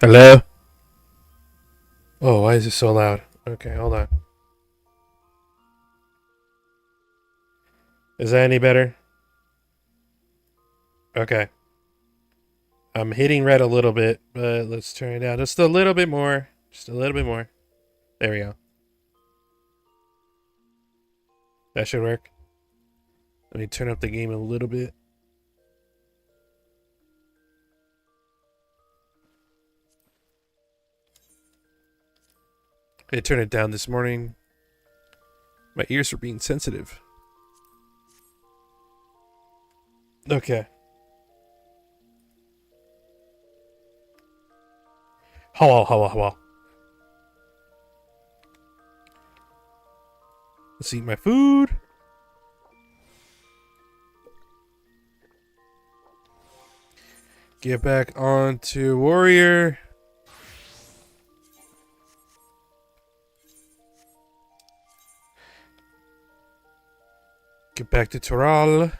Hello? Oh, why is it so loud? Okay, hold on. Is that any better? Okay. I'm hitting red a little bit, but let's turn it down just a little bit more. Just a little bit more. There we go. That should work. Let me turn up the game a little bit. I turned it down this morning. My ears were being sensitive. Okay. Hello. Let's eat my food. Get back on to Warrior. Get back to Toral.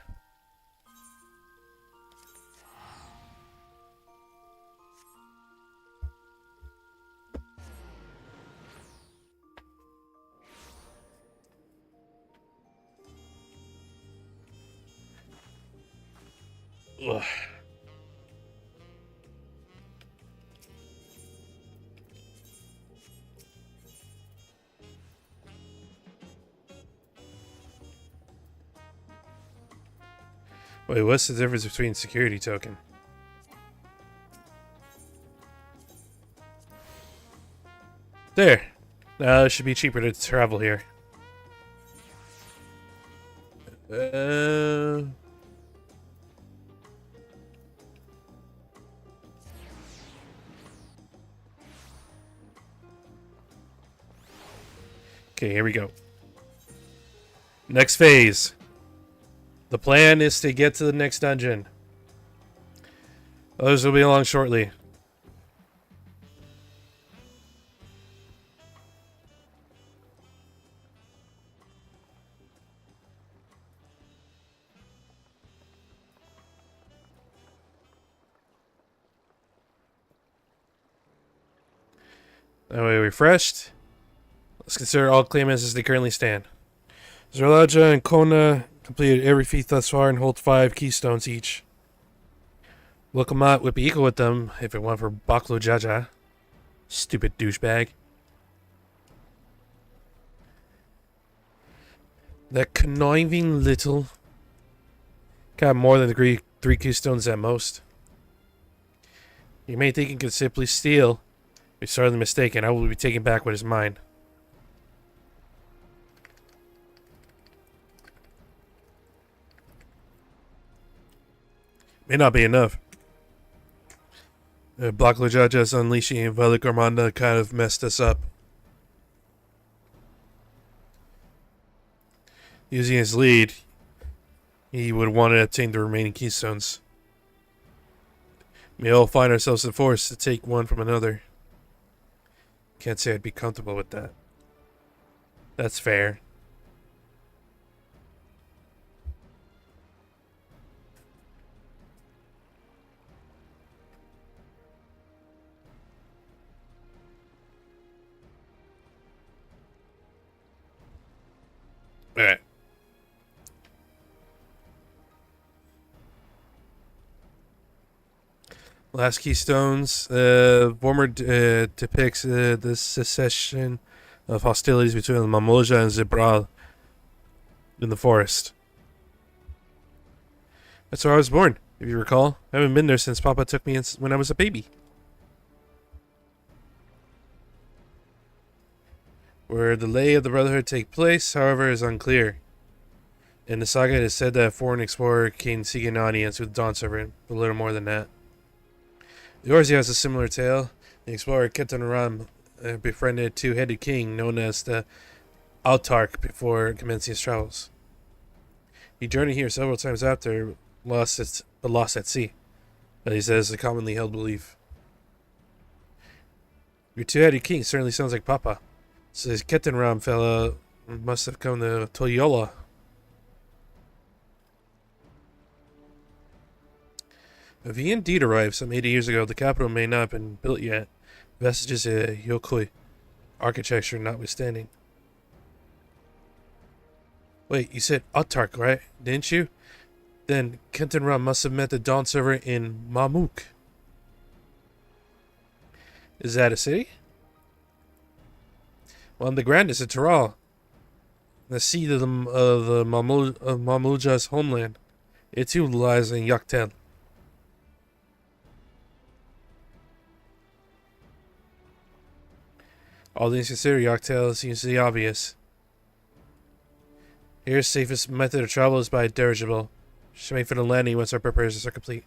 Ugh. Wait, what's the difference between security token? There. Now it should be cheaper to travel here. Okay, here we go. Next phase. The plan is to get to the next dungeon. Those will be along shortly. That way refreshed. Let's consider all claimants as they currently stand. Zerlaja and Kona completed every feat thus far and hold 5 keystones each. Wilkamat would be equal with them if it weren't for Baklo Jaja. Stupid douchebag. That conniving little... Got more than 3 keystones at most. You may think he could simply steal. You're sorely mistaken. I will be taking back what is mine. May not be enough. Baklo Jaja's unleashing Velik Armanda kind of messed us up. Using his lead, he would want to obtain the remaining keystones. May all find ourselves forced to take one from another. Can't say I'd be comfortable with that. That's fair. Alright. Last keystones. Vormer depicts the cessation of hostilities between Mamoja and Zebral in the forest. That's where I was born, if you recall. I haven't been there since Papa took me when I was a baby. Where the lay of the Brotherhood take place, however, is unclear. In the saga, it is said that a foreign explorer came seeking an audience with Dawn Servant, but little more than that. Yorzi has a similar tale. The explorer Ketan Ram befriended a two-headed king known as the Autarch before commencing his travels. He journeyed here several times after, lost at sea. But he says a commonly held belief. Your two-headed king certainly sounds like Papa. So this Ketan Ram fella must have come to Toyola. If he indeed arrived some 80 years ago, the capital may not have been built yet, vestiges of Yokoi architecture notwithstanding. Wait, you said Autark, right? Didn't you? Then Kenton-Ra must have met the Dawn server in Mamuk. Is that a city? Well, on the grandest of Taral, the seat of Mamuja's homeland. It too lies in Yaktel. All things considered, Yaktel seems to be obvious. Here's safest method of travel is by dirigible. Should make for the landing once our preparations are complete.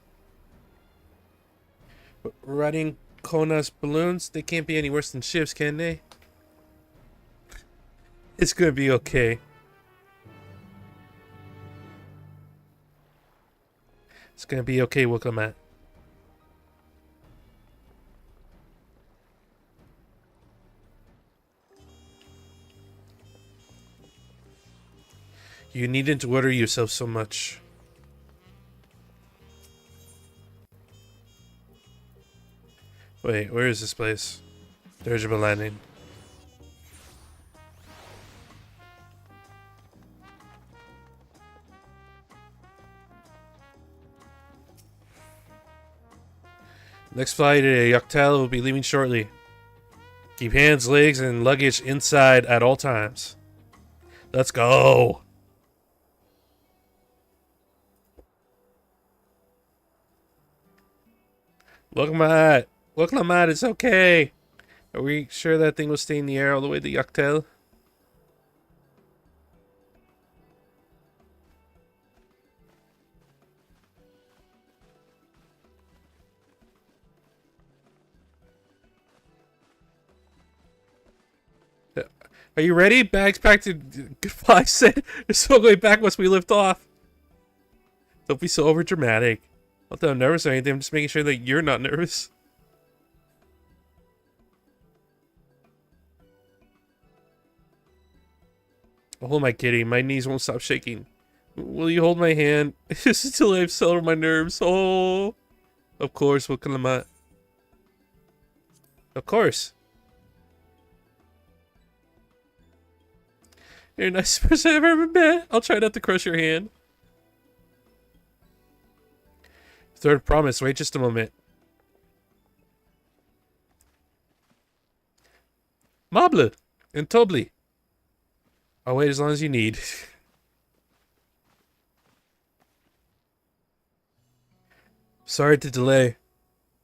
But riding Kona's balloons, they can't be any worse than ships, can they? It's gonna be okay. It's gonna be okay, Wookamat. You needn't worry yourself so much. Wait, where is this place? Dirigible landing. Next flight to Yaktel will be leaving shortly. Keep hands, legs, and luggage inside at all times. Let's go! Look, Matt! Look, Matt, it's okay! Are we sure that thing will stay in the air all the way to Yaktel? Are you ready? Bags packed and goodbye said. We're still going back once we lift off. Don't be so over dramatic. Not that I'm nervous or anything, I'm just making sure that you're not nervous. Oh, who am I kidding? My knees won't stop shaking. Will you hold my hand? Just until I've settled my nerves. Oh, of course, what can I? Of course. You're the nicest person I've ever met. I'll try not to crush your hand. Third promise, wait just a moment. Mablet and Tobli. I'll wait as long as you need. Sorry to delay,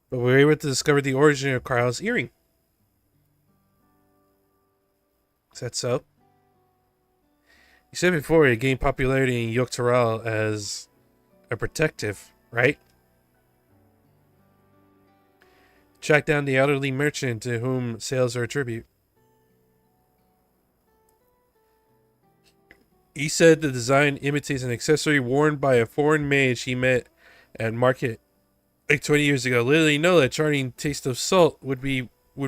but we were able to discover the origin of Carl's earring. Is that so? You said before it gained popularity in Yoktaral as a protective, right? Track down the elderly merchant to whom sales are a tribute. He said the design imitates an accessory worn by a foreign mage he met at market like 20 years ago. Little did he know that charming taste of salt would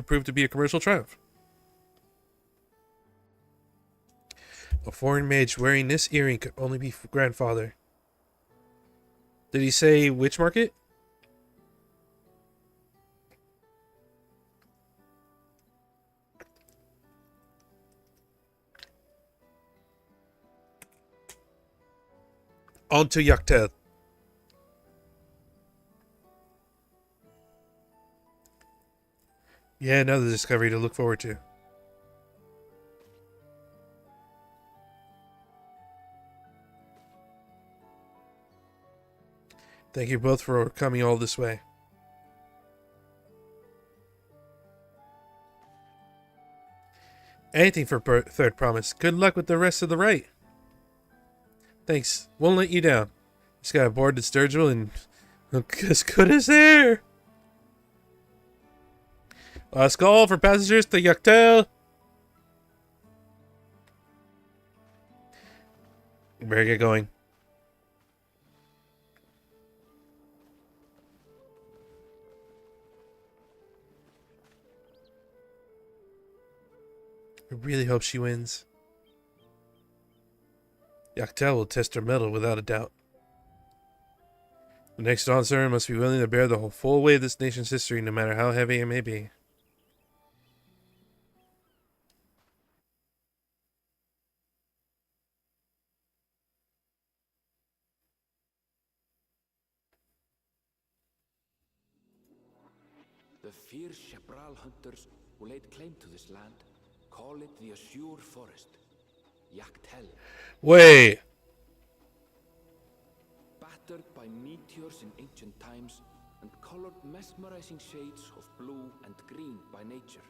prove to be a commercial triumph. A foreign mage wearing this earring could only be grandfather. Did he say which market? On to Yaktel. Yeah, another discovery to look forward to. Thank you both for coming all this way. Anything for third promise. Good luck with the rest of the rite. Thanks. Won't let you down. Just got aboard the dirigible and as good as air. Last call for passengers to Yaktel. You better get going. I really hope she wins. Yaktel will test her mettle without a doubt. The next Dawn Servant must be willing to bear the whole full weight of this nation's history, no matter how heavy it may be. The fierce Chebral hunters who laid claim to this land call it the Azure Forest, Yaktel. Wait. Battered by meteors in ancient times and colored mesmerizing shades of blue and green by nature,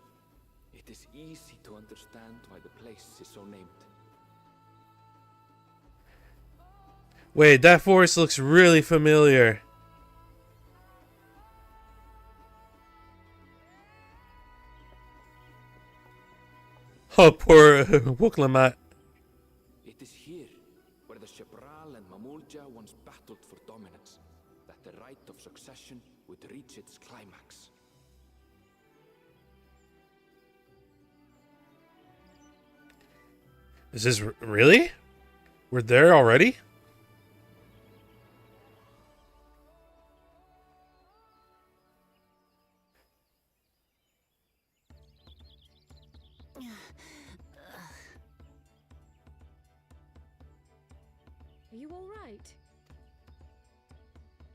it is easy to understand why the place is so named. Wait, that forest looks really familiar. Oh, poor Wuklamat. It is here where the Chebral and Mamulja once battled for dominance, that the right of succession would reach its climax. Is this really? We're there already? Are you all right?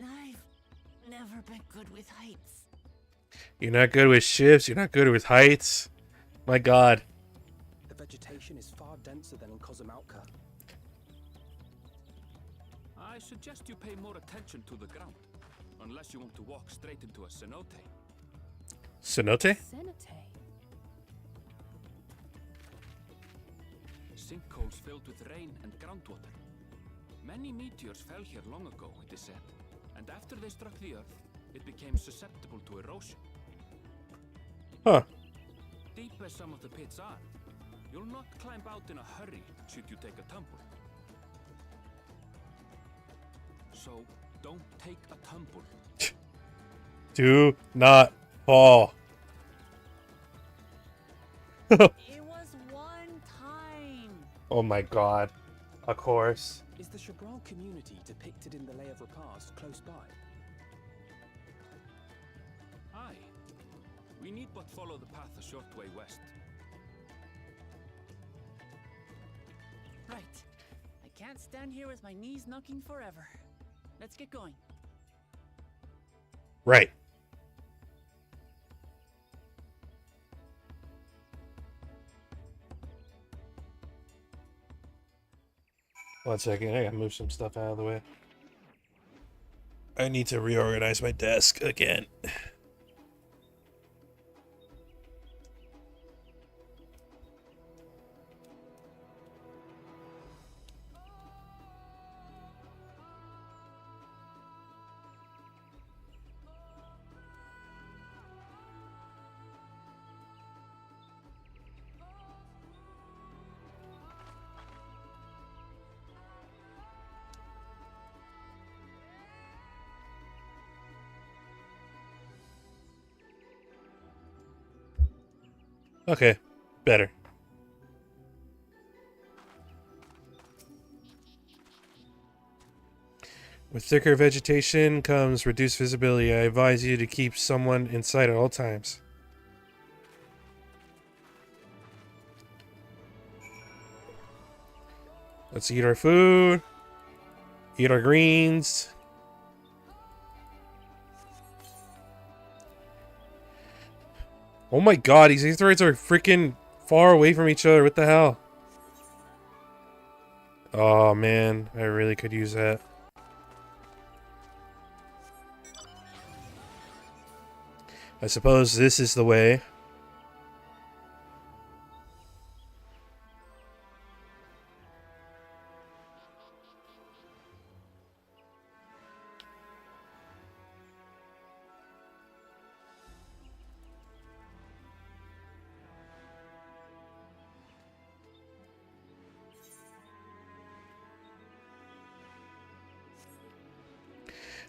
I've never been good with heights. You're not good with ships. You're not good with heights. My God. The vegetation is far denser than in Kozumauka. I suggest you pay more attention to the ground, unless you want to walk straight into a cenote. Cenote? Cenote. Sinkholes filled with rain and groundwater. Many meteors fell here long ago, it is said, and after they struck the earth, it became susceptible to erosion. Huh. Deep as some of the pits are, you'll not climb out in a hurry should you take a tumble. So, don't take a tumble. Do not fall. It was one time. Oh my God. Of course. Is the Chebral community depicted in the Lay of Repast close by? Aye. We need but follow the path a short way west. Right. I can't stand here with my knees knocking forever. Let's get going. Right. One second, I gotta move some stuff out of the way. I need to reorganize my desk again. Okay, better. With thicker vegetation comes reduced visibility. I advise you to keep someone in sight at all times. Let's eat our food. Eat our greens. Oh my God, these asteroids are freaking far away from each other. What the hell? Oh man, I really could use that. I suppose this is the way.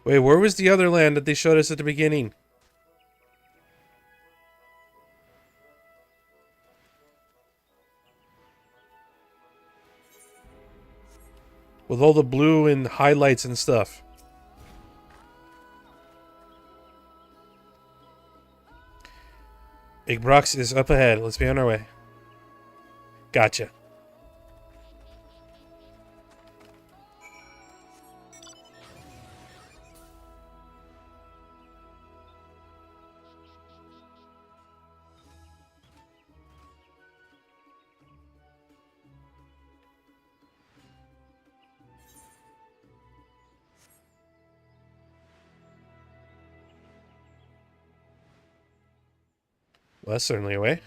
Wait, where was the other land that they showed us at the beginning? With all the blue and highlights and stuff. Igbrox is up ahead. Let's be on our way. Gotcha. Well, that's certainly a way.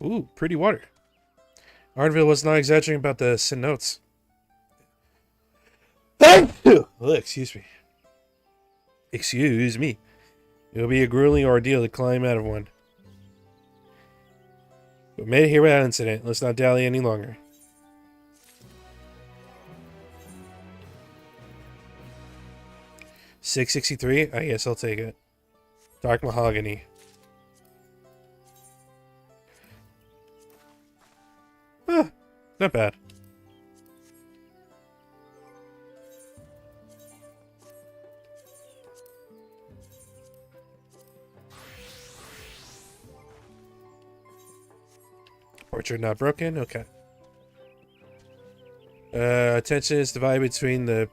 Ooh, pretty water. Arnville was not exaggerating about the sin notes. Oh, excuse me. Excuse me. It will be a grueling ordeal to climb out of one. We made it here without incident. Let's not dally any longer. $663? I guess I'll take it. Dark mahogany. Not bad. Portrait not broken? Okay. Attention is divided between the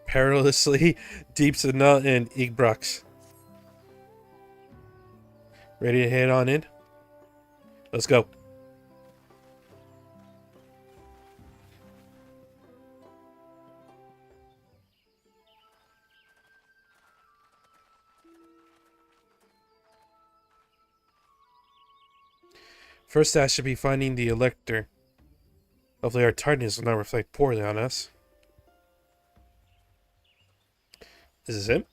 perilously deep Sanat and Igbrox. Ready to head on in? Let's go. First task should be finding the Elector. Hopefully our tardiness will not reflect poorly on us. Is this him?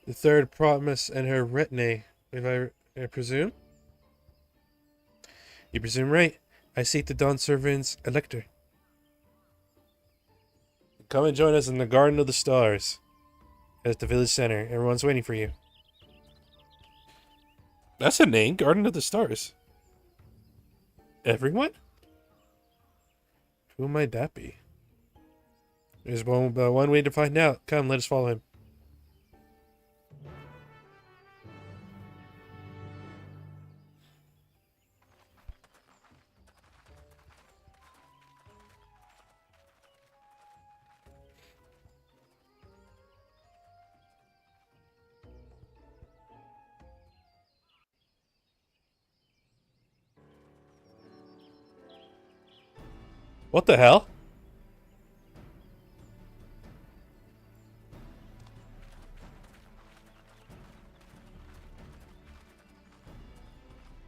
The third promise and her retinue, if I presume? You presume right. I seek the Dawn Servant's Elector. Come and join us in the Garden of the Stars. At the village center. Everyone's waiting for you. That's a name, Garden of the Stars. Everyone? Who might that be? There's one way to find out. Come, let us follow him. What the hell?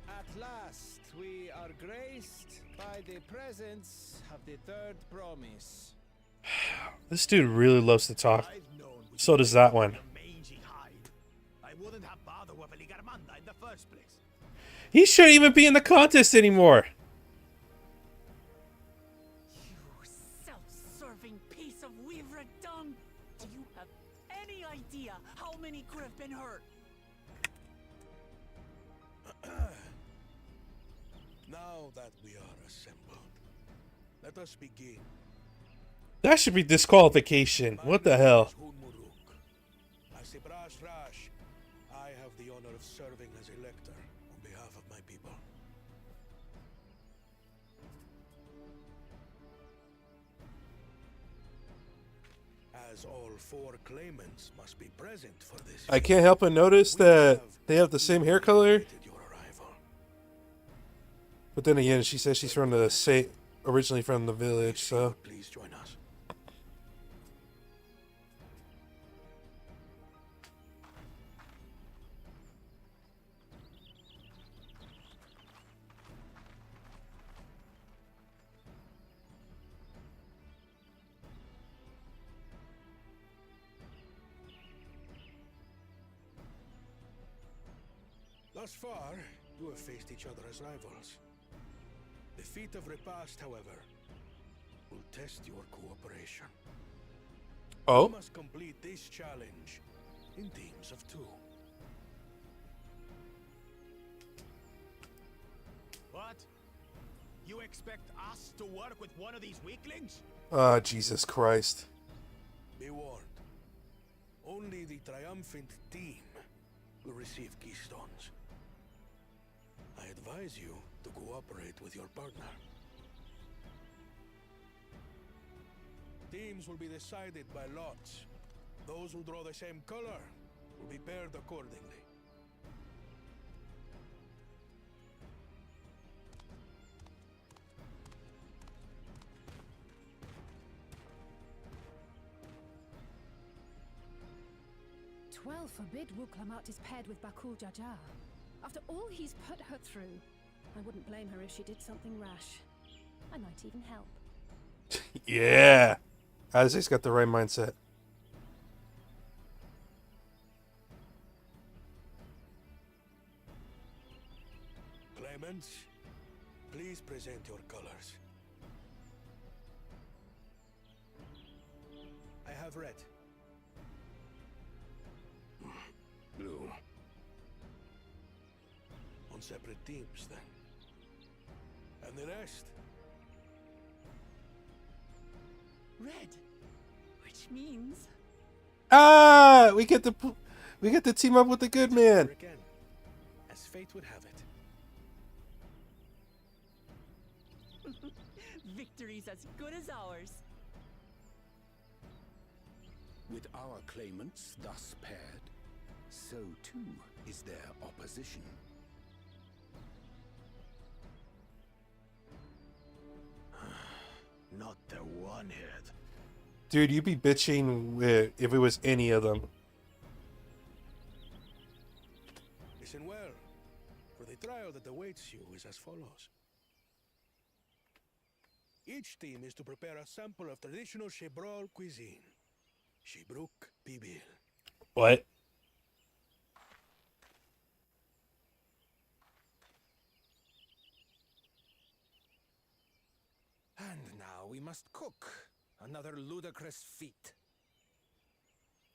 At last, we are graced by the presence of the third promise. This dude really loves to talk. So does that one. I wouldn't have bothered with Ligarmanda in the first place. He shouldn't even be in the contest anymore. You self-serving piece of weaver dung! Do you have any idea how many could have been hurt? Now that we are assembled, let us begin. That should be disqualification. What the hell? I have the honor of serving as Elector on behalf of my people. As all four claimants must be present for this. I can't help but notice that they have the same hair color. But then again, she says she's from the originally from the village, so. Please join us. Thus far, you have faced each other as rivals. The feat of repast, however, will test your cooperation. Oh? You must complete this challenge in teams of 2. What? You expect us to work with one of these weaklings? Ah, Jesus Christ. Be warned. triumphant team will receive keystones. I advise you to cooperate with your partner. Teams will be decided by lots. Those who draw the same color will be paired accordingly. Twelve forbid Wuklamat is paired with Bakul Jajar. After all he's put her through, I wouldn't blame her if she did something rash. I might even help. Yeah. Isaac's got the right mindset. Clemens, please present your colors. I have red. Blue. On separate teams, then. And the rest? Red. Which means... Ah! We get to team up with the good man. Again, as fate would have it. victory's as good as ours. With our claimants thus paired, so too is their opposition. Not the one head. Dude, you'd be bitching if it was any of them. Listen well, for the trial that awaits you is as follows. Each team is to prepare a sample of traditional Shebrol cuisine. Shibruk Bibil. What? And now we must cook. Another ludicrous feat.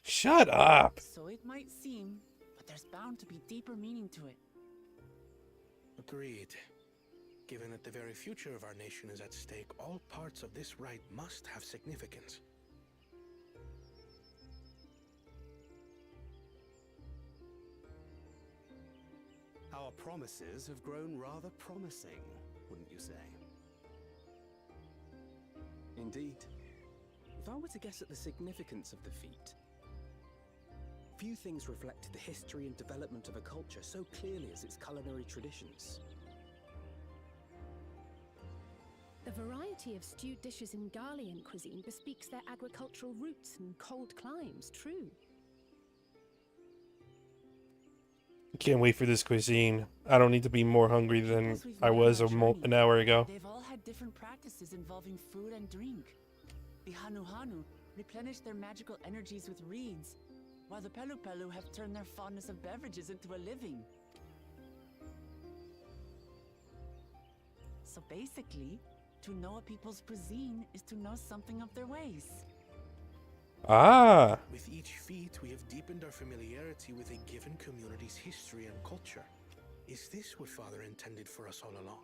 Shut up. So it might seem, but there's bound to be deeper meaning to it. Agreed. Given that the very future of our nation is at stake, all parts of this rite must have significance. Our promises have grown rather promising, wouldn't you say? Indeed. If I were to guess at the significance of the feat, few things reflect the history and development of a culture so clearly as its culinary traditions. The variety of stewed dishes in Garlean cuisine bespeaks their agricultural roots and cold climes, true. Can't wait for this cuisine. I don't need to be more hungry than As we've I made was our journey, an hour ago. They've all had different practices involving food and drink. The Hanu Hanu replenish their magical energies with reeds, while the Pelu Pelu have turned their fondness of beverages into a living. So basically, to know a people's cuisine is to know something of their ways. Ah. With each feat, we have deepened our familiarity with a given community's history and culture. Is this what Father intended for us all along?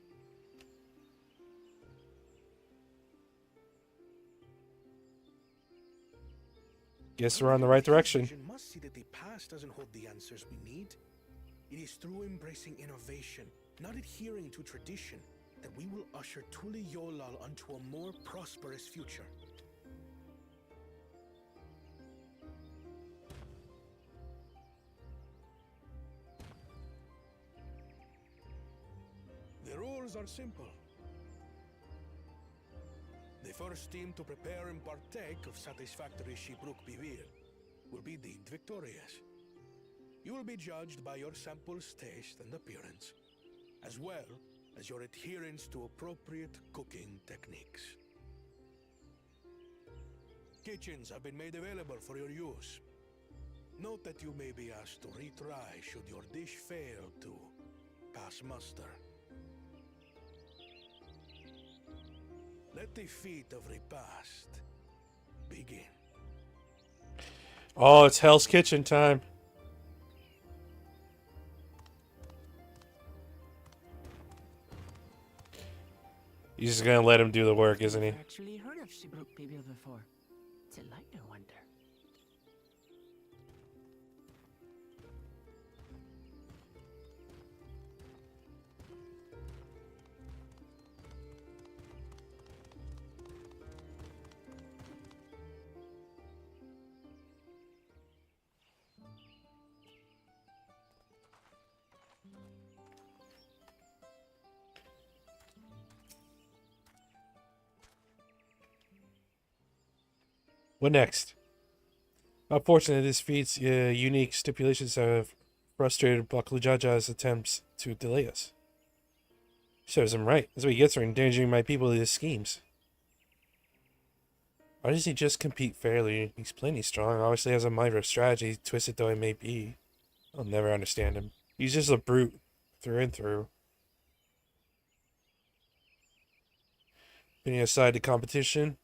Guess we're on the right direction. Vision must see that the past doesn't hold the answers we need. It is through embracing innovation, not adhering to tradition, that we will usher Tuli Yolal onto a more prosperous future. The rules are simple. The first team to prepare and partake of satisfactory Shibruk Bivir will be deemed victorious. You will be judged by your sample's taste and appearance, as well as your adherence to appropriate cooking techniques. Kitchens have been made available for your use. Note that you may be asked to retry should your dish fail to pass muster. Let the feat of repast begin. Oh, it's Hell's Kitchen time. He's just gonna let him do the work, isn't he? I've actually heard of Shibruk Bibil before. It's a lighter wonder. What next? Unfortunately, this feat's unique stipulations have frustrated Baklujaja's attempts to delay us. Serves him right. That's what he gets for endangering my people with his schemes. Why does he just compete fairly? He's plenty strong, obviously has a mind for strategy, twisted though he may be. I'll never understand him. He's just a brute, through and through. Putting aside the competition,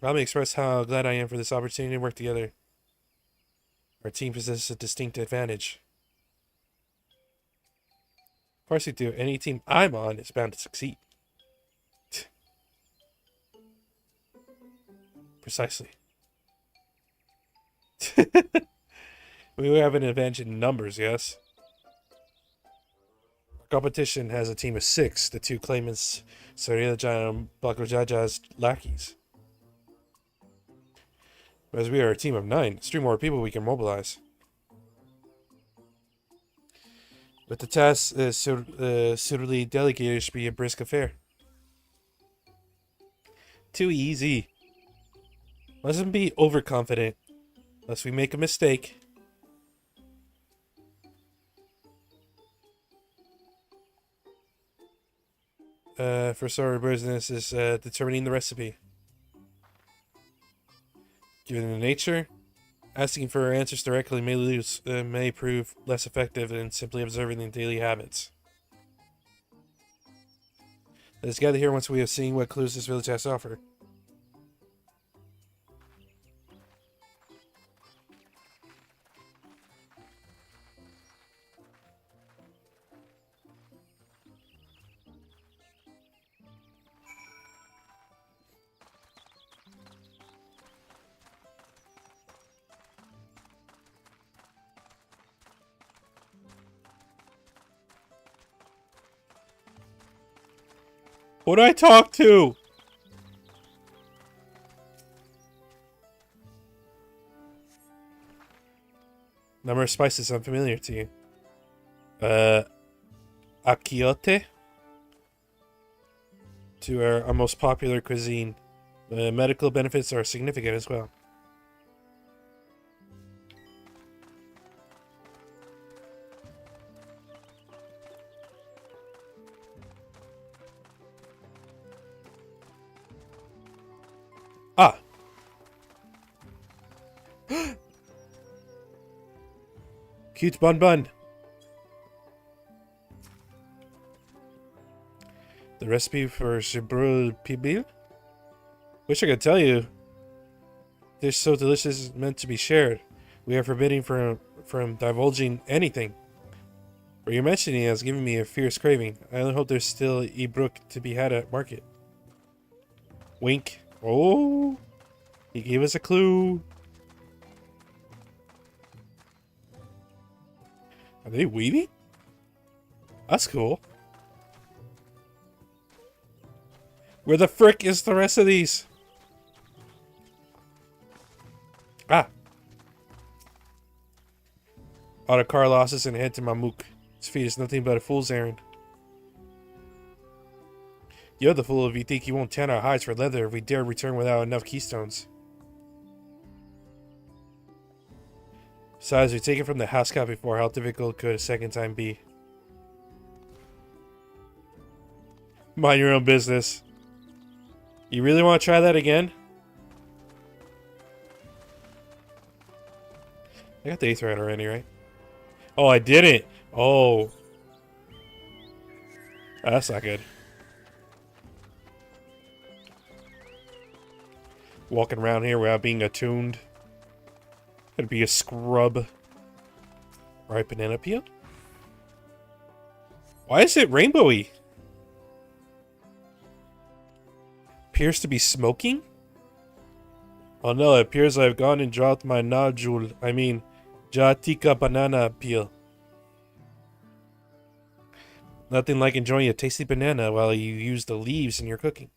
let me express how glad I am for this opportunity to work together. Our team possesses a distinct advantage. Of course we do. Any team I'm on is bound to succeed. Precisely. We have an advantage in numbers, yes? Our competition has a team of 6, the 2 claimants, Sarilajan and Baklujaja's lackeys. As we are a team of 9, it's 3 more people we can mobilize. But the task suitably delegated should be a brisk affair. Too easy. Mustn't be overconfident, lest we make a mistake. First order of business is determining the recipe. Given the nature, asking for answers directly may prove less effective than simply observing the daily habits. Let us gather here once we have seen what clues this village has to offer. Who do I talk to? Number of spices unfamiliar to you. Akiote? To our most popular cuisine. Medical benefits are significant as well. Ah! Cute bun bun. The recipe for Shibrul Pibil? Wish I could tell you. Dish so delicious is meant to be shared. We are forbidding from divulging anything. What you're mentioning has given me a fierce craving. I only hope there's still Ebrook to be had at market. Wink. Oh! He gave us a clue. Are they weaving? That's cool. Where the frick is the rest of these? Ah. Out of car losses and head to Mamuk. His feet is nothing but a fool's errand. You're the fool if you think you won't tan our hides for leather if we dare return without enough keystones. Besides, we take it from the house cat before. How difficult could a second time be? Mind your own business. You really want to try that again? I got the 8th right already, right? Oh, I didn't. Oh. That's not good. Walking around here without being attuned. Gonna be a scrub. Right, banana peel? Why is it rainbowy? Appears to be smoking? Oh no, it appears I've gone and dropped my nodule. I mean, Jatika banana peel. Nothing like enjoying a tasty banana while you use the leaves in your cooking.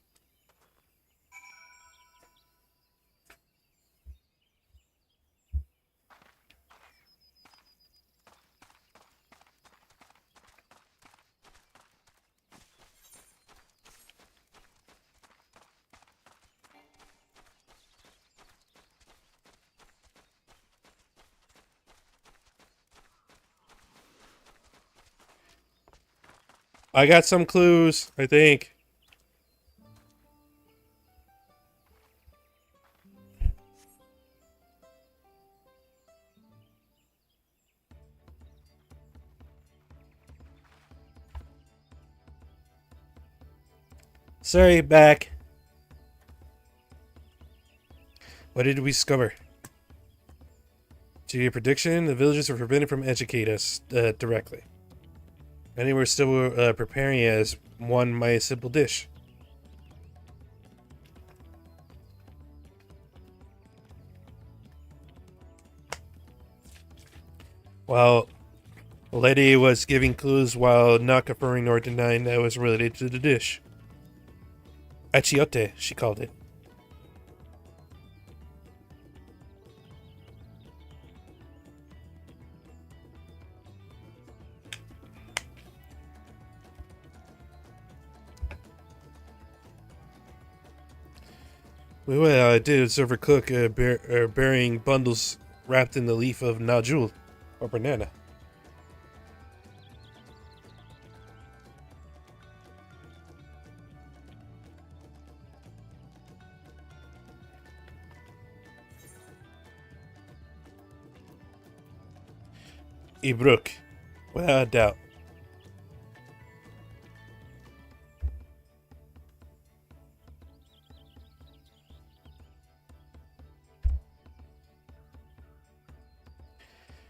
I got some clues, I think. Sorry, back. What did we discover? To your prediction, the villagers were forbidden from educate us directly. Many were still preparing it as one my simple dish. While the lady was giving clues while not confirming nor denying that it was related to the dish. Achiote, she called it. What I did observe her cook burying bundles wrapped in the leaf of najul, or banana. Ibruk, without a doubt.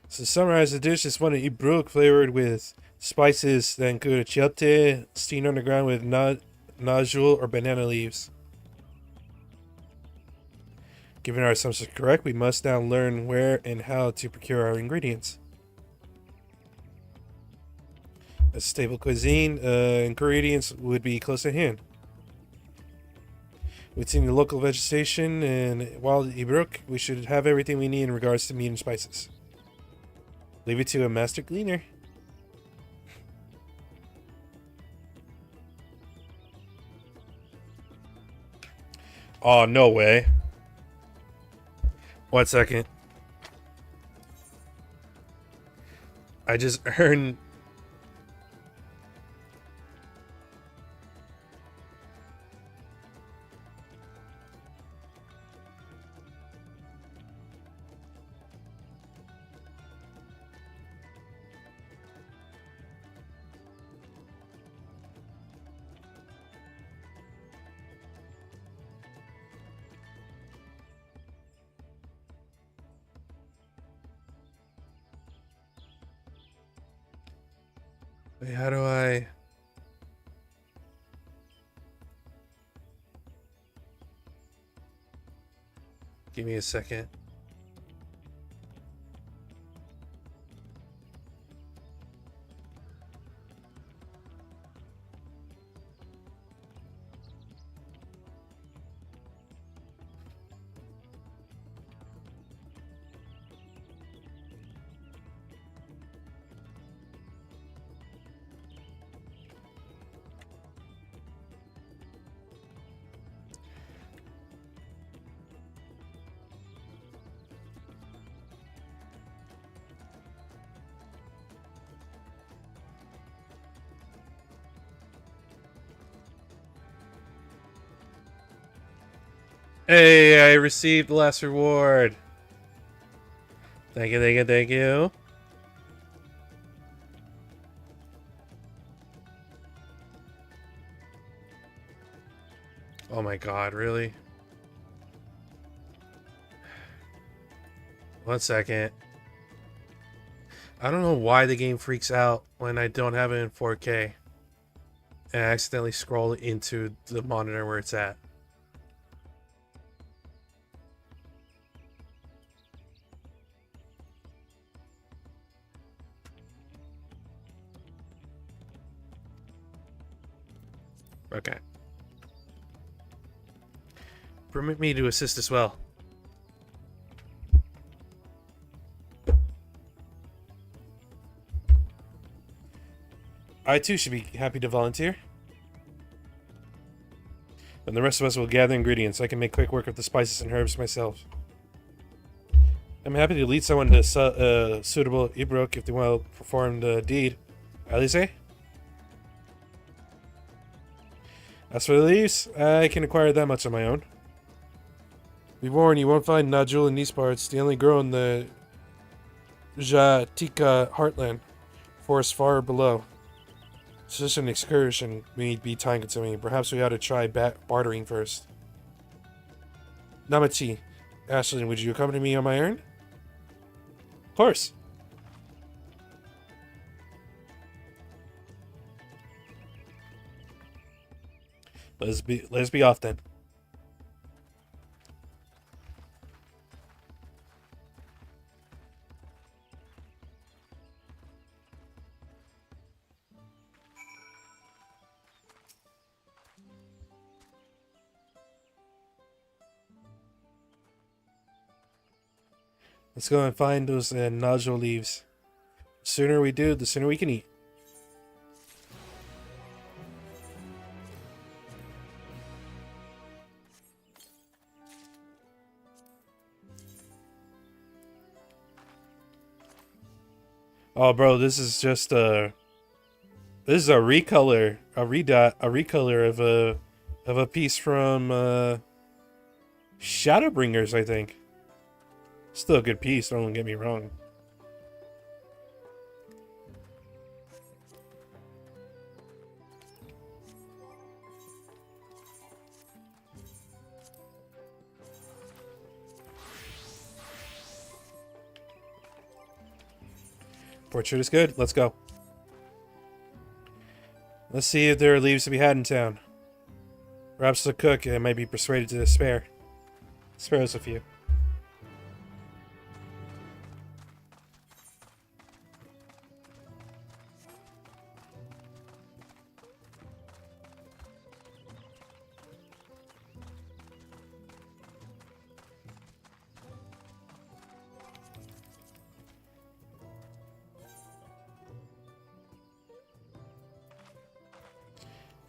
So to summarize, the dish is one of Ibruk flavored with spices that include achiote, steamed underground with najul or banana leaves. Given our assumptions correct, we must now learn where and how to procure our ingredients. A stable cuisine, ingredients would be close at hand. Within the local vegetation and wild Ibruk, we should have everything we need in regards to meat and spices. Leave it to a master gleaner. Oh, no way. 1 second. I just earned... Wait, how do I... Give me a second. Hey, I received the last reward. Thank you, thank you, thank you. Oh my god, really? 1 second. I don't know why the game freaks out when I don't have it in 4K. And I accidentally scroll into the monitor where it's at. Okay. Permit me to assist as well. I too should be happy to volunteer. And the rest of us will gather ingredients. I can make quick work of the spices and herbs myself. I'm happy to lead someone to suitable Ibruk if they want to perform the deed. Alize? As for the leaves, I can acquire that much on my own. Be warned, you won't find nodule in these parts. They only grow in the Jatika heartland, forest far below. It's just an excursion may be time consuming. Perhaps we ought to try bartering first. Namachi, Ashlyn, would you accompany me on my errand? Of course. Let's be off then. Let's go and find those nodule leaves. The sooner we do, the sooner we can eat. Oh, bro, this is just a recolor of a piece from Shadowbringers, I think. Still a good piece, don't get me wrong. Portrait is good. Let's go. Let's see if there are leaves to be had in town. Perhaps the cook might be persuaded to spare us a few.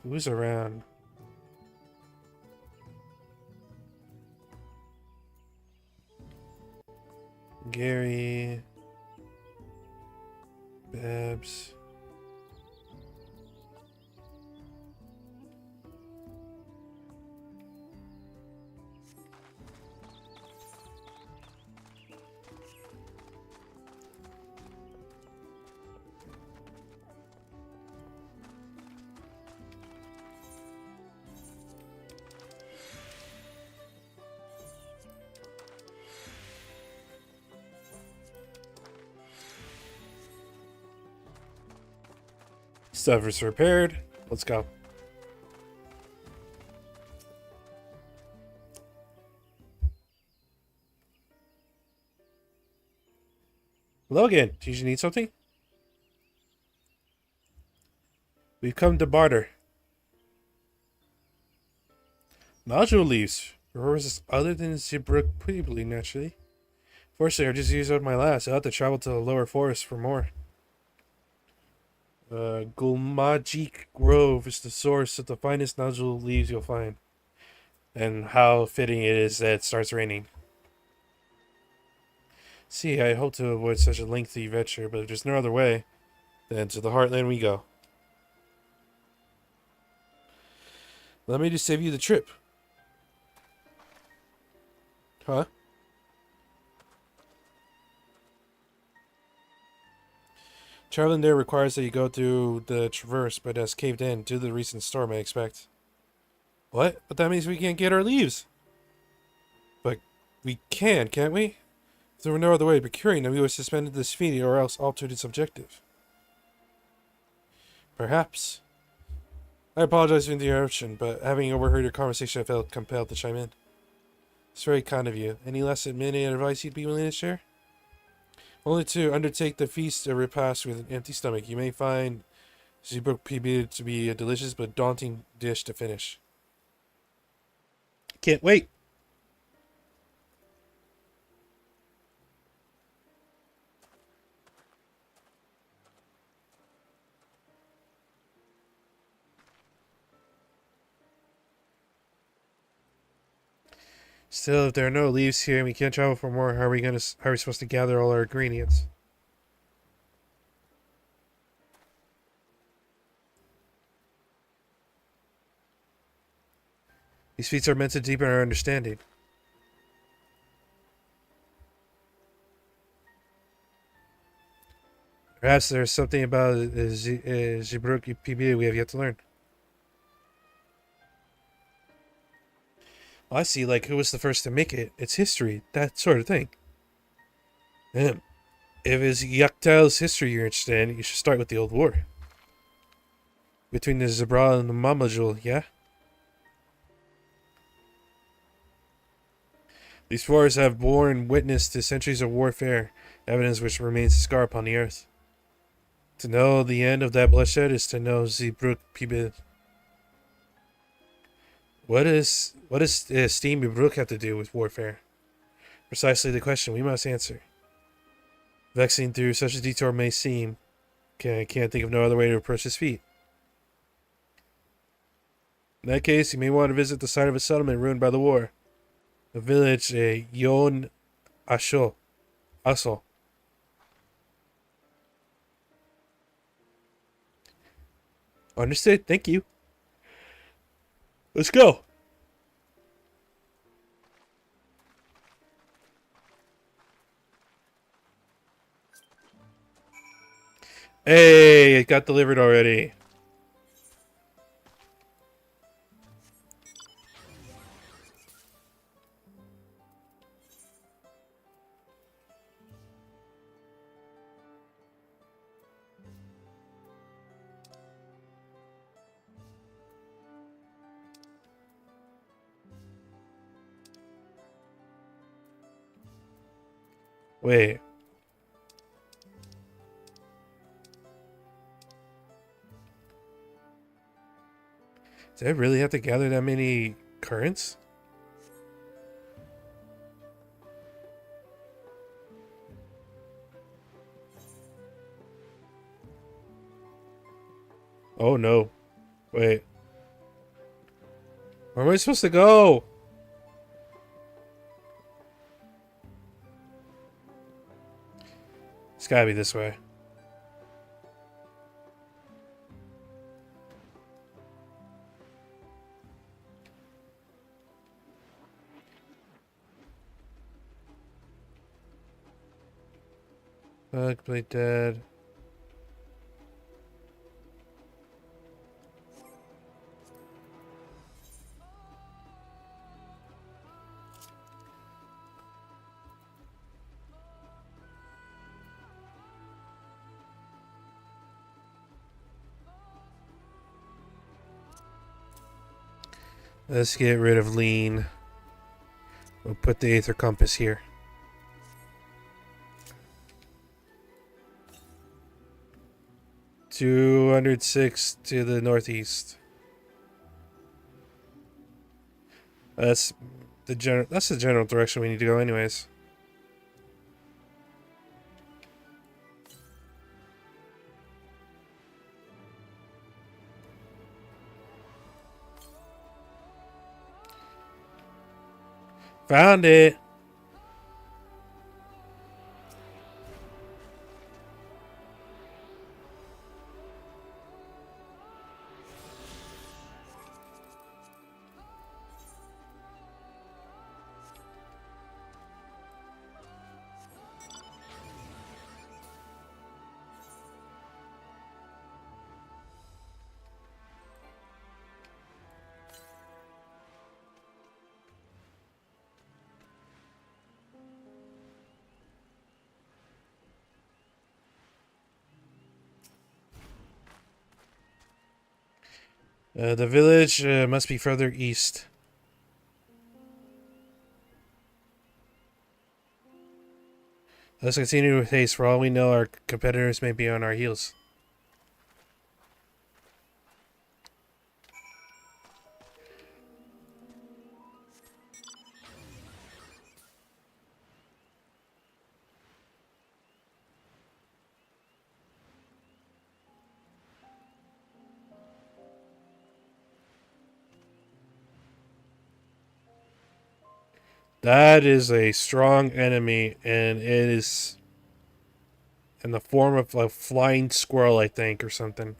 Who's around? Gary. Babs. Stuff is repaired. Let's go. Hello again. Did you need something? We've come to barter. Nodule leaves. Purposes other than Zeebrugge Puebly, naturally. Fortunately, I just used up my last. I'll have to travel to the lower forest for more. Gulmajik Grove is the source of the finest nodule leaves you'll find. And how fitting it is that it starts raining. See, I hope to avoid such a lengthy venture, but if there's no other way, then to the heartland we go. Let me just save you the trip. Huh? Traveling there requires that you go through the traverse, but has caved in due to the recent storm, I expect. What? But that means we can't get our leaves. But we can, can't we? If there were no other way of procuring them, we would have suspended this feat or else altered its objective. Perhaps. I apologize for the interruption, but having overheard your conversation, I felt compelled to chime in. It's very kind of you. Any less admitting advice you'd be willing to share? Only to undertake the feast or repast with an empty stomach. You may find Zeebrugge Puebly to be a delicious but daunting dish to finish. Can't wait. Still, if there are no leaves here and we can't travel for more, how are we supposed to gather all our ingredients? These feats are meant to deepen our understanding. Perhaps there's something about Zibruk PB we have yet to learn. I see, like, who was the first to make it? Its history, that sort of thing. If it's Yaktal's history you're interested in, you should start with the old war. Between the Zebra and the Mamajul, yeah? These wars have borne witness to centuries of warfare, evidence which remains a scar upon the earth. To know the end of that bloodshed is to know Zibruk Pibid. What does Steam Zibruk have to do with warfare? Precisely the question we must answer. Vexing through such a detour may seem, I can't think of no other way to approach this feat. In that case, you may want to visit the site of a settlement ruined by the war. A village, Yon Asho. Aso. Understood, thank you. Let's go. Hey, it got delivered already. Wait. Did I really have to gather that many currents? Oh no. Wait. Where am I supposed to go? It's gotta be this way. Complete dead. Let's get rid of lean. We'll put the Aether Compass here. $206 to the northeast. That's the general direction we need to go anyways. Found it. The village must be further east. Let's continue with haste. For all we know, our competitors may be on our heels. That is a strong enemy, and it is in the form of a flying squirrel, I think, or something.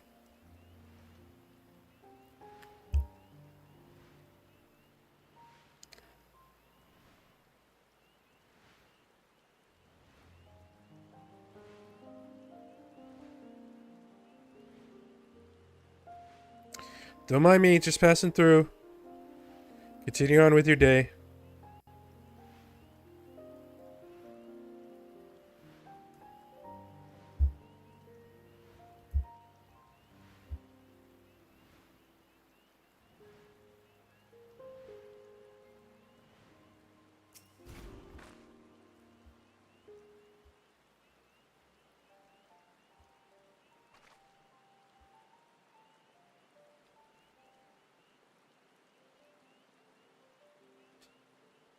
Don't mind me, just passing through. Continue on with your day.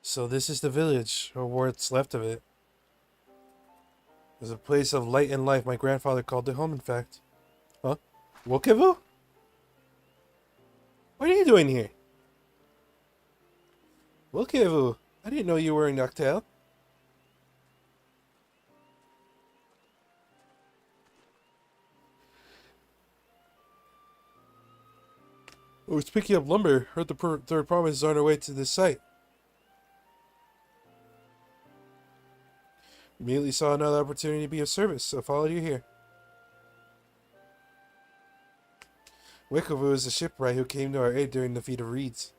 So this is the village, or what's left of it. It's a place of light and life. My grandfather called it home, in fact. Huh? Wokevu? What are you doing here? Wokevu, I didn't know you were in Noctel. I was picking up lumber. Heard the third province is on our way to this site. Immediately saw another opportunity to be of service, so followed you here. Wickovu is a shipwright who came to our aid during the feat of reeds.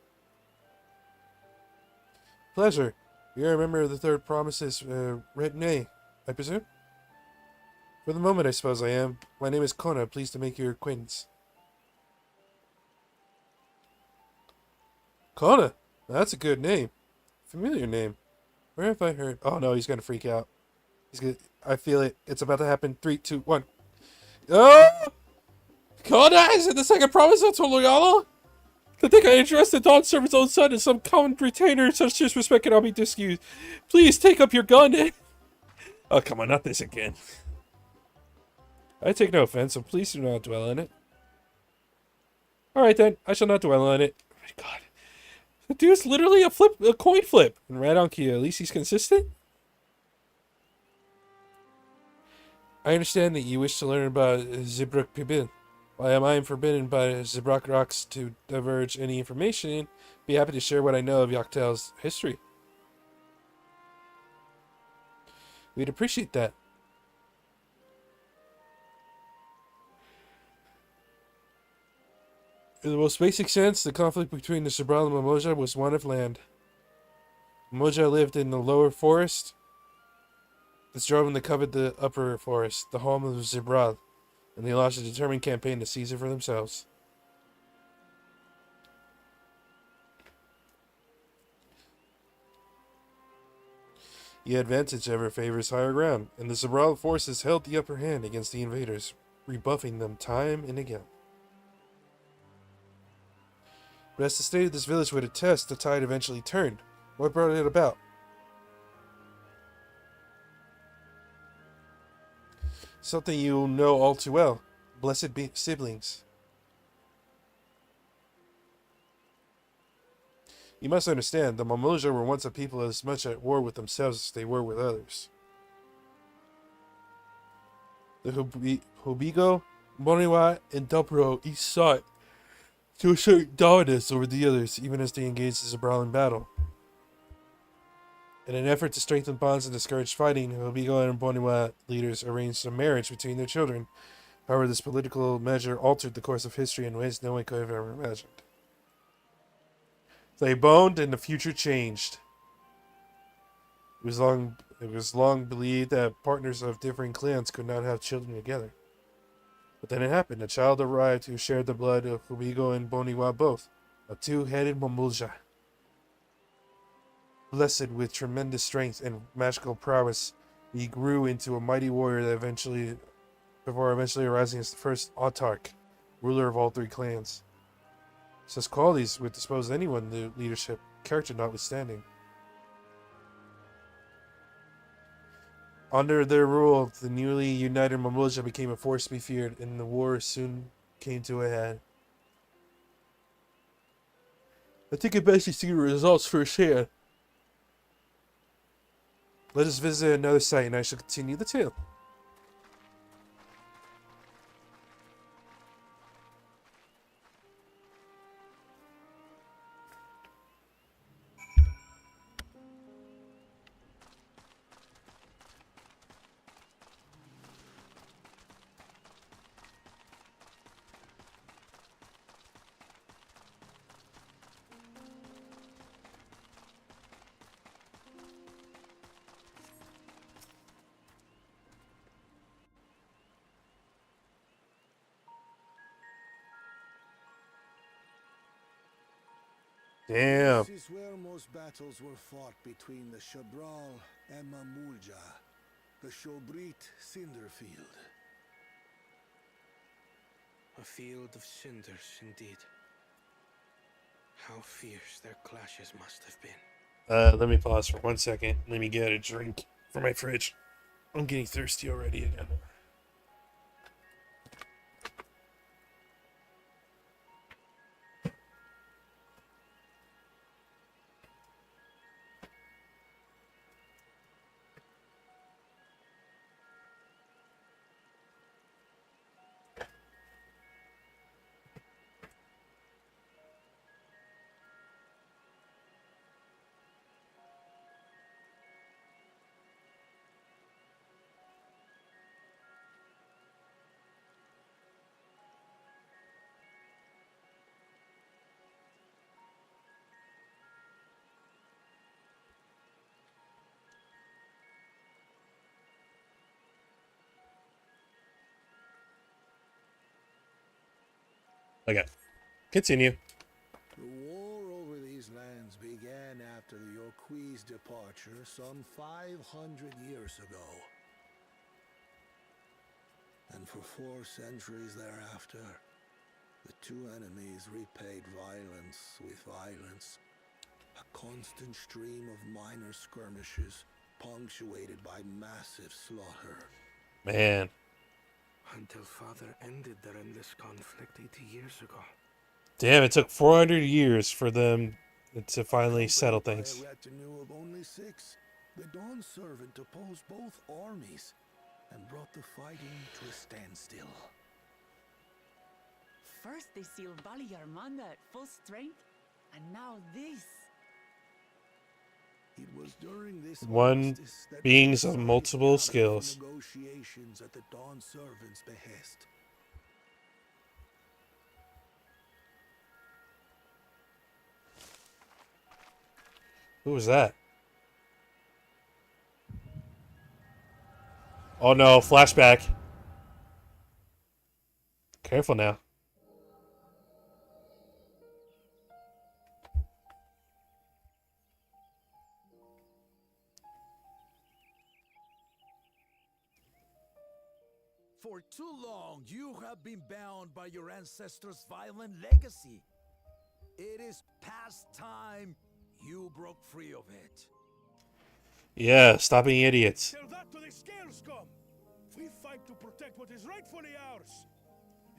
Pleasure. You're a member of the Third Promise's Retne, I presume? For the moment, I suppose I am. My name is Kona, pleased to make your acquaintance. Kona? That's a good name. Familiar name. Where have I heard? Oh no, he's gonna freak out. He's gonna. I feel it. It's about to happen. 3, 2, 1. Oh! Kona, is it the second promise of Toloyalo? I think I entrusted Dawn Servant's own son in some common retainer. Such disrespect cannot be excused. Please take up your gun. Oh, come on, not this again. I take no offense, so please do not dwell on it. Alright then, I shall not dwell on it. Oh my god. The dude's literally a coin flip. And right on cue, at least he's consistent? I understand that you wish to learn about Zibruk Pibin. While I am forbidden by Zibrak Rocks to diverge any information, be happy to share what I know of Yoctel's history. We'd appreciate that. In the most basic sense, the conflict between the Zibral and Mamoja was one of land. Mamoja lived in the lower forest. The Zdroban covered the upper forest, the home of Zibral, and they launched a determined campaign to seize it for themselves. The advantage ever favors higher ground, and the Zibral forces held the upper hand against the invaders, rebuffing them time and again. But as the state of this village would attest, the tide eventually turned. What brought it about? Something you know all too well. Blessed siblings. You must understand, the Mamoja were once a people as much at war with themselves as they were with others. The Hobigo, Moniwa, and Dobro each sought to assert dominance over the others, even as they engaged the Zabral in battle. In an effort to strengthen bonds and discourage fighting, Hobigo and Boniwa leaders arranged a marriage between their children. However, this political measure altered the course of history in ways no one could have ever imagined. They boned and the future changed. It was long believed that partners of differing clans could not have children together. But then it happened. A child arrived who shared the blood of Hobigo and Boniwa both. A two-headed Mamulja. Blessed with tremendous strength and magical prowess, he grew into a mighty warrior that before eventually arising as the first autarch, ruler of all three clans. Such qualities would dispose anyone to leadership, character notwithstanding. Under their rule, the newly united Mamulja became a force to be feared, and the war soon came to a head. I think it best to see the results firsthand. Let us visit another site, and I shall continue the tale. Damn. This is where most battles were fought between the Shabral and Mamulja, the Shobrit Cinder Field. A field of cinders, indeed. How fierce their clashes must have been. Let me pause for 1 second. Let me get a drink from my fridge. I'm getting thirsty already again. Okay. Continue. The war over these lands began after the Yokui's departure some 500 years ago. And for 4 centuries thereafter, the two enemies repaid violence with violence. A constant stream of minor skirmishes, punctuated by massive slaughter. Man. Until Father ended their endless conflict 80 years ago. Damn, it took 400 years for them to finally settle Accompanied things. by a retinue of only 6, the Dawn Servant opposed both armies and brought the fighting to a standstill. First they sealed Bali Yarmanda at full strength, and now this. It was during this One armistice that beings both of sides multiple gathered for skills. negotiations at the Dawn Servant's behest. Who was that? Oh no, flashback. Careful now. For too long, you have been bound by your ancestors' violent legacy. It is past time you broke free of it. Yeah, stop being idiots. Tell that to the Scale Scum! We fight to protect what is rightfully ours.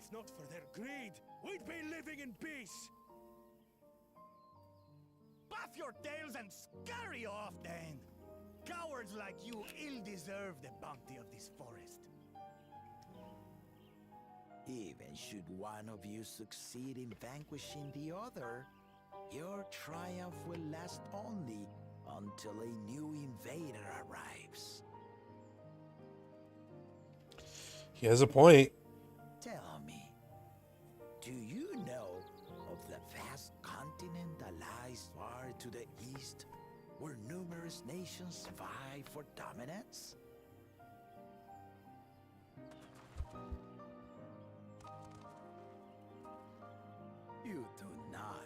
If not for their greed, we'd be living in peace. Puff your tails and scurry off, then. Cowards like you ill deserve the bounty of this forest. Even should one of you succeed in vanquishing the other, your triumph will last only until a new invader arrives. He has a point. Tell me, do you know of the vast continent that lies far to the east, where numerous nations vie for dominance? You do not.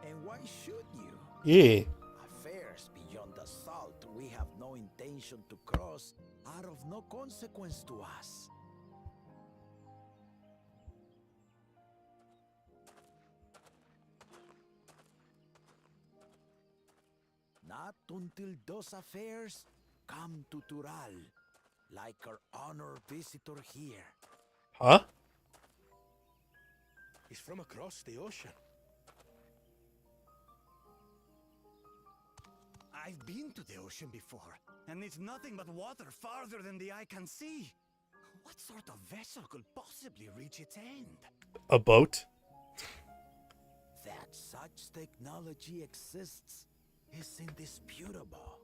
And why should you? Yeah. Affairs beyond the salt we have no intention to cross are of no consequence to us. Not until those affairs come to Tural, like our honored visitor here. Huh? He's from across the ocean. I've been to the ocean before, and it's nothing but water farther than the eye can see. What sort of vessel could possibly reach its end? A boat? That such technology exists is indisputable,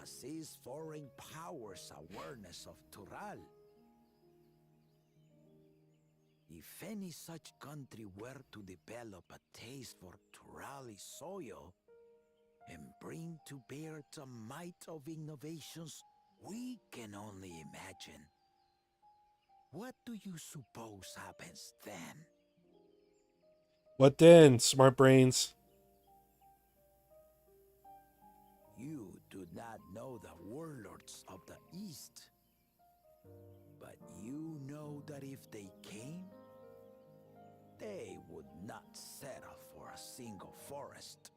as is foreign powers' awareness of Tural. If any such country were to develop a taste for Turali soil and bring to bear the might of innovations we can only imagine, what do you suppose happens then? What then, smart brains? You do not know the warlords of the East. But you know that if they came, they would not settle for a single forest.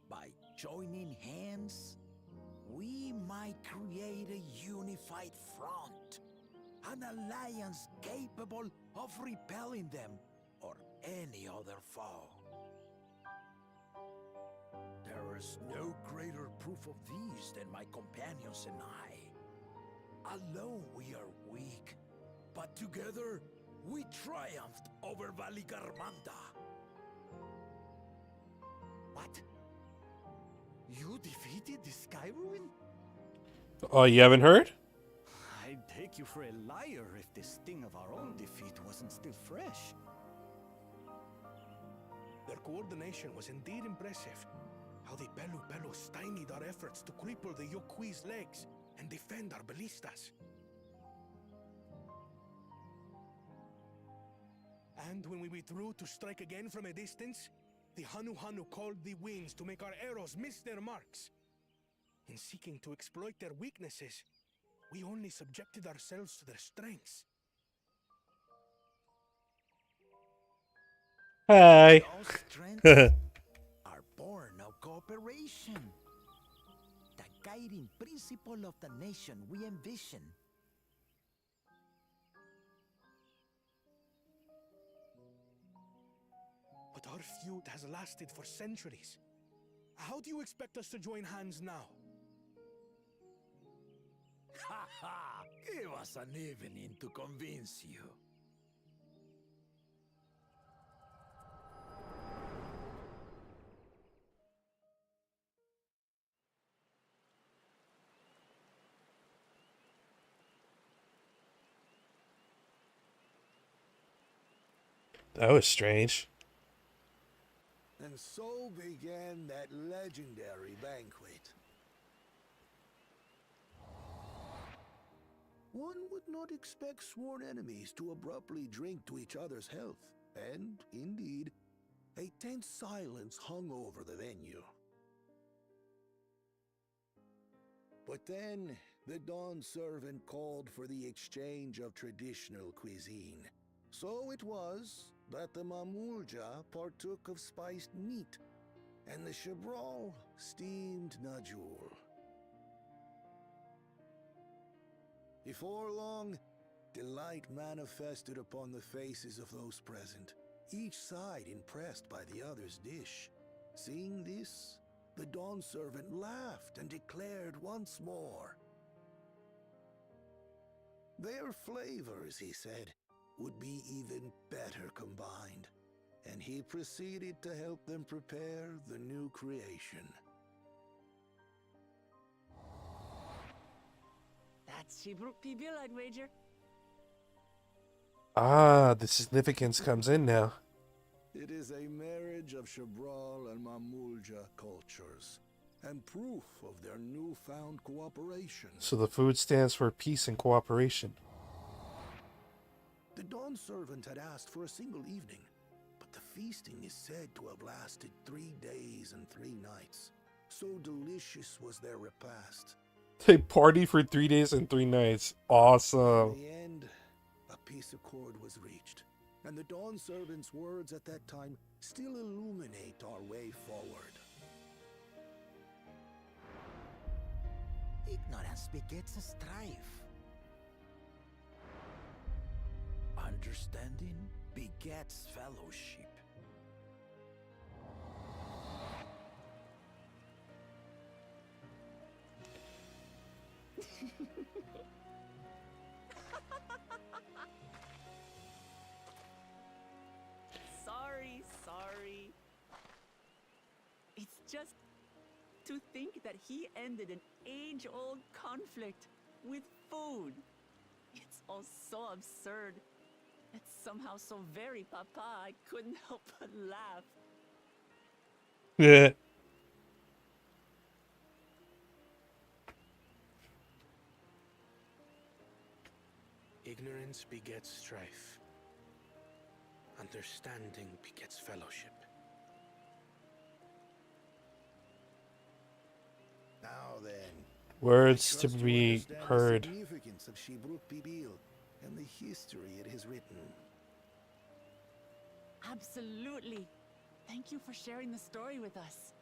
By joining hands, we might create a unified front. An alliance capable of repelling them or any other foe. There is no greater proof of these than my companions and I. Alone we are weak, but together we triumphed over Valigarmanda. What? You defeated the Sky Ruin? Oh, you haven't heard? I'd take you for a liar if the sting of our own defeat wasn't still fresh. Their coordination was indeed impressive. How the Pelu stymied our efforts to cripple the Yokui's legs and defend our ballistas. And when we withdrew to strike again from a distance, the Hanu called the winds to make our arrows miss their marks. In seeking to exploit their weaknesses, we only subjected ourselves to their strengths. Hi. Those strengths are born of cooperation. The guiding principle of the nation we envision. But our feud has lasted for centuries. How do you expect us to join hands now? Ha ha! Give us an evening to convince you. That was strange. And so began that legendary banquet. One would not expect sworn enemies to abruptly drink to each other's health, and, indeed, a tense silence hung over the venue. But then, the Dawn Servant called for the exchange of traditional cuisine. So it was that the Mamulja partook of spiced meat, and the Chebral steamed najul. Before long, delight manifested upon the faces of those present, each side impressed by the other's dish. Seeing this, the Dawn Servant laughed and declared once more. Their flavors, he said, would be even better combined, and he proceeded to help them prepare the new creation. That's Shebruk Pibil, I'd wager. Ah, the significance comes in now. It is a marriage of Chebral and Mamulja cultures, and proof of their newfound cooperation. So the food stands for peace and cooperation. The Dawn Servant had asked for a single evening, but the feasting is said to have lasted 3 days and 3 nights. So delicious was their repast. They party for 3 days and 3 nights. Awesome. In the end, a peace accord was reached, and the Dawn Servant's words at that time still illuminate our way forward. Ignorance begets strife. Understanding begets fellowship. Sorry. It's just to think that he ended an age-old conflict with food. It's all so absurd. It's somehow so very papa, I couldn't help but laugh. Yeah. Ignorance begets strife. Understanding begets fellowship. Words to trust you be understand the heard. significance of Shibruk Bibil and the history it has written. Absolutely. Thank you for sharing the story with us.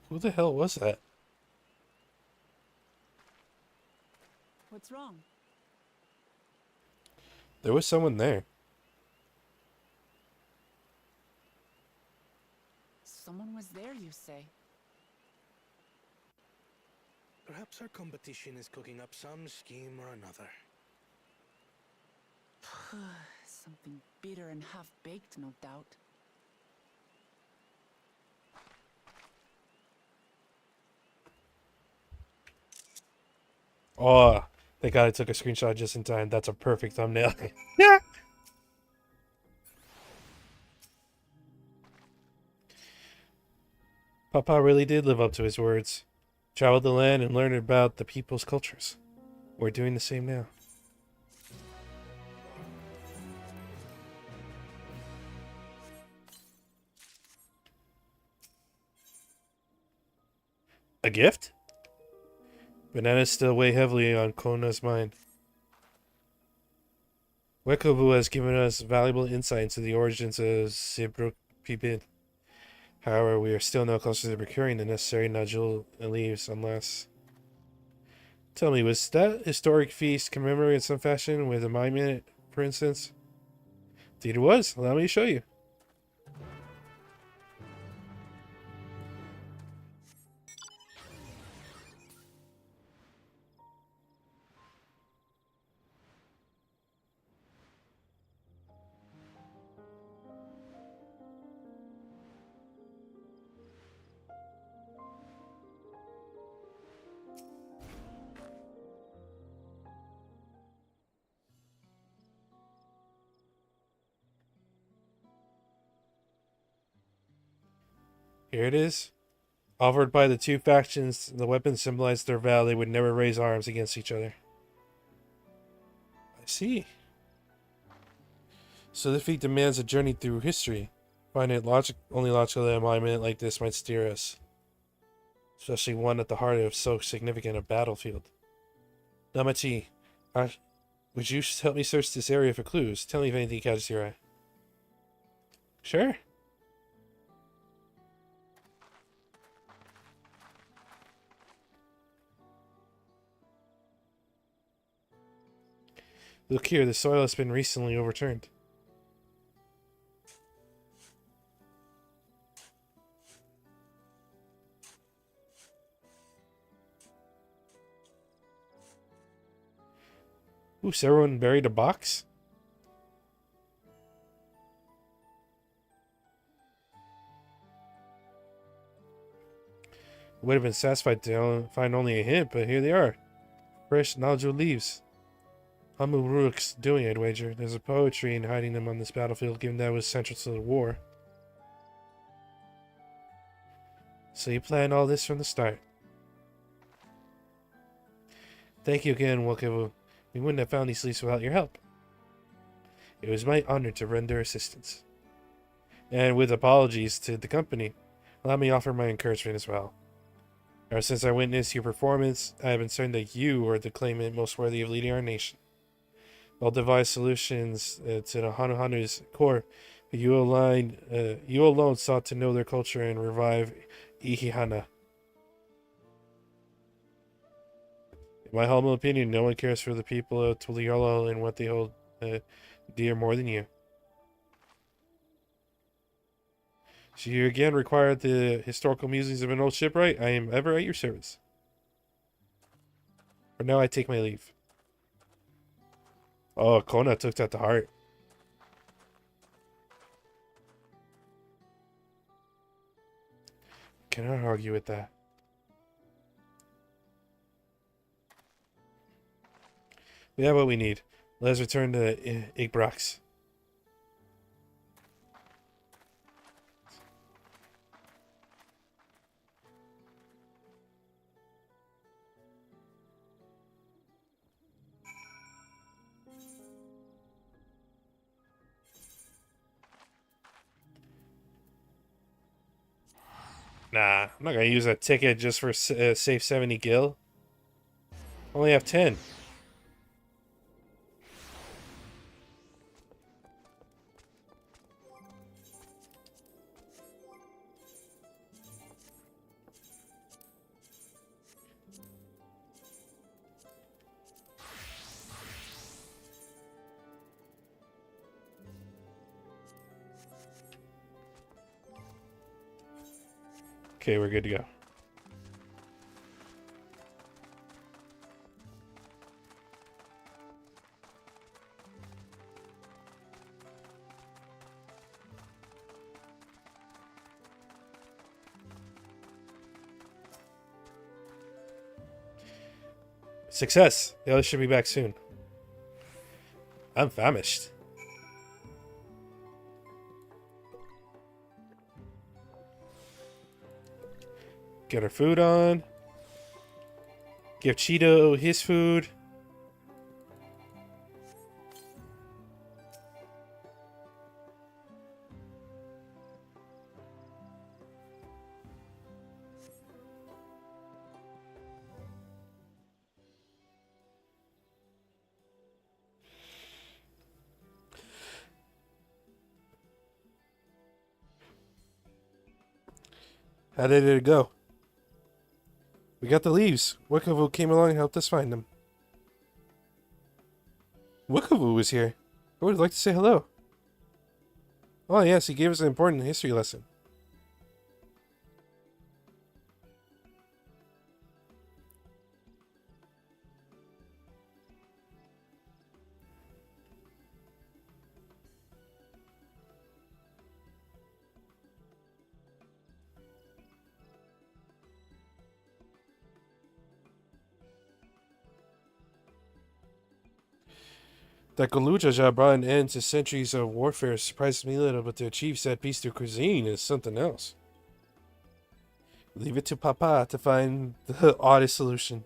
Who the hell was that? What's wrong? There was someone there. Someone was there, you say? Perhaps our competition is cooking up some scheme or another. Something bitter and half-baked, no doubt. Oh, thank God I took a screenshot just in time. That's a perfect thumbnail. Yeah. Papa really did live up to his words. Traveled the land and learned about the people's cultures. We're doing the same now. A gift? Bananas still weigh heavily on Kona's mind. Wekovu has given us valuable insight into the origins of Zibruk Pibid. However, we are still no closer to procuring the necessary nodule and leaves unless... Tell me, was that historic feast commemorated in some fashion with a mime in it, for instance? Indeed it was. Allow me to show you. Here it is. Offered by the two factions, the weapons symbolized their vow they would never raise arms against each other. I see. So the feat demands a journey through history. Find it only logical that a monument like this might steer us. Especially one at the heart of so significant a battlefield. Namachi, would you help me search this area for clues? Tell me if anything catches your eye. Sure. Look here, the soil has been recently overturned. Ooh, so everyone buried a box? Would have been satisfied to find only a hint, but here they are. Fresh nodule leaves. Hamuruk's doing, I'd wager. There's a poetry in hiding them on this battlefield, given that it was central to the war. So you planned all this from the start. Thank you again, Wokevu. We wouldn't have found these leaves without your help. It was my honor to render assistance. And with apologies to the company, allow me offer my encouragement as well. Ever since I witnessed your performance, I have been certain that you are the claimant most worthy of leading our nation. I'll devise solutions to the Hanuhanu's core, but you alone sought to know their culture and revive Ihihana. In my humble opinion, no one cares for the people of Tuliyola and what they hold dear more than you. So you again require the historical musings of an old shipwright? I am ever at your service. For now, I take my leave. Oh, Kona took that to heart. Cannot argue with that. We have what we need. Let's return to Igbrax. Nah, I'm not gonna use that ticket just for save 70 gil. I only have 10. Okay, we're good to go. Success! The others should be back soon. I'm famished. Get our food on. Give Cheeto his food. How did it go? We got the leaves. Wickavu came along and helped us find them. Wickavu was here. I would like to say hello. Oh yes, he gave us an important history lesson. That Galujaja brought an end to centuries of warfare surprises me a little, but to achieve said peace through cuisine is something else. Leave it to Papa to find the oddest solution.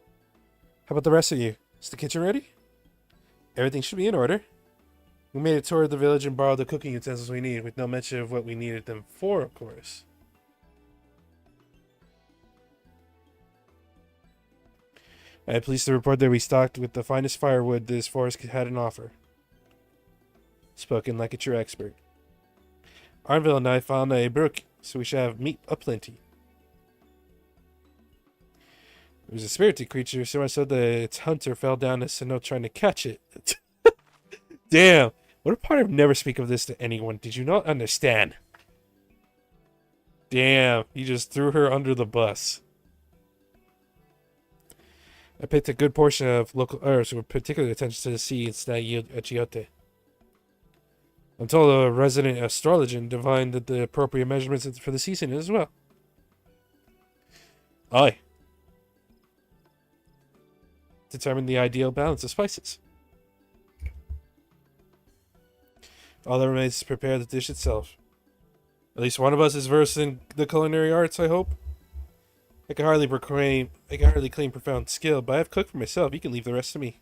How about the rest of you? Is the kitchen ready? Everything should be in order. We made a tour of the village and borrowed the cooking utensils we need, with no mention of what we needed them for, of course. I am pleased to report that we stocked with the finest firewood this forest had an offer. Spoken like a true expert. Arnville and I found a brook, so we should have meat aplenty. It was a spirited creature, so much so that its hunter fell down a snow trying to catch it. Damn! What a part of never speak of this to anyone. Did you not understand? Damn, you just threw her under the bus. I picked a good portion of local herbs with particular attention to the seeds that yield achiote. I'm told a resident astrologer divined that the appropriate measurements for the season as well. Aye. Determine the ideal balance of spices. All that remains is to prepare the dish itself. At least one of us is versed in the culinary arts, I hope. I can hardly claim profound skill, but I have cooked for myself. You can leave the rest to me.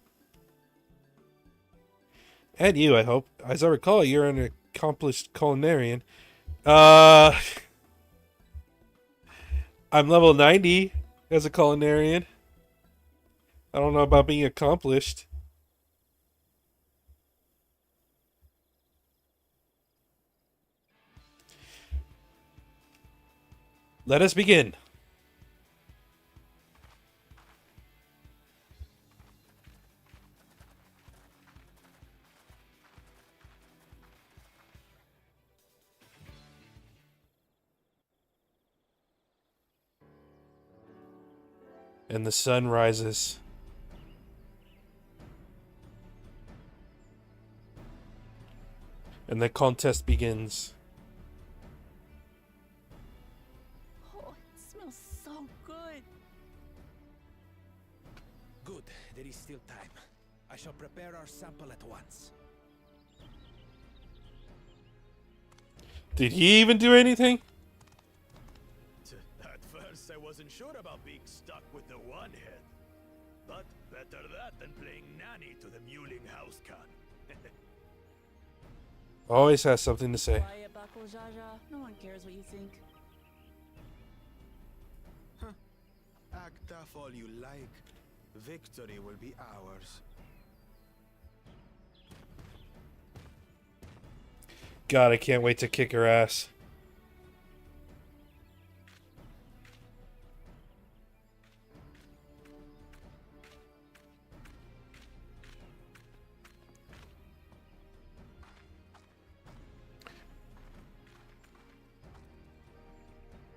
And you, I hope. As I recall, you're an accomplished culinarian. I'm level 90 as a culinarian. I don't know about being accomplished. Let us begin. And the sun rises. And the contest begins. Oh, it smells so good. Good, there is still time. I shall prepare our sample at once. Did he even do anything? At first, I wasn't sure about being stuck with the one head. But better that than playing nanny to the mewling housecan. Always has something to say. Quiet, Buckle Jaja. No one cares what you think. Act tough all you like. Victory will be ours. God, I can't wait to kick her ass.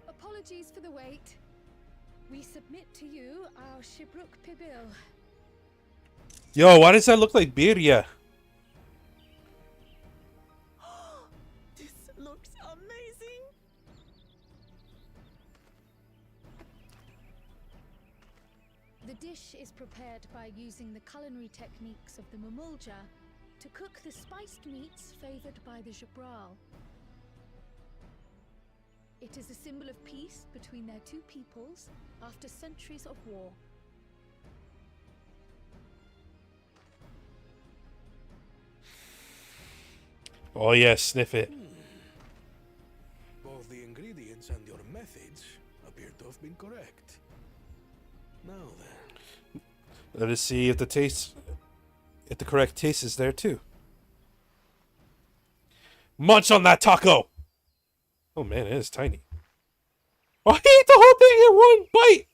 Apologies for the wait. We submit to you our Shibruk Pibil. Yo, why does that look like Birya? This looks amazing. The dish is prepared by using the culinary techniques of the Mamulja to cook the spiced meats favored by the Jabral. It is a symbol of peace between their two peoples after centuries of war. Oh yeah, sniff it. Both the ingredients and your methods appear to have been correct. Now then. Let us see if the correct taste is there too. Munch on that taco! Oh man, it is tiny. Oh, I ate the whole thing in one bite!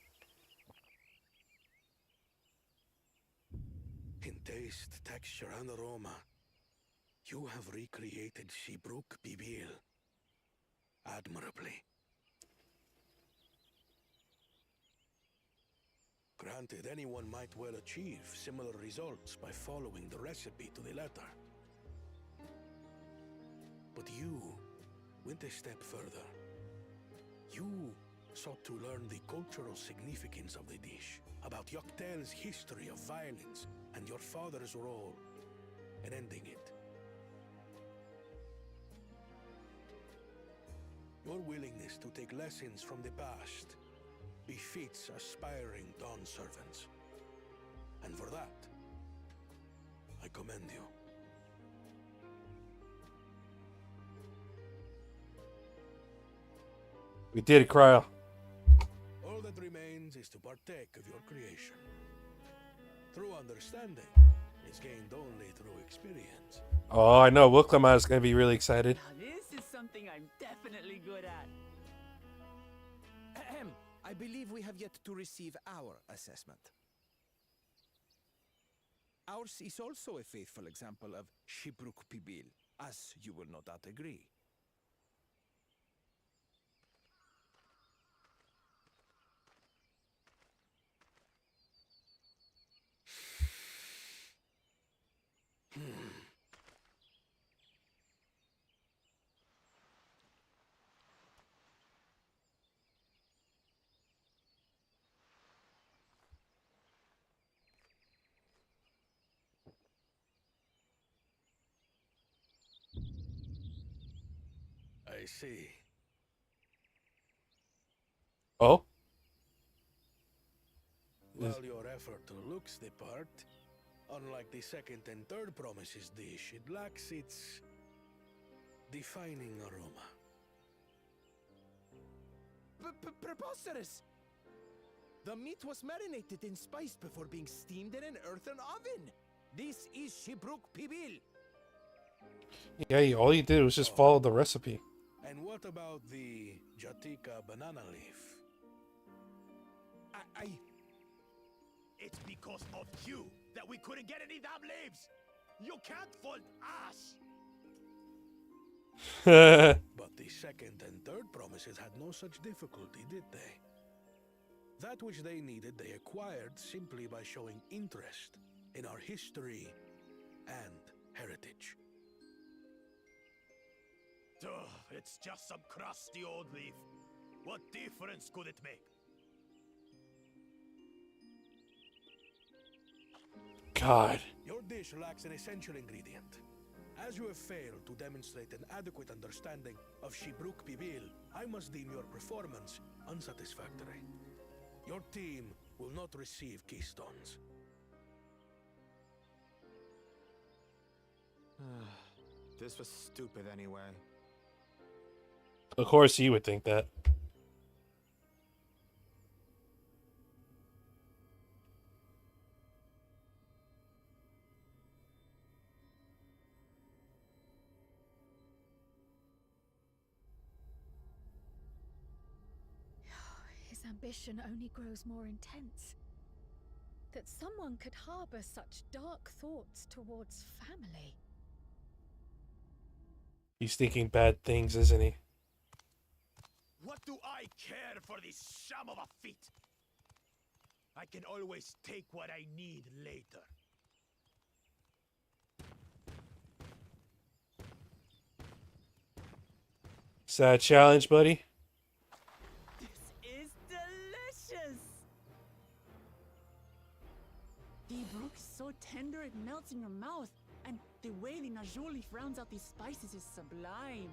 In taste, texture, and aroma, you have recreated Shibruk Pibil admirably. Granted, anyone might well achieve similar results by following the recipe to the letter. But you went a step further. You sought to learn the cultural significance of the dish, about Yoctel's history of violence and your father's role in ending it. Your willingness to take lessons from the past befits aspiring Dawn servants. And for that, I commend you. We did it, Cryo. All that remains is to partake of your creation. True understanding is gained only through experience. Oh, I know. Wilklamad is going to be really excited. Now this is something I'm definitely good at. Ahem. I believe we have yet to receive our assessment. Ours is also a faithful example of Shibruk Pibil, as you will no doubt agree. I see. Oh? While your effort looks the part, unlike the second and third promises dish, it lacks its defining aroma. Preposterous! The meat was marinated and spiced before being steamed in an earthen oven. This is Shibruk Pibil. Yeah, all you did was just follow the recipe. And what about the Jatika banana leaf? It's because of you that we couldn't get any damn leaves! You can't fault us! But the second and third promises had no such difficulty, did they? That which they needed, they acquired simply by showing interest in our history and heritage. Ugh, it's just some crusty old leaf. What difference could it make? God. Your dish lacks an essential ingredient. As you have failed to demonstrate an adequate understanding of Shibruk Pibil, I must deem your performance unsatisfactory. Your team will not receive keystones. This was stupid anyway. Of course you would think that. ambition only grows more intense. That someone could harbor such dark thoughts towards family. He's thinking bad things, isn't he? What do I care for this sham of a feat? I can always take what I need later. Is that a challenge, buddy? This is delicious! The brook is so tender it melts in your mouth, and the way the najou leaf rounds out these spices is sublime.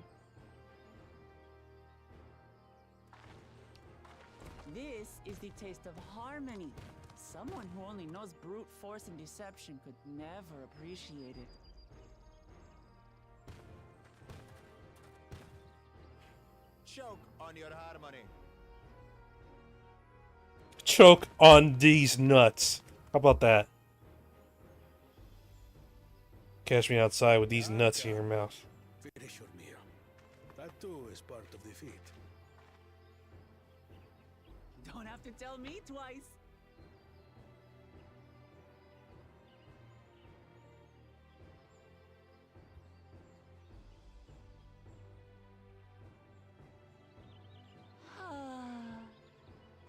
This is the taste of harmony. Someone who only knows brute force and deception could never appreciate it. Choke on your harmony. Choke on these nuts. How about that? Catch me outside with these nuts in your mouth. Finish your meal. That too is part of the feat. Don't have to tell me twice.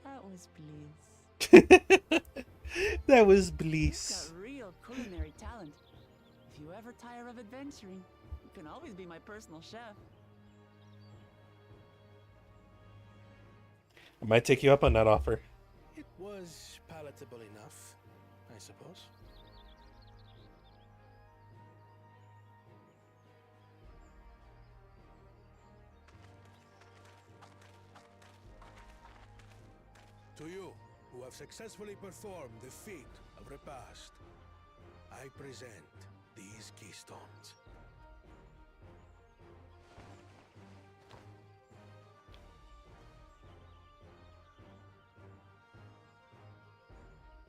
That was bliss. That was You've bliss. got real culinary talent. If you ever tire of adventuring, you can always be my personal chef. I might take you up on that offer. It was palatable enough, I suppose. To you, who have successfully performed the feat of repast, I present these keystones.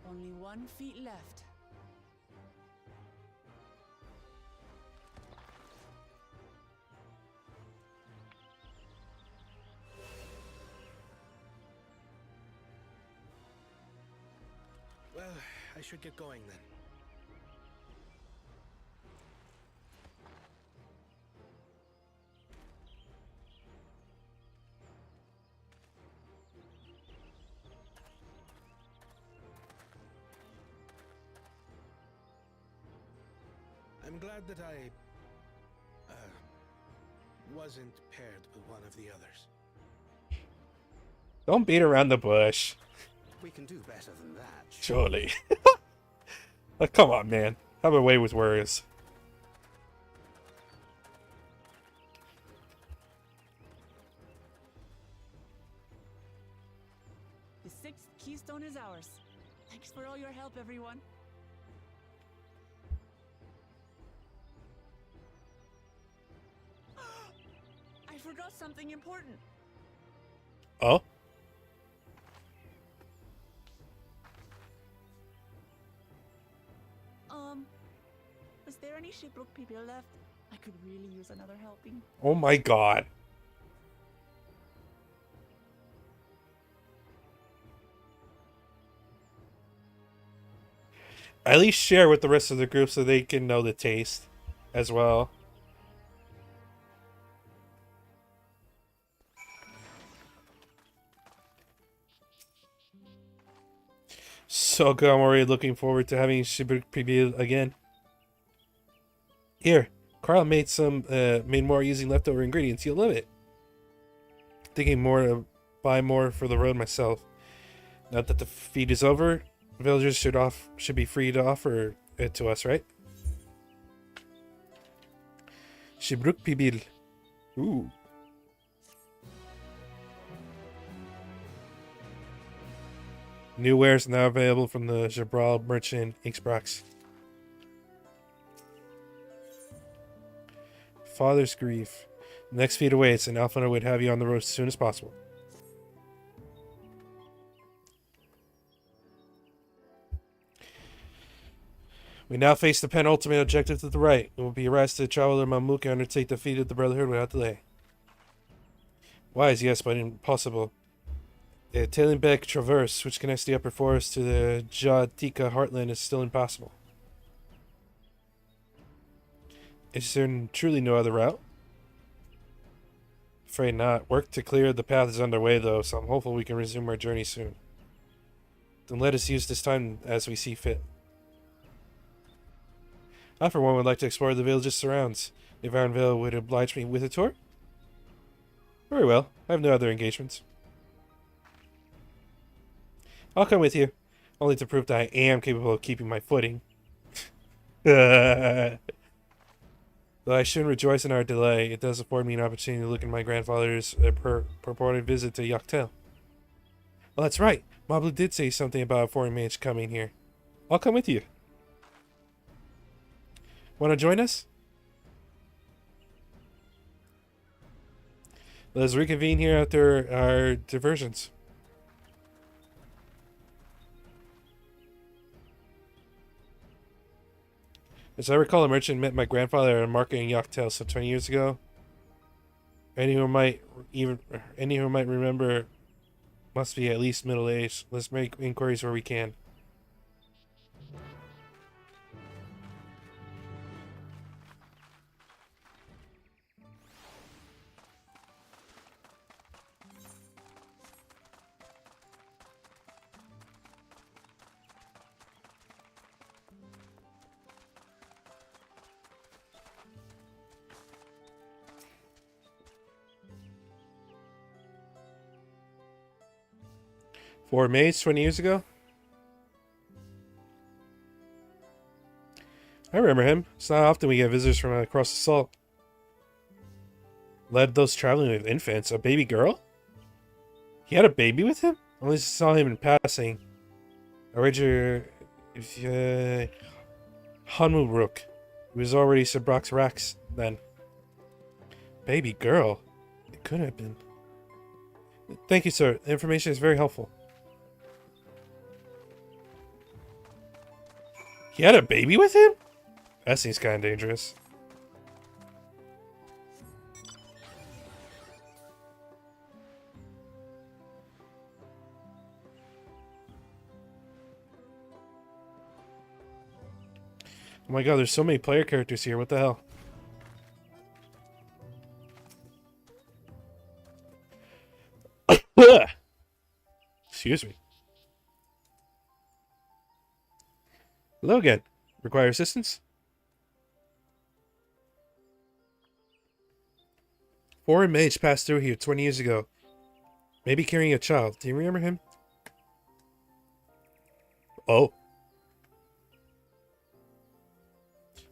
Only 1 feet left. Well, I should get going then. I'm glad that I wasn't paired with one of the others. Don't beat around the bush. We can do better than that. Surely. Like, come on, man. Have a way with words. The 6th keystone is ours. Thanks for all your help, everyone. I forgot something important. Oh? Was there any Shipbrook people left? I could really use another helping. Oh my god. At least share with the rest of the group so they can know the taste as well. So good, I'm already looking forward to having Shibur preview again. Here, Carl made more using leftover ingredients. You'll love it. Thinking more to buy more for the road myself. Now that the feed is over, villagers should be free to offer it to us, right? Shibruk Pibil. Ooh. New wares now available from the Jabral merchant Inksbrox. Father's grief. Next feed awaits, and Alfana would have you on the road as soon as possible. We now face the penultimate objective to the right. It will be arrested to travel to Mamluk and undertake the feat of the Brotherhood without delay. Wise, yes, but impossible. A tailing back traverse, which connects the upper forest to the Jatika heartland, is still impossible. Is there truly no other route? Afraid not. Work to clear the path is underway, though, so I'm hopeful we can resume our journey soon. Then let us use this time as we see fit. I, for one, would like to explore the village's surrounds. If Ironvale would oblige me with a tour? Very well. I have no other engagements. I'll come with you, only to prove that I am capable of keeping my footing. Though I shouldn't rejoice in our delay, it does afford me an opportunity to look at my grandfather's purported visit to Yachtel. Well, that's right. Mablu did say something about a foreign mage coming here. I'll come with you. Want to join us? Let's reconvene here after our diversions. As I recall, a merchant met my grandfather at a market in Yachtel some 20 years ago. Any who might remember must be at least middle-aged. Let's make inquiries where we can. Four maids 20 years ago? I remember him. It's not often we get visitors from across the salt. Led those traveling with infants. A baby girl? He had a baby with him? I only saw him in passing. I wager... Hanmuruk. He was already Sabrock's Rax then. Baby girl? It could have been. Thank you, sir. The information is very helpful. He had a baby with him? That seems kind of dangerous. Oh my god, there's so many player characters here. What the hell? Excuse me. Hello again. Require assistance? Foreign mage passed through here 20 years ago. Maybe carrying a child. Do you remember him? Oh.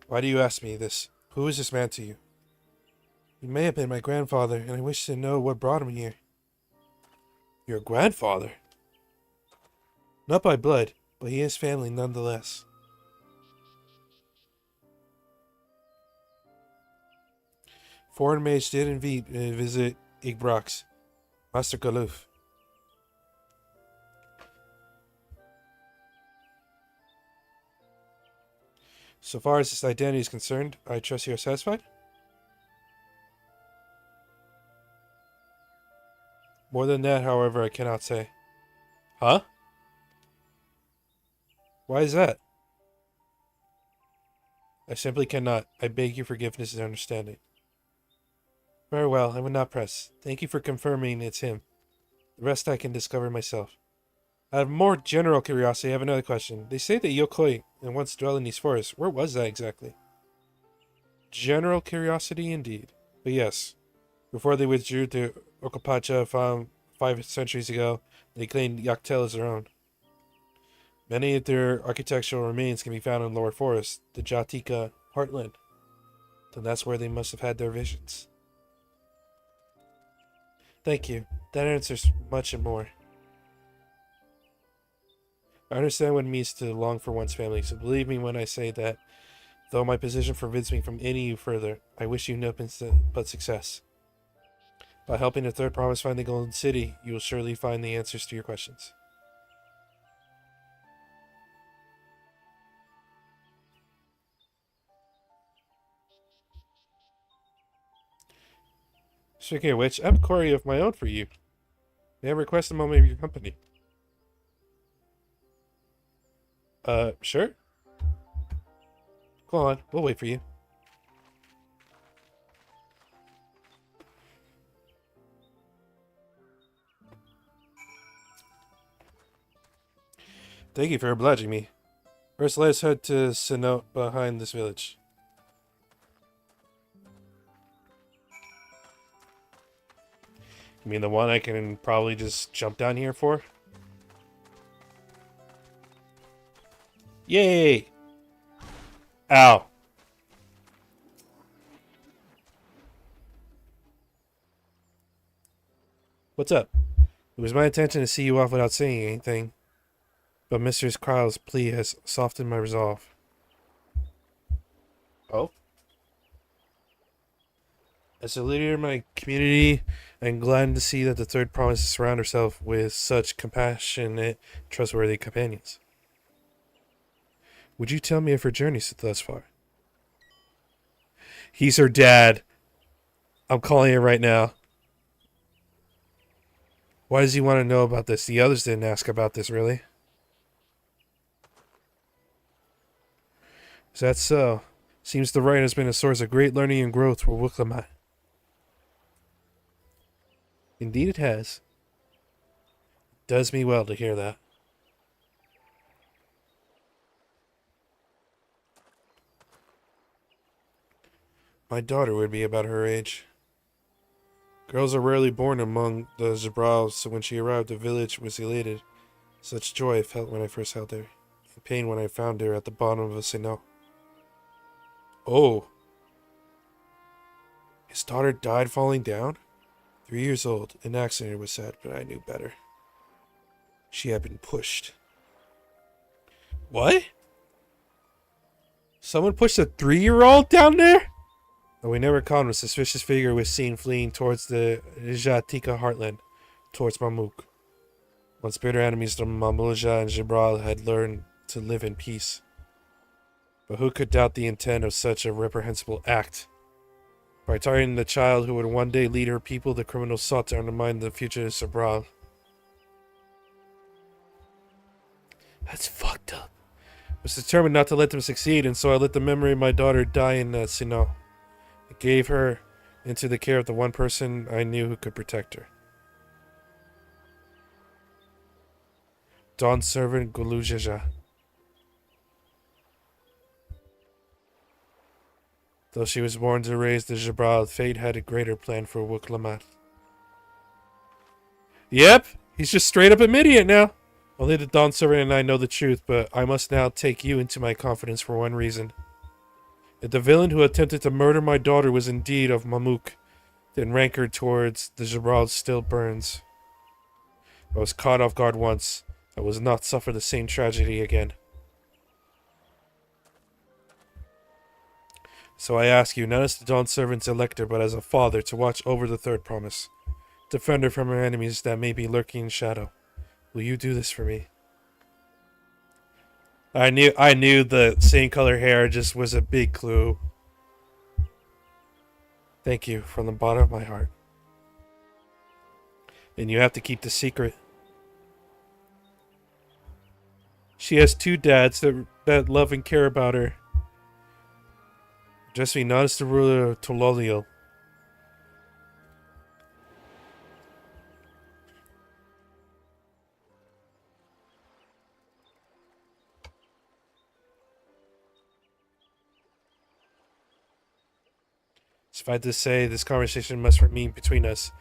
Why do you ask me this? Who is this man to you? He may have been my grandfather, and I wish to know what brought him here. Your grandfather? Not by blood, but he is family nonetheless. Foreign mage did indeed visit Igbrox, Master Kaluf. So far as his identity is concerned, I trust you are satisfied? More than that, however, I cannot say. Huh? Why is that? I simply cannot. I beg your forgiveness and understanding. Very well, I will not press. Thank you for confirming it's him. The rest I can discover myself. Out of more general curiosity, I have another question. They say that Yokoi once dwelled in these forests. Where was that exactly? General curiosity indeed. But yes, before they withdrew to Okapacha 5 centuries ago, they claimed Yachtel as their own. Many of their architectural remains can be found in lower forest, the Jatika heartland. Then that's where they must have had their visions. Thank you. That answers much and more. I understand what it means to long for one's family, so believe me when I say that, though my position forbids me from aiding you further, I wish you nothing but success. By helping the Third Province find the Golden City, you will surely find the answers to your questions. Speaking of which, I have a query of my own for you. May I request a moment of your company? Sure. Go on, we'll wait for you. Thank you for obliging me. First, let us head to Sinnoh behind this village. You mean the one I can probably just jump down here for? Yay! Ow. What's up? It was my intention to see you off without saying anything, but Mr. Krau's plea has softened my resolve. Oh? As a leader of my community, I'm glad to see that the third promise to surround herself with such compassionate, trustworthy companions. Would you tell me of her journeys thus far? He's her dad. I'm calling it right now. Why does he want to know about this? The others didn't ask about this, really. Is that so? Seems the rite has been a source of great learning and growth for Wuklamite. Indeed it has. It does me well to hear that. My daughter would be about her age. Girls are rarely born among the Zabrals, so when she arrived, the village was elated. Such joy I felt when I first held her, and pain when I found her at the bottom of a Sinnoh. Oh. His daughter died falling down? 3 years old. An accident was said, but I knew better. She had been pushed. What? Someone pushed a 3-year-old down there? Though we never caught him, a suspicious figure was seen fleeing towards the Jatika heartland, towards Mamuk. Once bitter enemies, the Mamulja and Jibral had learned to live in peace. But who could doubt the intent of such a reprehensible act? By targeting the child who would one day lead her people, the criminals sought to undermine the future of Sabral. That's fucked up. I was determined not to let them succeed, and so I let the memory of my daughter die in Sinnoh. I gave her into the care of the one person I knew who could protect her. Dawn's servant Gulujaja. Though she was born to raise the Jabral, fate had a greater plan for Wuklamat. Yep, he's just straight up admitting it now. Only the Dawn servant and I know the truth, but I must now take you into my confidence for one reason. If the villain who attempted to murder my daughter was indeed of Mamuk, then rancor towards the Jabral still burns. I was caught off guard once. I will not suffer the same tragedy again. So I ask you, not as the Dawn servant's elector, but as a father, to watch over the third promise. Defend her from her enemies that may be lurking in shadow. Will you do this for me? I knew the same color hair just was a big clue. Thank you from the bottom of my heart. And you have to keep the secret. She has 2 dads that love and care about her. Address me not as the ruler of Tololiel. Suffice to say, this conversation must remain between us.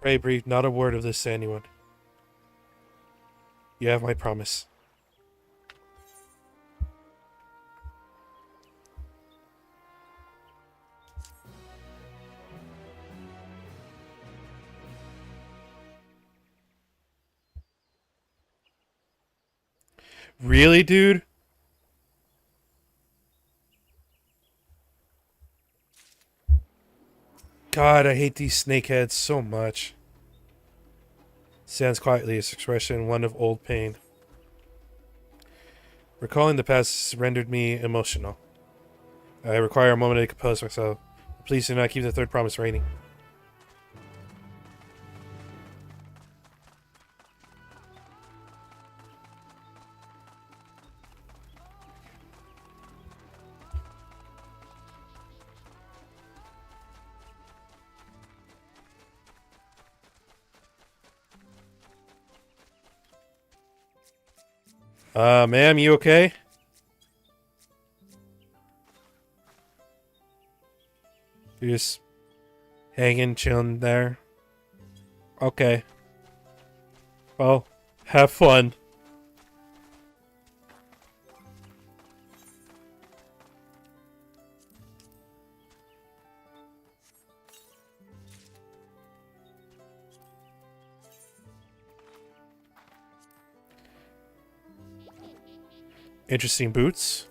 Pray breathe not a word of this to anyone. You have my promise. Really, dude? God, I hate these snakeheads so much. Stands quietly, his expression one of old pain. Recalling the past rendered me emotional. I require a moment to compose myself. Please do not keep the third promise reigning. Ma'am, you okay? You're just hanging, chilling there. Okay. Well, have fun. Interesting boots.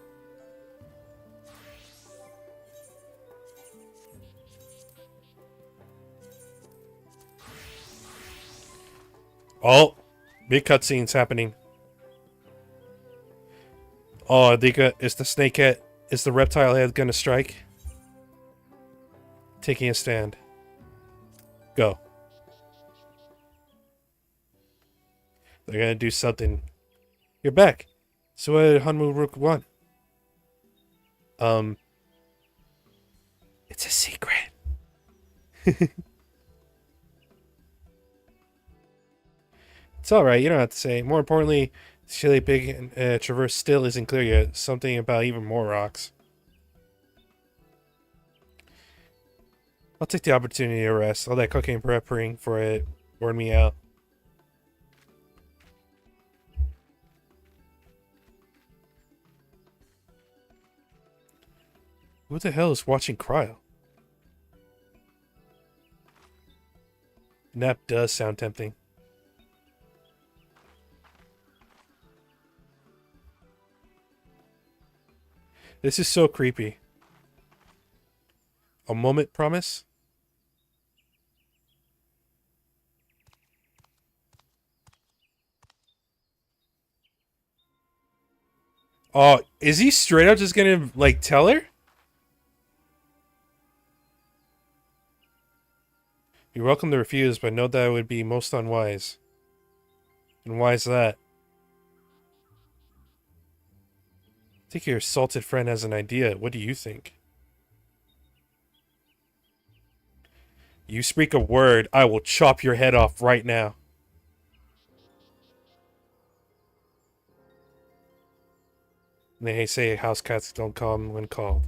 Oh, big cutscenes happening. Oh, is the snake head, is the reptile head gonna strike? Taking a stand. Go. They're gonna do something. You're back. So what did Hanmu Rook want? It's a secret. It's alright, you don't have to say. More importantly, this chilly big traverse still isn't clear yet. Something about even more rocks. I'll take the opportunity to rest. All that cocaine preparing for it wore me out. Who the hell is watching Cryo? Nap does sound tempting. This is so creepy. A moment, promise? Oh, is he straight up just gonna, like, tell her? You're welcome to refuse, but note that it would be most unwise. And why is that? I think your assaulted friend has an idea. What do you think? You speak a word, I will chop your head off right now. And they say house cats don't come when called.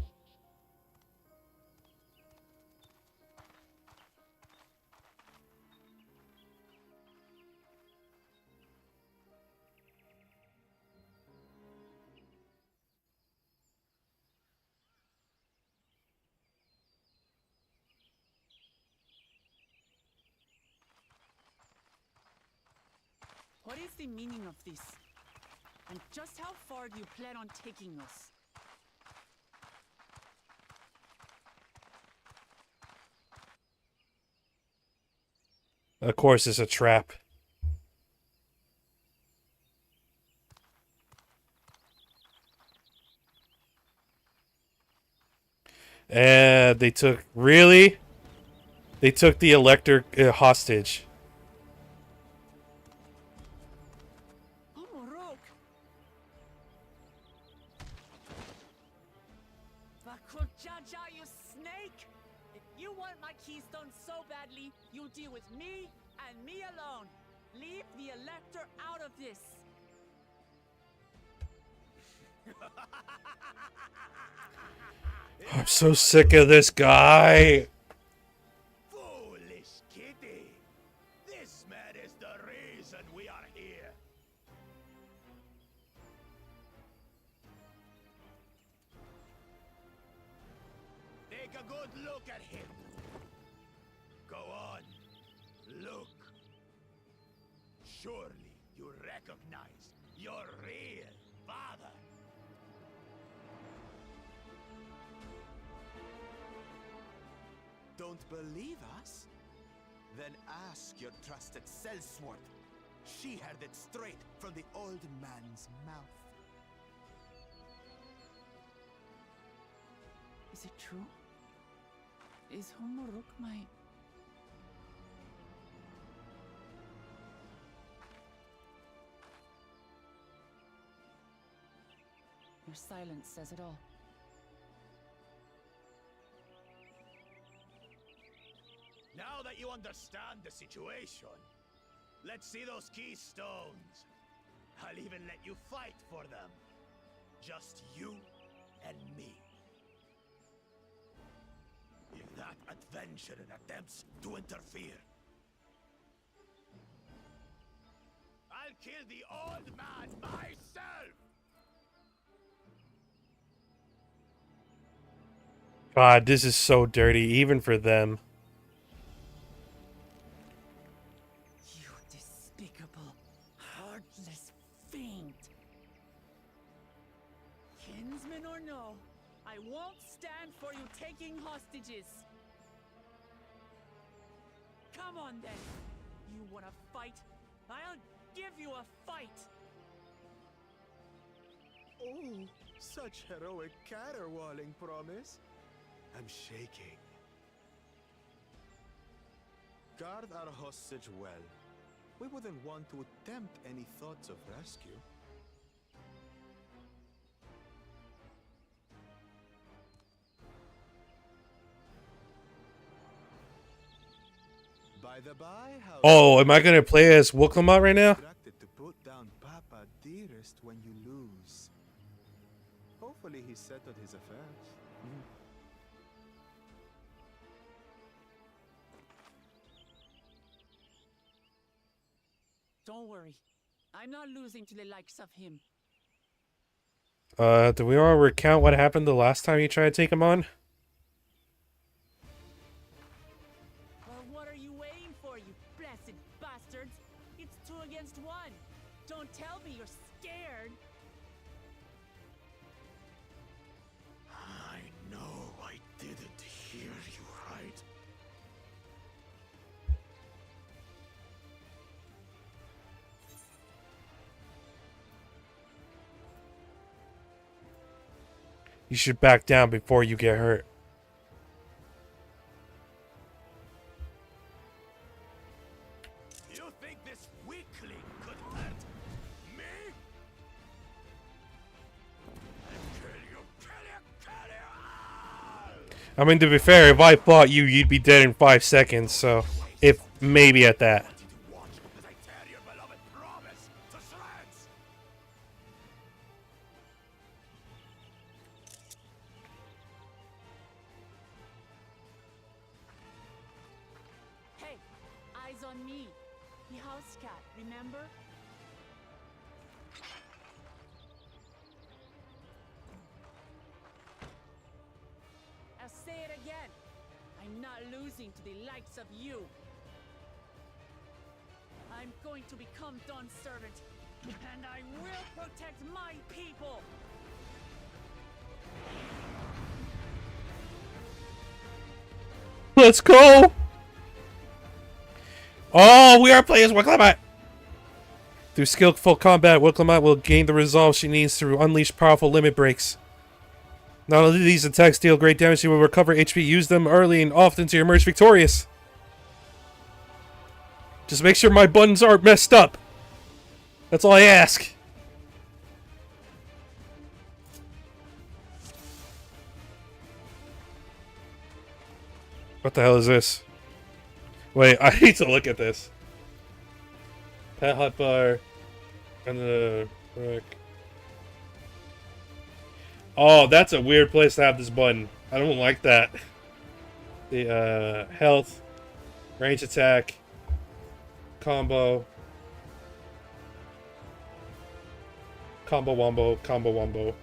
What is the meaning of this? And just how far do you plan on taking us? Of course, it's a trap. And they took... Really? They took the Elector hostage. You snake! If you want my keystone so badly, you deal with me and me alone. Leave the Elector out of this. I'm so sick of this guy. Foolish kitty! This man is the reason we are here. Take a good look at him. Go on, look. Surely you recognize your real father. Don't believe us? Then ask your trusted Sellsworth. She heard it straight from the old man's mouth. Is it true? Is Homoruk my... Your silence says it all. Now that you understand the situation, let's see those keystones. I'll even let you fight for them. Just you and me. If that adventurer attempts to interfere, I'll kill the old man myself! God, this is so dirty, even for them. You despicable, heartless fiend! Kinsman or no, I won't stand for you taking hostages! Come on then! You wanna fight? I'll give you a fight! Oh, such heroic caterwauling promise. I'm shaking. Guard our hostage well. We wouldn't want to attempt any thoughts of rescue. By the by, how Oh, am I gonna play as Wooklamat right now? instructed to put down Papa dearest when you lose. Hopefully he settled his affairs. Don't worry. I'm not losing to the likes of him. Do we want to recount what happened the last time you tried to take him on? Well, what are you waiting for, you blessed bastards? It's 2 against 1. Don't tell me you're scared. I know I didn't hear you right. You should back down before you get hurt. You think this weakling could hurt me? Kill you! I mean, to be fair, if I fought you, you'd be dead in 5 seconds, so... If maybe at that. Watch as I tear your beloved promise to shreds! Hey, eyes on me. The house cat, remember? I'll say it again. I'm not losing to the likes of you. I'm going to become Dawn's servant, and I will protect my people. Let's go! Oh, we are playing as Wooklamat! Through skillful combat, Wooklamat will gain the resolve she needs to unleash powerful limit breaks. Not only do these attacks deal great damage, she will recover HP. Use them early and often to emerge victorious. Just make sure my buttons aren't messed up. That's all I ask. What the hell is this? Wait, I need to look at this. Pet hotbar. And the... Oh, that's a weird place to have this button. I don't like that. The, health. Range attack. Combo. Combo wombo. Combo wombo.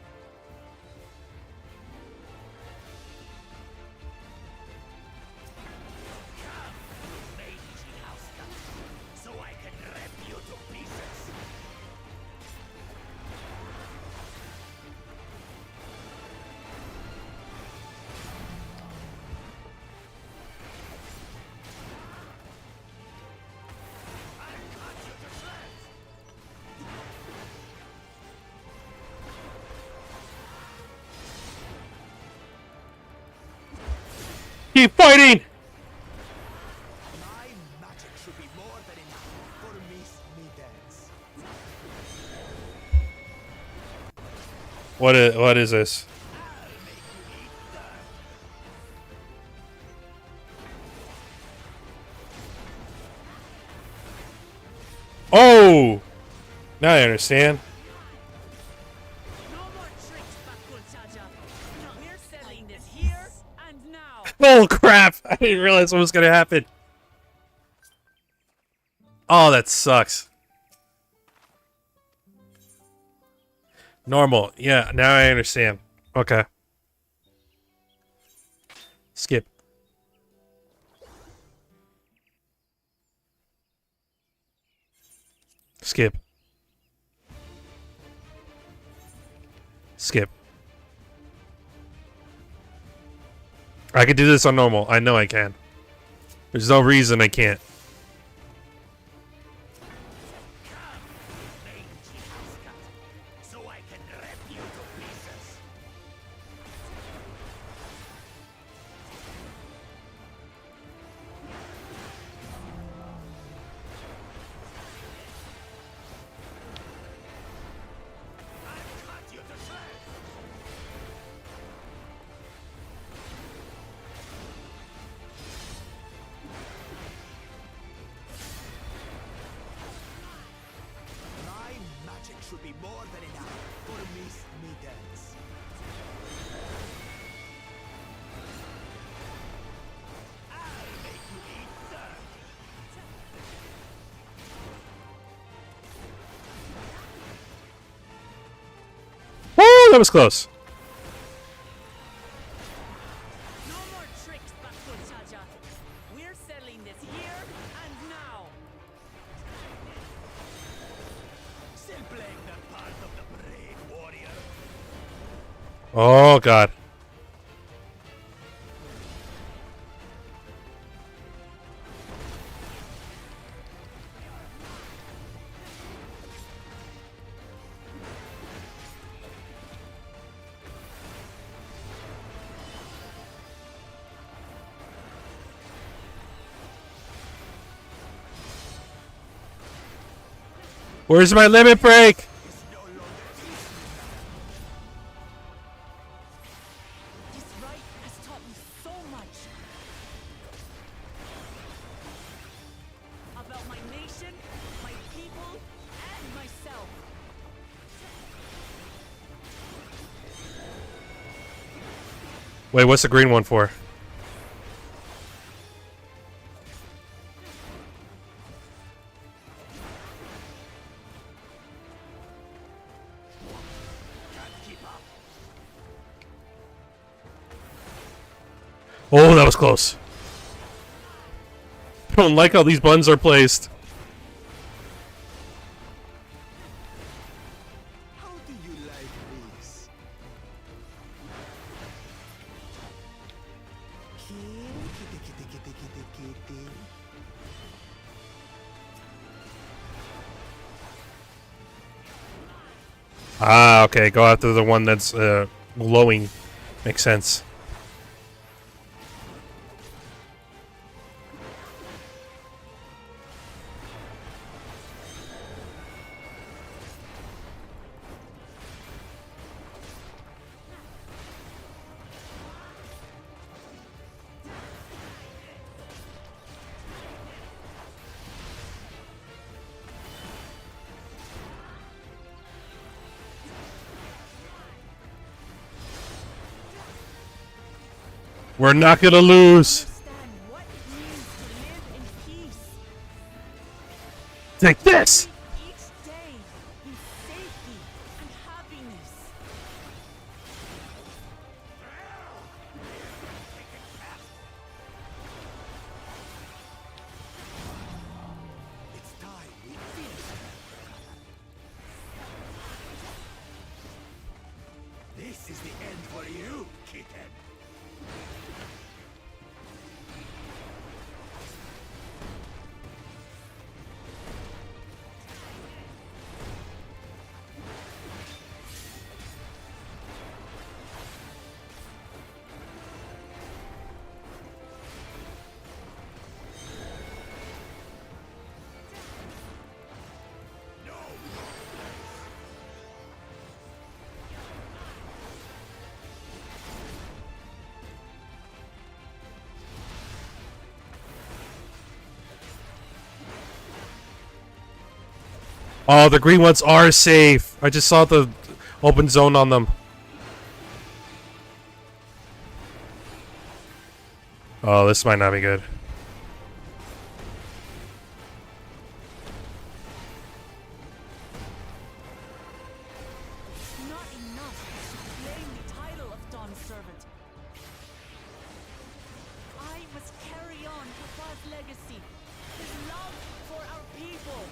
So I can rip you to pieces. Keep fighting! My magic should be more than enough for Miss Midens. What is this? Oh! Now I understand. No more tricks, Bakulchaja. We're settling this here and now. Oh crap! I didn't realize what was gonna happen. Oh, that sucks. Normal. Yeah, now I understand. Okay. Skip. Skip. Skip. I can do this on normal. I know I can. There's no reason I can't. So I can rip you to pieces. I'll cut you to shreds. My magic should be more than enough for Miss Middens. I'll make you eat dirt. Woo! That was close. No more tricks, Bakulchaja. We're settling this here and now. Still playing that part of the brave warrior. Oh god. Where's my limit break? It's no longer easy. This rite has taught me so much. About my nation, my people, and myself. Wait, what's the green one for? Oh, that was close. I don't like how these buttons are placed. How do you like this? Kitty, kitty, kitty, kitty, kitty. Ah, okay. Go after the one that's glowing. Makes sense. We're not gonna lose. Understand what it means to live in peace. Take this. Each day in safety and happiness. It's time we finish her. This is the end for you, kitten. Oh, the green ones are safe. I just saw the open zone on them. Oh, this might not be good. Not enough to claim the title of Dawn Servant. I must carry on Papa's legacy, his love for our people.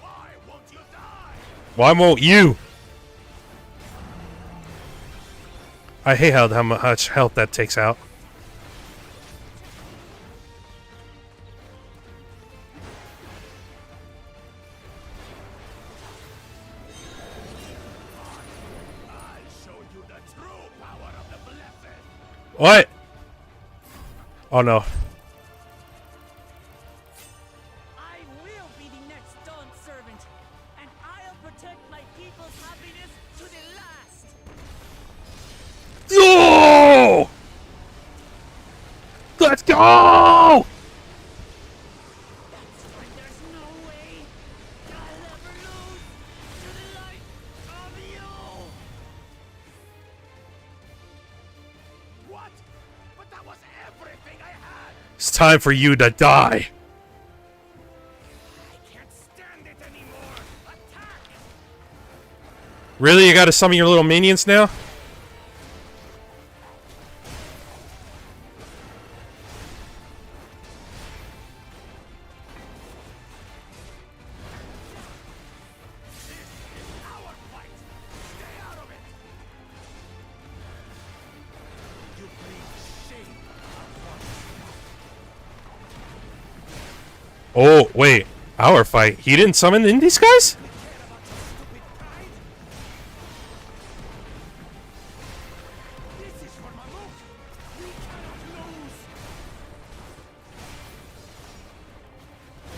Why won't you die? Why won't you? I hate how much health that takes out. I'll show you the true power of the blessed. What? Oh no. I will be the next Dawn Servant, and I'll protect my people's happiness to the last. Oh! Let's go! That's when there's no way I'll ever lose to the light of you. What? But that was everything I had. It's time for you to die. I can't stand it anymore. Attack! Really? You gotta summon your little minions now? Our fight. Stay out of it. You bring shame Oh, wait. Our fight. He didn't summon in these guys? This is for Mamuk. We cannot lose.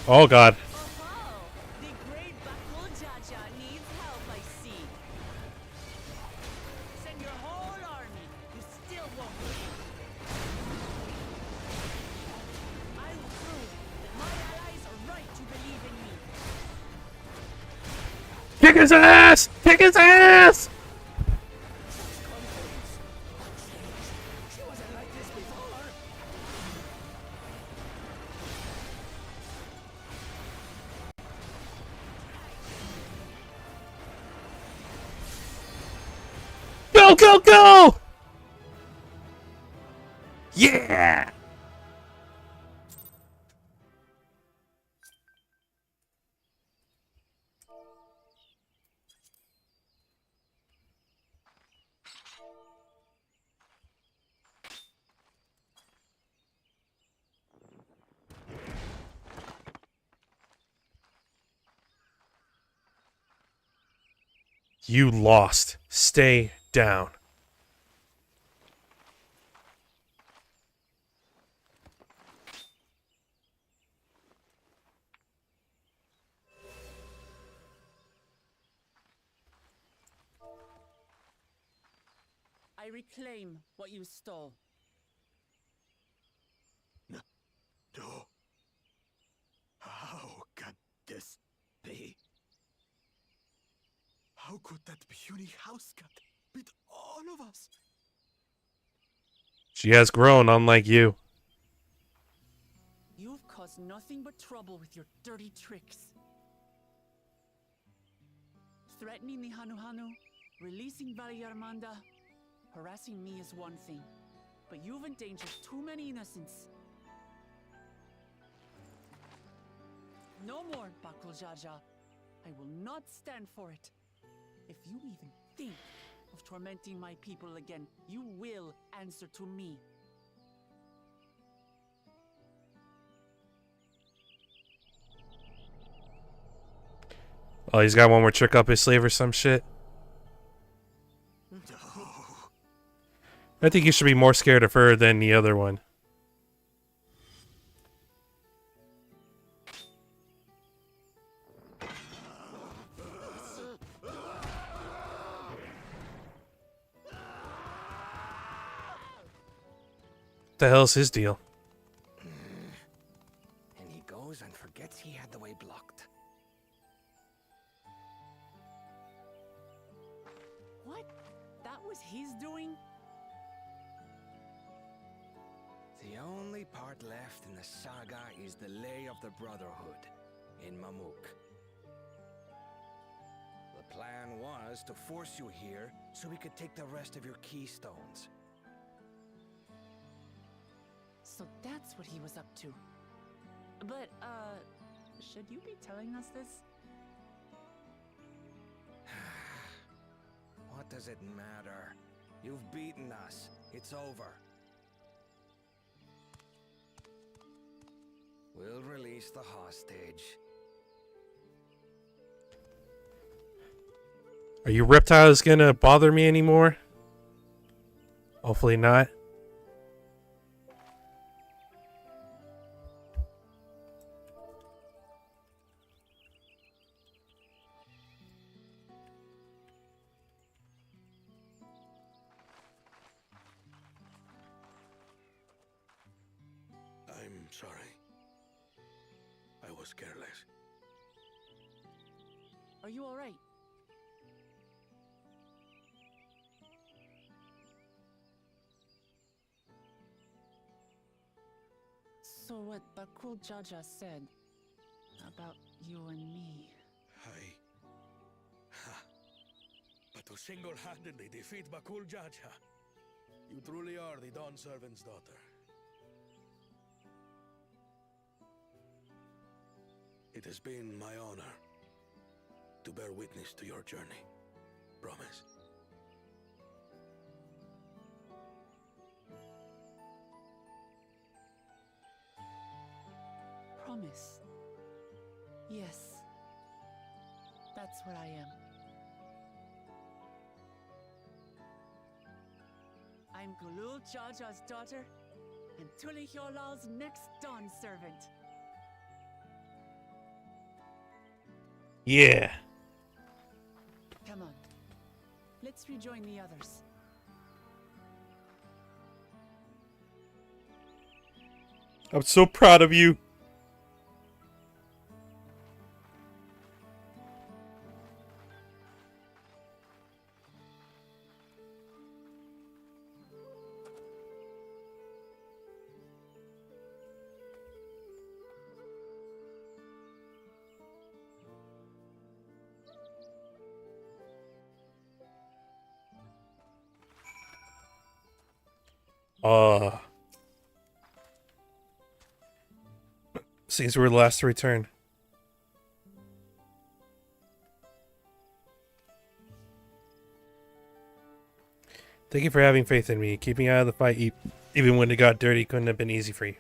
Oh god. Oh, the great Bakul Jaja needs help, I see. Send your whole army. You still won't win. I will prove that my allies are right to believe in me. Kick his ass! Kick his ass! She wasn't like this before. Go, go, go! Yeah! You lost. Stay down. I reclaim what you stole. No. How can this be? How could that puny house cat beat all of us? She has grown, unlike you. You've caused nothing but trouble with your dirty tricks. Threatening the Hanu, releasing Valley Armanda, harassing me is one thing, but you've endangered too many innocents. No more, Bakul Jaja. I will not stand for it. If you even think of tormenting my people again, you will answer to me. Oh, he's got one more trick up his sleeve or some shit. I think you should be more scared of her than the other one. What the hell's his deal? Any goes and forgets he had the way blocked. What? That was his doing? The only part left in the saga is the Lay of the Brotherhood in Mamuk. The plan was to force you here so we could take the rest of your keystones. So that's what he was up to. But, should you be telling us this? What does it matter? You've beaten us. It's over. We'll release the hostage. Are you reptiles gonna bother me anymore? Hopefully not. I'm sorry. I was careless. Are you alright? So what Bakul Jaja said about you and me. But to single-handedly defeat Bakul Jaja, you truly are the Dawn Servant's daughter. It has been my honor to bear witness to your journey. Promise. Promise. Yes. That's what I am. I'm Kulul Jaja's daughter, and Tuli Hyolal's next Dawn servant. Yeah. Come on. Let's rejoin the others. I'm so proud of you. Seems we're the last to return. Thank you for having faith in me. Keeping out of the fight, even when it got dirty, couldn't have been easy for you.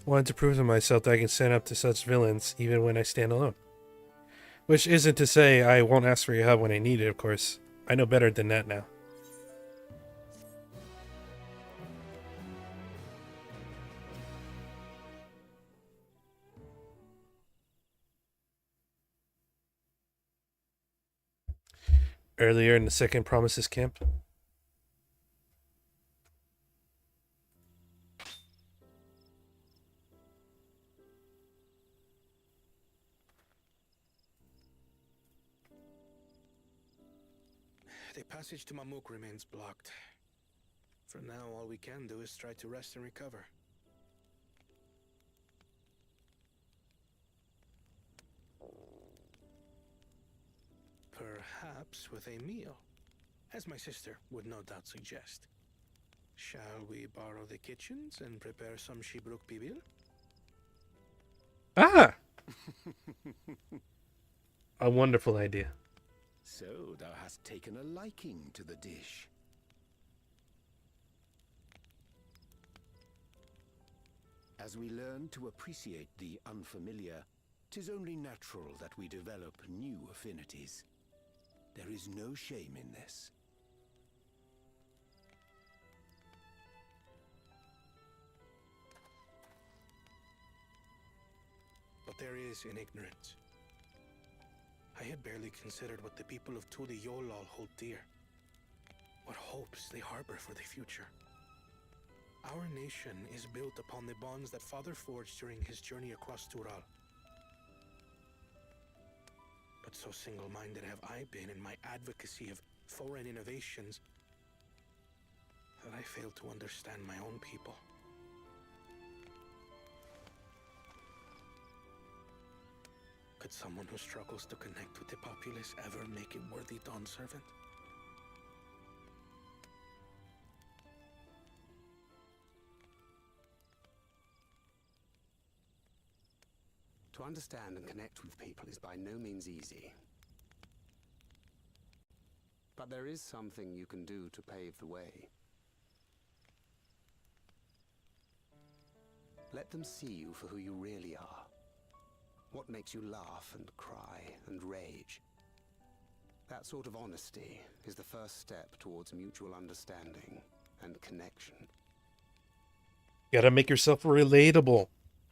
Wanted to prove to myself that I can stand up to such villains, even when I stand alone. Which isn't to say I won't ask for your help when I need it, of course. I know better than that now. Earlier in the second Promises camp. The passage to Mamuk remains blocked. For now, all we can do is try to rest and recover. Perhaps with a meal, as my sister would no doubt suggest. Shall we borrow the kitchens and prepare some Shibruk Bibil? Ah! A wonderful idea. So thou hast taken a liking to the dish. As we learn to appreciate the unfamiliar, 'tis only natural that we develop new affinities. There is no shame in this. But there is in ignorance. I had barely considered what the people of Tudi Yolal hold dear. What hopes they harbor for the future. Our nation is built upon the bonds that Father forged during his journey across Tural. But so single-minded have I been in my advocacy of foreign innovations that I failed to understand my own people. Could someone who struggles to connect with the populace ever make a worthy Dawn servant? To understand and connect with people is by no means easy. But there is something you can do to pave the way. Let them see you for who you really are. What makes you laugh and cry and rage. That sort of honesty is the first step towards mutual understanding and connection. Gotta make yourself relatable.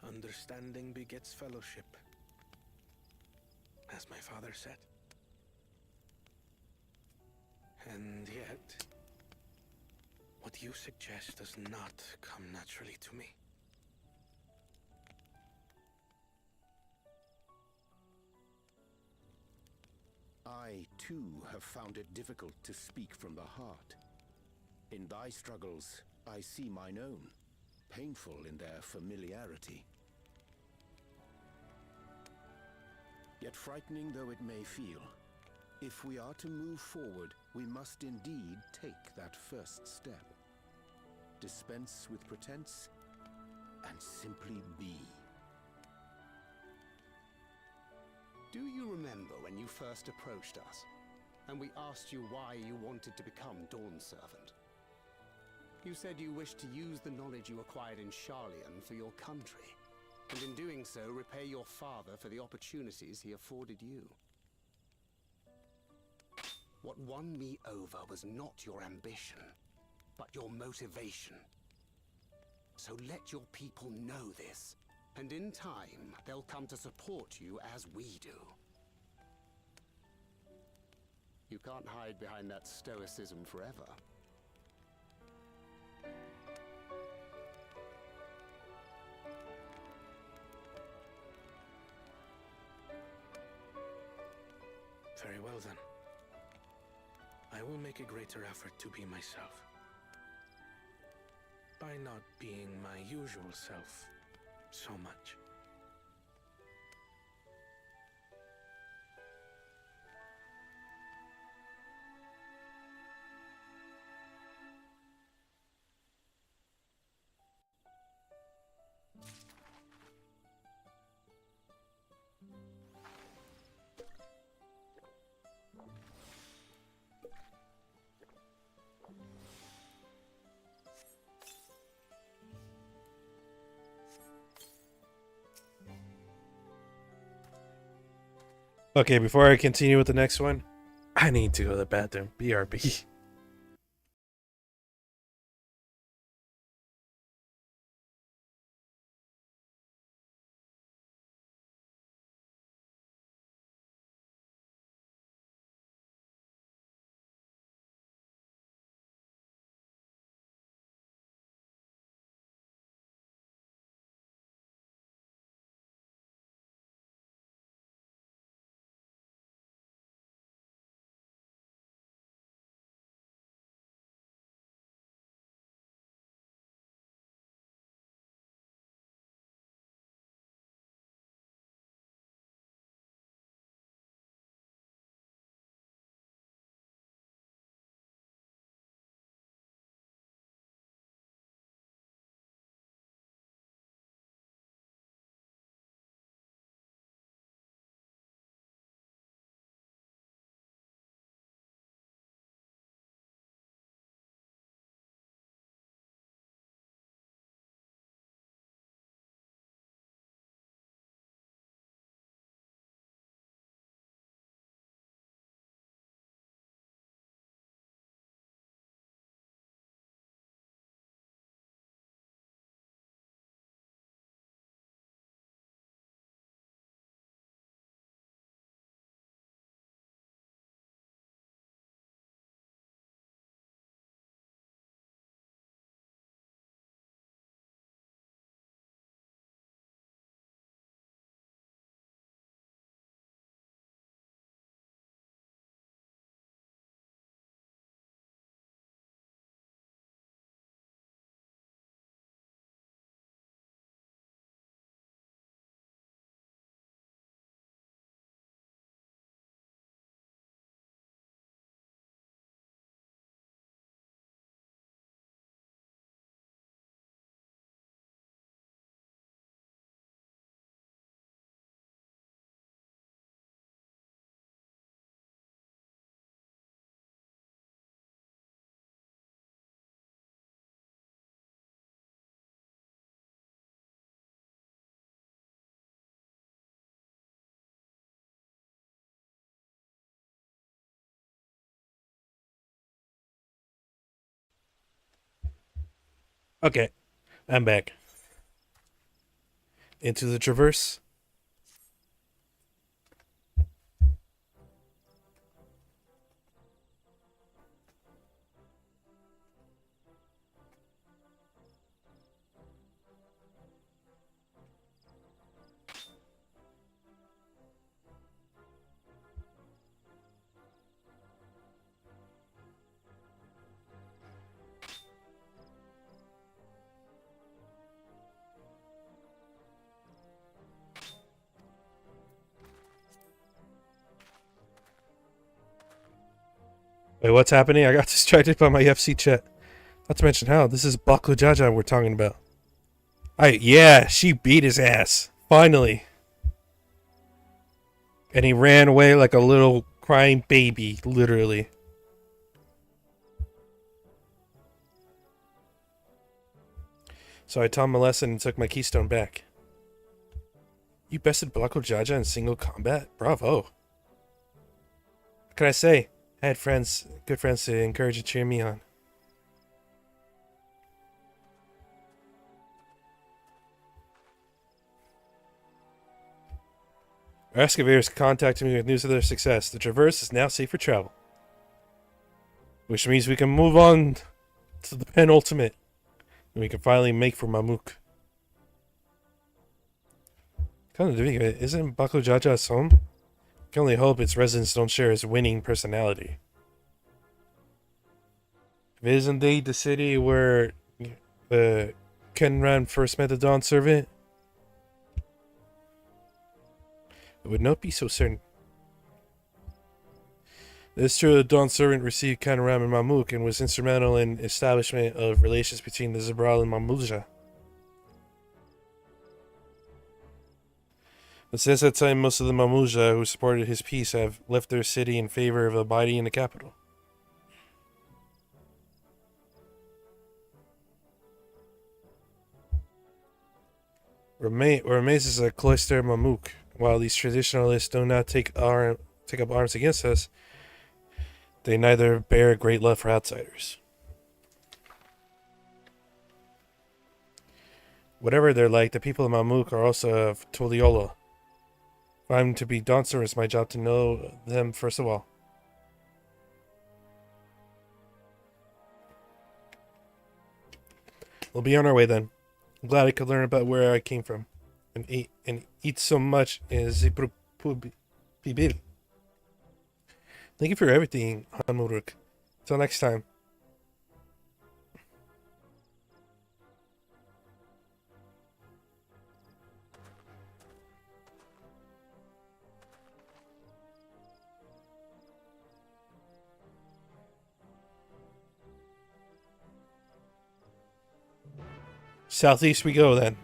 Understanding begets fellowship, as my father said. And yet, what you suggest does not come naturally to me. I, too, have found it difficult to speak from the heart. In thy struggles, I see mine own, painful in their familiarity. Yet frightening though it may feel, if we are to move forward, we must indeed take that first step. Dispense with pretense, and simply be. Do you remember when you first approached us, and we asked you why you wanted to become Dawn Servant? You said you wished to use the knowledge you acquired in Sharlayan for your country, and in doing so repay your father for the opportunities he afforded you. What won me over was not your ambition, but your motivation. So let your people know this. And in time, they'll come to support you as we do. You can't hide behind that stoicism forever. Very well then. I will make a greater effort to be myself. By not being my usual self so much. Okay, before I continue with the next one, I need to go to the bathroom. BRB. Okay, I'm back. Into the Traverse. Wait, what's happening? I got distracted by my FC chat. Not to mention how this is Baku Jaja we're talking about. Yeah, she beat his ass. Finally. And he ran away like a little crying baby, literally. So I taught him a lesson and took my keystone back. You bested Baku Jaja in single combat? Bravo. What can I say? I had friends, good friends to encourage and cheer me on. Our excavators contacted me with news of their success. The Traverse is now safe for travel. Which means we can move on to the penultimate. And we can finally make for Mamuk. Kind of doing it. Isn't Baku Jaja's home? I can only hope its residents don't share his winning personality. If it is indeed the city where Kenran first met the Dawn Servant, I would not be so certain. It is true the Dawn Servant received Kenran and Mamuk and was instrumental in establishment of relations between the Zabral and Mamulja. But since that time, most of the Mamulja who supported his peace have left their city in favor of abiding in the capital. What remains is a cloister Mamuk. While these traditionalists do not take up arms against us, they neither bear great love for outsiders. Whatever they're like, the people of Mamuk are also of Toliolo. If I'm to be Dancer, it's my job to know them first of all. We'll be on our way then. I'm glad I could learn about where I came from. And eat so much in Zipruk Pibil. Thank you for everything, Hanmuruk. Till next time. Southeast we go then.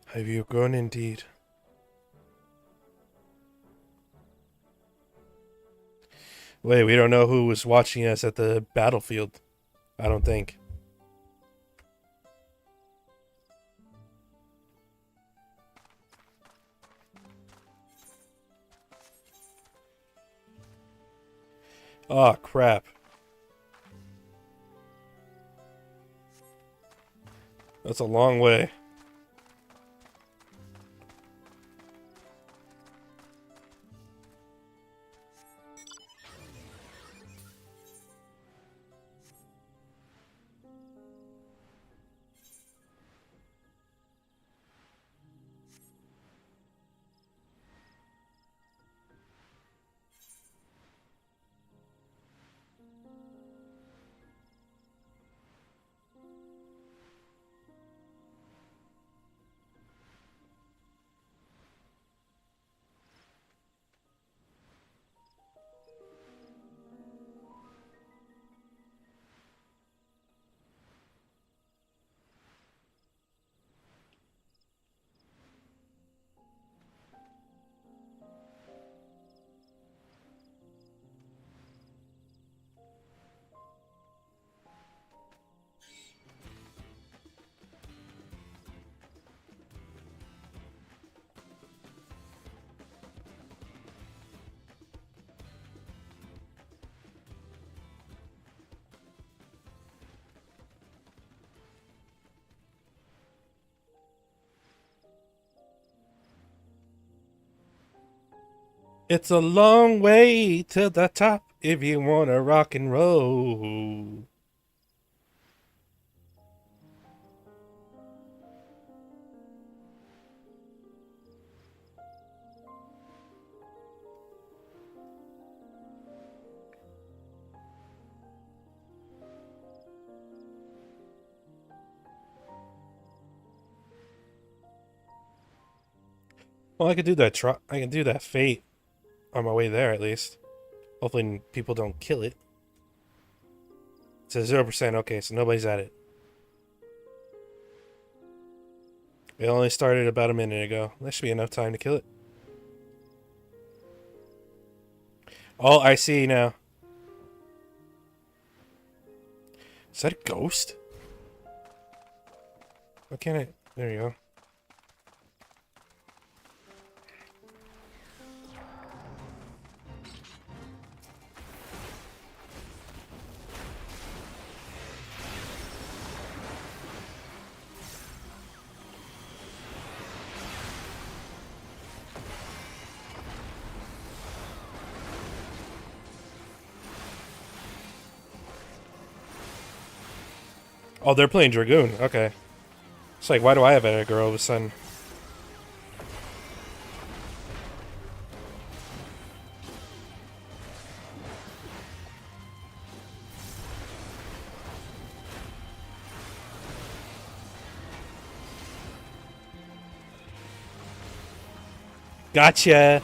Have you grown indeed? Wait, we don't know who was watching us at the battlefield. I don't think. Oh, crap. That's a long way. It's a long way to the top if you want to rock and roll. Well, I could do that. I can do that fate on my way there at least. Hopefully, people don't kill it. It says 0%. Okay, so nobody's at it. It only started about a minute ago. That should be enough time to kill it. Oh, I see now. Is that a ghost? Why can't I? There you go. Oh, they're playing Dragoon. Okay. It's like, why do I have a girl all of a sudden? Gotcha!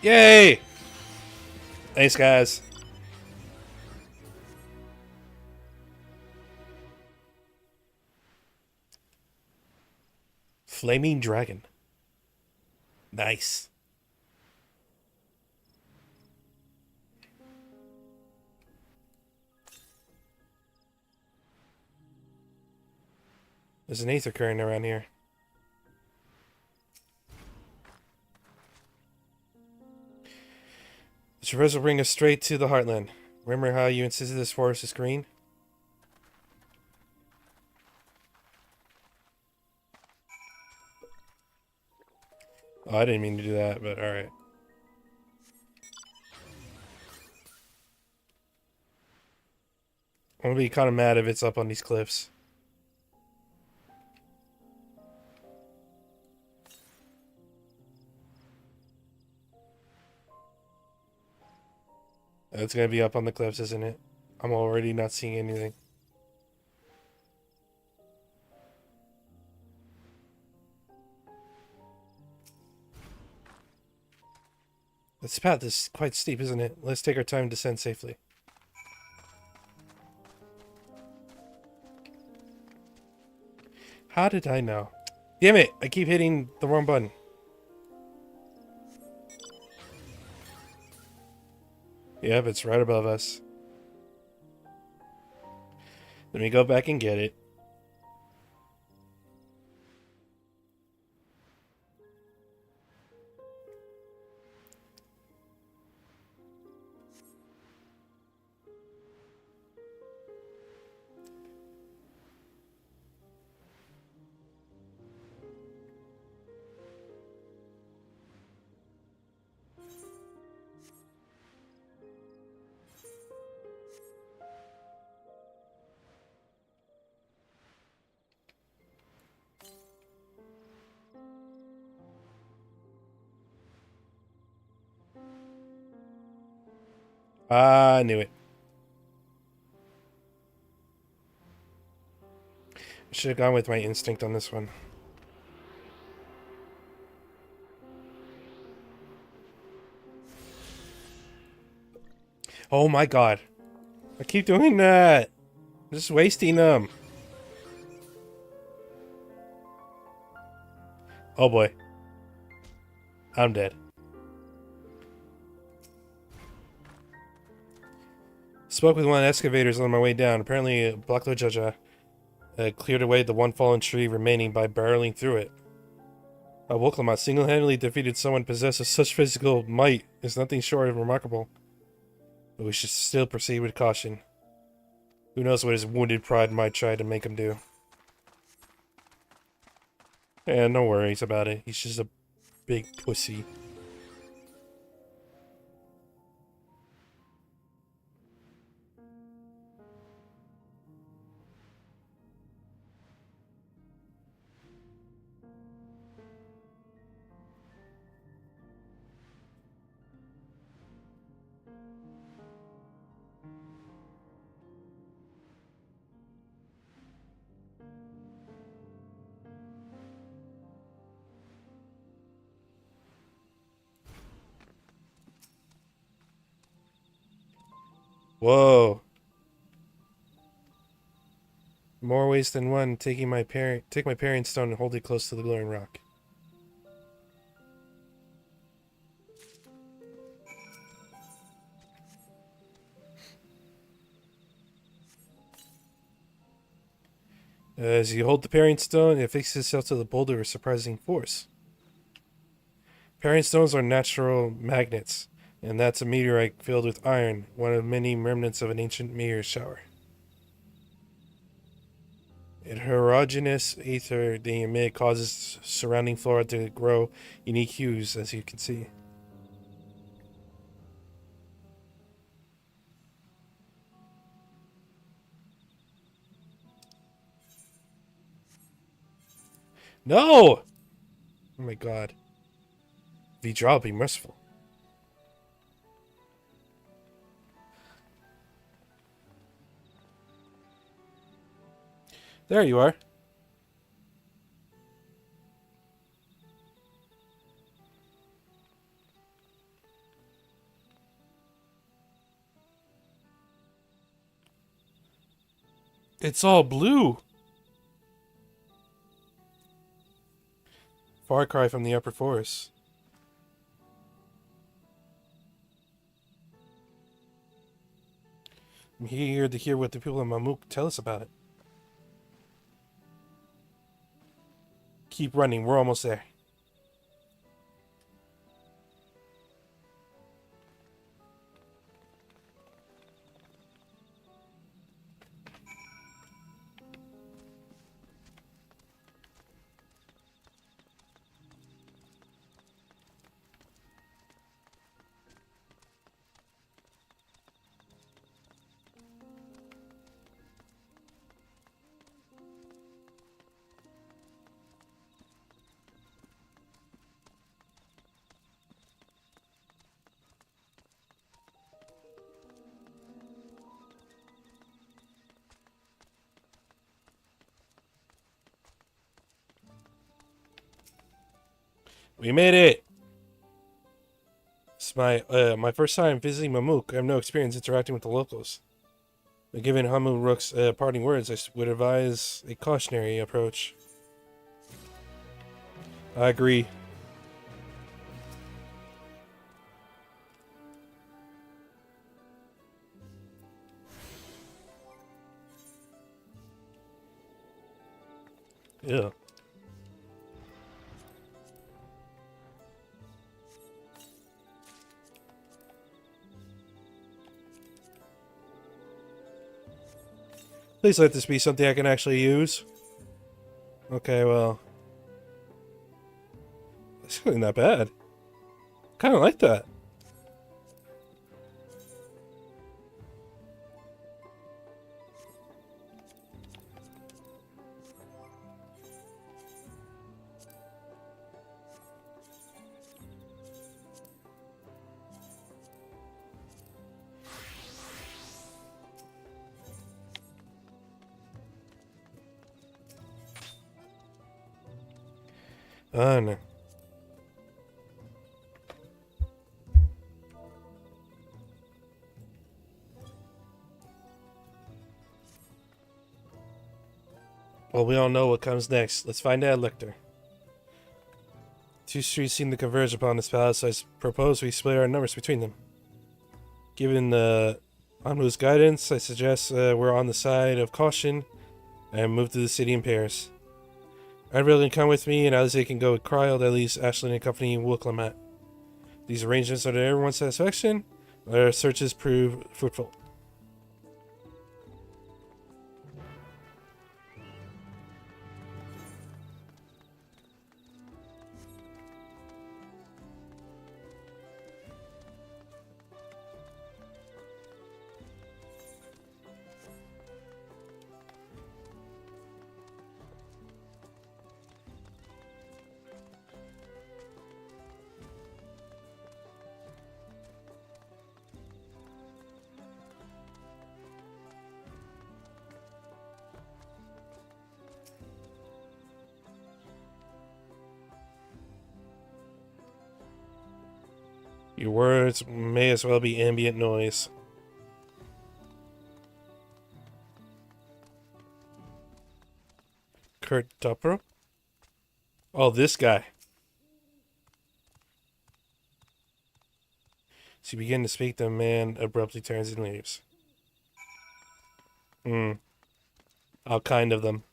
Yay! Thanks, guys. Flaming Dragon. Nice. There's an aether current around here. The traverse will bring us straight to the Heartland. Remember how you insisted this forest is green? Oh, I didn't mean to do that, but alright. I'm gonna be kind of mad if it's up on these cliffs. It's gonna be up on the cliffs, isn't it? I'm already not seeing anything. This path is quite steep, isn't it? Let's take our time to descend safely. How did I know? Damn it! I keep hitting the wrong button. Yep, it's right above us. Let me go back and get it. I knew it. I should have gone with my instinct on this one. Oh my god. I keep doing that. I'm just wasting them. Oh boy. I'm dead. Spoke with one of the excavators on my way down. Apparently, Blacklo Jaja cleared away the one fallen tree remaining by barreling through it. Woklamat single-handedly defeated someone possessed of such physical might is nothing short of remarkable. But we should still proceed with caution. Who knows what his wounded pride might try to make him do. And no worries about it. He's just a big pussy. Whoa. More ways than one. Take my parent stone and hold it close to the glowing rock. As you hold the parent stone, it fixes itself to the boulder with surprising force. Parent stones are natural magnets, and that's a meteorite filled with iron, one of many remnants of an ancient meteor shower. A heterogeneous ether they emit causes surrounding flora to grow unique hues, as you can see. No! Oh my god. Vtuber, be merciful. There you are. It's all blue. Far cry from the upper forest. I'm here to hear what the people of Mamuk tell us about it. Keep running, we're almost there. We made it! It's my first time visiting Mamuk. I have no experience interacting with the locals. But given Hamu Rook's parting words, I would advise a cautionary approach. I agree. Yeah. Please let this be something I can actually use. Okay, well. It's really not bad. Kinda like that. No. Well, we all know what comes next. Let's find out, Lictor. Two streets seem to converge upon this palace, so I propose we split our numbers between them. Given Anmu's guidance, I suggest we're on the side of caution and move to the city in pairs. Adriel can come with me, and Alize can go with Cryle. That leaves Ashlyn and company in Wilclamat. These arrangements are to everyone's satisfaction. Our searches prove fruitful. Your words may as well be ambient noise. Kurt Tupper? Oh, this guy. As you begin to speak, the man abruptly turns and leaves. All kind of them.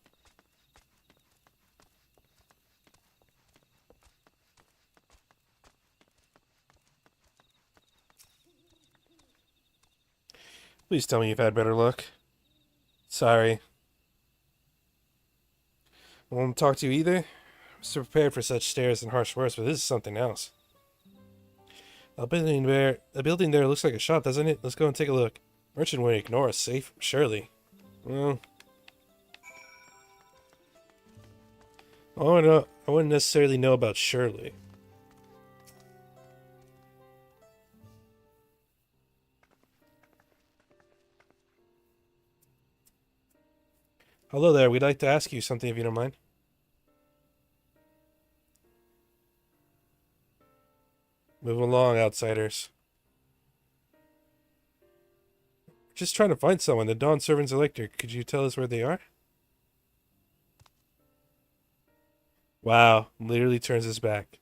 Please tell me you've had better luck. Sorry. I won't talk to you either. I was prepared for such stares and harsh words, but this is something else. A building there looks like a shop, doesn't it? Let's go and take a look. Merchant wouldn't ignore us, safe? Surely. Well, I wouldn't necessarily know about Shirley. Hello there, we'd like to ask you something if you don't mind. Move along, outsiders. Just trying to find someone. The Dawn Servant's Elector. Could you tell us where they are? Wow, literally turns his back.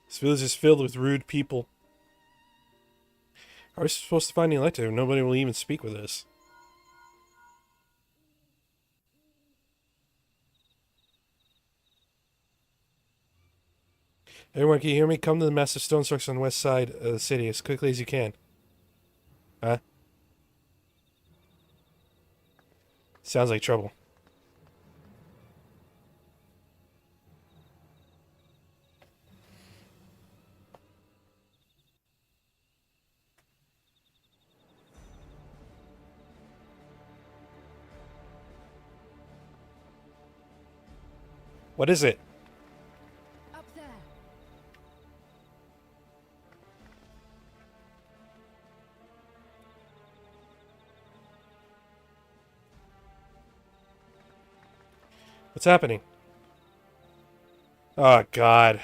This village is filled with rude people. How are we supposed to find the Elector if nobody will even speak with us? Everyone, can you hear me? Come to the massive stone structure on the west side of the city as quickly as you can. Huh? Sounds like trouble. What is it? Up there. What's happening? Oh, God.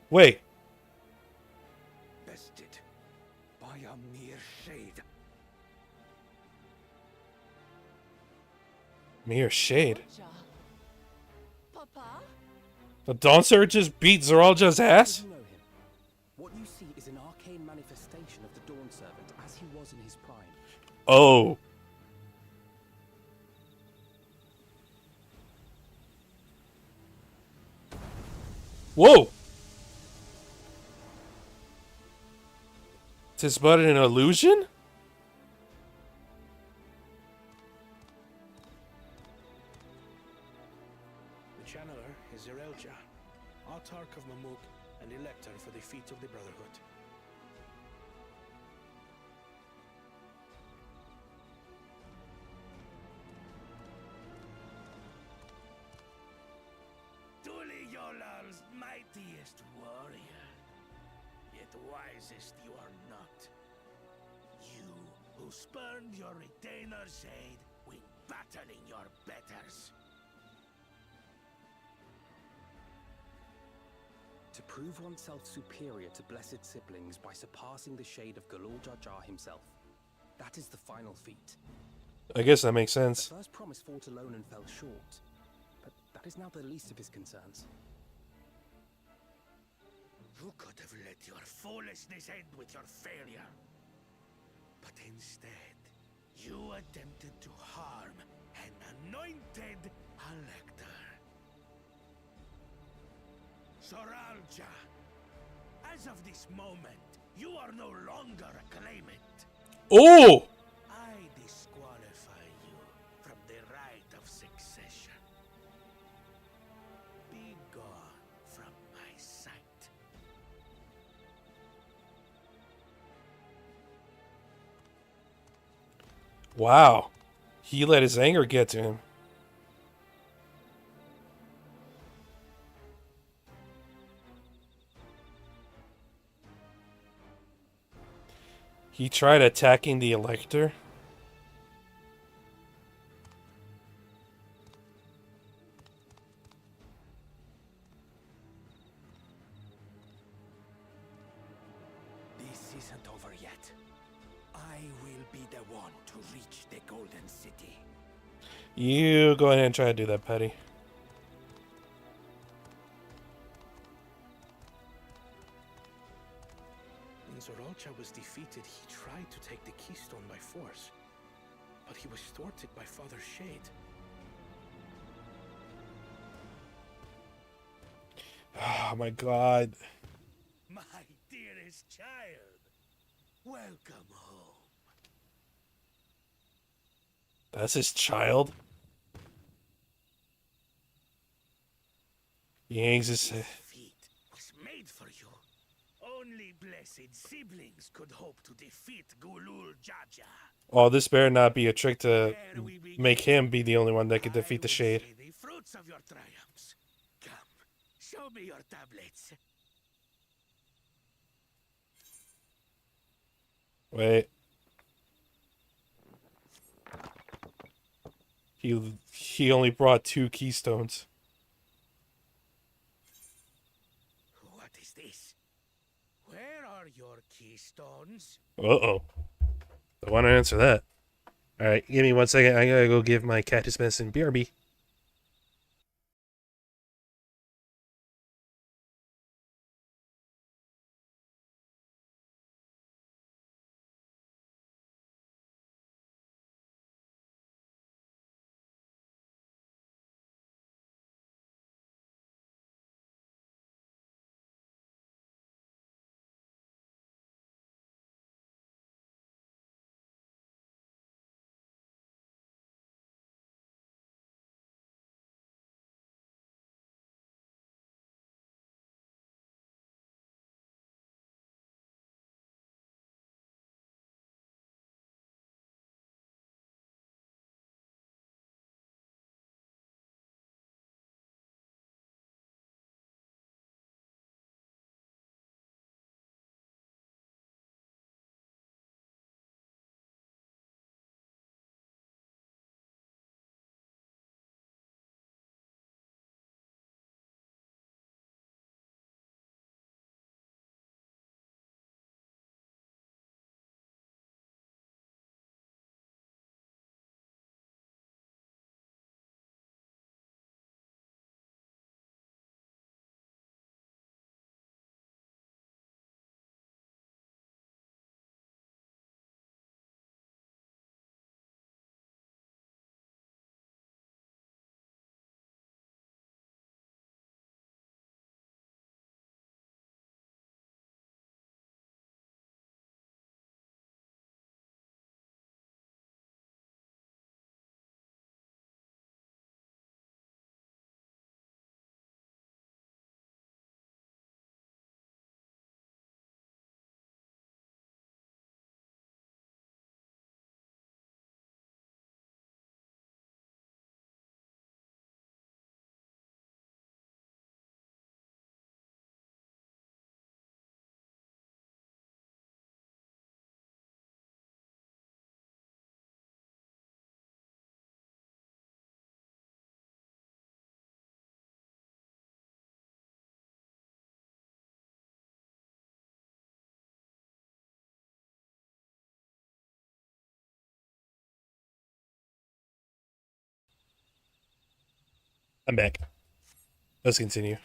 Wait. Bested by a mere shade. Mere shade. Papa? The Dawn Servant just beat Zoralja's ass? You know him. What you see is an arcane manifestation of the Dawn Servant as he was in his prime. Oh. Whoa! Is this but an illusion? The channeler is Zerelja, Autarch of Mamuk and Elector for the feet of the Brotherhood. Yolal's mightiest warrior, yet wisest you are not. You who spurned your retainer's aid when battling your betters. To prove oneself superior to blessed siblings by surpassing the shade of Galul Jar Jar himself. That is the final feat. I guess that makes sense. The first promise fought alone and fell short, but that is now the least of his concerns. You could have let your foolishness end with your failure. But instead, you attempted to harm an anointed elector. Soralja, as of this moment, you are no longer a claimant. Oh! I disqualify you from the right of succession. Be gone from my sight. Wow. He let his anger get to him. He tried attacking the Elector. This isn't over yet. I will be the one to reach the Golden City. You go ahead and try to do that, Petty. When Zoralcha was defeated, he tried to take the keystone by force, but he was thwarted by Father Shade. Oh my god. My dearest child, welcome home. That's his child? He hangs his head. Feat was made for you. Only blessed siblings could hope to defeat Gulul Jaja. Oh, this better not be a trick to make him be the only one that could defeat the Shade. The fruits of your triumphs. Come, show me your tablets. Wait. He only brought 2 keystones. What is this? Where are your keystones? Uh-oh. I want to answer that. Alright, give me 1 second. I gotta go give my cactus medicine BRB. I'm back. Let's continue.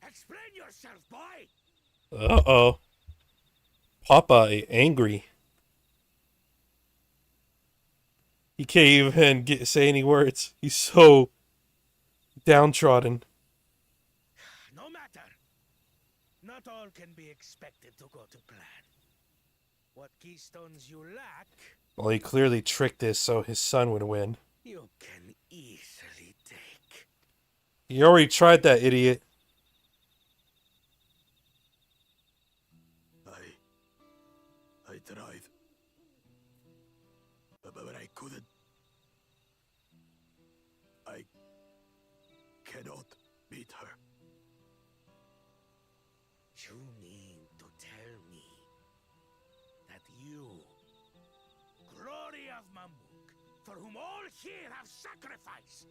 Explain yourself, boy! Uh-oh. Papa angry. He can't even say any words. He's so downtrodden. No matter. Not all can be expected to go to plan. What keystones you lack, Well, he clearly tricked this so his son would win. you can easily take. He already tried that, idiot. I tried. But I couldn't. I cannot beat her. You mean to tell me that you, glory of Mamuk, for whom all here have sacrificed,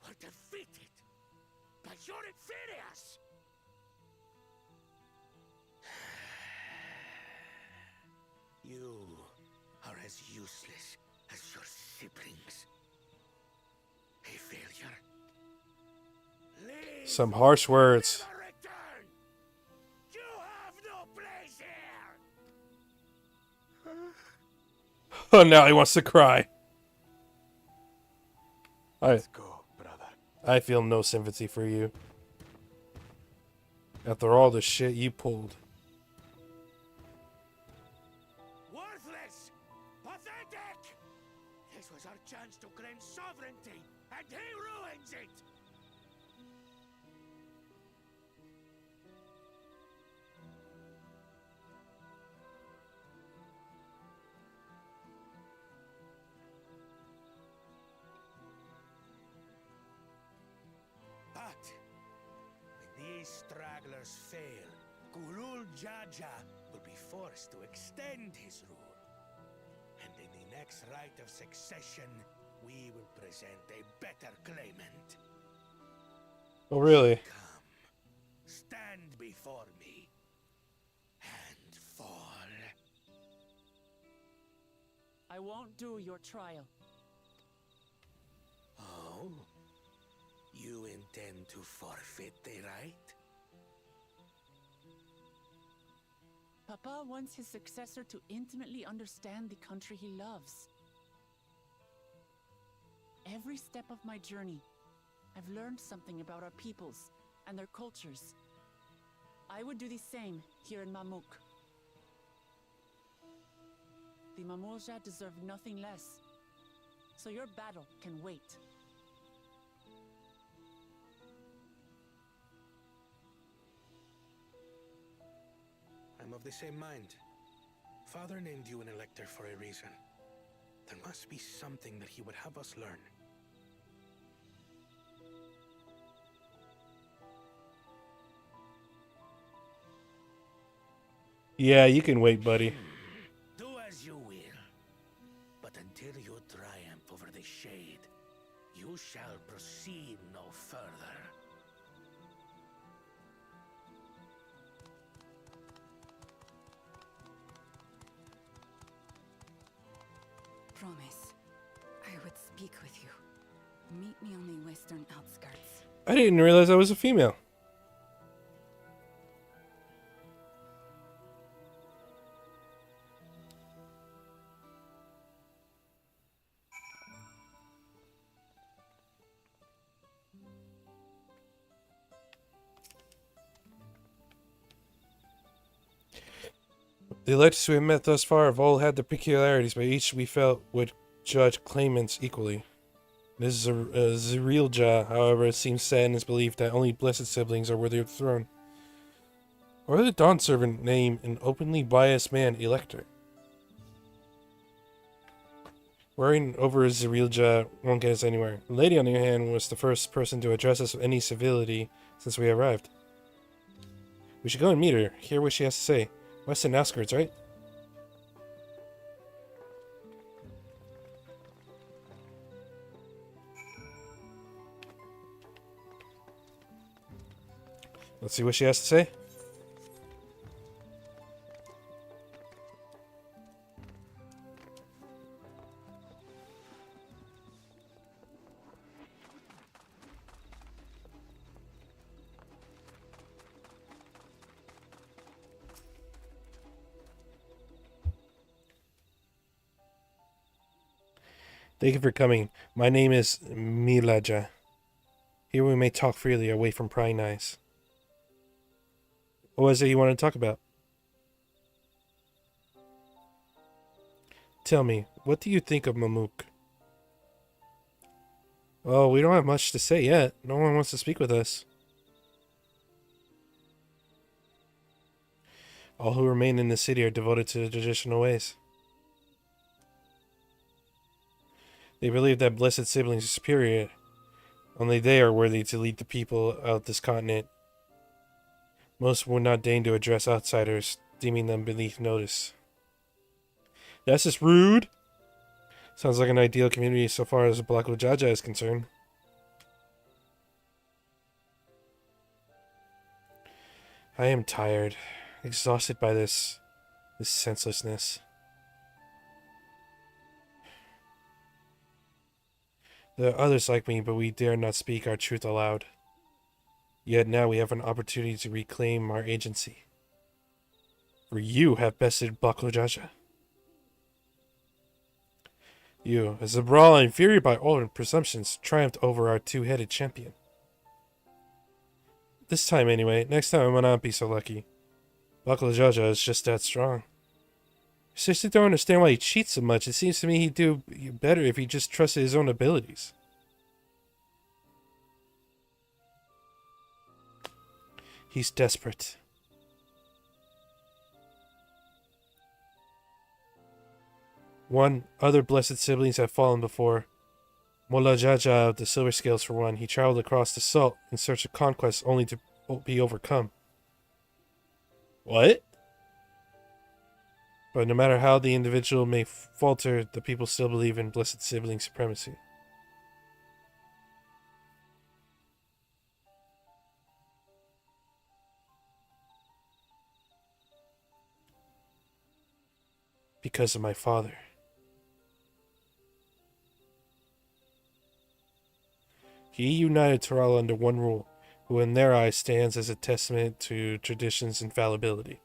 were defeated by your inferiors? You are as useless as your siblings. A failure. Leave. Some harsh words. Never return. You have no place here. Oh, now he wants to cry. Let's go, brother. I feel no sympathy for you. After all the shit you pulled. Worthless! Pathetic! This was our chance to claim sovereignty, and he ruins it! But when these stragglers fail, Gulul Jaja will be forced to extend his rule. And in the next rite of succession, we will present a better claimant. Oh, really? Come, stand before me, and fall. I won't do your trial. Oh? You intend to forfeit the right? Papa wants his successor to intimately understand the country he loves. Every step of my journey, I've learned something about our peoples and their cultures. I would do the same here in Mamuk. The Mamulja deserve nothing less, so your battle can wait. I'm of the same mind. Father named you an elector for a reason. There must be something that he would have us learn. Yeah, you can wait, buddy. Do as you will. But until you triumph over the shade, you shall proceed no further. Promise, I would speak with you. Meet me on the western outskirts. I didn't realize I was a female. The electors we have met thus far have all had their peculiarities, but each we felt would judge claimants equally. This is a Zirilja, however, seems set in his belief that only blessed siblings are worthy of the throne. Why would the Dawn Servant name an openly biased man elector? Worrying over Zirilja won't get us anywhere. The lady, on the other hand, was the first person to address us with any civility since we arrived. We should go and meet her, hear what she has to say. Western outskirts, right? Let's see what she has to say. Thank you for coming. My name is Milaja. Here we may talk freely, away from prying eyes. What was it you wanted to talk about? Tell me, what do you think of Mamook? Oh, we don't have much to say yet. No one wants to speak with us. All who remain in the city are devoted to the traditional ways. They believe that blessed siblings are superior. Only they are worthy to lead the people of this continent. Most would not deign to address outsiders, deeming them beneath notice. That's just rude. Sounds like an ideal community so far as Black Jaja is concerned. I am tired, exhausted by this senselessness. There are others like me, but we dare not speak our truth aloud. Yet now we have an opportunity to reclaim our agency. For you have bested Black Jaja. You, as a brawl inferior by all presumptions, triumphed over our two-headed champion. This time anyway, next time I might not be so lucky. Black Jaja is just that strong. I seriously don't understand why he cheats so much. It seems to me he'd do better if he just trusted his own abilities. He's desperate. Other blessed siblings have fallen before. Mola Jaja of the Silver Scales for one. He traveled across the salt in search of conquest only to be overcome. What? But no matter how the individual may falter, the people still believe in blessed sibling supremacy. Because of my father. He united Terral under one rule, who in their eyes stands as a testament to tradition's infallibility.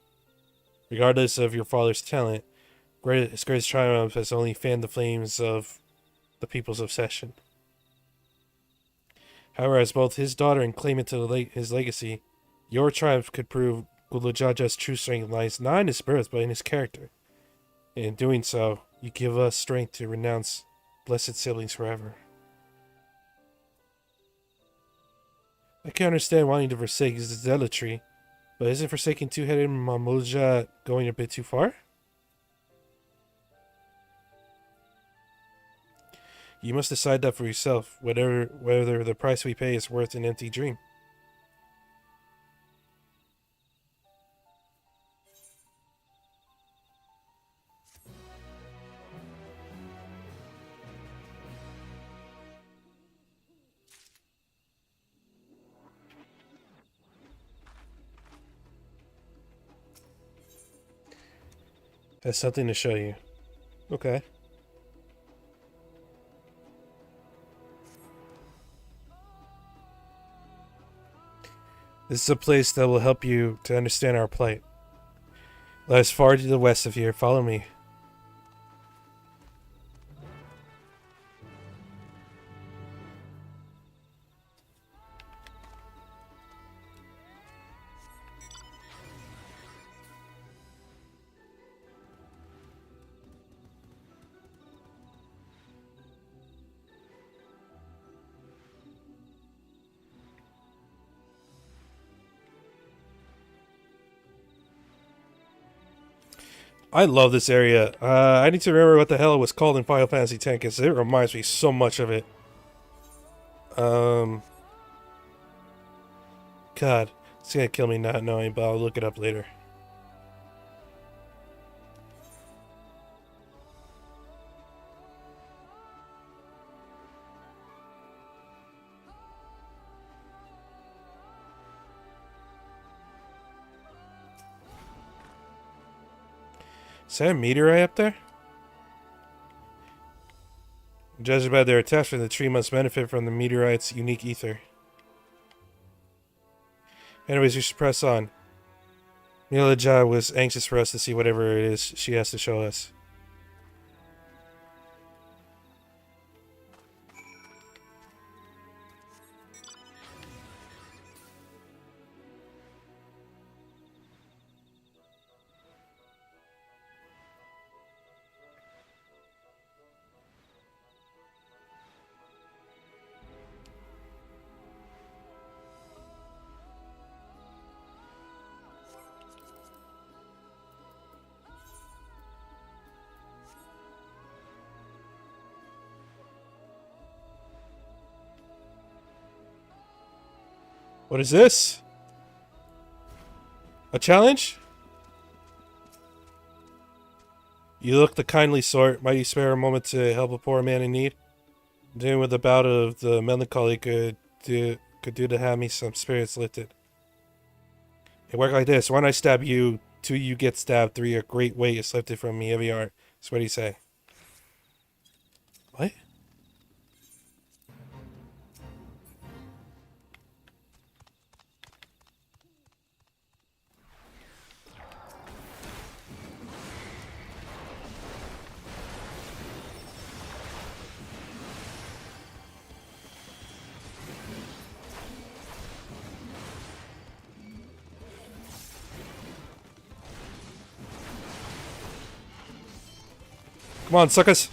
Regardless of your father's talent, his greatest triumph has only fanned the flames of the people's obsession. However, as both his daughter and claimant to his legacy, your triumph could prove Gulujaja's true strength lies not in his birth, but in his character. And in doing so, you give us strength to renounce blessed siblings forever. I can understand wanting to forsake his zealotry, but isn't forsaking two-headed Mamulja going a bit too far? You must decide that for yourself, whether the price we pay is worth an empty dream. That's something to show you. Okay. This is a place that will help you to understand our plight. Lies far to the west of here. Follow me. I love this area. I need to remember what the hell it was called in Final Fantasy X, because it reminds me so much of it. God, it's gonna kill me not knowing, but I'll look it up later. Is that a meteorite up there? Judging by their attachment, the tree must benefit from the meteorite's unique ether. Anyways, we should press on. Milaja was anxious for us to see whatever it is she has to show us. What is this? A challenge? You look the kindly sort. Might you spare a moment to help a poor man in need? Dealing with a bout of the melancholy could do to have me some spirits lifted. It worked like this. 1, I stab you. 2, you get stabbed. 3, a great weight is lifted from me every art. So what do you say? What? Come on, suckers.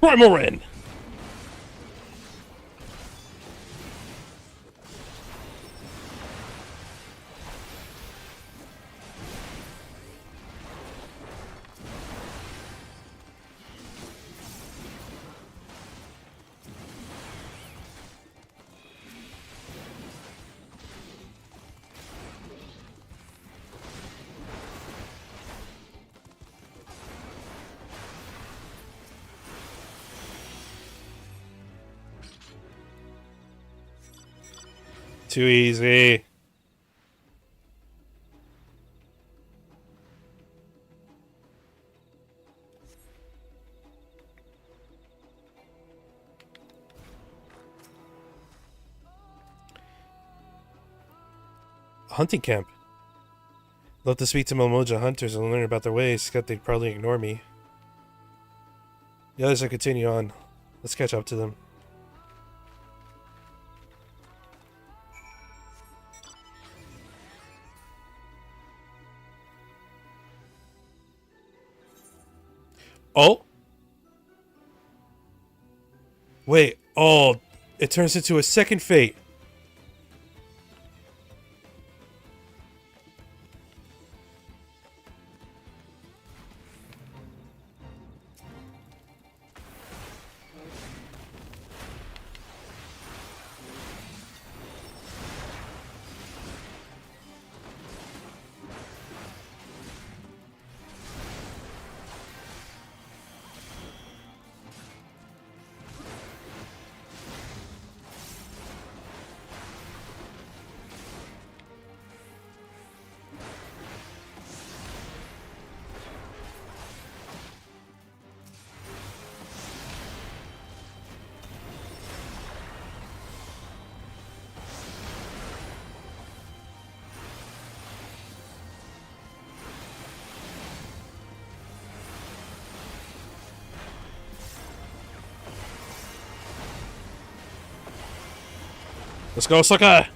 Primal. Too easy. Hunting camp. Love to speak to Malmoja hunters and learn about their ways, except they'd probably ignore me. The others will continue on. Let's catch up to them. Oh? Wait, oh, it turns into a second fate. Let's go, sucker!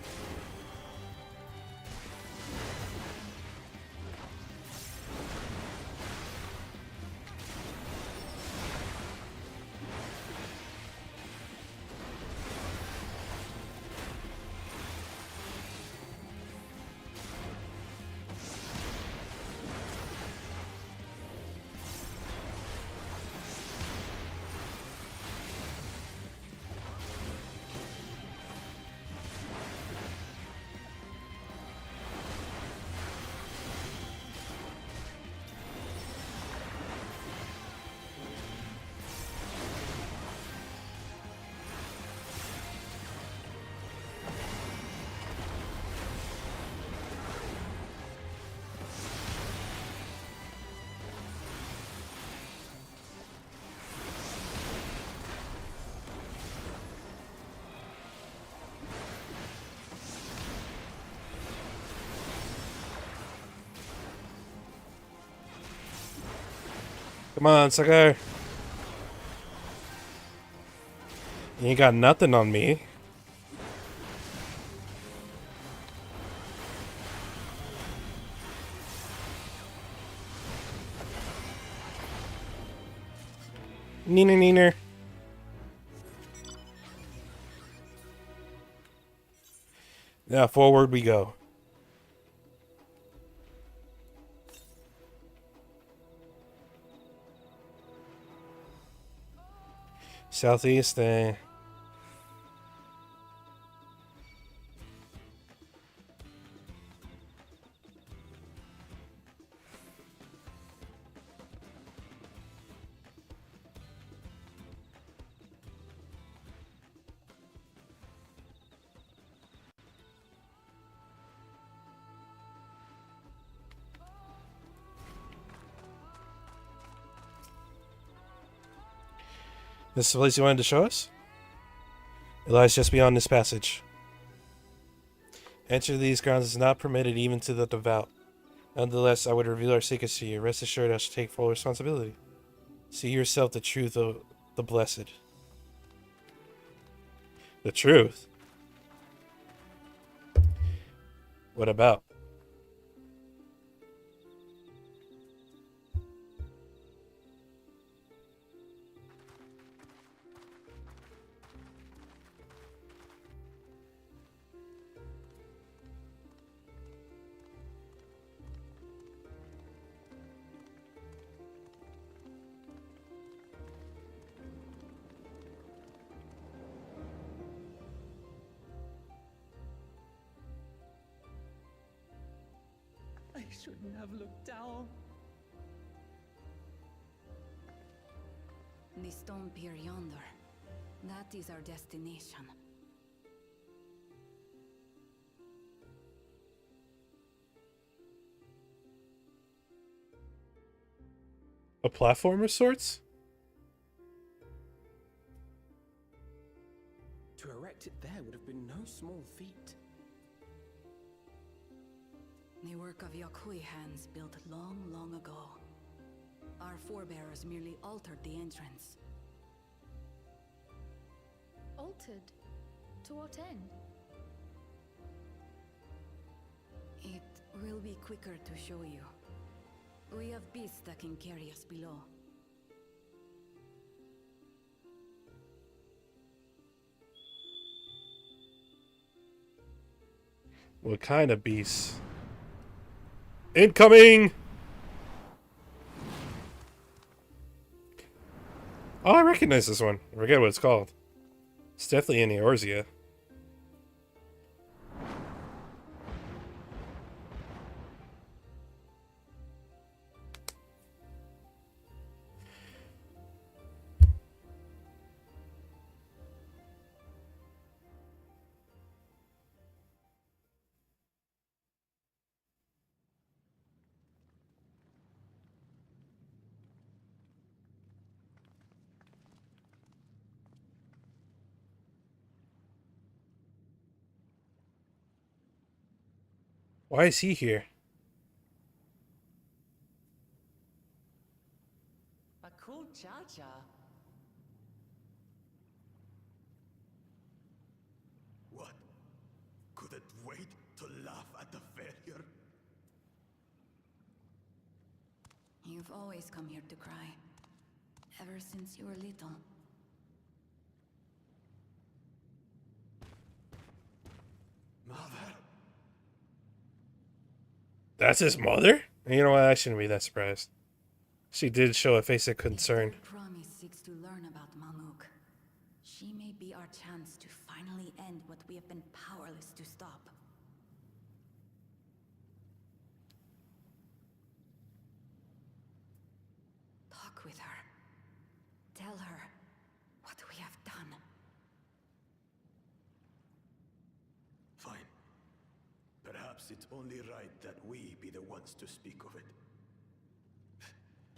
Come on, sucker. You ain't got nothing on me. Neener, neener. Now forward we go. Southeast, This is the place you wanted to show us? It lies just beyond this passage. Entry to these grounds is not permitted even to the devout. Nonetheless, I would reveal our secrets to you. Rest assured I shall take full responsibility. See yourself the truth of the blessed. The truth? What about? I shouldn't have looked down. The stone pier yonder. That is our destination. A platform of sorts? To erect it there would have been no small feat. The work of Yakui hands built long, long ago. Our forebears merely altered the entrance. Altered? To what end? It will be quicker to show you. We have beasts that can carry us below. What kind of beasts? Incoming! Oh, I recognize this one. I forget what it's called. It's definitely in Eorzea. Why is he here? A cool cha-cha. What? Couldn't wait to laugh at the failure? You've always come here to cry. Ever since you were little. Mother? That's his mother? You know what? I shouldn't be that surprised. She did show a face of concern. Promise seeks to learn about Maluk. She may be our chance to finally end what we have been powerless to stop. Talk with her. Tell her what we have done. Fine. Perhaps it's only right that we be the ones to speak of it.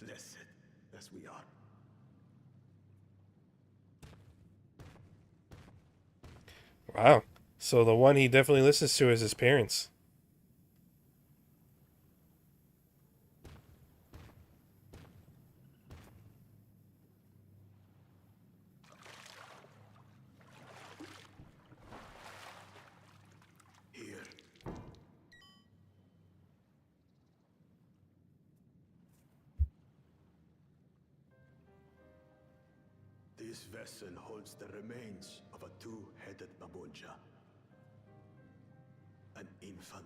Blessed as we are. Wow. So the one he definitely listens to is his parents. This vessel holds the remains of a two-headed Mamulja. An infant.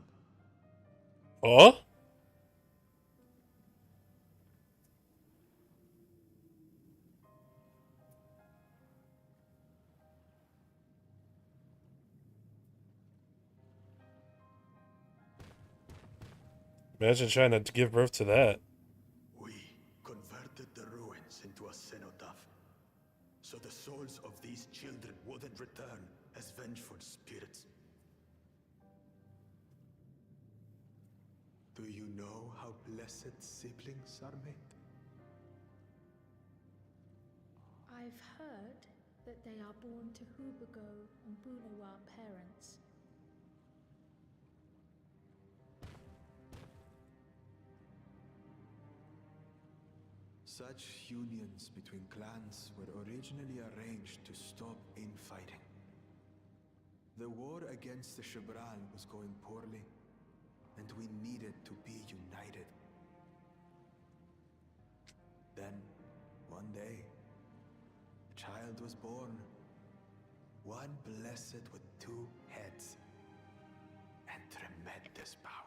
Oh? Imagine trying to give birth to that. We converted the ruins into a cenotaph, so the souls of these children wouldn't return as vengeful spirits. Do you know how blessed siblings are made? I've heard that they are born to Hubago and Bunawa parents. Such unions between clans were originally arranged to stop infighting. The war against the Shibran was going poorly, and we needed to be united. Then, one day, a child was born. One blessed with two heads and tremendous power.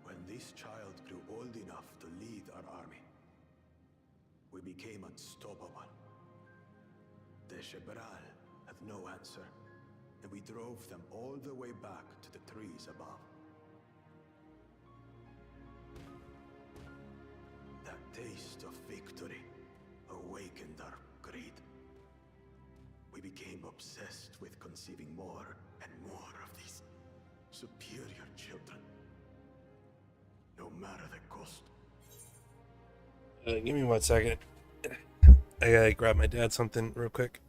When this child grew old enough to lead our army, we became unstoppable. The Shebral had no answer, and we drove them all the way back to the trees above. That taste of victory awakened our greed. We became obsessed with conceiving more and more of these superior children. No matter the cost. Give me 1 second. I gotta grab my dad something real quick.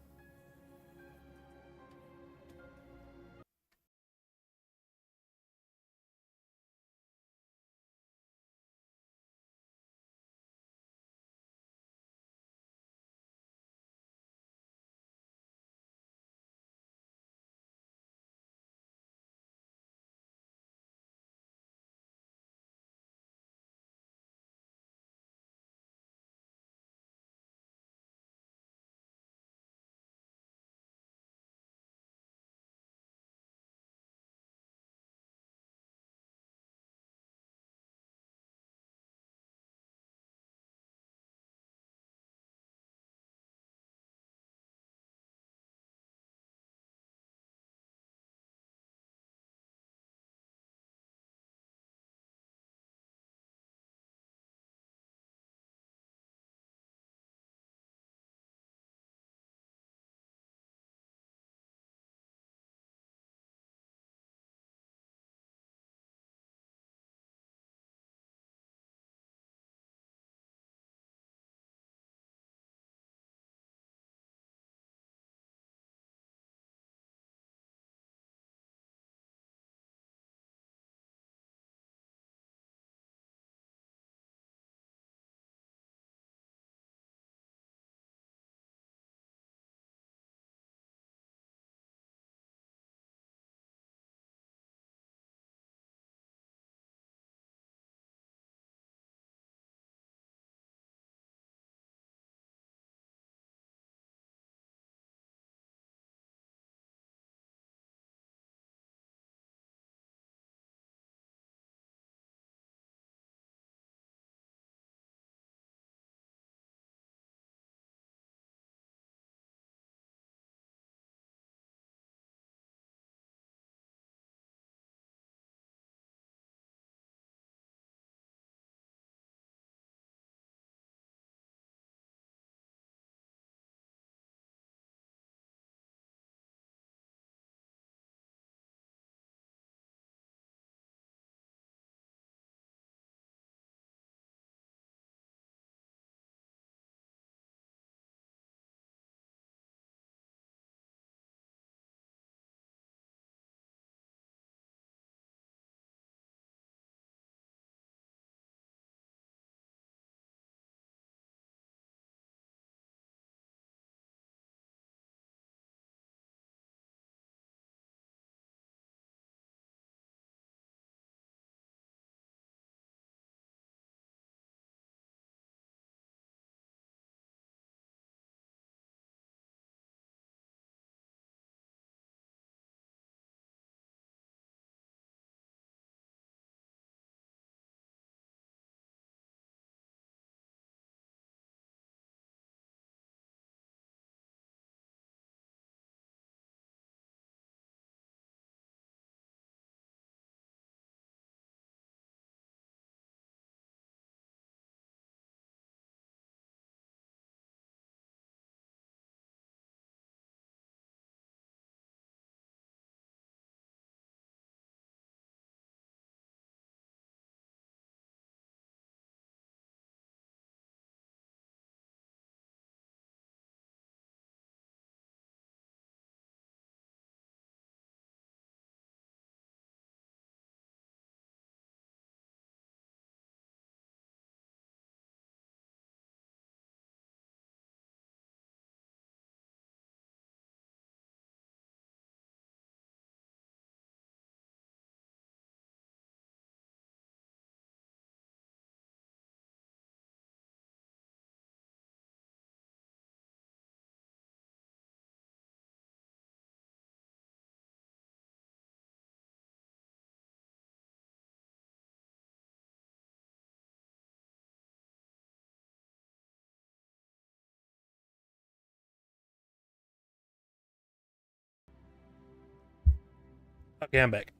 Okay, I'm back.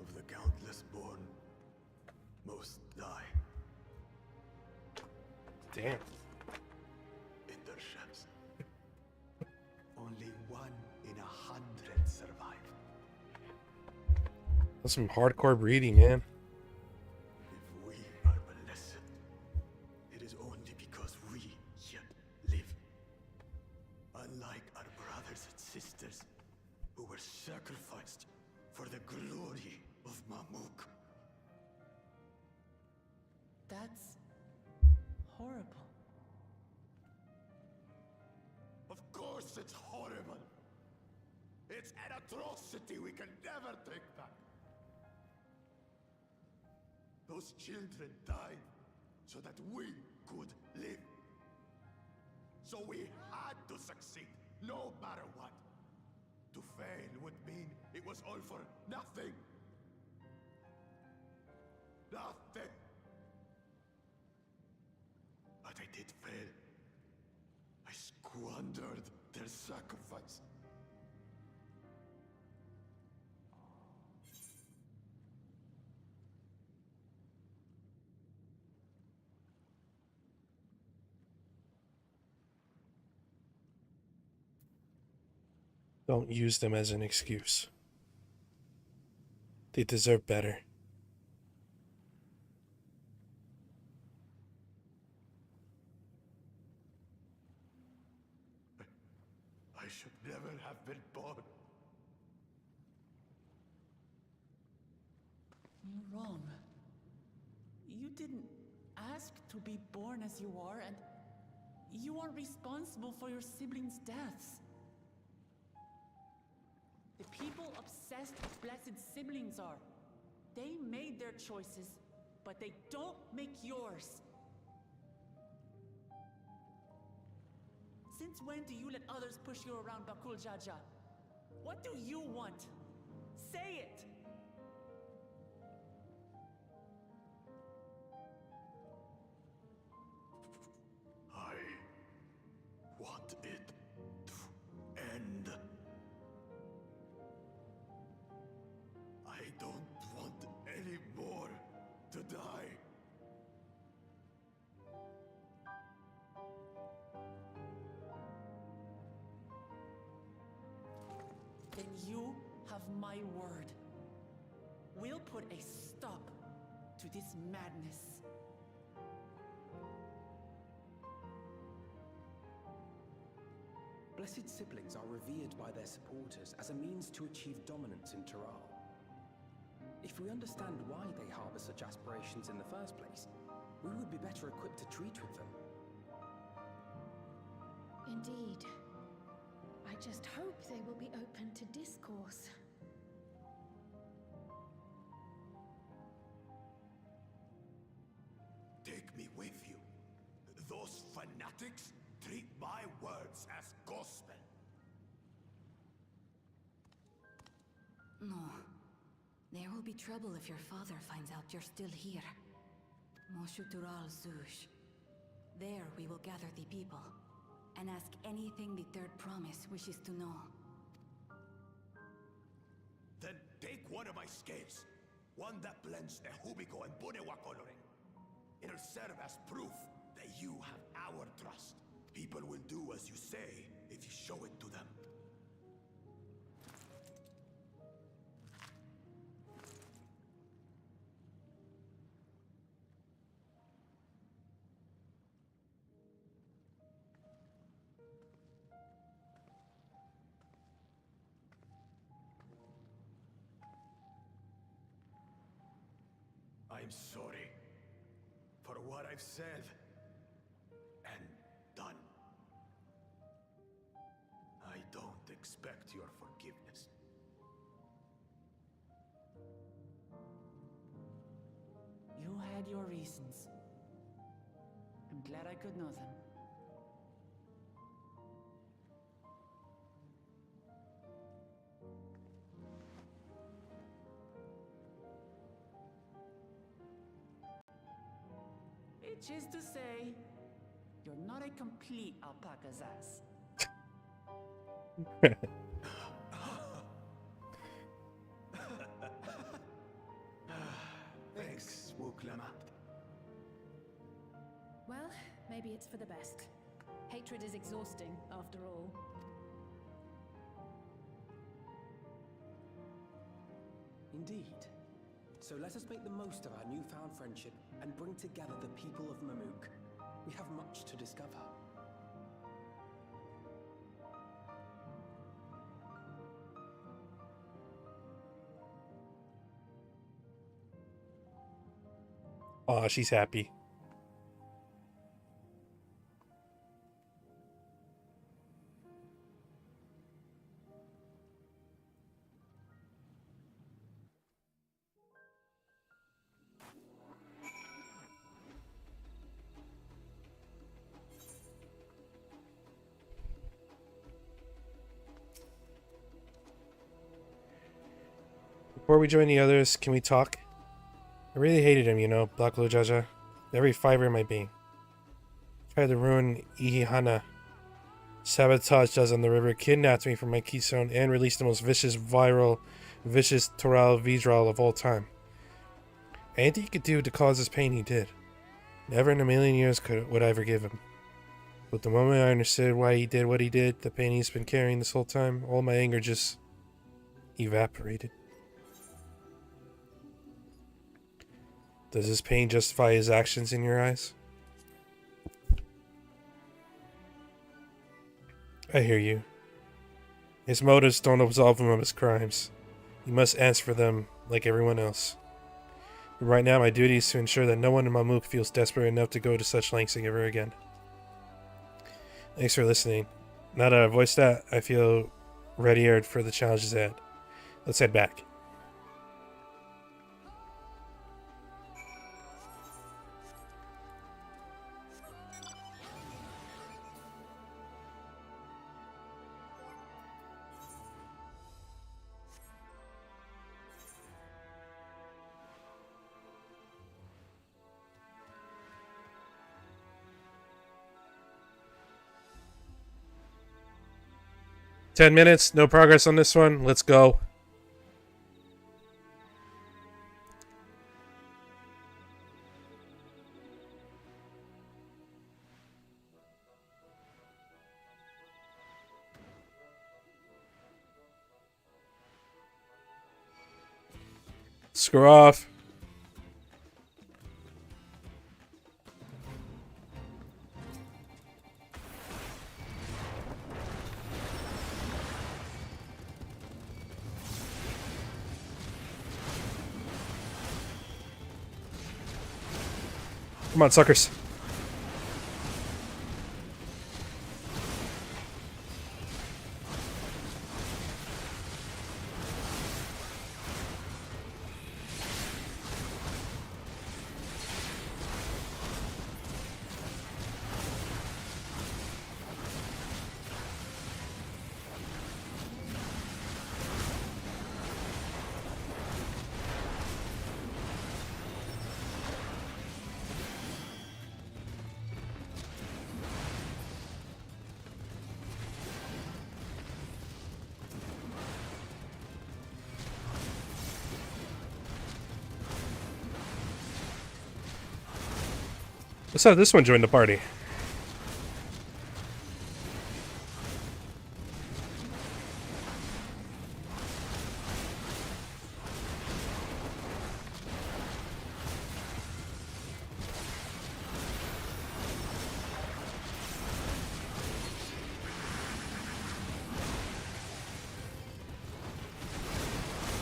Of the countless born, most die. Damn. In their ships. Only 1 in 100 survive. That's some hardcore breeding, man. If we are blessed, it is only because we yet live. Unlike our brothers and sisters who were sacrificed for the glory of Mamuk. That's horrible. Of course it's horrible. It's an atrocity we can never take back. Those children died so that we could live. So we had to succeed, no matter what. To fail would mean it was all for nothing. Nothing. But I did fail. I squandered their sacrifice. Don't use them as an excuse. They deserve better. I should never have been born. You're wrong. You didn't ask to be born as you are, and you aren't responsible for your siblings' deaths. The people obsessed with blessed siblings are. They made their choices, but they don't make yours. Since when do you let others push you around Bakul Jaja? What do you want? Say it! I want it to end. I don't want any more to die. Then you have my word. We'll put a stop to this madness. Blessed siblings are revered by their supporters as a means to achieve dominance in Tural. If we understand why they harbor such aspirations in the first place, we would be better equipped to treat with them. Indeed. I just hope they will be open to discourse. Take me with you. Those fanatics treat my words as gospel. No. There will be trouble if your father finds out you're still here. Moshutural Zush. There we will gather the people, and ask anything the Third Promise wishes to know. Then take one of my scales. One that blends Ehubiko and Bunewa coloring. It'll serve as proof that you have our trust. People will do as you say if you show it to them. I'm sorry for what I've said and done. I don't expect your forgiveness. You had your reasons. I'm glad I could know them. Which is to say, you're not a complete alpaca's ass. Thanks, Wuklamat. Well, maybe it's for the best. Hatred is exhausting, after all. Indeed. So let us make the most of our newfound friendship and bring together the people of Mamuk. We have much to discover. Aw, she's happy. Before we join the others, can we talk? I really hated him, you know, Black Jaja. Every fiber in my being. Tried to ruin Ihihana. Sabotaged us on the river, kidnapped me from my keystone, and released the most vicious Toral Vidral of all time. Anything he could do to cause this pain, he did. Never in a million years would I forgive him. But the moment I understood why he did what he did, the pain he's been carrying this whole time, all my anger just evaporated. Does his pain justify his actions in your eyes? I hear you. His motives don't absolve him of his crimes. He must answer for them like everyone else. But right now, my duty is to ensure that no one in Mamuk feels desperate enough to go to such lengths ever again. Thanks for listening. Now that I've voiced that, I feel readier for the challenges ahead. Let's head back. $10 minutes, no progress on this one. Let's go. Screw off. Come on, suckers. Let's have this one join the party.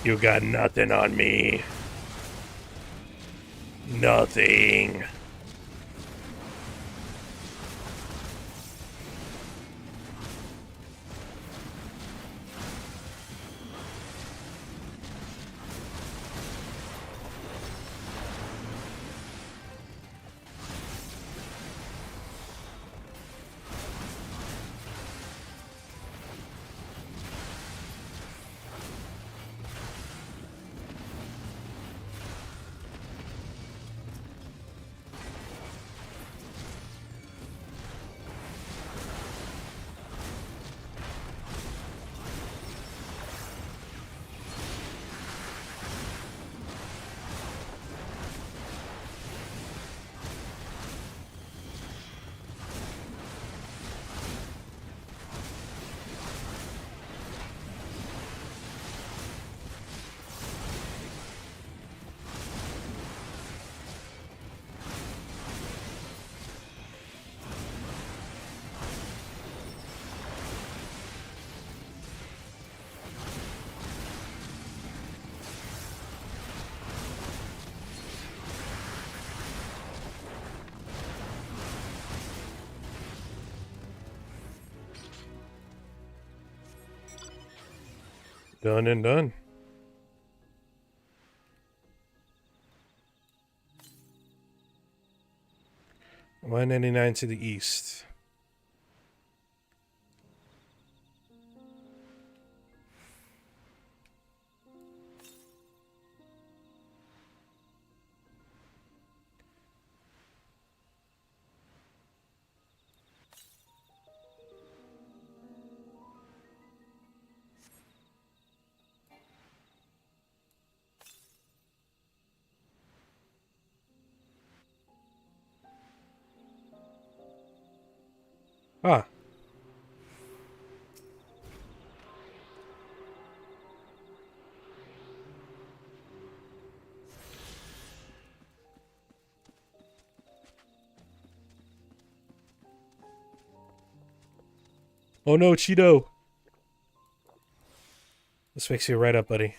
You got nothing on me. Nothing. Done and done. $199 to the east. Ah. Oh no, Cheeto. This makes you right up, buddy.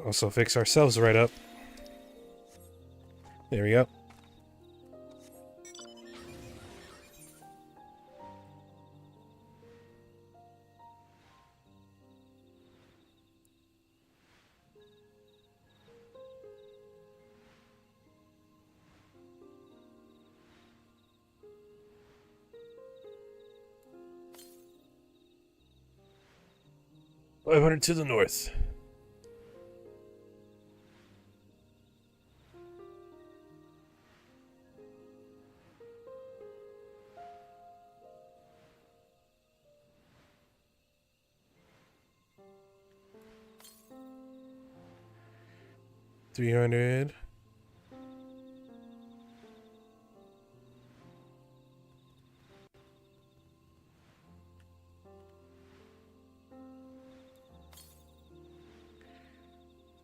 Also fix ourselves right up. There we go. $500 to the north. $300.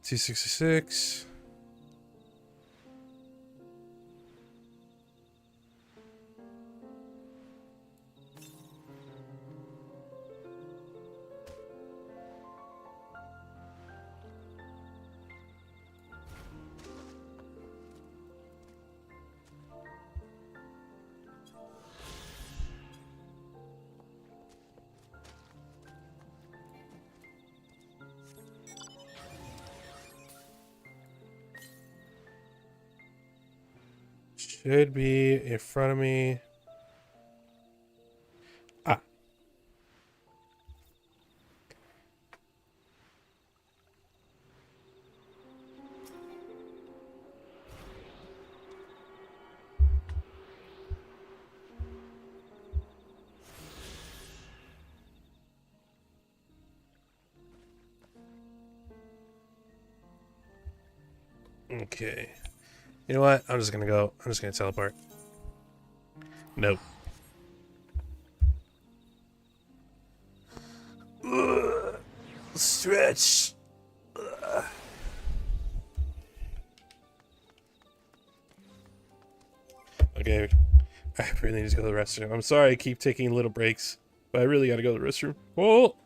$266. Should be in front of me. Ah. Okay. You know what? I'm just gonna go. I'm just gonna teleport. Nope. Stretch. Okay. I really need to go to the restroom. I'm sorry I keep taking little breaks, but I really gotta go to the restroom. Whoa!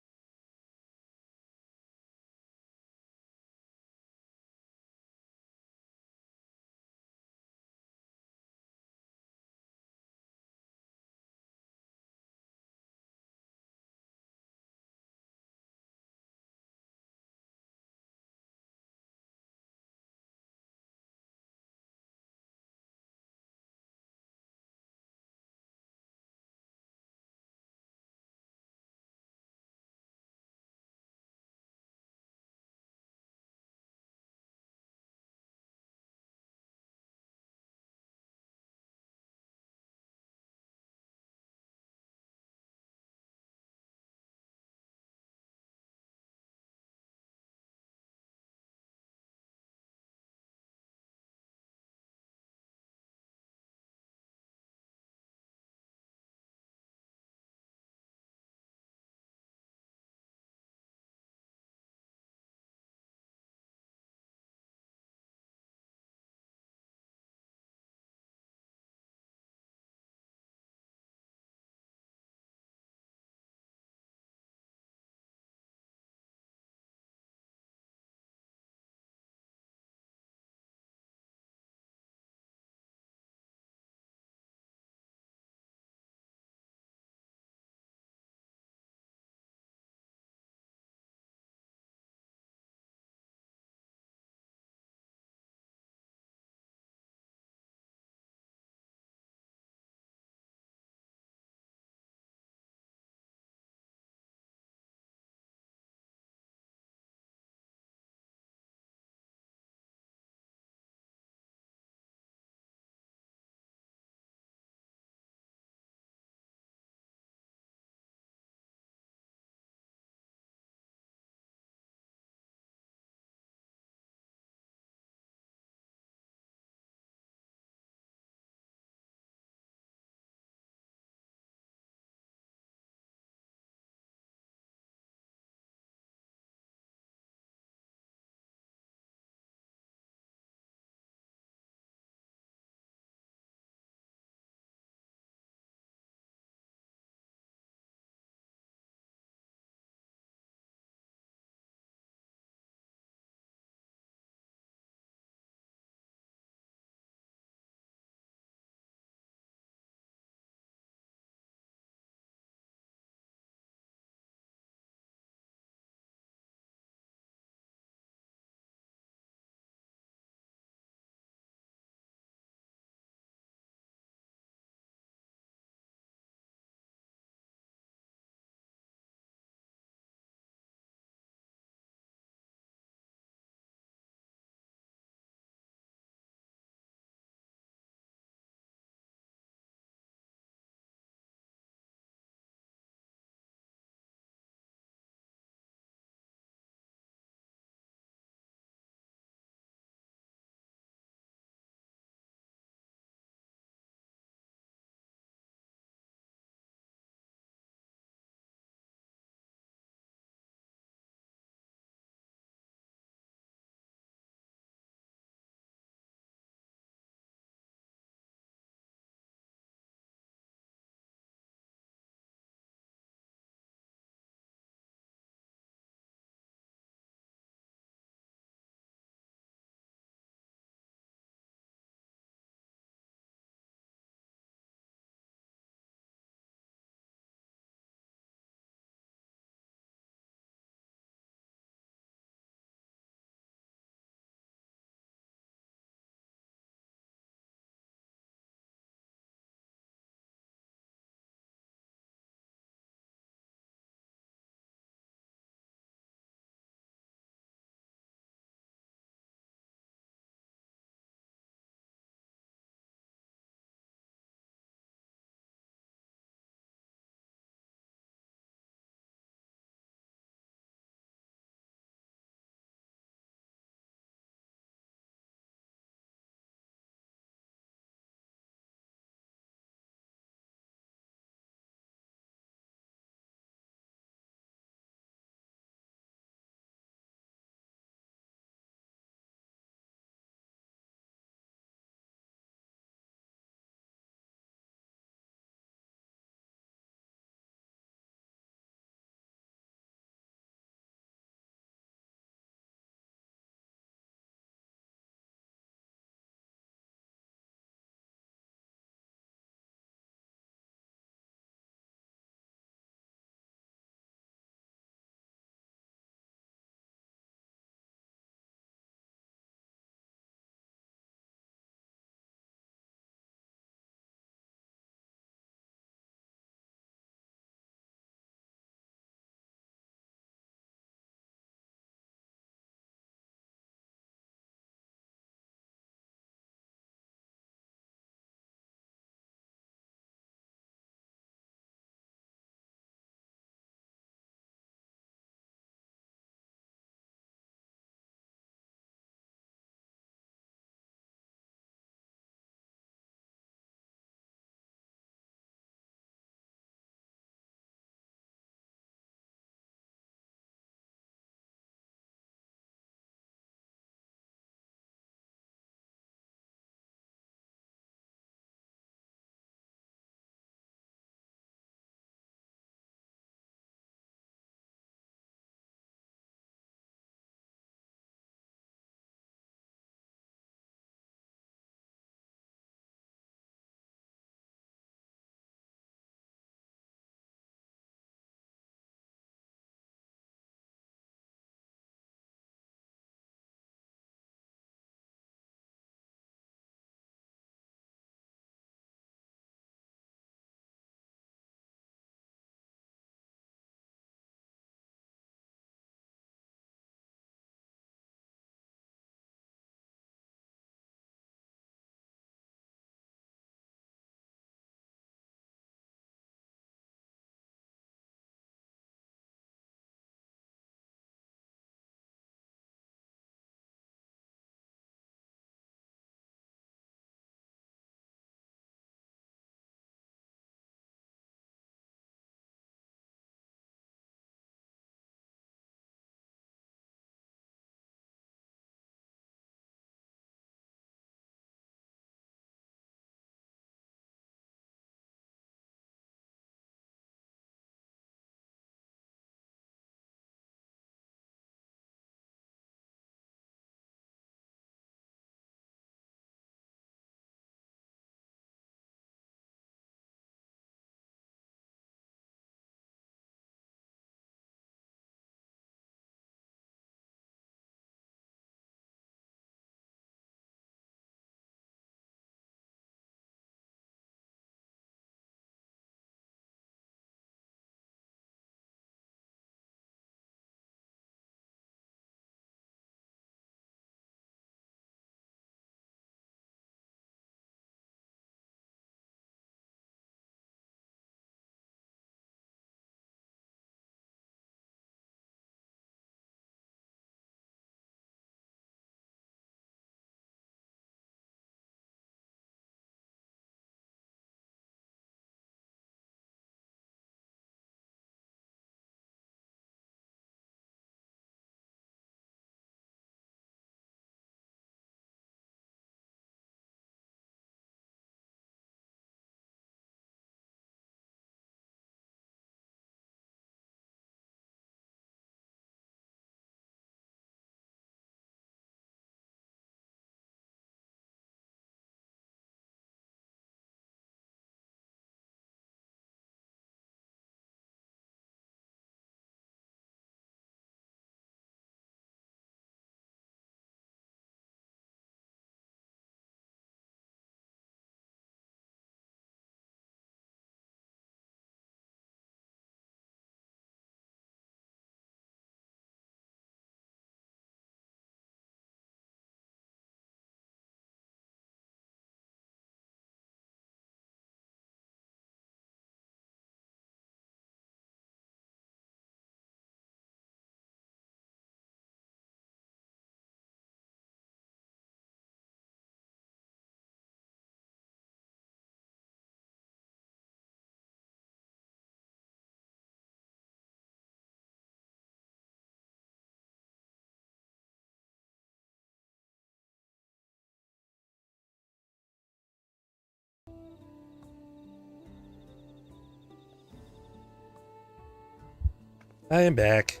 I am back.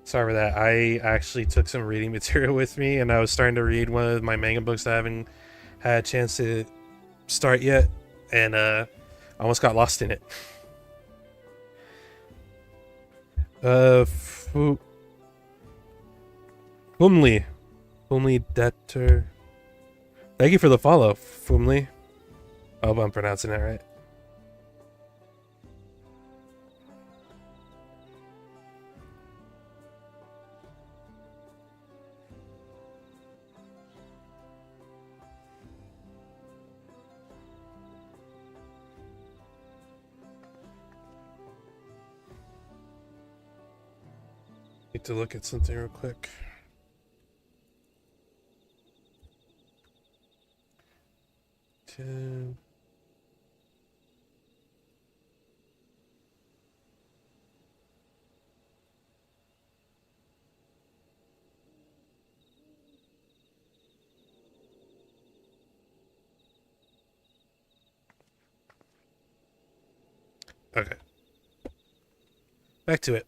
Sorry for that. I actually took some reading material with me, and I was starting to read one of my manga books that I haven't had a chance to start yet, and I almost got lost in it. Fumli Detter. Thank you for the follow, Fumli. I hope I'm pronouncing that right. Need to look at something real quick. Okay. Back to it.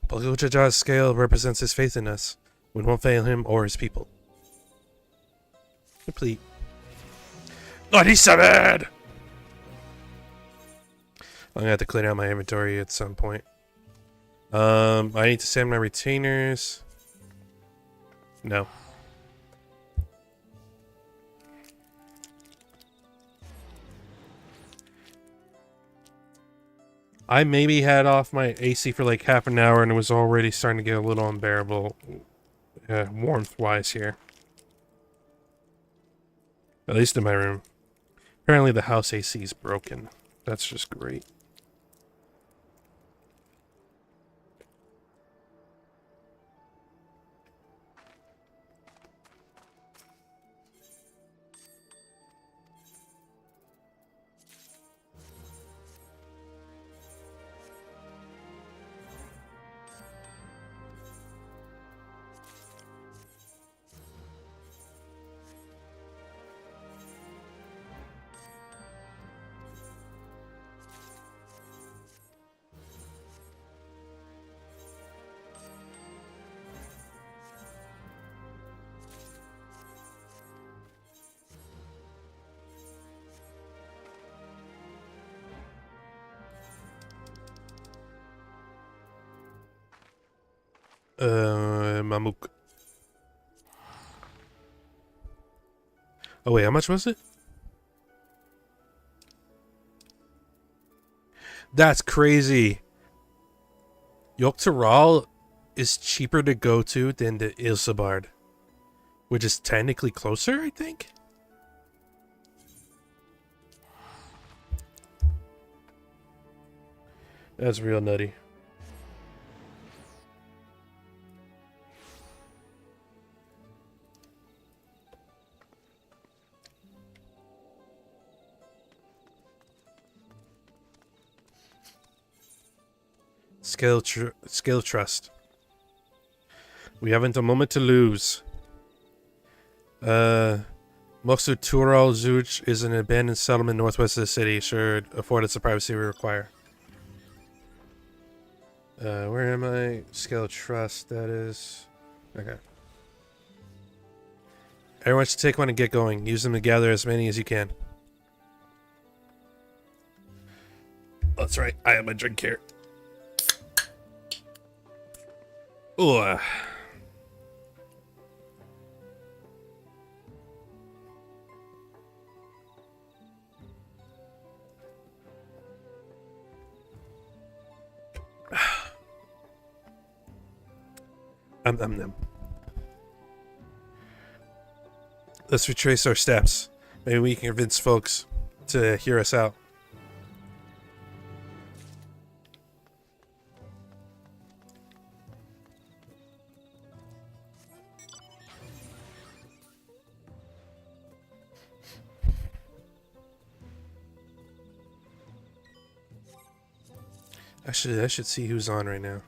Bakujaja's scale represents his faith in us. We won't fail him or his people. Complete. 97! I'm gonna have to clean out my inventory at some point. I need to send my retainers. No. I maybe had off my AC for like half an hour and it was already starting to get a little unbearable warmth-wise here. At least in my room. Apparently the house AC is broken. That's just great. Mamuk. Oh wait, how much was it? That's crazy. Yogg-Saral is cheaper to go to than the Isambard, which is technically closer, I think. That's real nutty. Skill trust. We haven't a moment to lose. Moksu Tural Zuj is an abandoned settlement northwest of the city. Should afford us the privacy we require. Where am I? Skill trust, that is. Okay. Everyone should take one and get going. Use them to gather as many as you can. That's right. I have my drink here. Ooh. Let's retrace our steps. Maybe we can convince folks to hear us out. Actually, I should see who's on right now.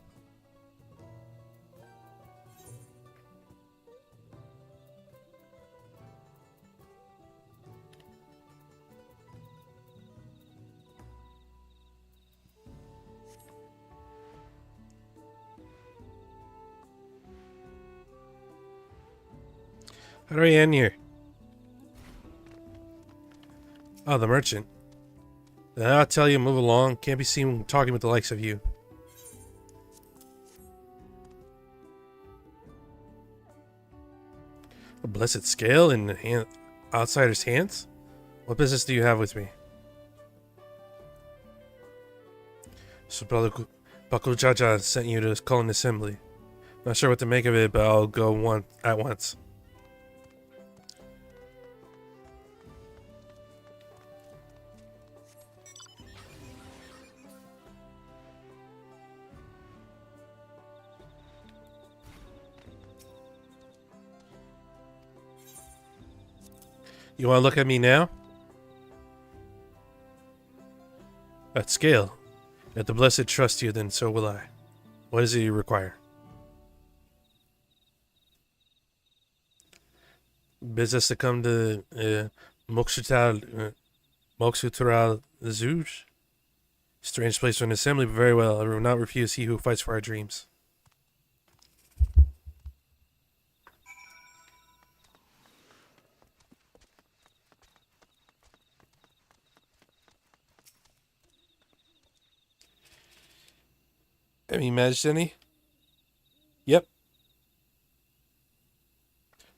How do I end here? Oh, the merchant. Then I'll tell you, move along. Can't be seen talking with the likes of you. A blessed scale in outsider's hands? What business do you have with me? So Bakujaja sent you to call an assembly. Not sure what to make of it, but I'll go at once. You want to look at me now? At scale. If the blessed trust you, then so will I. What is it you require? Business to come to Mokshutal Zuj? Strange place for an assembly, but very well. I will not refuse he who fights for our dreams. Any Majesty? Yep.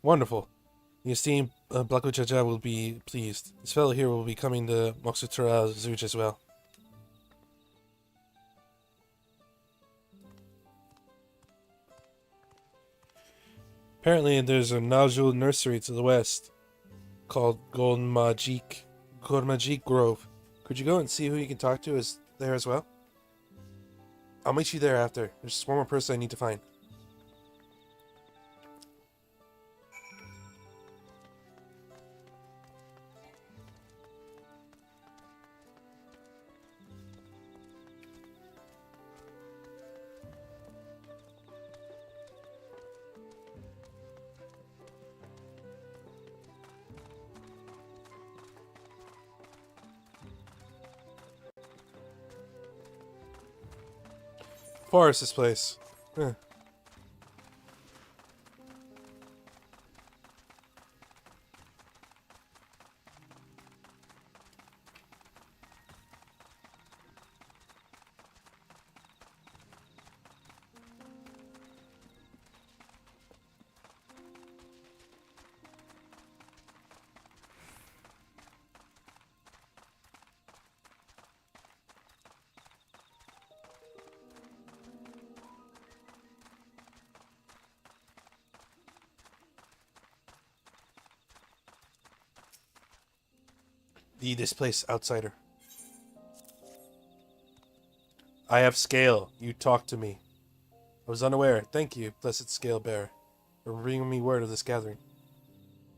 Wonderful. The esteemed Blakujaja will be pleased. This fellow here will be coming to Moksutura Zuj as well. Apparently there's a Najul nursery to the west called Gormajik Grove. Could you go and see who you can talk to is there as well? I'll meet you there after. There's just one more person I need to find. Forest, this place. Huh. The displaced outsider. I have scale. You talk to me. I was unaware. Thank you, blessed scale bearer, for bringing me word of this gathering.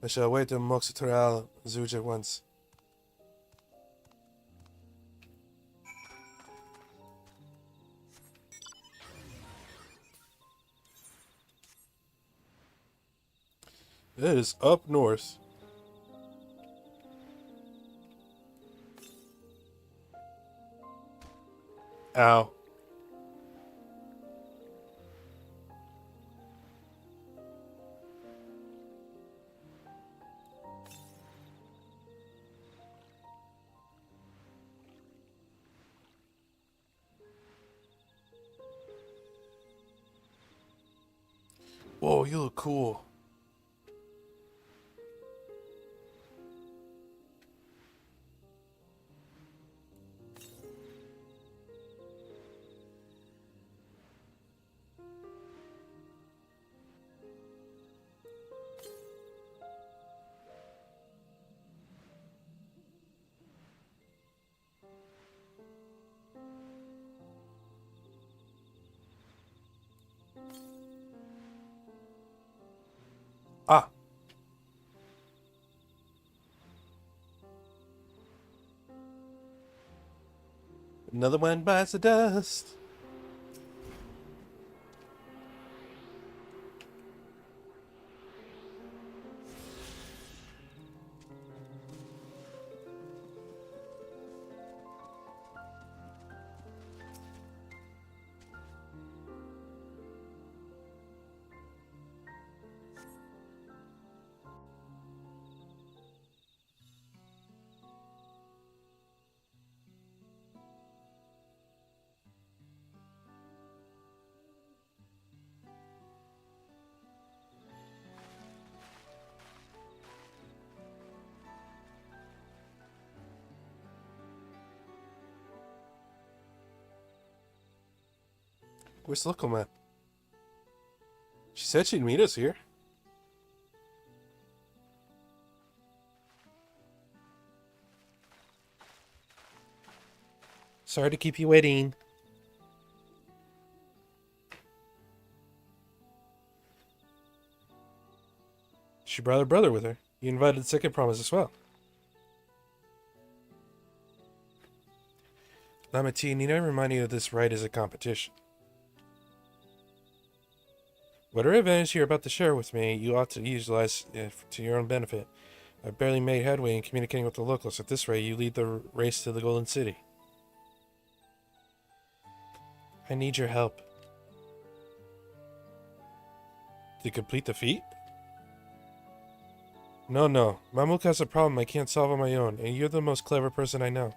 I shall await the Moxitural Zuj at once. It is up north. Ow. Whoa, you look cool. Ah. Another one bites the dust. Where's the local map? She said she'd meet us here. Sorry to keep you waiting. She brought her brother with her. You invited the second promise as well. Lamati, need I remind you that this rite is a competition. Whatever advantage you're about to share with me, you ought to utilize it to your own benefit. I've barely made headway in communicating with the locals. At this rate, you lead the race to the Golden City. I need your help. To complete the feat? No. Mamuk has a problem I can't solve on my own, and you're the most clever person I know.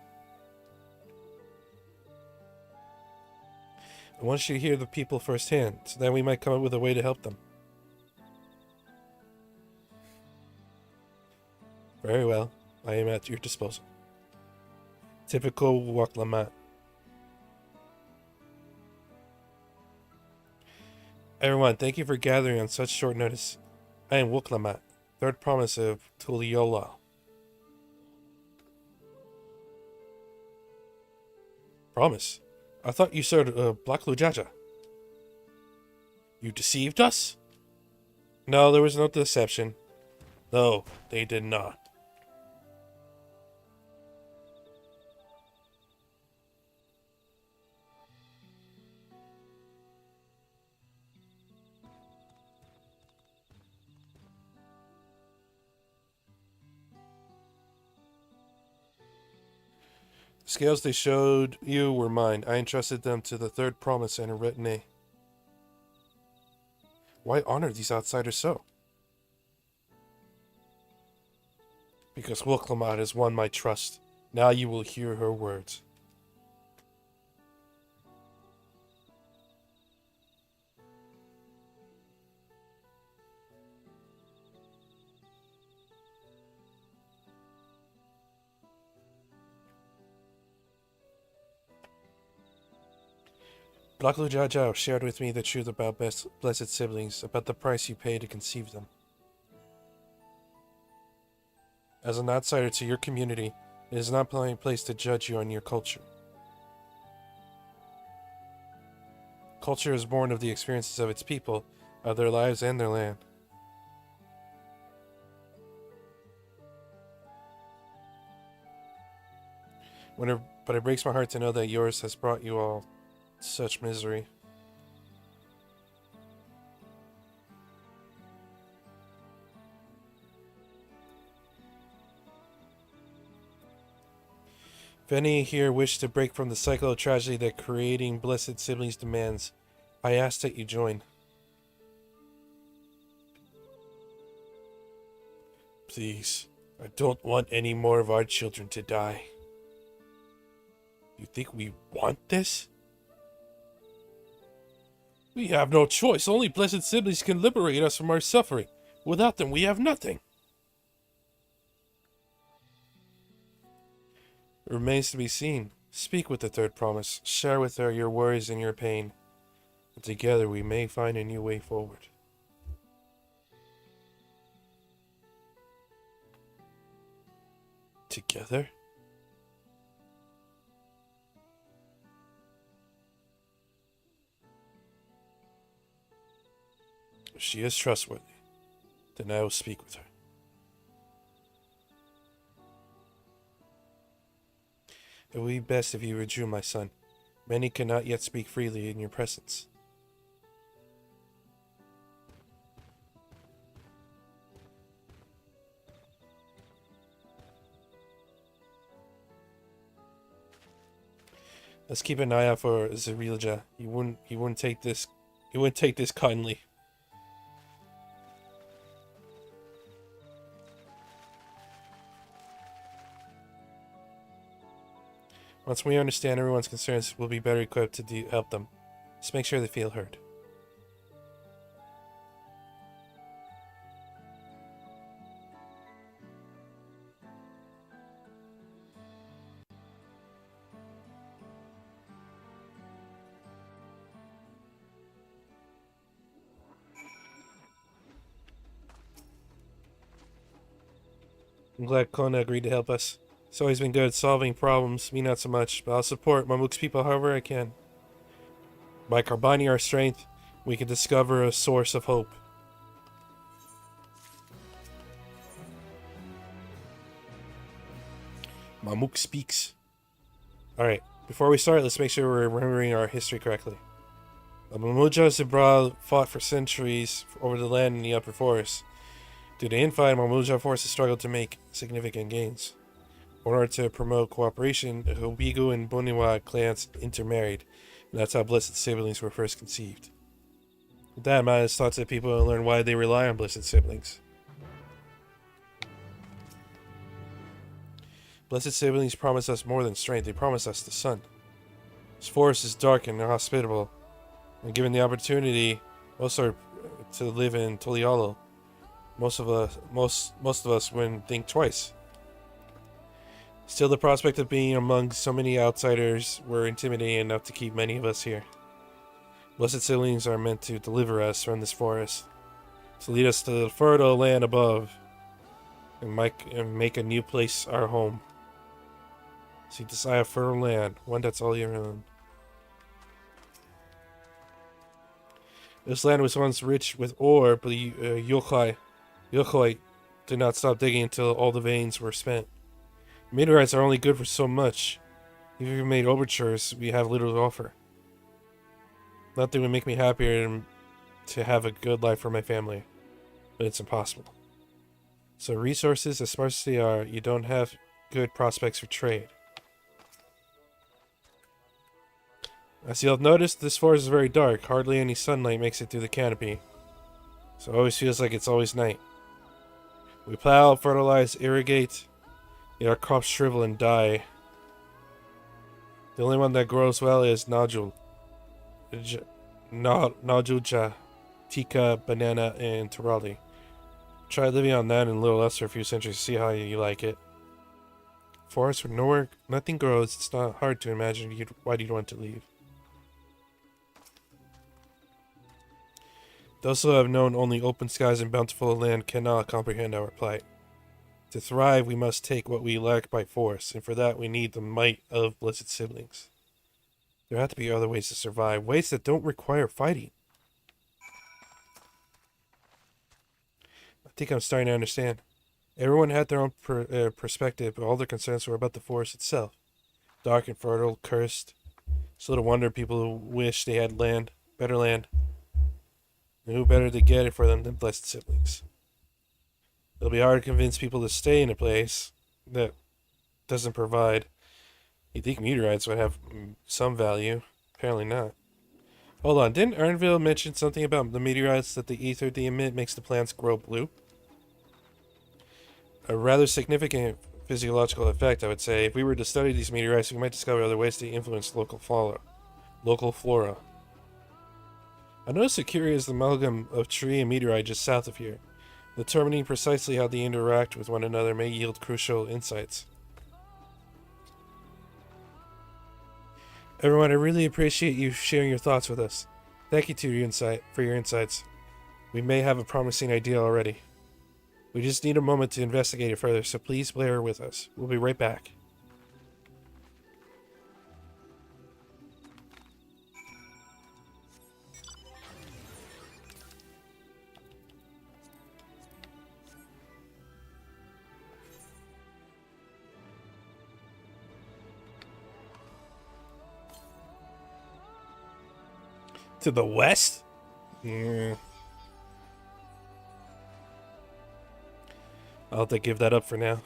I want you to hear the people firsthand, so that we might come up with a way to help them. Very well. I am at your disposal. Typical Waklamat. Everyone, thank you for gathering on such short notice. I am Wuklamat, third promise of Tuliola. Promise? I thought you said Black Lujaja. You deceived us? No, there was no deception. No, they did not. The scales they showed you were mine. I entrusted them to the third promise and a retinue. Why honor these outsiders so? Because Wilklamat has won my trust. Now you will hear her words. Black Lujajao shared with me the truth about blessed siblings, about the price you pay to conceive them. As an outsider to your community, it is not my place to judge you on your culture. Culture is born of the experiences of its people, of their lives and their land. But it breaks my heart to know that yours has brought you all such misery. If any here wish to break from the cycle of tragedy that creating blessed siblings demands, I ask that you join. Please, I don't want any more of our children to die. You think we want this? We have no choice. Only blessed siblings can liberate us from our suffering. Without them, we have nothing. It remains to be seen. Speak with the third promise. Share with her your worries and your pain. And together we may find a new way forward. Together? If she is trustworthy, then I will speak with her. It would be best if you withdrew, my son. Many cannot yet speak freely in your presence. Let's keep an eye out for Zerilja. He wouldn't take this kindly. Once we understand everyone's concerns, we'll be better equipped to help them. Just make sure they feel heard. I'm glad Kona agreed to help us. He's always been good at solving problems, me not so much, but I'll support Mamuk's people however I can. By combining our strength, we can discover a source of hope. Mamuk speaks. Alright, before we start, let's make sure we're remembering our history correctly. The Mamuja Zibral fought for centuries over the land in the upper forest. Due to infight, Mamuja forces struggled to make significant gains. In order to promote cooperation, the Hobigu and Boniwa clans intermarried, and that's how blessed siblings were first conceived. With that in mind, it's thought that people will learn why they rely on blessed siblings. Blessed siblings promise us more than strength, they promise us the sun. This forest is dark and inhospitable, and given the opportunity, most are to live in Tolialo. Most of us wouldn't think twice. Still, the prospect of being among so many outsiders were intimidating enough to keep many of us here. Blessed siblings are meant to deliver us from this forest, to lead us to the fertile land above, and make a new place our home. Seek to desire a fertile land, one that's all your own. This land was once rich with ore, but the Yochai did not stop digging until all the veins were spent. Meteorites are only good for so much. Even if we made overtures, we have little to offer. Nothing would make me happier than to have a good life for my family, but it's impossible. So resources, as sparse as they are, you don't have good prospects for trade. As you'll have noticed, this forest is very dark. Hardly any sunlight makes it through the canopy, so it always feels like it's always night. We plow, fertilize, irrigate, yet our crops shrivel and die. The only one that grows well is Najuja, Tika, Banana, and Terali. Try living on that and a little less for a few centuries to see how you like it. Forest where nowhere, nothing grows, it's not hard to imagine why you'd want to leave. Those who have known only open skies and bountiful land cannot comprehend our plight. To thrive, we must take what we lack by force, and for that we need the might of blessed siblings. There have to be other ways to survive, ways that don't require fighting. I think I'm starting to understand. Everyone had their own perspective, but all their concerns were about the forest itself. Dark and fertile, cursed. It's little wonder people wish they had land, better land. And who better to get it for them than blessed siblings? It'll be hard to convince people to stay in a place that doesn't provide. You'd think meteorites would have some value. Apparently not. Hold on, didn't Ernville mention something about the meteorites that the ether they emit makes the plants grow blue? A rather significant physiological effect, I would say. If we were to study these meteorites, we might discover other ways to influence local flora. I noticed a curious amalgam of tree and meteorite just south of here. Determining precisely how they interact with one another may yield crucial insights. Everyone, I really appreciate you sharing your thoughts with us. Thank you for your insights. We may have a promising idea already. We just need a moment to investigate it further, so please bear with us. We'll be right back. To the west? Yeah. I'll have to give that up for now.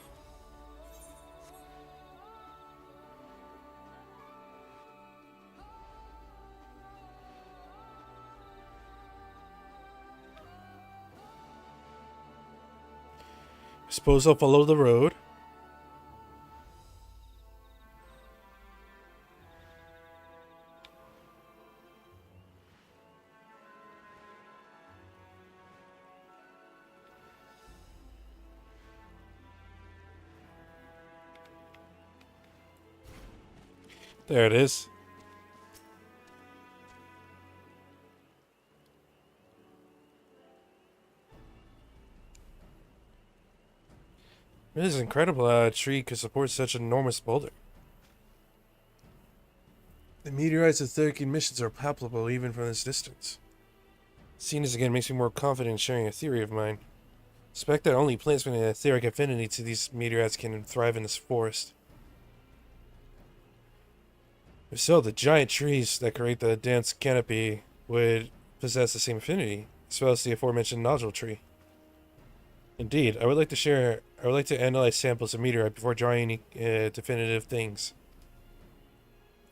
I suppose I'll follow the road. There it is. It is incredible how a tree could support such an enormous boulder. The meteorite's etheric emissions are palpable even from this distance. Seeing this again makes me more confident in sharing a theory of mine. Suspect that only plants with an etheric affinity to these meteorites can thrive in this forest. If so, the giant trees that create the dense canopy would possess the same affinity, as well as the aforementioned nodule tree. Indeed, I would like to analyze samples of meteorite before drawing any definitive things.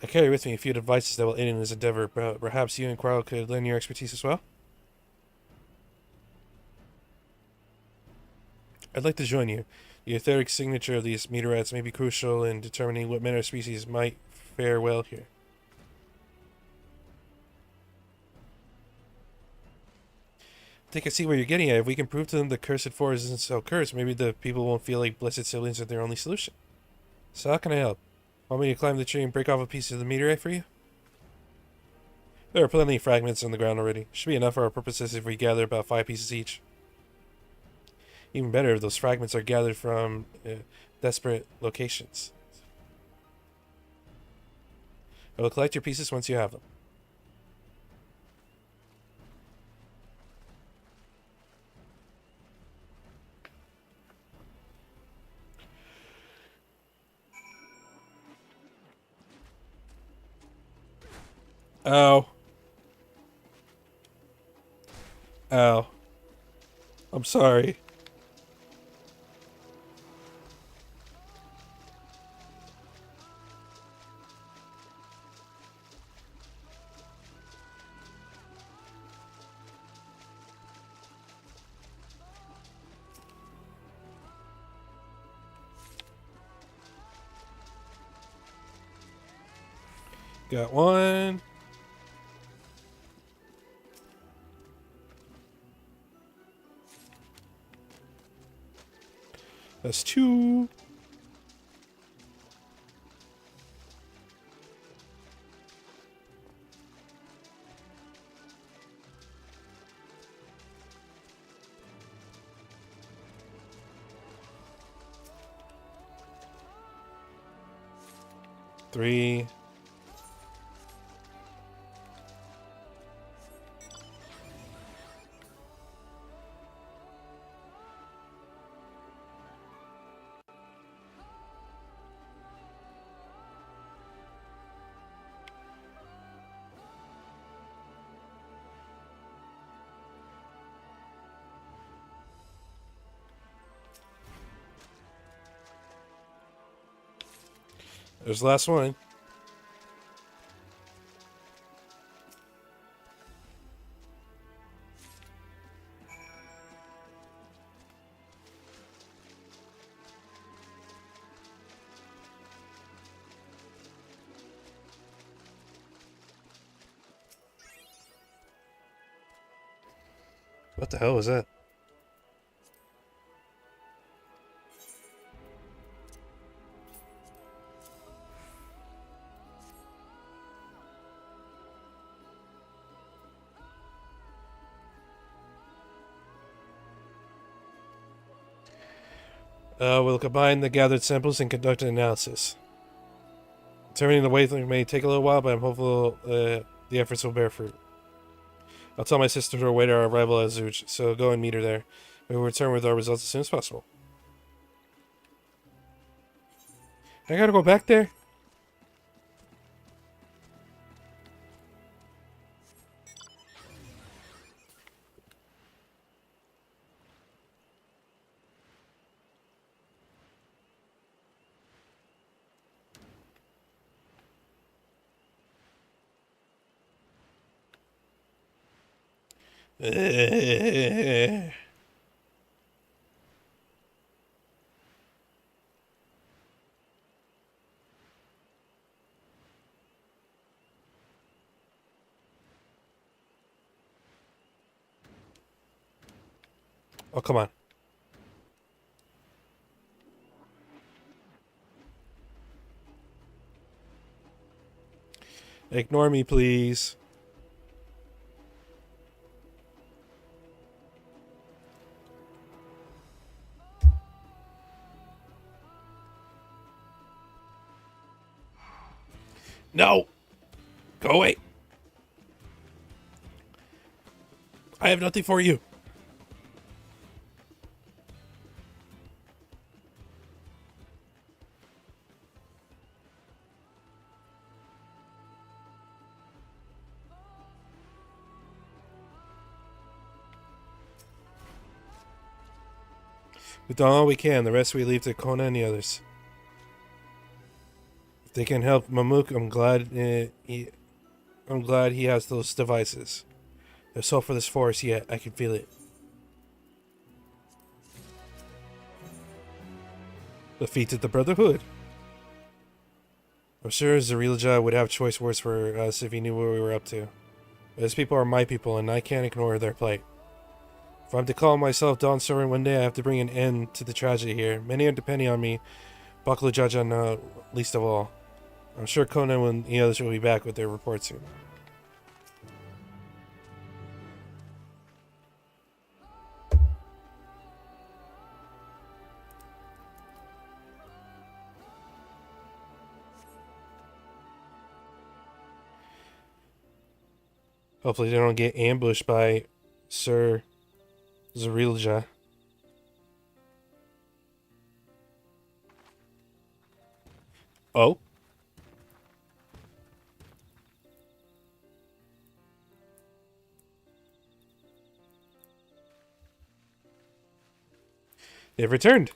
I carry with me a few devices that will aid in this endeavor, but perhaps you and Quirrell could lend your expertise as well? I'd like to join you. The etheric signature of these meteorites may be crucial in determining what manner of species might fare well here. I think I see where you're getting at. If we can prove to them the cursed forest isn't so cursed, maybe the people won't feel like blessed siblings are their only solution. So how can I help? Want me to climb the tree and break off a piece of the meteorite for you? There are plenty of fragments on the ground already. Should be enough for our purposes if we gather about 5 pieces each. Even better if those fragments are gathered from desperate locations. I will collect your pieces once you have them. Ow. Ow. I'm sorry. Got one. That's 2. Three. There's the last one. What the hell was that? We'll combine the gathered samples and conduct an analysis. Determining the wavelength may take a little while, but I'm hopeful the efforts will bear fruit. I'll tell my sister to await our arrival at Zuj, so go and meet her there. We will return with our results as soon as possible. I gotta go back there? Oh, come on. Ignore me, please. No! Go away! I have nothing for you. We've done all we can. The rest we leave to Kona and the others. If they can help Mamuk, I'm glad he has those devices. There's hope for this forest yet. I can feel it. Defeated the Brotherhood. I'm sure Zarilja would have choice words for us if he knew what we were up to. But his people are my people, and I can't ignore their plight. If I'm to call myself Dawn Servant one day, I have to bring an end to the tragedy here. Many are depending on me, Baklu Jaja least of all. I'm sure Conan and the others will be back with their report soon. Hopefully they don't get ambushed by Sir Zarilja. Oh? They've returned.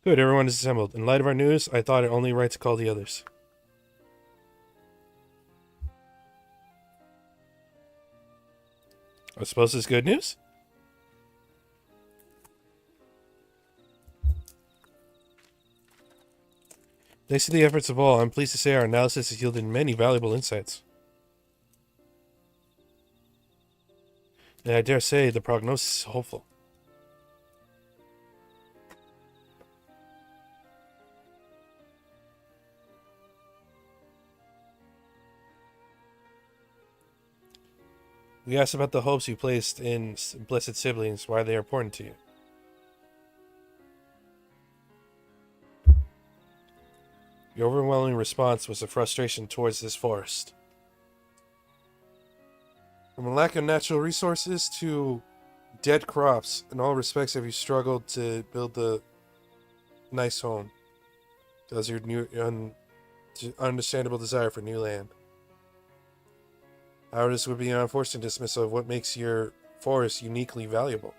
Good, everyone is assembled. In light of our news, I thought it only right to call the others. I suppose it's good news? Thanks to the efforts of all, I'm pleased to say our analysis has yielded many valuable insights. And I dare say the prognosis is hopeful. We asked about the hopes you placed in blessed siblings, why they are important to you. Your overwhelming response was a frustration towards this forest. From a lack of natural resources to dead crops, in all respects have you struggled to build a nice home. Does your understandable desire for new land. However, this would be an unfortunate dismissal of what makes your forest uniquely valuable.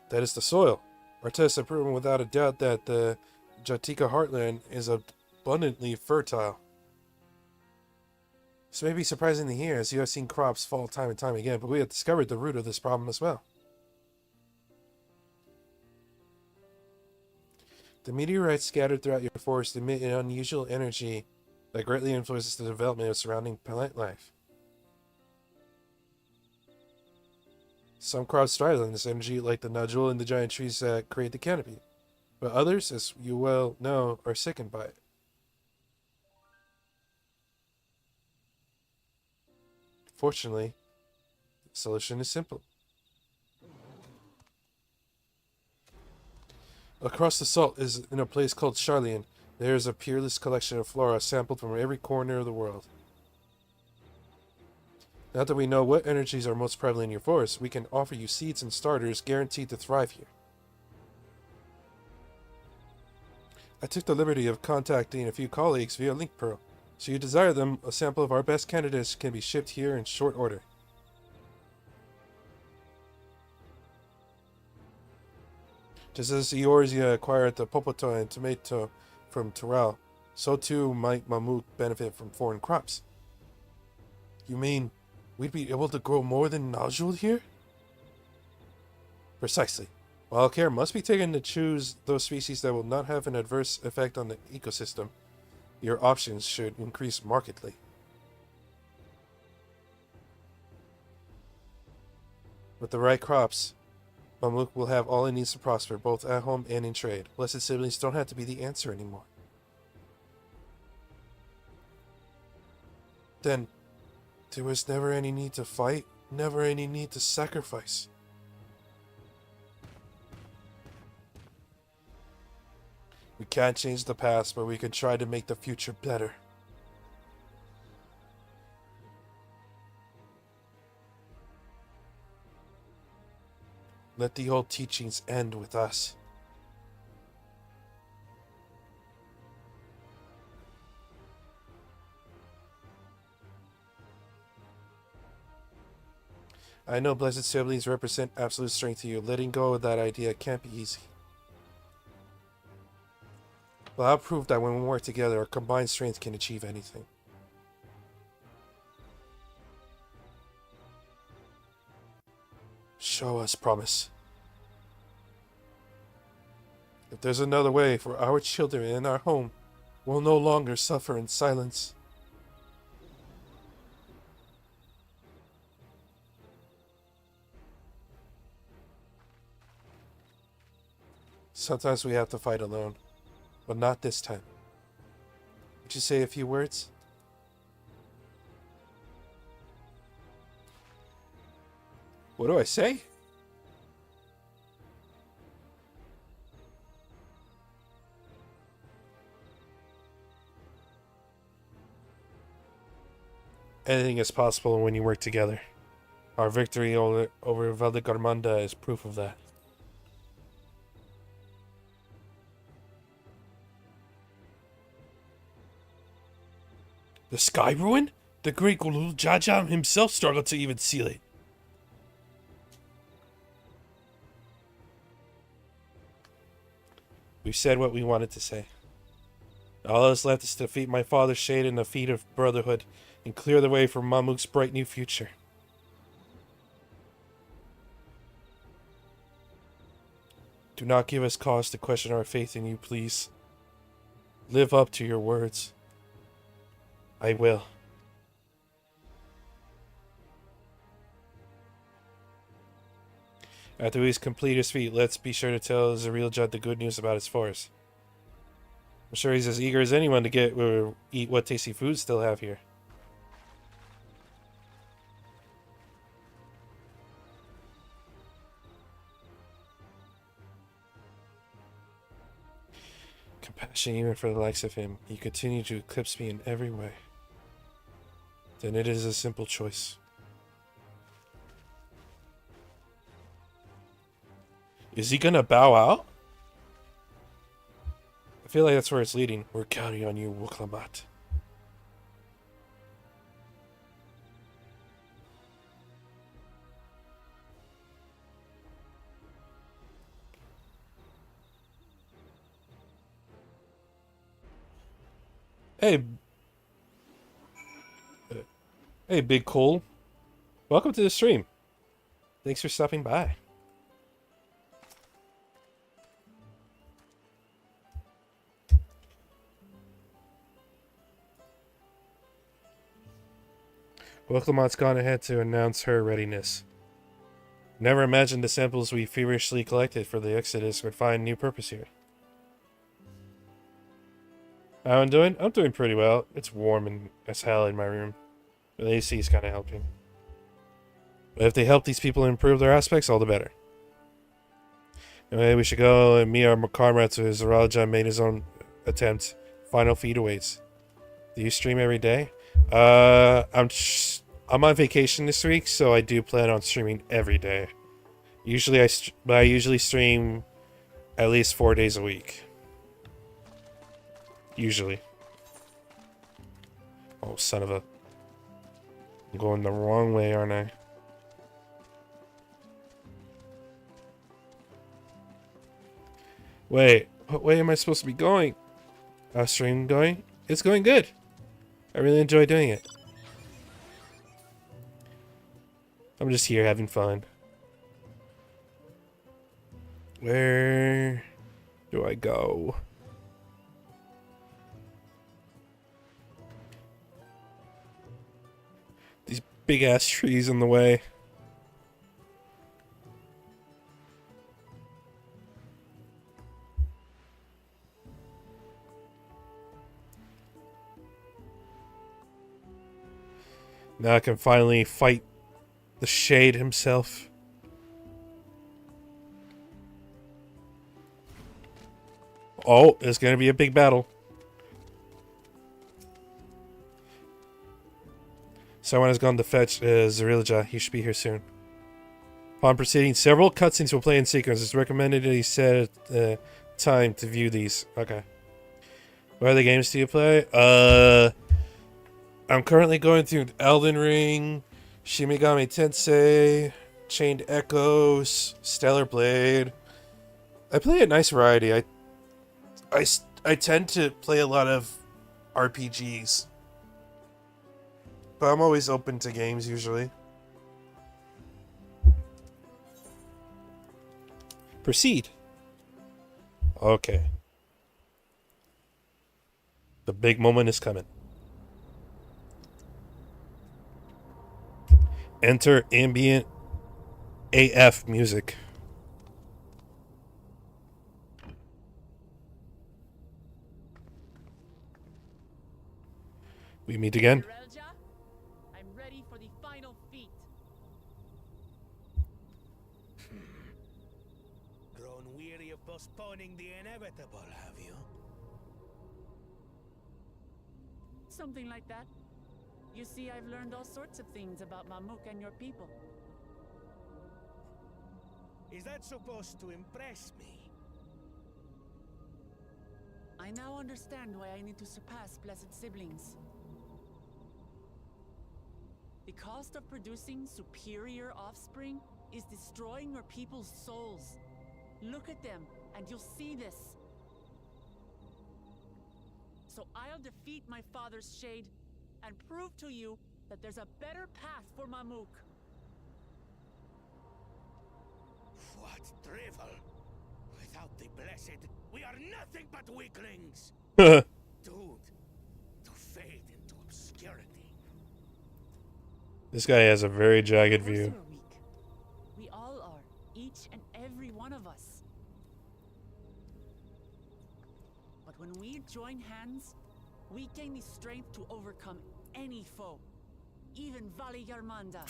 That is the soil. Our tests have proven without a doubt that the Jatika heartland is abundantly fertile. This may be surprising to hear, as you have seen crops fall time and time again, but we have discovered the root of this problem as well. The meteorites scattered throughout your forest emit an unusual energy that greatly influences the development of surrounding plant life. Some crops thrive on this energy, like the nodule and the giant trees that create the canopy, but others, as you well know, are sickened by it. Fortunately, the solution is simple. Across the salt is in a place called Charlian. There is a peerless collection of flora sampled from every corner of the world. Now that we know what energies are most prevalent in your forest, we can offer you seeds and starters guaranteed to thrive here. I took the liberty of contacting a few colleagues via link pearl. So you desire them, a sample of our best candidates can be shipped here in short order. Just as Eorzea acquired the popoto and tomato from Tural, so too might Mamuk benefit from foreign crops. You mean we'd be able to grow more than nodule here? Precisely. While care must be taken to choose those species that will not have an adverse effect on the ecosystem, your options should increase markedly. With the right crops, Mamuk will have all it needs to prosper, both at home and in trade. Blessed siblings don't have to be the answer anymore. Then, there was never any need to fight, never any need to sacrifice. We can't change the past, but we can try to make the future better. Let the old teachings end with us. I know blessed siblings represent absolute strength to you. Letting go of that idea can't be easy. But I'll prove that when we work together, our combined strength can achieve anything. Show us, promise. If there's another way for our children in our home, we'll no longer suffer in silence. Sometimes we have to fight alone, but not this time. Would you say a few words? What do I say? Anything is possible when you work together. Our victory over Valdegarmanda is proof of that. The sky ruin? The great Gulul Jajam himself struggled to even seal it. We've said what we wanted to say. All that's left is to defeat my father's shade in the feet of brotherhood and clear the way for Mamuk's bright new future. Do not give us cause to question our faith in you, please. Live up to your words. I will. After he's completed his feat, let's be sure to tell Zareel Judd the good news about his force. I'm sure he's as eager as anyone to get or eat what tasty foods still have here. Compassion even for the likes of him. You continue to eclipse me in every way. Then it is a simple choice. Is he gonna bow out? I feel like that's where it's leading. We're counting on you, Wuklamat. Hey. Hey, Big Cole. Welcome to the stream. Thanks for stopping by. Wuklamat's gone ahead to announce her readiness. Never imagined the samples we feverishly collected for the Exodus would find new purpose here. How I'm doing? I'm doing pretty well. It's warm as hell in my room. The AC is kind of helping. But if they help these people improve their aspects, all the better. Anyway, we should go and meet our comrades who Zaralja made his own attempt. Final feed awaits. Do you stream every day? I'm on vacation this week, so I do plan on streaming every day. Usually I usually stream at least 4 days a week. Usually. Oh, son of a... I'm going the wrong way, aren't I? Wait, what way am I supposed to be going? How's stream going? It's going good. I really enjoy doing it. I'm just here having fun. Where do I go? These big ass trees in the way. Now I can finally fight the Shade himself. Oh, it's gonna be a big battle. Someone has gone to fetch Zerilja. He should be here soon. Upon proceeding, several cutscenes will play in sequence. It's recommended that you set time to view these. Okay. What other games do you play? I'm currently going through Elden Ring, Shin Megami Tensei, Chained Echoes, Stellar Blade. I play a nice variety. I tend to play a lot of RPGs, but I'm always open to games usually. Proceed. Okay. The big moment is coming. Enter ambient AF music. We meet again. I'm ready for the final feat. Grown weary of postponing the inevitable, have you? Something like that. You see, I've learned all sorts of things about Mamuk and your people. Is that supposed to impress me? I now understand why I need to surpass blessed siblings. The cost of producing superior offspring is destroying your people's souls. Look at them, and you'll see this. So I'll defeat my father's shade and prove to you that there's a better path for Mamuk. What drivel! Without the blessed, we are nothing but weaklings! Doomed to fade into obscurity. This guy has a very jagged view. We all are, each and every one of us. But when we join hands, we gain the strength to overcome any foe, even Vali Yarmanda.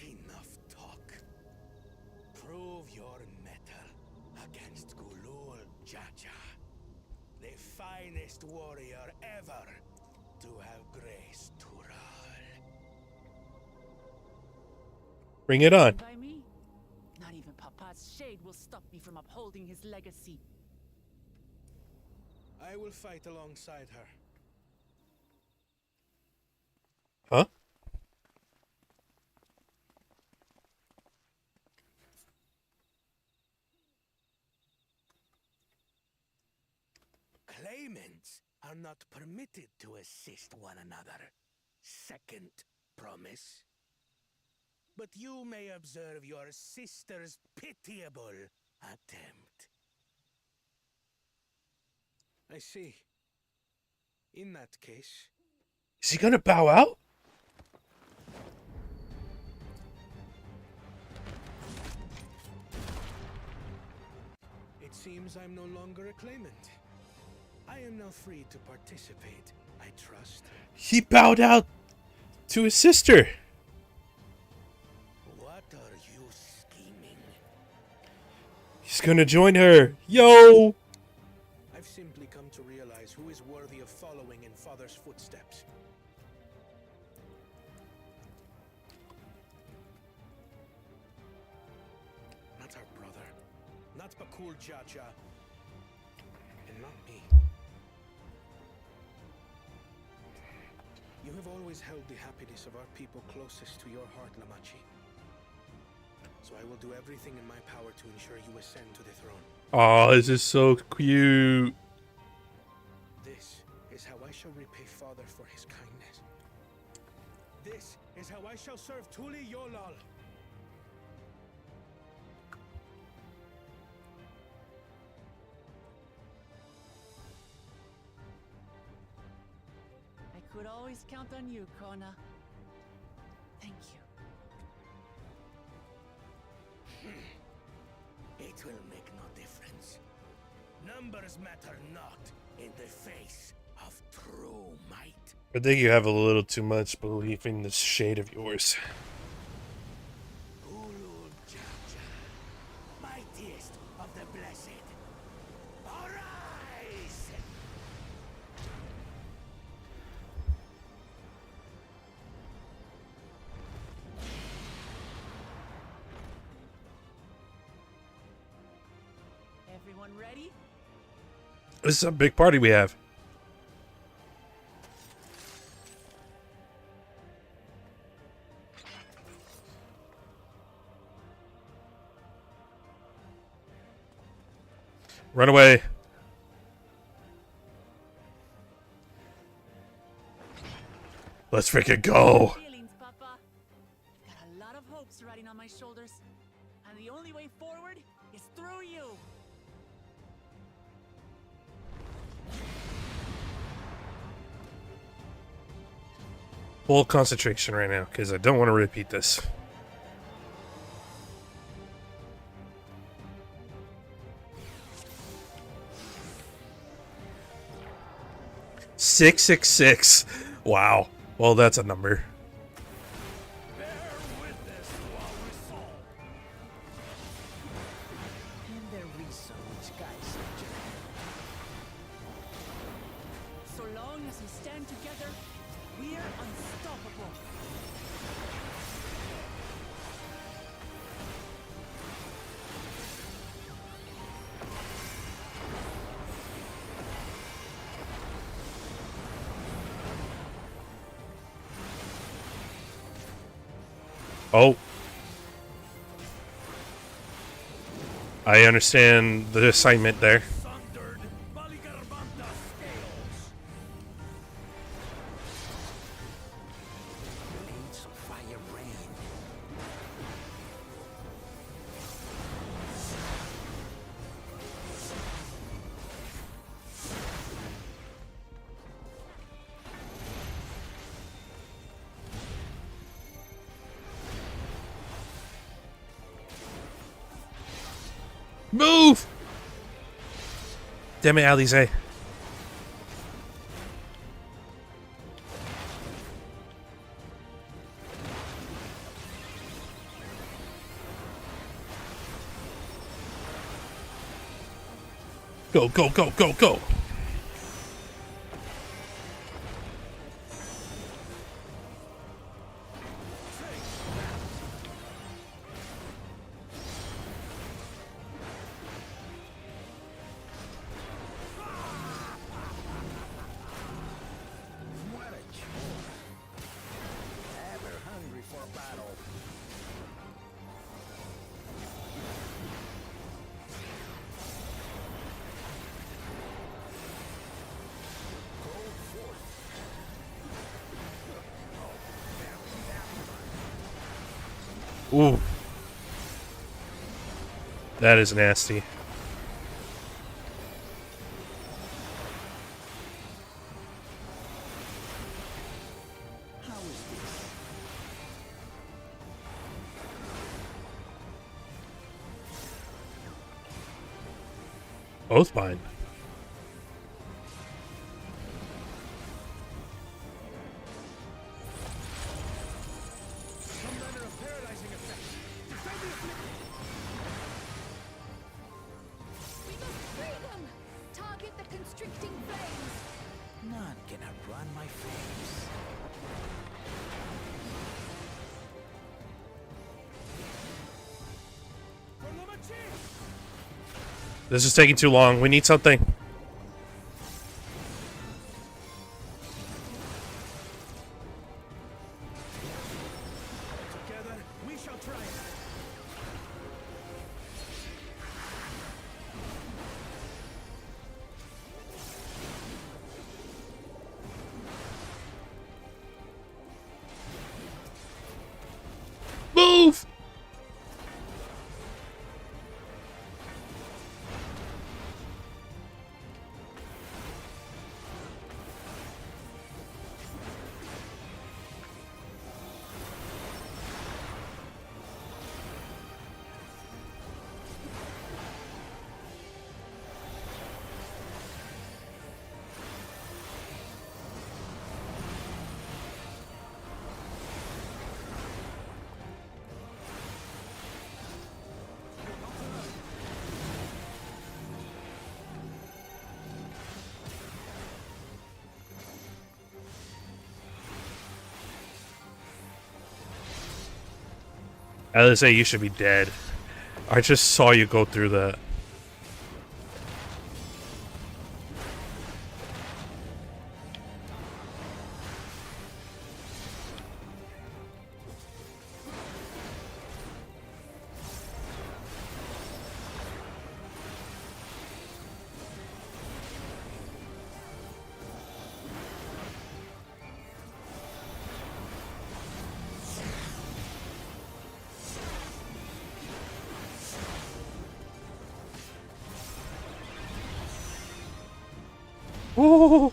Enough talk. Prove your mettle against Gulul Jaja, the finest warrior ever to have graced Tural. Bring it on. By me, not even Papa's shade will stop me from upholding his legacy. I will fight alongside her. Huh? Claimants are not permitted to assist one another. Second promise. But you may observe your sister's pitiable attempt. I see. In that case... Is he gonna bow out? It seems I'm no longer a claimant. I am now free to participate, I trust. He bowed out to his sister. What are you scheming? He's gonna join her. Yo! I've simply come to realize who is worthy of following in Father's footsteps. Not our brother, not Bakul Jaja, and not me. You have always held the happiness of our people closest to your heart, Lamachi. So I will do everything in my power to ensure you ascend to the throne. Oh, this is so cute. This is how I shall repay Father for his kindness. This is how I shall serve Tuli Yolal. I could always count on you, Kona. Thank you. It will make no difference. Numbers matter not in the face of true might. I think you have a little too much belief in this shade of yours. Ulul Jaja, mightiest of the blessed. Arise! Everyone ready? This is a big party we have. Run away. Let's freaking go. Feelings, Papa. I've got a lot of hopes riding on my shoulders, and the only way forward is through you. Full concentration right now, because I don't want to repeat this. "666." Wow. Well, that's a number. And the reason which guides our journey. So long as we stand together, we're unstoppable. Oh. I understand the assignment there. Blades of fire rain. Move! Damn it, Alize. Go, go, go, go, go! What a chore. Ever hungry for battle. Ooh. That is nasty. How is this? Oathbind. Some manner of paralyzing effect. Defend the afflicted. We must free them! Target the constricting flames! None can outrun my flames. For the machine. This is taking too long. We need something. Together, we shall triumph. Move! LSA, you should be dead. I just saw you go through that. Oh!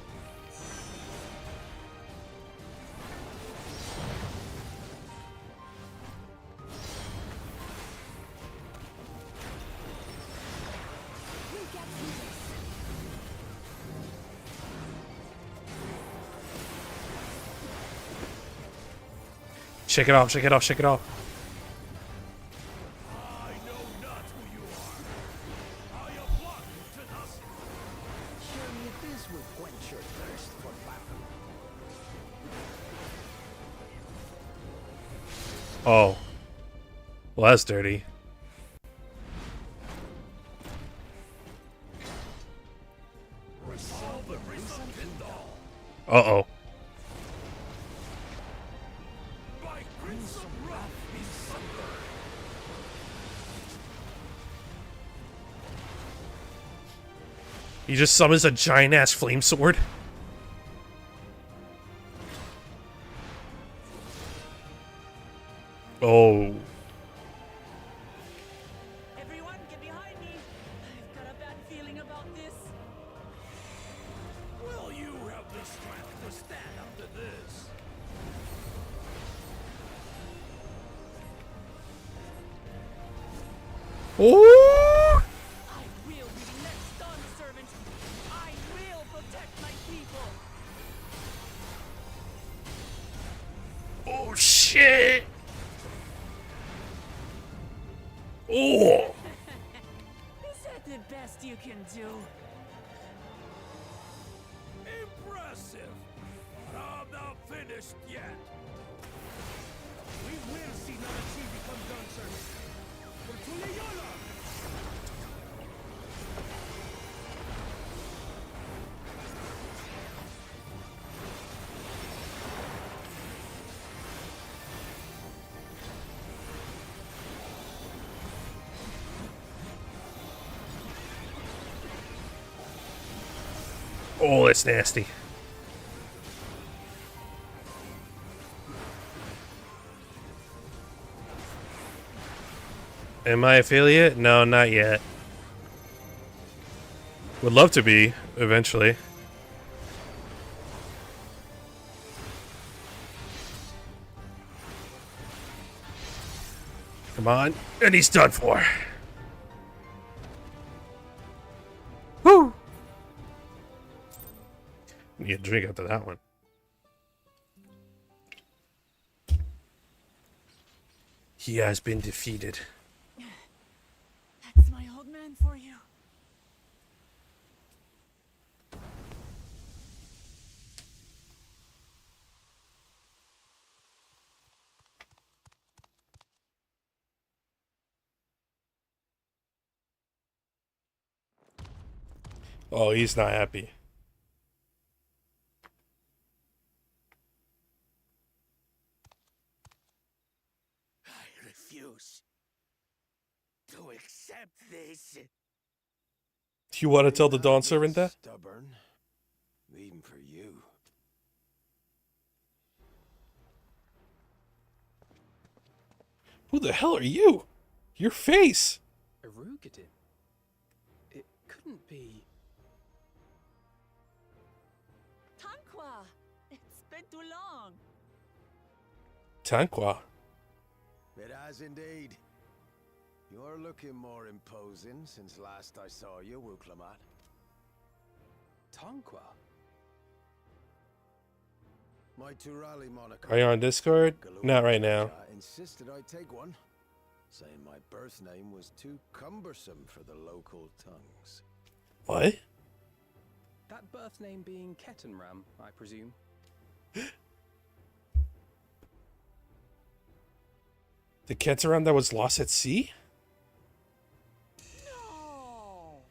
Shake it off, shake it off, shake it off. Oh. Well, that's dirty. Uh-oh. He just summons a giant-ass flame sword. Oh. Everyone, get behind me. I've got a bad feeling about this. Will you have the strength to stand up to this? Oh! I will be the next dawn servant. I will protect my people. Oh shit! Oh! Is that the best you can do? Impressive! But I'm not finished yet. We will see Narachi become dawn servant. For Tuliyola! Oh, that's nasty. Am I affiliate? No, not yet. Would love to be, eventually. Come on. And he's done for. Woo! Need a drink after that one. He has been defeated. That's my old man for you. Oh, he's not happy. I refuse to accept this. Do you want to tell the Dawn Servant that? Stubborn, even for you. Who the hell are you? Your face! Erugadin? It couldn't be... Tanqua! It's been too long. Tanqua. It has indeed. You're looking more imposing since last I saw you, Wuklamat. Tanqua? My Turali moniker. Are you on Discord? Not right now. Insisted I take one, saying my birth name was too cumbersome for the local tongues. What? That birth name being Ketenram, I presume. The Ketteran that was lost at sea? No!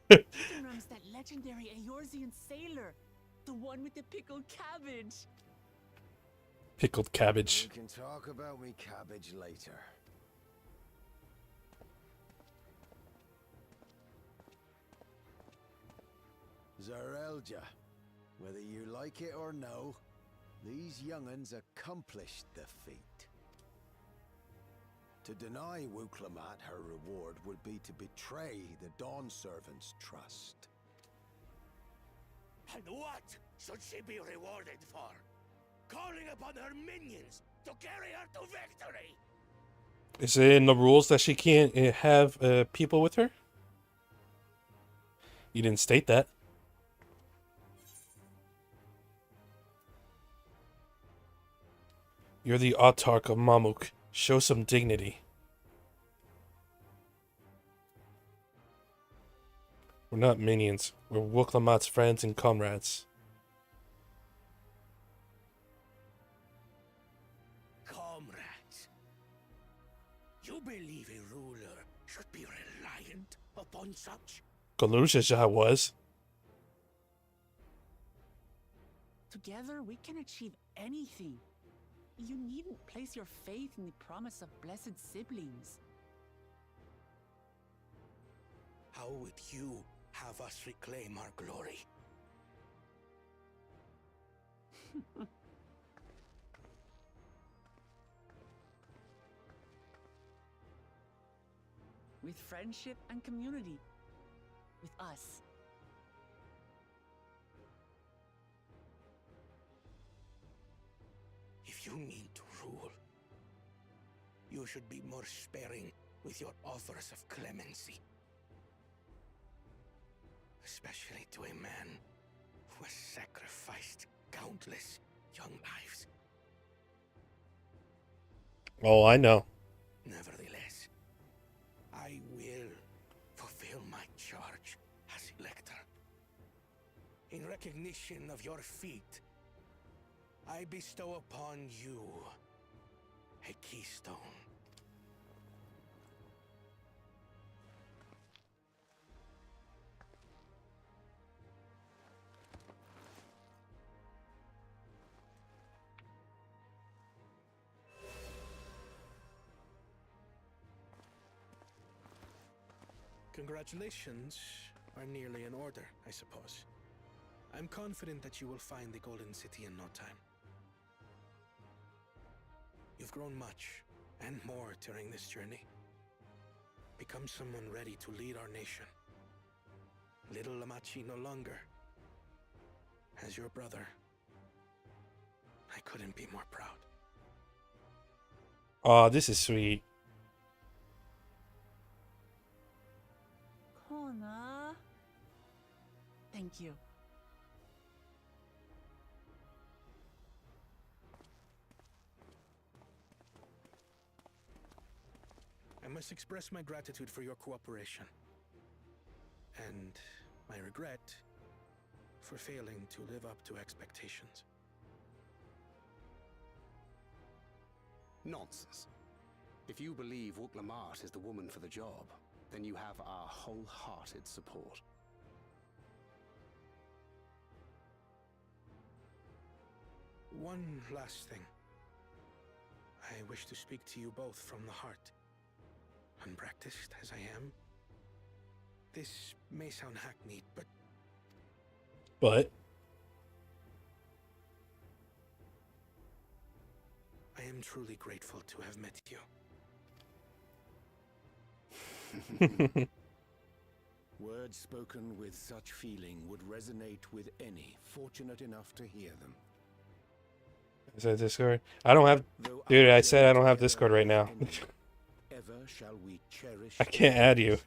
Ram's that legendary Eorzean sailor. The one with the pickled cabbage. Pickled cabbage. We can talk about me cabbage later. Zarelja, whether you like it or no, these young'uns accomplished the feat. To deny Wuklamat her reward would be to betray the Dawn Servant's trust. And what should she be rewarded for? Calling upon her minions to carry her to victory! Is it in the rules that she can't have people with her? You didn't state that. You're the autarch of Mamuk. Show some dignity. We're not minions. We're Wuklamat's friends and comrades. Comrades, you believe a ruler should be reliant upon such? Galusha was. Together we can achieve anything. You needn't place your faith in the promise of blessed siblings. How would you have us reclaim our glory? With friendship and community. With us. If you mean to rule, you should be more sparing with your offers of clemency. Especially to a man who has sacrificed countless young lives. Oh, I know. Nevertheless, I will fulfill my charge as Elector. In recognition of your feat, I bestow upon you a keystone. Congratulations are nearly in order, I suppose. I'm confident that you will find the Golden City in no time. You've grown much, and more during this journey. Become someone ready to lead our nation. Little Lamachi no longer. As your brother, I couldn't be more proud. Oh, this is sweet. Kona. Thank you. I must express my gratitude for your cooperation. And my regret for failing to live up to expectations. Nonsense. If you believe Wuklamat is the woman for the job, then you have our wholehearted support. One last thing. I wish to speak to you both from the heart. Unpracticed as I am, this may sound hackneyed, but I am truly grateful to have met you. Words spoken with such feeling would resonate with any fortunate enough to hear them. Is that Discord? I don't have... Dude, I said I don't have Discord right now. Ever shall we cherish I can't add you.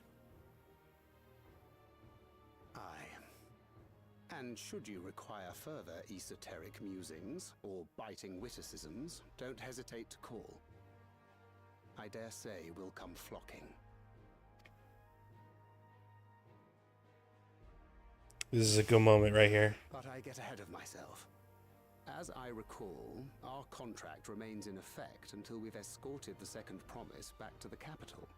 And should you require further esoteric musings or biting witticisms, don't hesitate to call. I dare say we'll come flocking. This is a good moment right here. But I get ahead of myself. As I recall, our contract remains in effect until we've escorted the second promise back to the capital.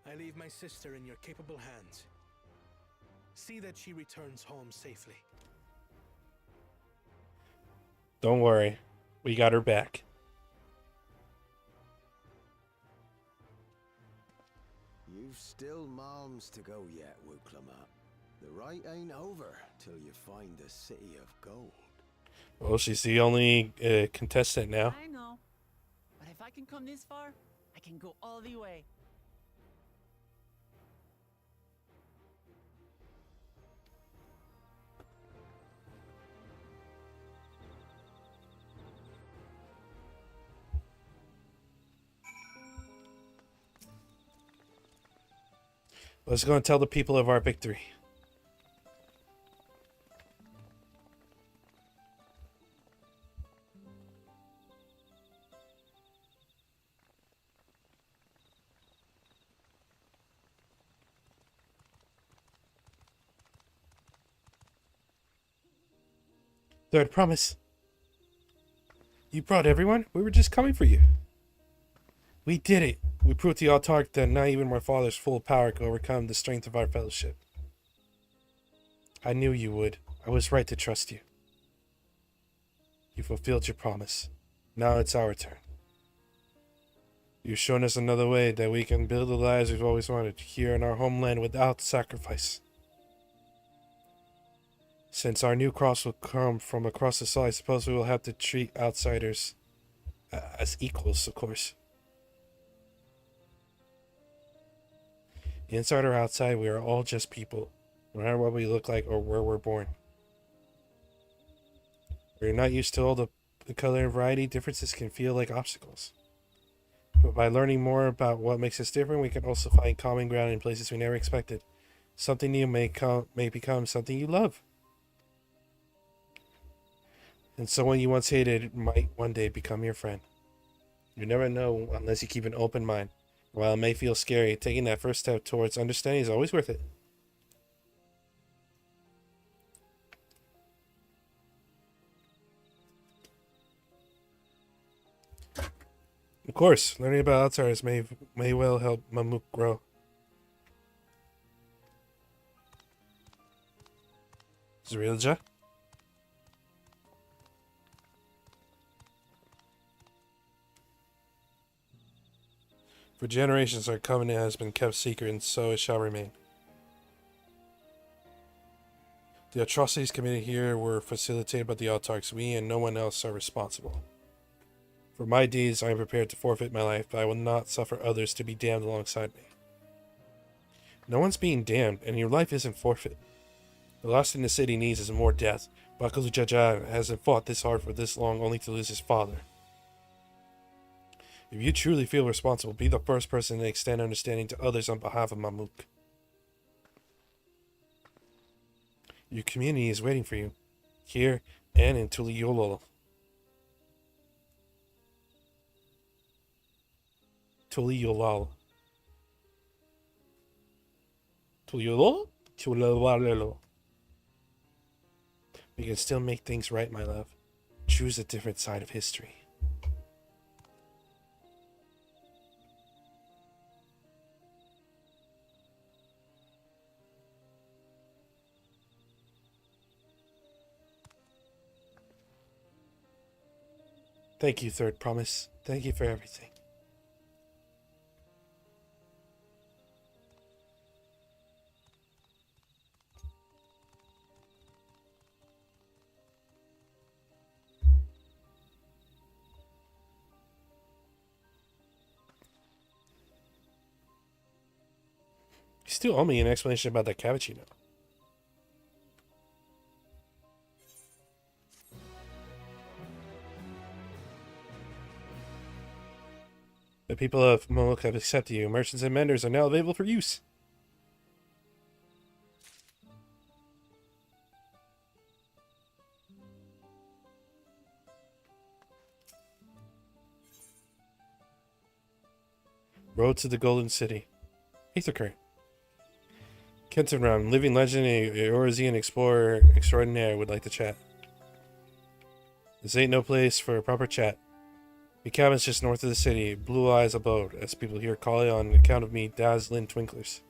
I leave my sister in your capable hands. See that she returns home safely. Don't worry. We got her back. You've still moms to go yet, Wuklamat. The ride ain't over till you find the city of gold. Well, she's the only contestant now. I know. But if I can come this far, I can go all the way. Let's go and tell the people of our victory. Third promise. You brought everyone? We were just coming for you. We did it. We proved to the autarch that not even my father's full power could overcome the strength of our fellowship. I knew you would. I was right to trust you. You fulfilled your promise. Now it's our turn. You've shown us another way that we can build the lives we've always wanted here in our homeland without sacrifice. Since our new cross will come from across the side, I suppose we will have to treat outsiders as equals, of course. Inside or outside, we are all just people, no matter what we look like or where we're born. We're not used to all the color and variety. Differences can feel like obstacles. But by learning more about what makes us different, we can also find common ground in places we never expected. Something new may become something you love. And someone you once hated might one day become your friend. You never know unless you keep an open mind. While it may feel scary, taking that first step towards understanding is always worth it. Of course, learning about outsiders may well help Mamuk grow. Zrilja? For generations, our covenant has been kept secret, and so it shall remain. The atrocities committed here were facilitated by the autarchs. We and no one else are responsible. For my deeds, I am prepared to forfeit my life, but I will not suffer others to be damned alongside me. No one's being damned, and your life isn't forfeit. The last thing the city needs is more death. Bakul Jaja hasn't fought this hard for this long only to lose his father. If you truly feel responsible, be the first person to extend understanding to others on behalf of Mamuk. Your community is waiting for you, here and in Tuliolol. Tuliolol. Tuliolol? Tuliolol. We can still make things right, my love. Choose a different side of history. Thank you, Third Promise. Thank you for everything. You still owe me an explanation about that cappuccino. The people of Moloch have accepted you. Merchants and menders are now available for use. Road to the Golden City. Aether Current. Kenton Ram, living legend, Eorzean explorer extraordinaire, would like to chat. This ain't no place for a proper chat. My cabin's just north of the city, Blue Eyes abode, as people here call it on account of me dazzling twinklers.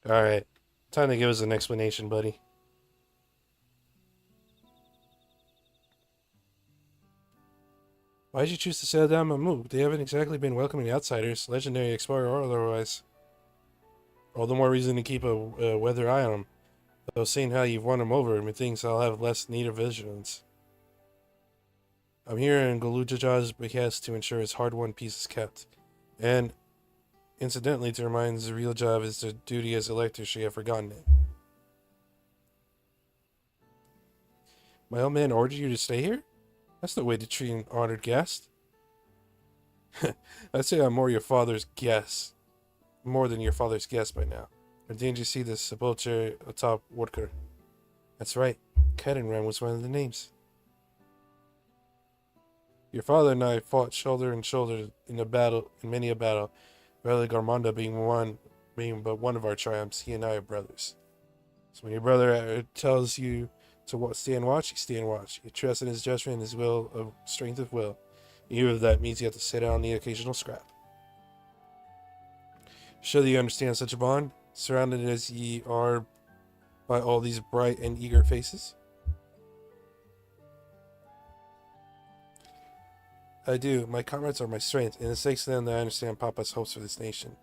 Alright. Time to give us an explanation, buddy. Why'd you choose to settle down Mamuk? They haven't exactly been welcoming outsiders, legendary explorer or otherwise. All the more reason to keep a weather eye on them. Though seeing how you've won them over, methinks I'll have less need of vigilance. I'm here in Golujaja's behest to ensure his hard-won peace is kept. And, incidentally, to remind the real job is the duty as elector should have forgotten it. My old man ordered you to stay here? That's no way to treat an honored guest. I'd say I'm more your father's guest. More than your father's guest by now. I didn't you see the sepulchre atop Woodker? That's right. Kedenram was one of the names. Your father and I fought shoulder and shoulder in many a battle. Brother Garmanda being but one of our triumphs, he and I are brothers. So when your brother tells you to stay and watch, you stay and watch. You trust in his judgment and his will of strength of will. Even if that means you have to sit down the occasional scrap. Surely you understand such a bond, surrounded as ye are by all these bright and eager faces? I do. My comrades are my strength, and it's thanks to them that I understand Papa's hopes for this nation.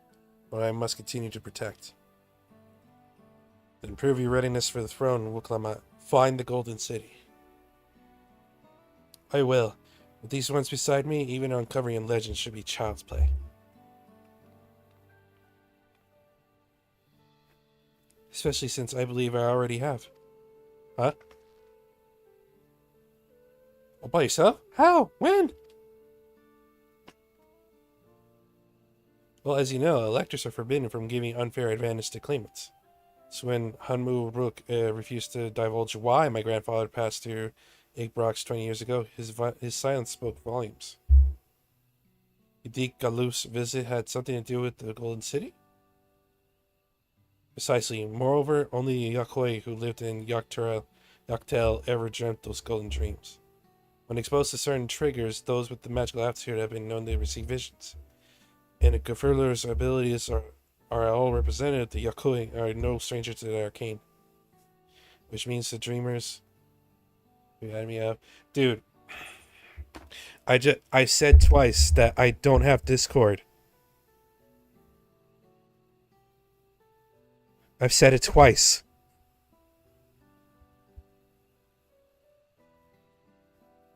But I must continue to protect. Then prove your readiness for the throne, Wuklamat. Find the Golden City. I will. With these ones beside me, even uncovering legends should be child's play. Especially since I believe I already have. Huh? All by yourself? How? When? Well, as you know, electors are forbidden from giving unfair advantage to claimants. So when Hunmu Rook refused to divulge why my grandfather passed through Igbrox 20 years ago, his silence spoke volumes. You think Galuf's visit had something to do with the Golden City? Precisely. Moreover, only Yakoi who lived in Yaktel ever dreamt those golden dreams. When exposed to certain triggers, those with the magical aptitude have been known to receive visions. And the Gefurler's abilities are all represented. The Yakoi are no stranger to the arcane. Which means the dreamers who had me up. Dude, I said twice that I don't have Discord. I've said it twice.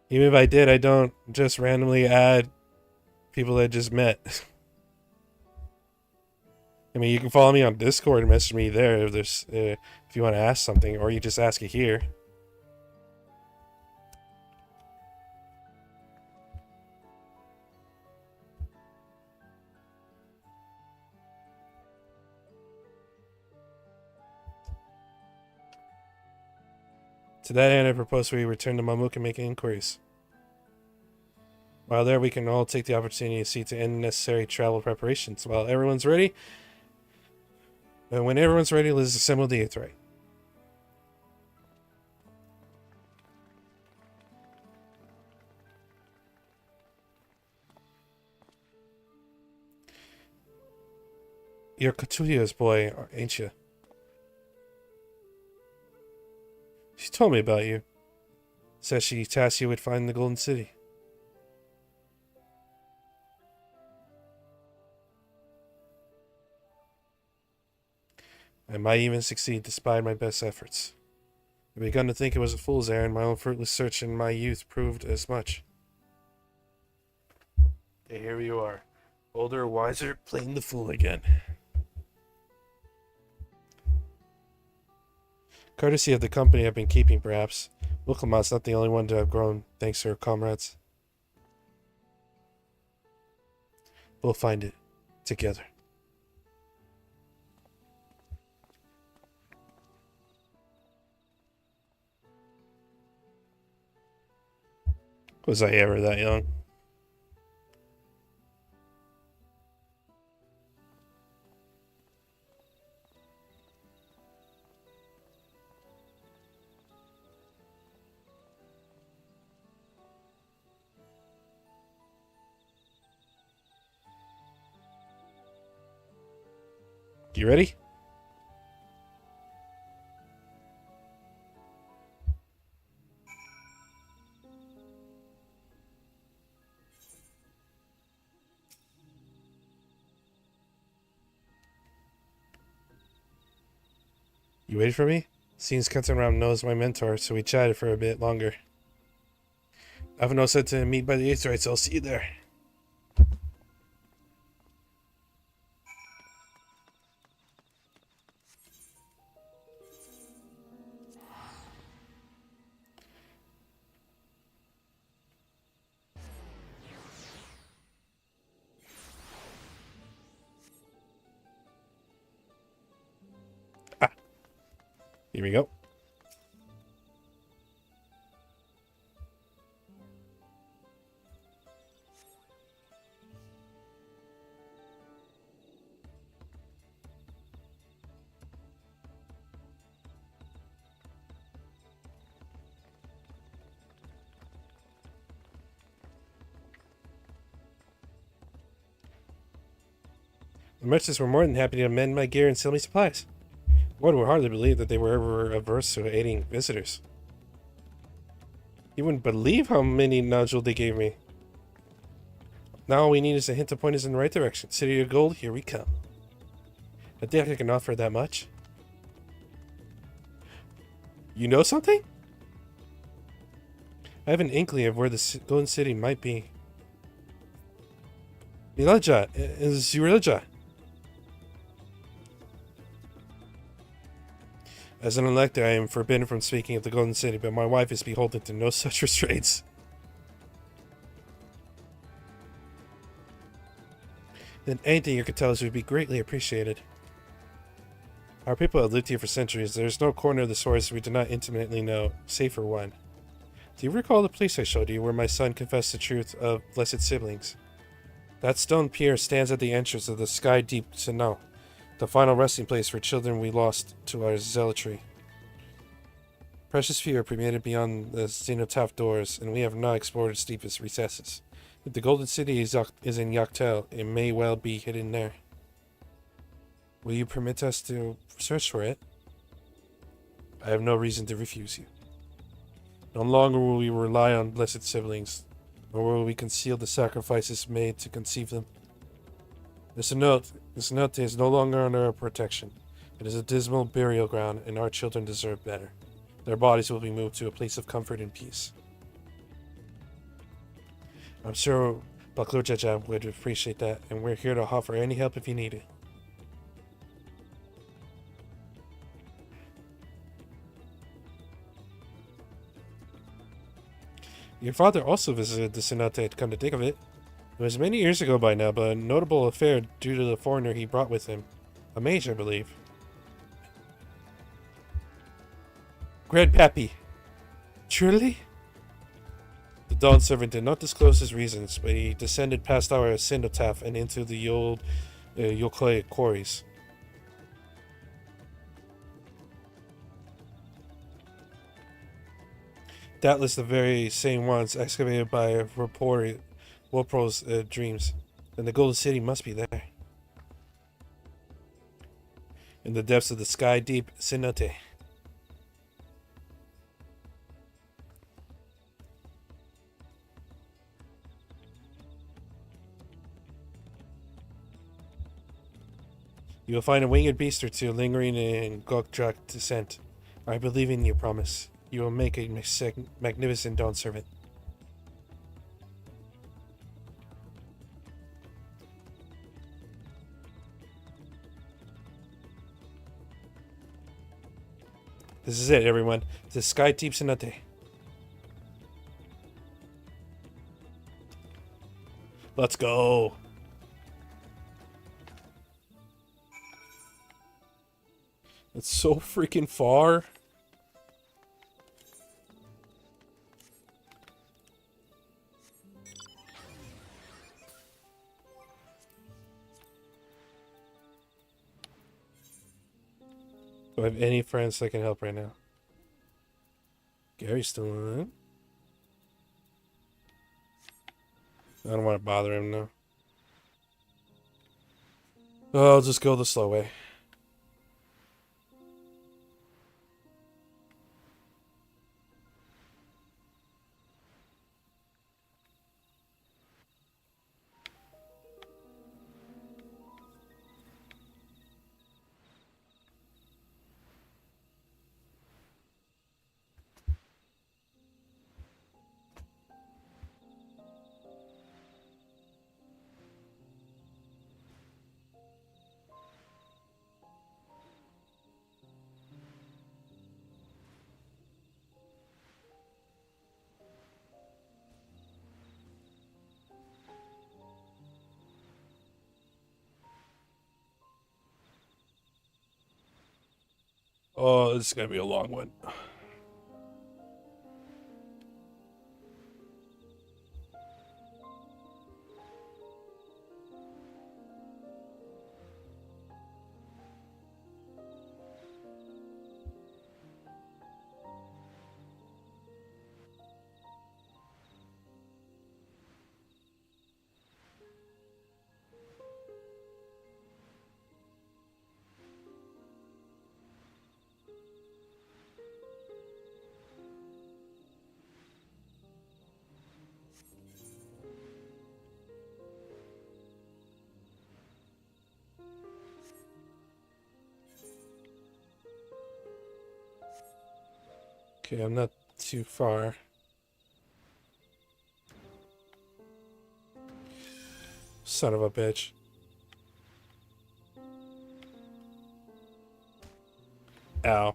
Even if I did, I don't just randomly add people I just met. I mean, you can follow me on Discord and message me there if there's if you want to ask something, or you just ask it here. To that end, I propose we return to Mamuk and make inquiries. While there, we can all take the opportunity to see to end necessary travel preparations. While everyone's ready, when everyone's ready, let's assemble the Aetheryte. You're Cotulia's boy, ain't you? She told me about you. Says she tasked you with finding the Golden City. I might even succeed despite my best efforts. I've begun to think it was a fool's errand. My own fruitless search in my youth proved as much. And here you are, older, wiser, playing the fool again. Courtesy of the company I've been keeping, perhaps. Wilcomot's not the only one to have grown, thanks to her comrades. We'll find it together. Was I ever that young? You ready? You waited for me? Seems Captain Ram knows my mentor, so we chatted for a bit longer. Avano said to meet by the Aetheryte, so I'll see you there. Here we go. The merchants were more than happy to amend my gear and sell me supplies. One would hardly believe that they were ever averse to aiding visitors. You wouldn't believe how many nodules they gave me. Now all we need is a hint to point us in the right direction. City of Gold, here we come. I doubt I can offer that much. You know something? I have an inkling of where the Golden City might be. Milaja, is Zurilaja. As an elector, I am forbidden from speaking of the Golden City, but my wife is beholden to no such restraints. Then anything you could tell us would be greatly appreciated. Our people have lived here for centuries. There is no corner of the source we do not intimately know, save for one. Do you recall the place I showed you where my son confessed the truth of blessed siblings? That stone pier stands at the entrance of the Sky Deep Sinnoh, the final resting place for children we lost to our zealotry. Precious few are permitted beyond the cenotaph doors, and we have not explored its deepest recesses. If the Golden City is in Yaktel, it may well be hidden there. Will you permit us to search for it? I have no reason to refuse you. No longer will we rely on blessed siblings, nor will we conceal the sacrifices made to conceive them. This note is no longer under our protection. It is a dismal burial ground, and our children deserve better. Their bodies will be moved to a place of comfort and peace. I'm sure Baklurjaja would appreciate that, and we're here to offer any help if you need it. Your father also visited the Cenote, come to think of it. It was many years ago by now, but a notable affair due to the foreigner he brought with him. A mage, I believe. Grandpappy. Truly? The Dawn servant did not disclose his reasons, but he descended past our cenotaph and into the old Yokoi quarries. Doubtless the very same ones excavated by Wopro's dreams. Then the Golden City must be there. In the depths of the Sky Deep Cenote. You will find a winged beast or two lingering in Gokdrak's descent. I believe in you, promise. You will make a magnificent dawn servant. This is it, everyone. The sky deeps in a day. Let's go. It's so freaking far. Do I have any friends that can help right now? Gary's still in it. I don't want to bother him now. Oh, I'll just go the slow way. Oh, this is gonna be a long one. Okay, I'm not too far. Son of a bitch. Ow.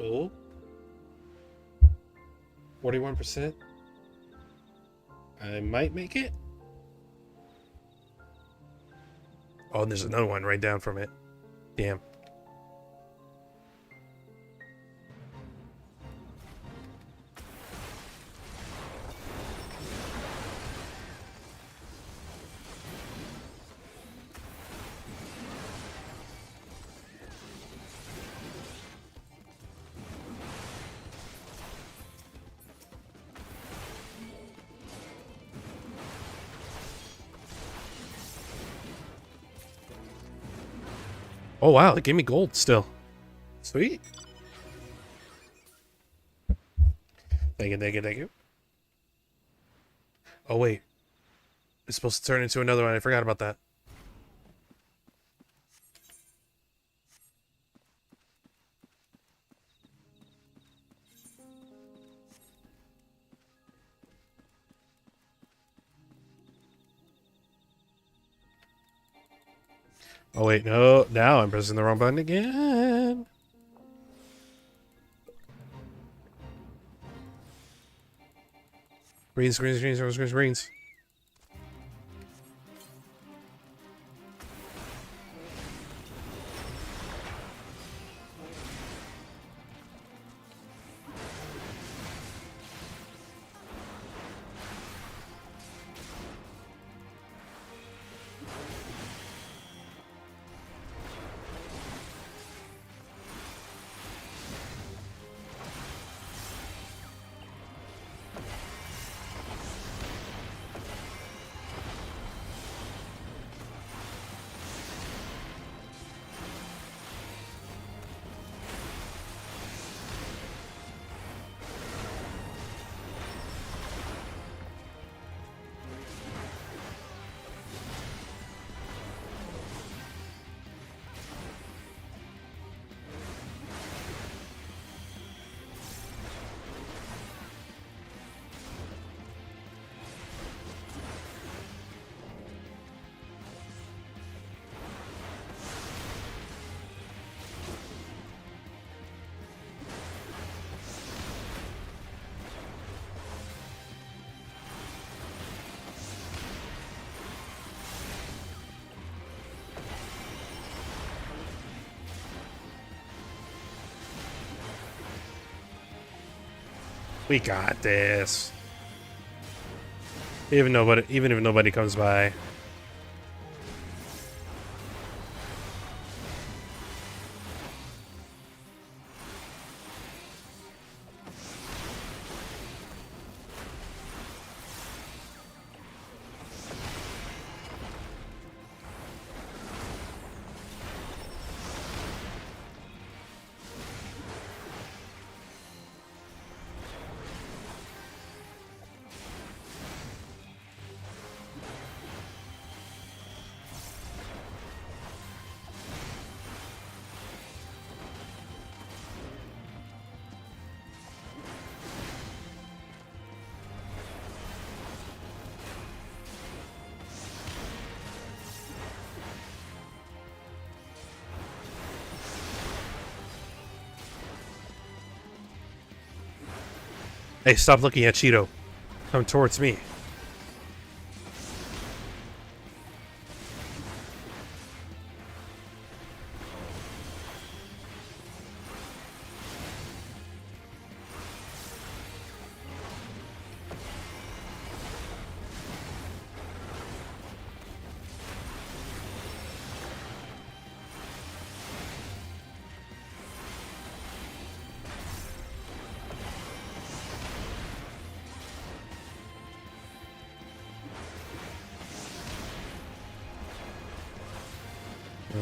Oh. 41%. I might make it. Oh, and there's another one right down from it. Damn. Oh wow, it gave me gold still. Sweet. Thank you, thank you, thank you. Oh wait. It's supposed to turn into another one. I forgot about that. Oh wait, no. Now I'm pressing the wrong button again. Greens, greens, greens, greens, greens, greens. We got this. Even if nobody comes by. Hey, stop looking at Cheeto. Come towards me.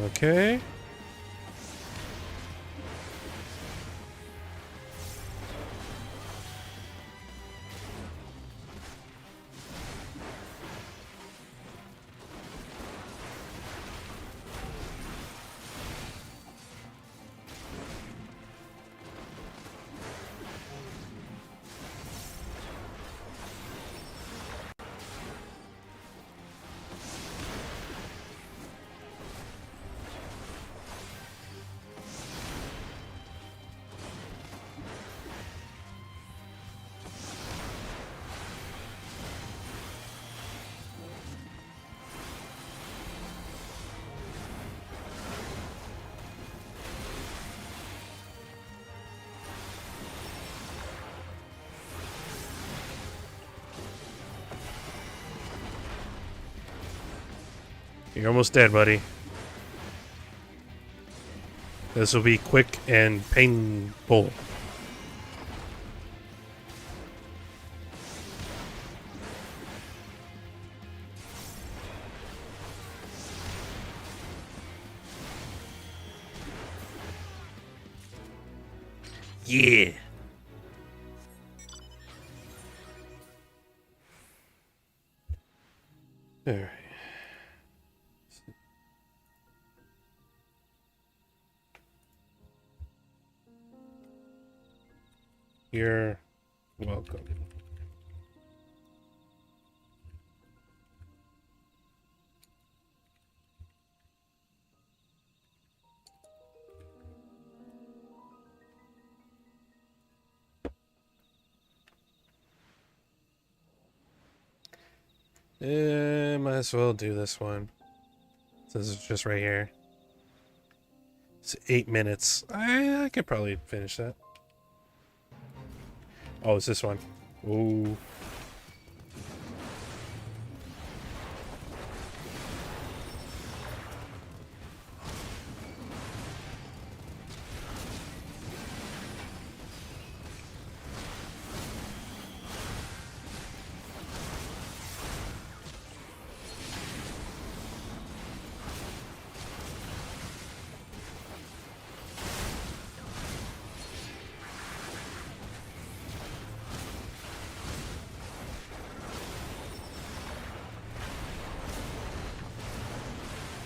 Okay. You're almost dead, buddy. This will be quick and painful. Yeah. All right. You're welcome. Might as well do this one. This is just right here. It's 8 minutes. I could probably finish that. Oh, it's this one. Ooh.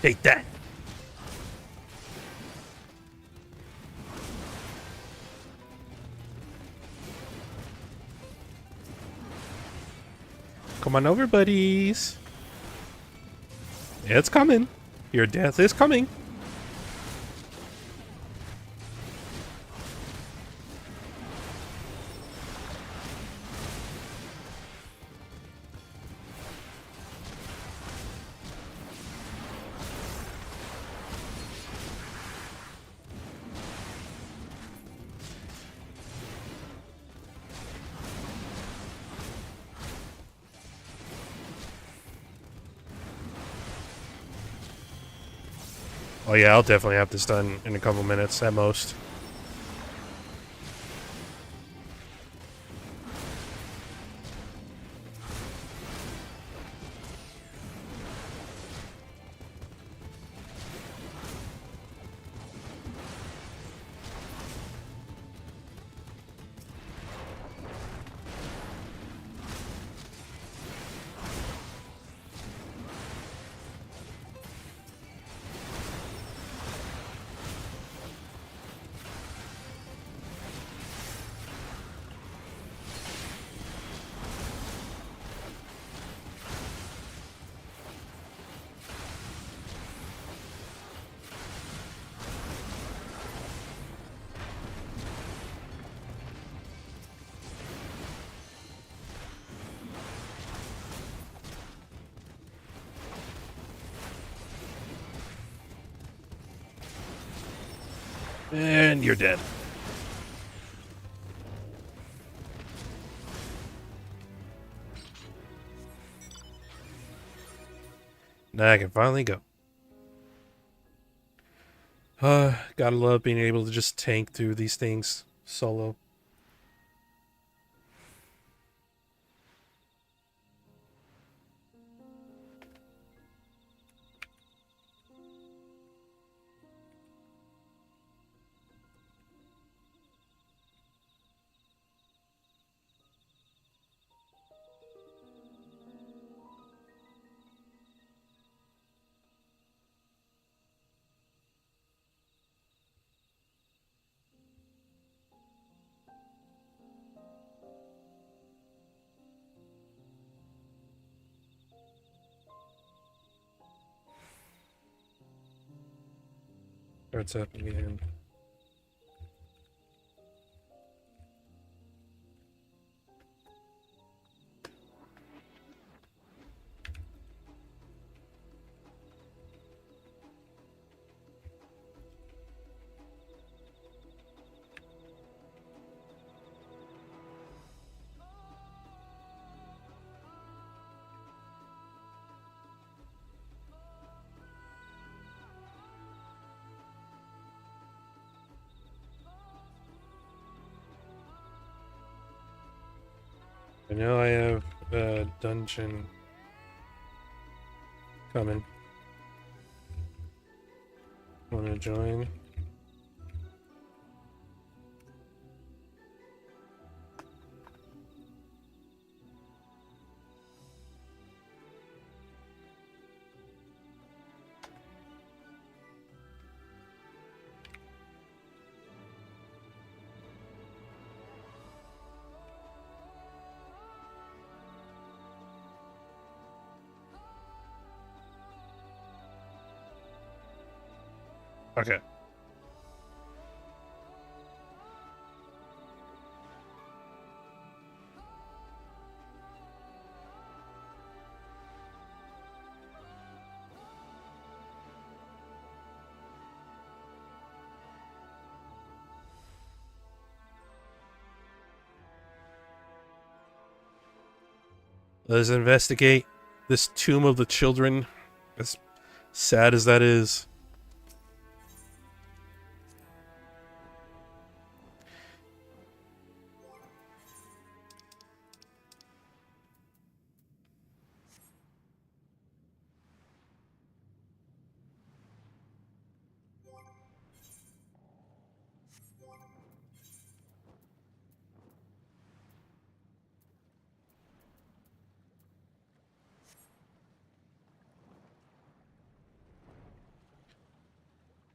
Take that. Come on over, buddies. It's coming. Your death is coming. Oh yeah, I'll definitely have this done in a couple minutes at most. And you're dead. Now I can finally go. Gotta love being able to just tank through these things solo. Starts up again. I know I have a dungeon coming. Wanna join? Okay. Let's investigate this Tomb of the Children, as sad as that is.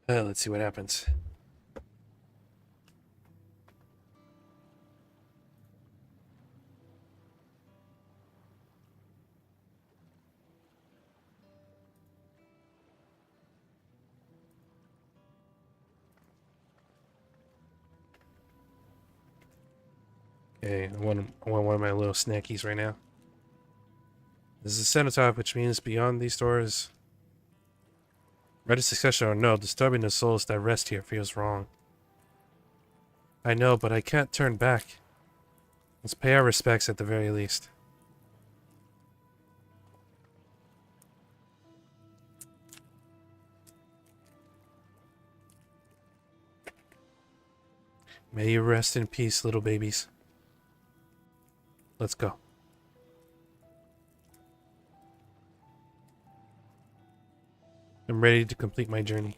Let's see what happens. Okay, I want one of my little snackies right now. This is a cenotaph, which means beyond these doors, right of succession or no, disturbing the souls that rest here feels wrong. I know, but I can't turn back. Let's pay our respects at the very least. May you rest in peace, little babies. Let's go. I'm ready to complete my journey.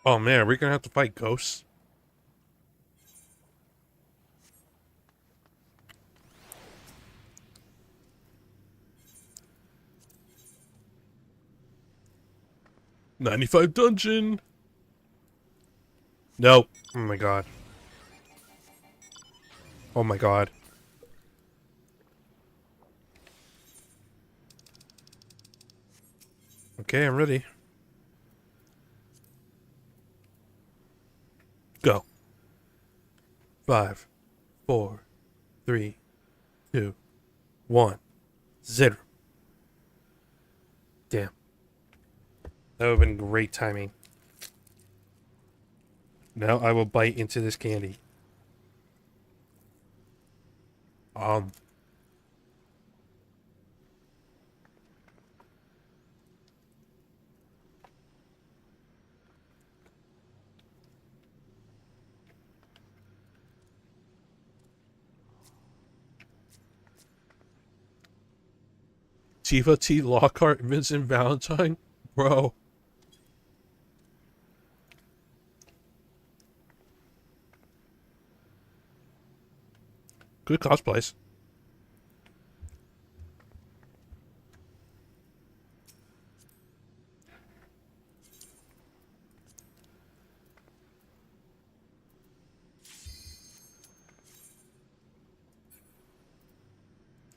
Oh man, are we gonna have to fight ghosts? '95 dungeon. No. Oh my god. Oh my god. Okay, I'm ready. Go. 5, 4, 3, 2, 1, 0. Damn. That would have been great timing. Now I will bite into this candy. Tifa T. Lockhart, Vincent Valentine? Bro. Good cosplays.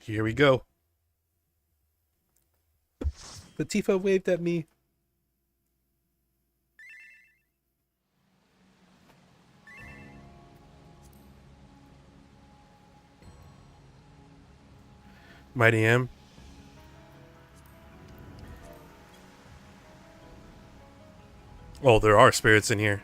Here we go. But Tifa waved at me. Mighty M. Oh, there are spirits in here.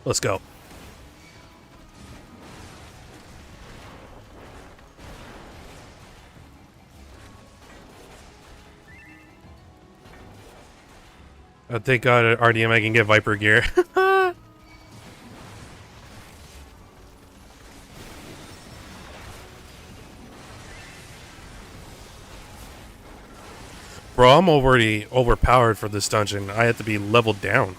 Let's go. Thank God at RDM I can get Viper gear. Bro, I'm already overpowered for this dungeon. I have to be leveled down.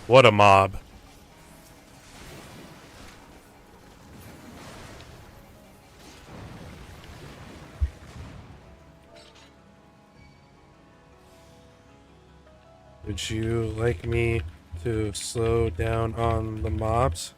What a mob. Would you like me to slow down on the mobs?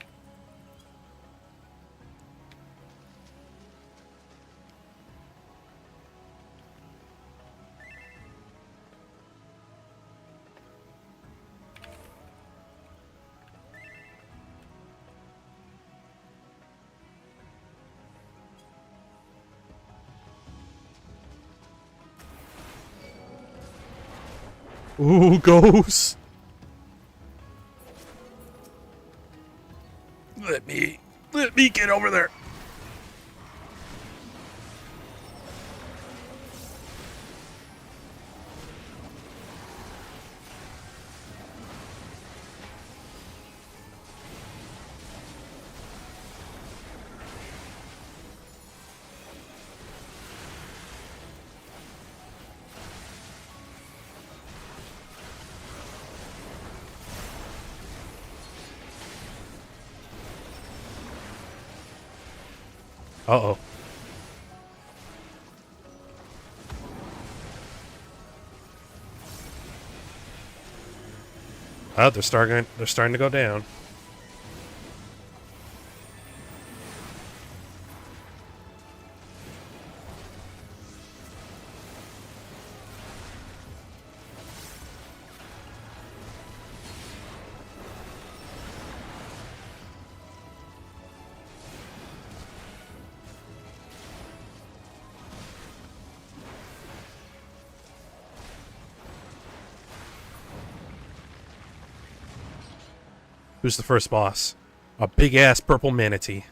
Ooh, ghosts. Let me get over there. Uh-oh. Oh, they're starting to go down. Who's the first boss? A big-ass purple manatee.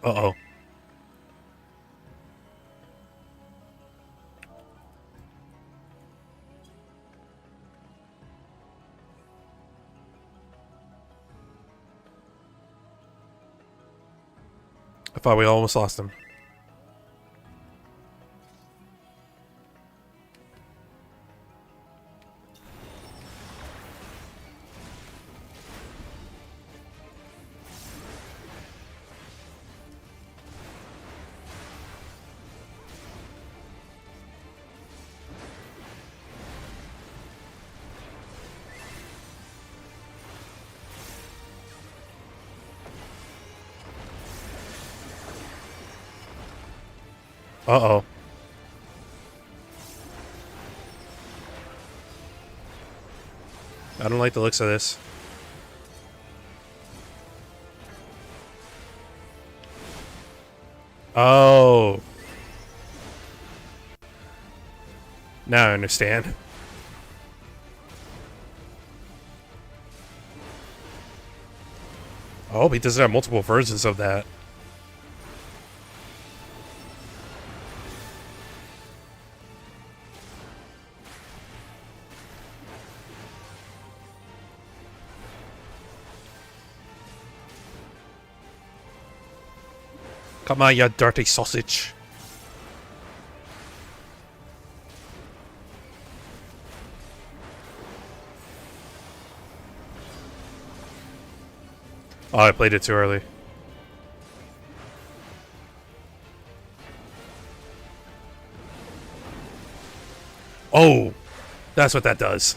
Uh-oh. I thought we almost lost him. Uh-oh. I don't like the looks of this. Oh. Now I understand. I hope he doesn't have multiple versions of that. Come on, you dirty sausage. Oh, I played it too early. Oh, that's what that does.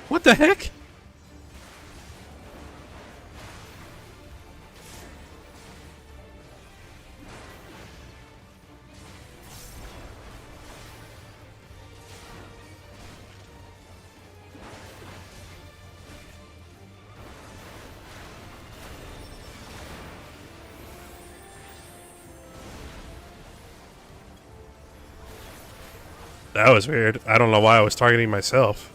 What the heck? That was weird. I don't know why I was targeting myself.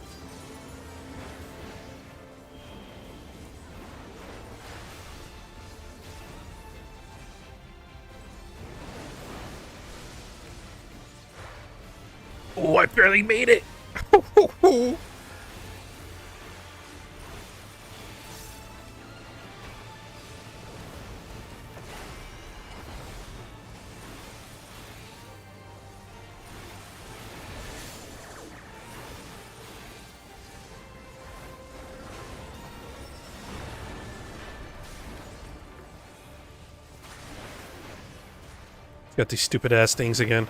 Oh, I barely made it. Got these stupid ass things again.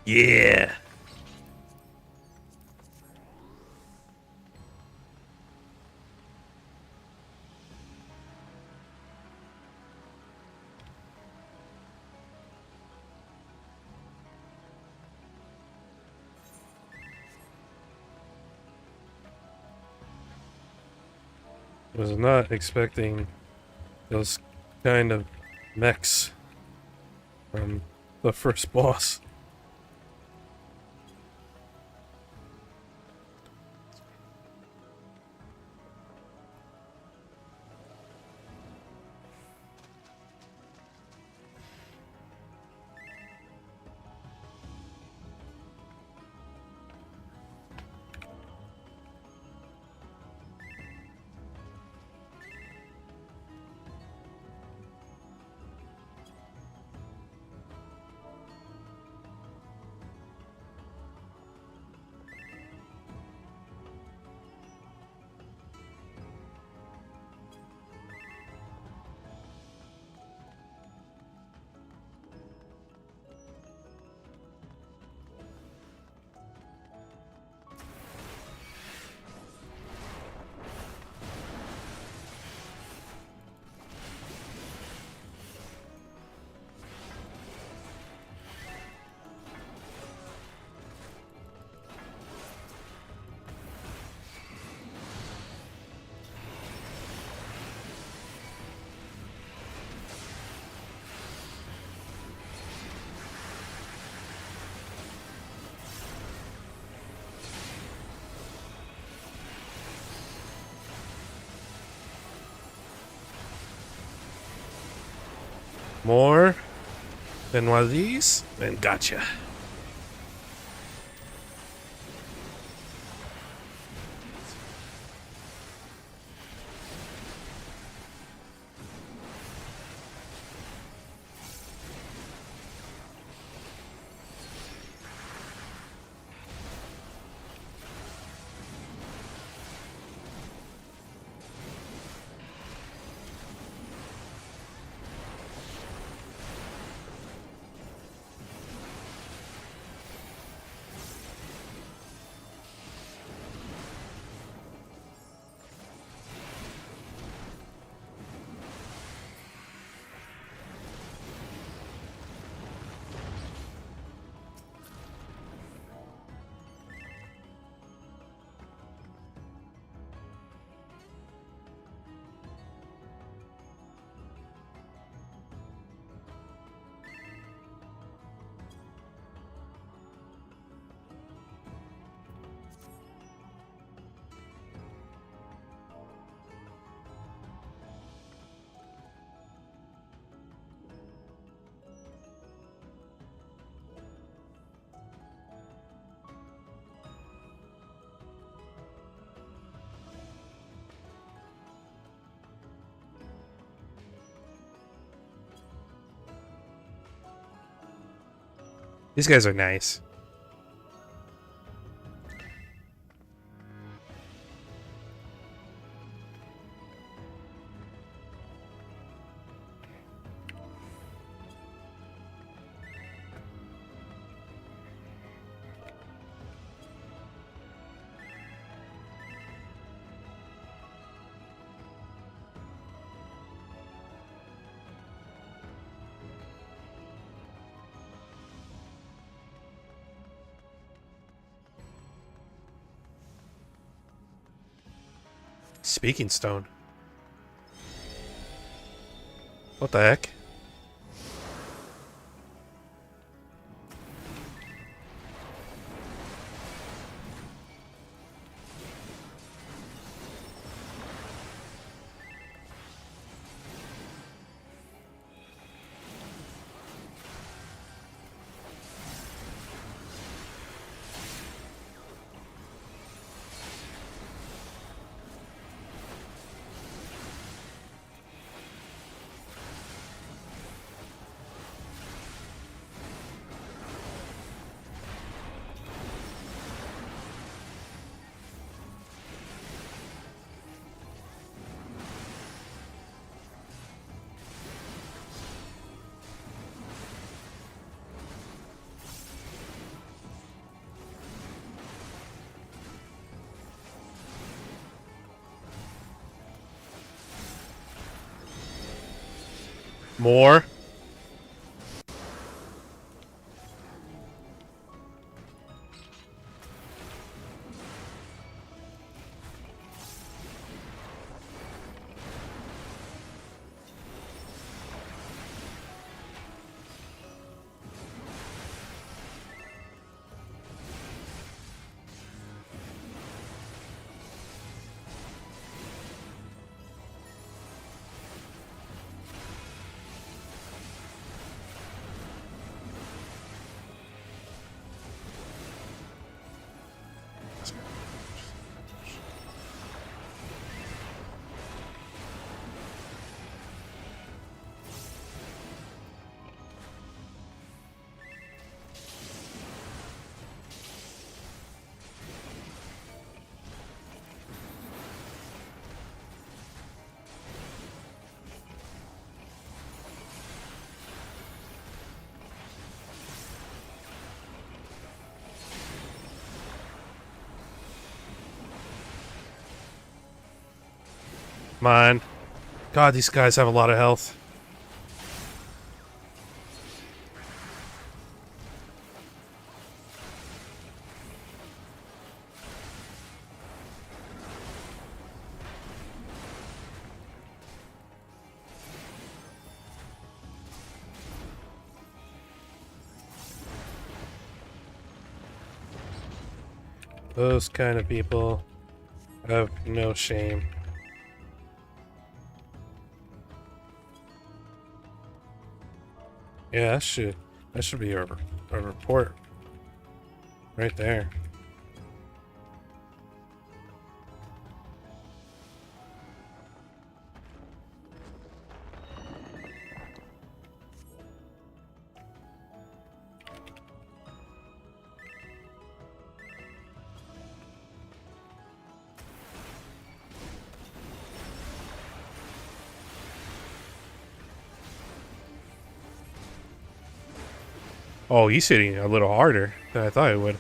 Yeah. Was not expecting those kind of mechs from the first boss. More than one of these, and gotcha. These guys are nice. Speaking stone. What the heck? More? Come on. God, these guys have a lot of health. Those kind of people have no shame. Yeah, that should be a report right there. Oh, he's hitting a little harder than I thought he would.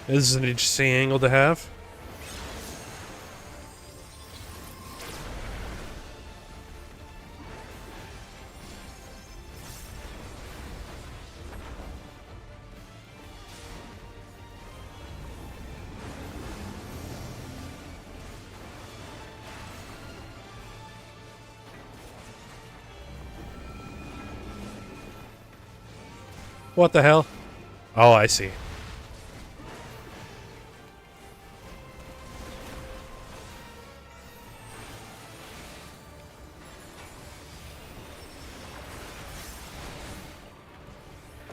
This is an interesting angle to have. What the hell? Oh, I see.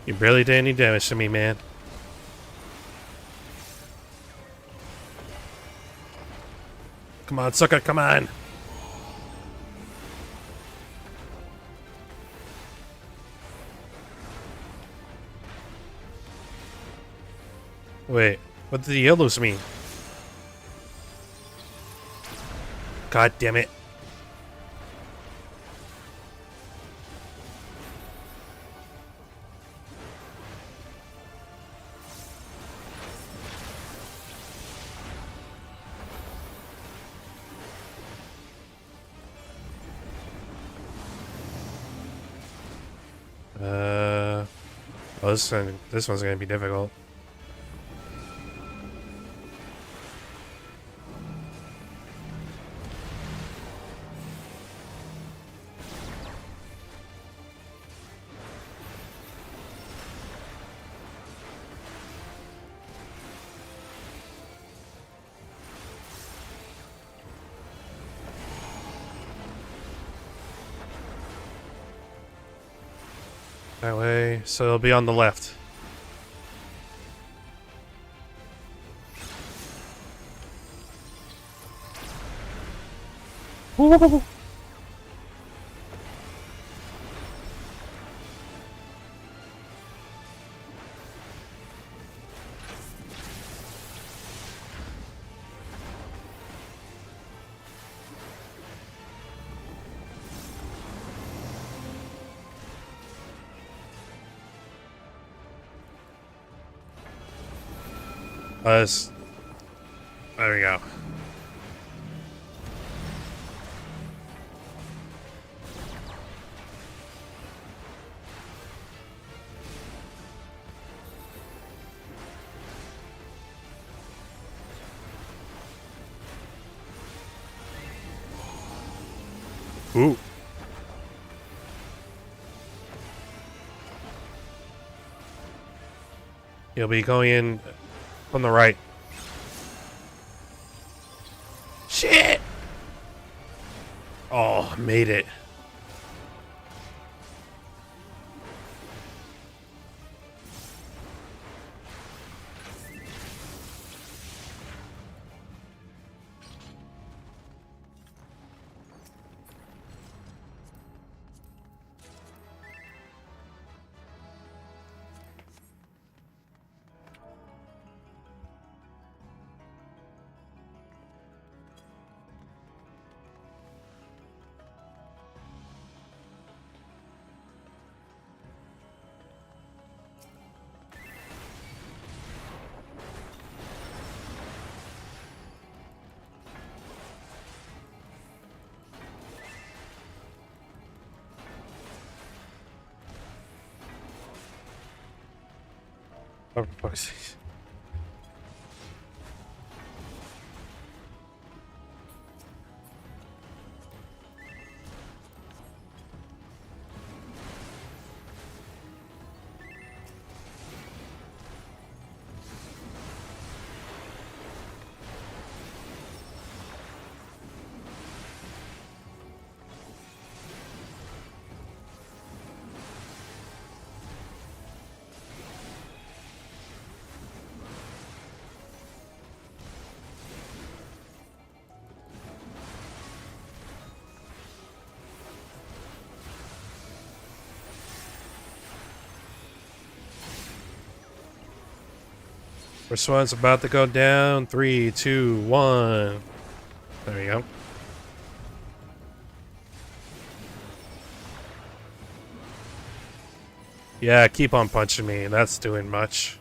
You barely did any damage to me, man. Come on, sucker, come on. Wait, what did the yellows mean? God damn it. Oh, this one's gonna be difficult. That way, so it'll be on the left. Woo! Us. There we go. Ooh. He'll be going in on the right. Shit! Oh, made it. Oh, for fuck's sake. First one's about to go down. 3, 2, 1. There we go. Yeah, keep on punching me. That's doing much.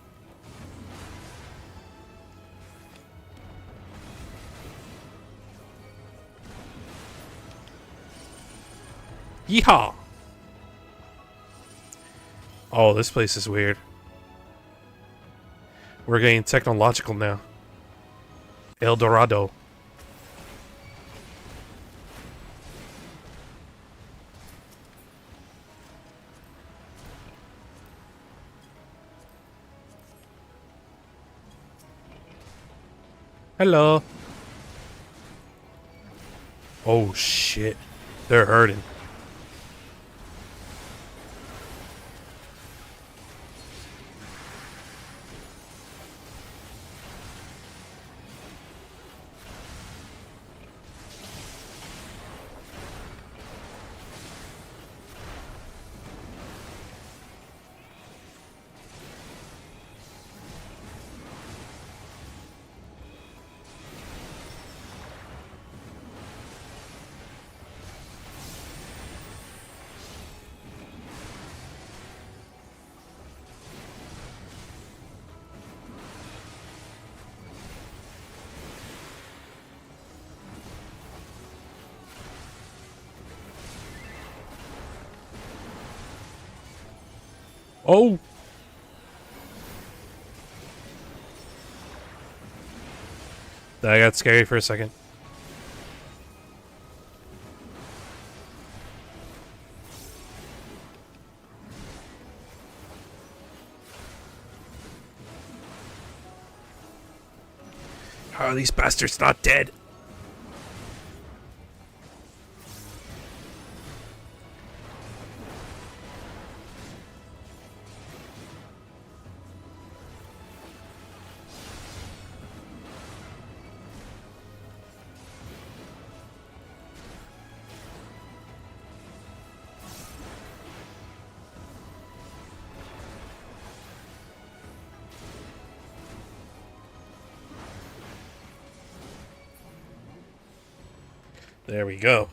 Yeehaw! Oh, this place is weird. We're getting technological now. El Dorado. Hello. Oh shit. They're hurting. Oh! That got scary for a second. How are these bastards not dead? There we go.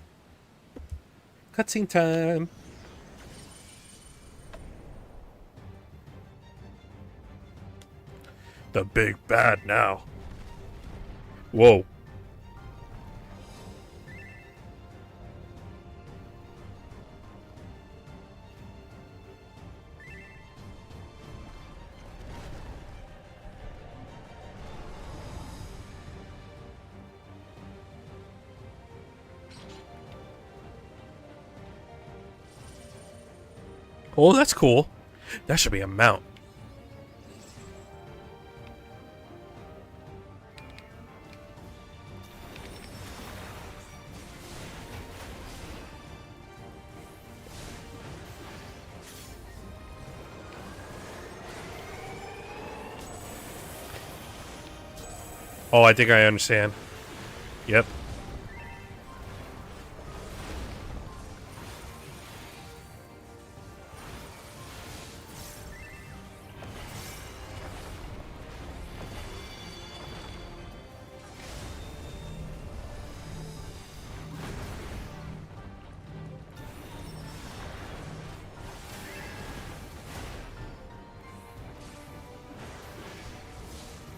Cutscene time. the big bad now. Whoa. Oh, that's cool. That should be a mount. Oh, I think I understand. Yep.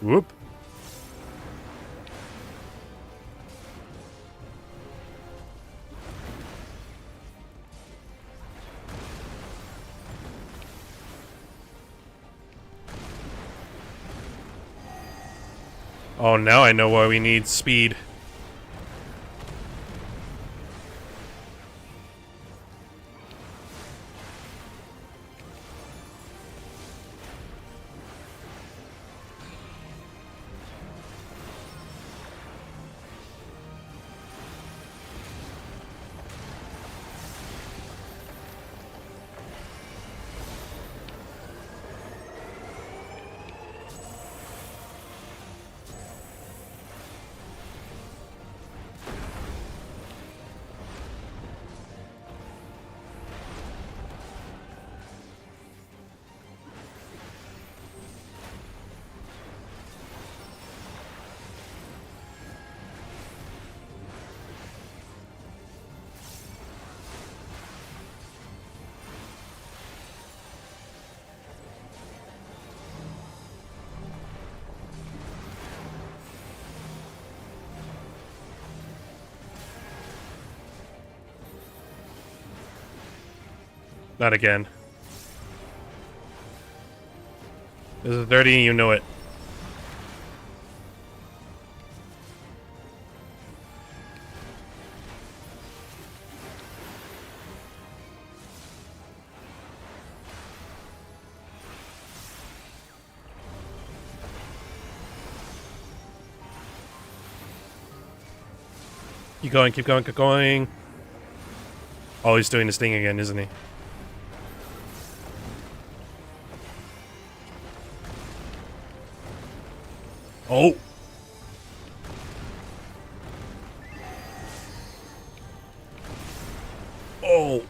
Whoop. Oh, now I know why we need speed. Not again. This is dirty and you know it. Keep going, keep going, keep going. Oh, he's doing this thing again, isn't he? Oh! Oh!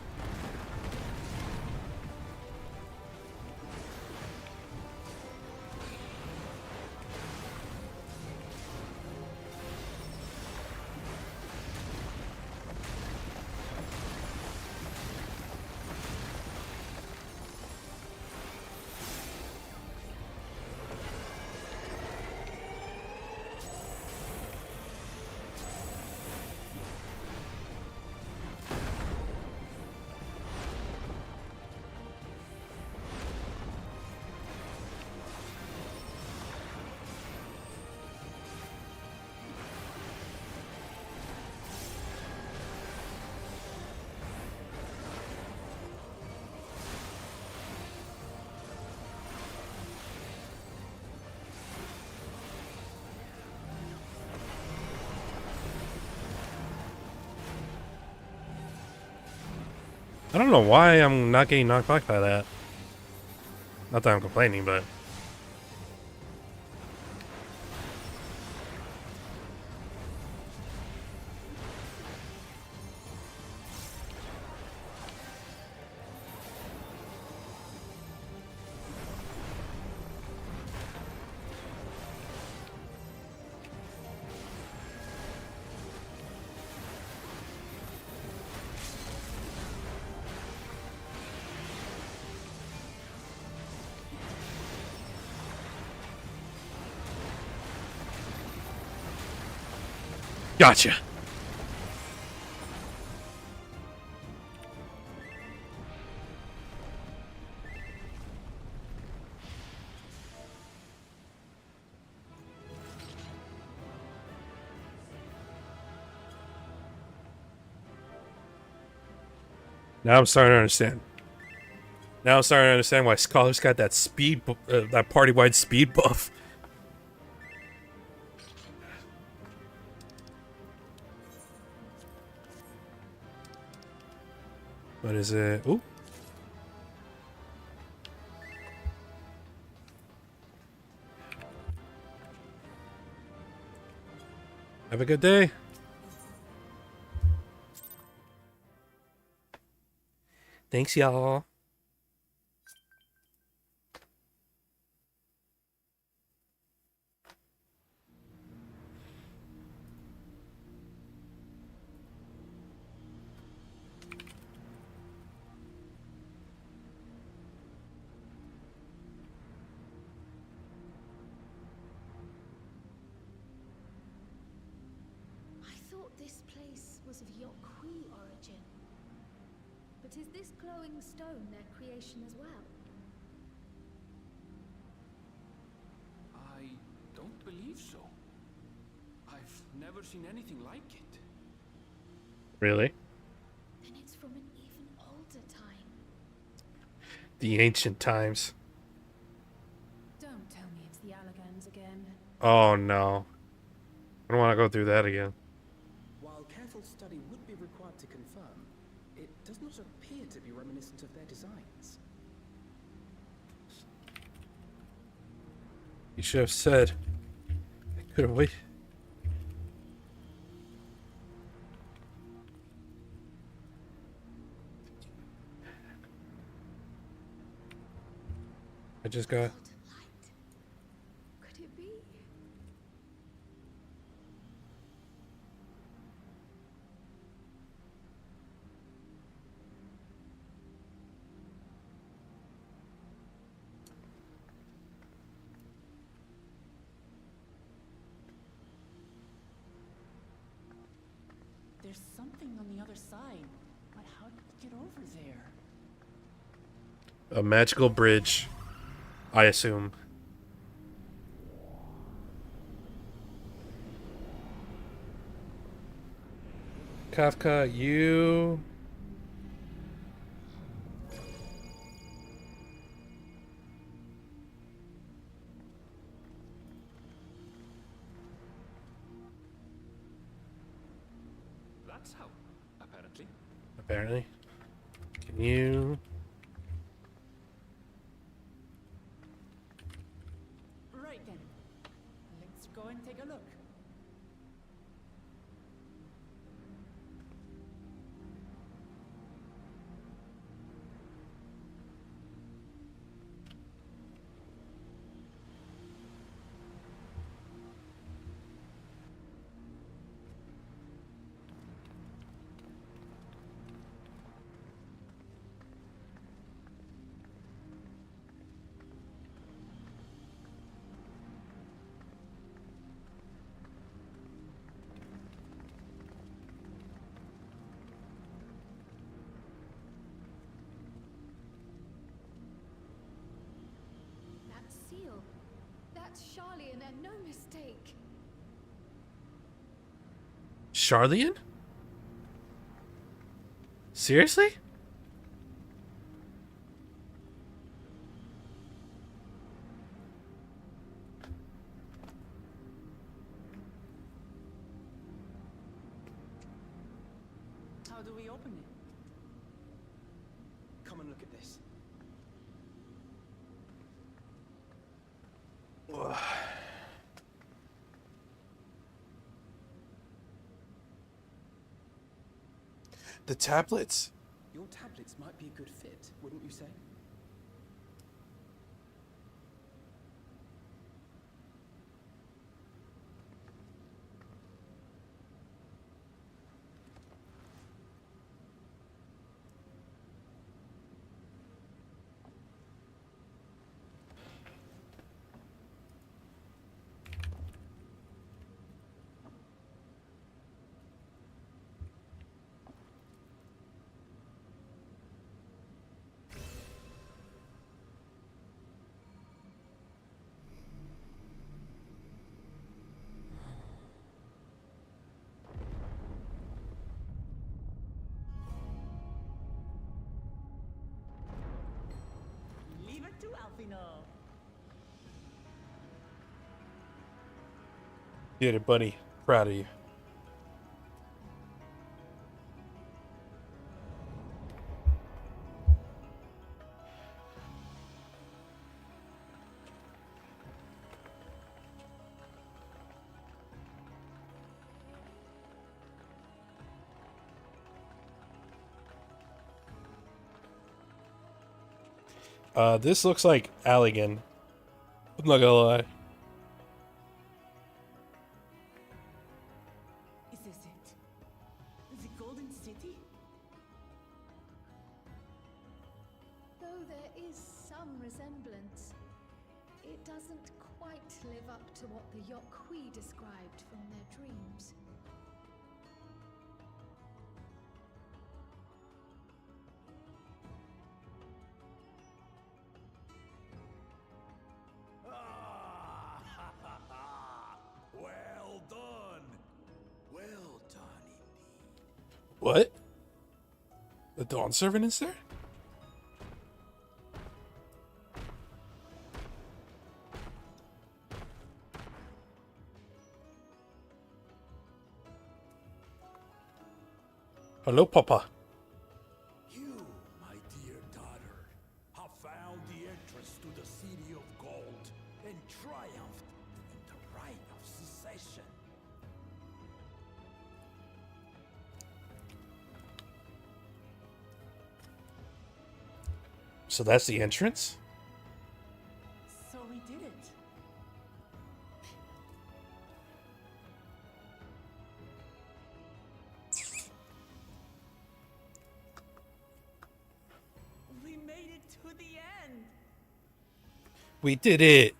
I don't know why I'm not getting knocked back by that. Not that I'm complaining, but... Gotcha. Now I'm starting to understand. Now I'm starting to understand why Scholar's got that speed, that party-wide speed buff. What is it? Ooh. Have a good day. Thanks, y'all. I thought this place was of Yokwi origin. But is this glowing stone their creation as well? I don't believe so. I've never seen anything like it. Really? Then it's from an even older time. The ancient times. Don't tell me it's the Allagans again. Oh no. I don't want to go through that again. While careful study would be required to confirm, it does not appear to be reminiscent of their designs. You should have said. I could have waited. I just got. Could it be? There's something on the other side, but how did we get over there? A magical bridge, I assume. Kafka, you... That's how, apparently. Apparently. Can you... Right then. Let's go and take a look. That seal. That's Charlian and no mistake. Charlian? Seriously? How do we open it? Come and look at this. The tablets. Your tablets might be a good fit, wouldn't you say? too, Alfino. Get it, buddy. Proud of you. This looks like Allegan. I'm not gonna lie. Is this it? The Golden City? Though there is some resemblance, it doesn't quite live up to what the Yokwi described from their dreams. Well done! Well done indeed. What? The Dawn Servant is there? Hello, Papa. You, my dear daughter, have found the entrance to the City of Gold and triumphed in the right of secession. So that's the entrance? So we did it. We made it to the end. We did it!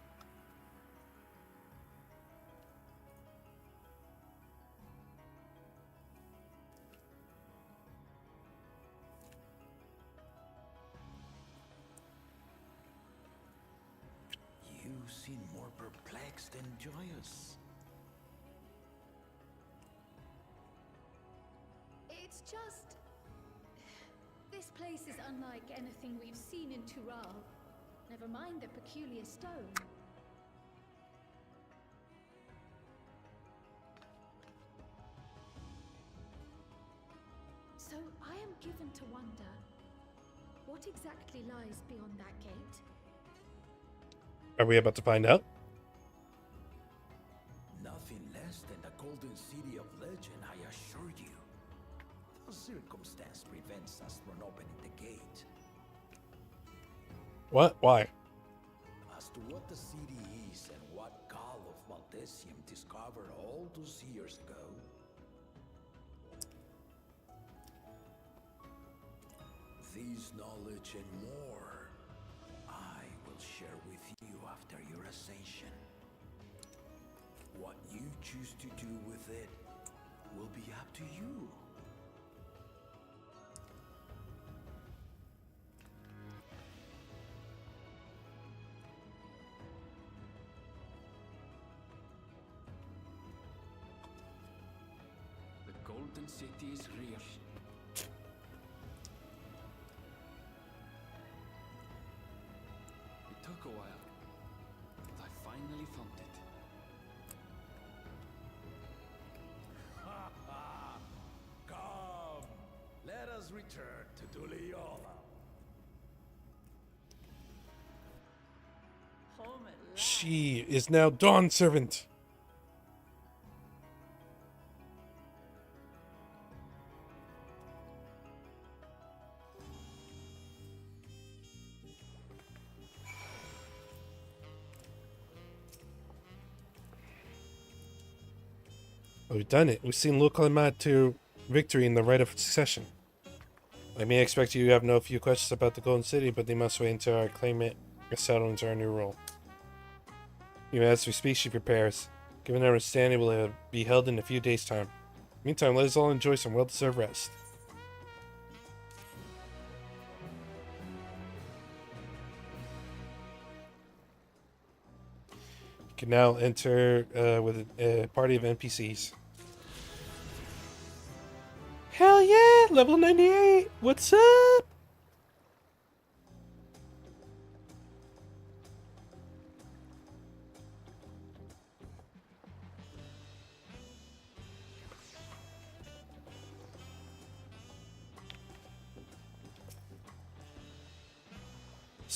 You seem more perplexed than joyous. It's just... This place is unlike anything we've seen in Tural. Never mind the peculiar stone. So I am given to wonder, what exactly lies beyond that gate? Are we about to find out? Nothing less than the Golden City of Legend, I assure you. The circumstance prevents us from opening the gate. What? Why? As to what the city is and what Gall of Valdesium discovered all those years ago, this knowledge and more, I will share with you after your ascension. What you choose to do with it will be up to you. The Golden City is real. It took a while, but I finally found it. Come, let us return to Duliola. Home at last. She is now Dawn Servant. We've done it. We've seen Luklamat to victory in the right of succession. I may expect you have no few questions about the Golden City, but they must wait until our claimant is settled into our new role. Even as we speak, she prepares. Given our understanding, will be held in a few days' time. Meantime, let us all enjoy some well-deserved rest. You can now enter with a party of NPCs. Hell yeah! Level 98! What's up?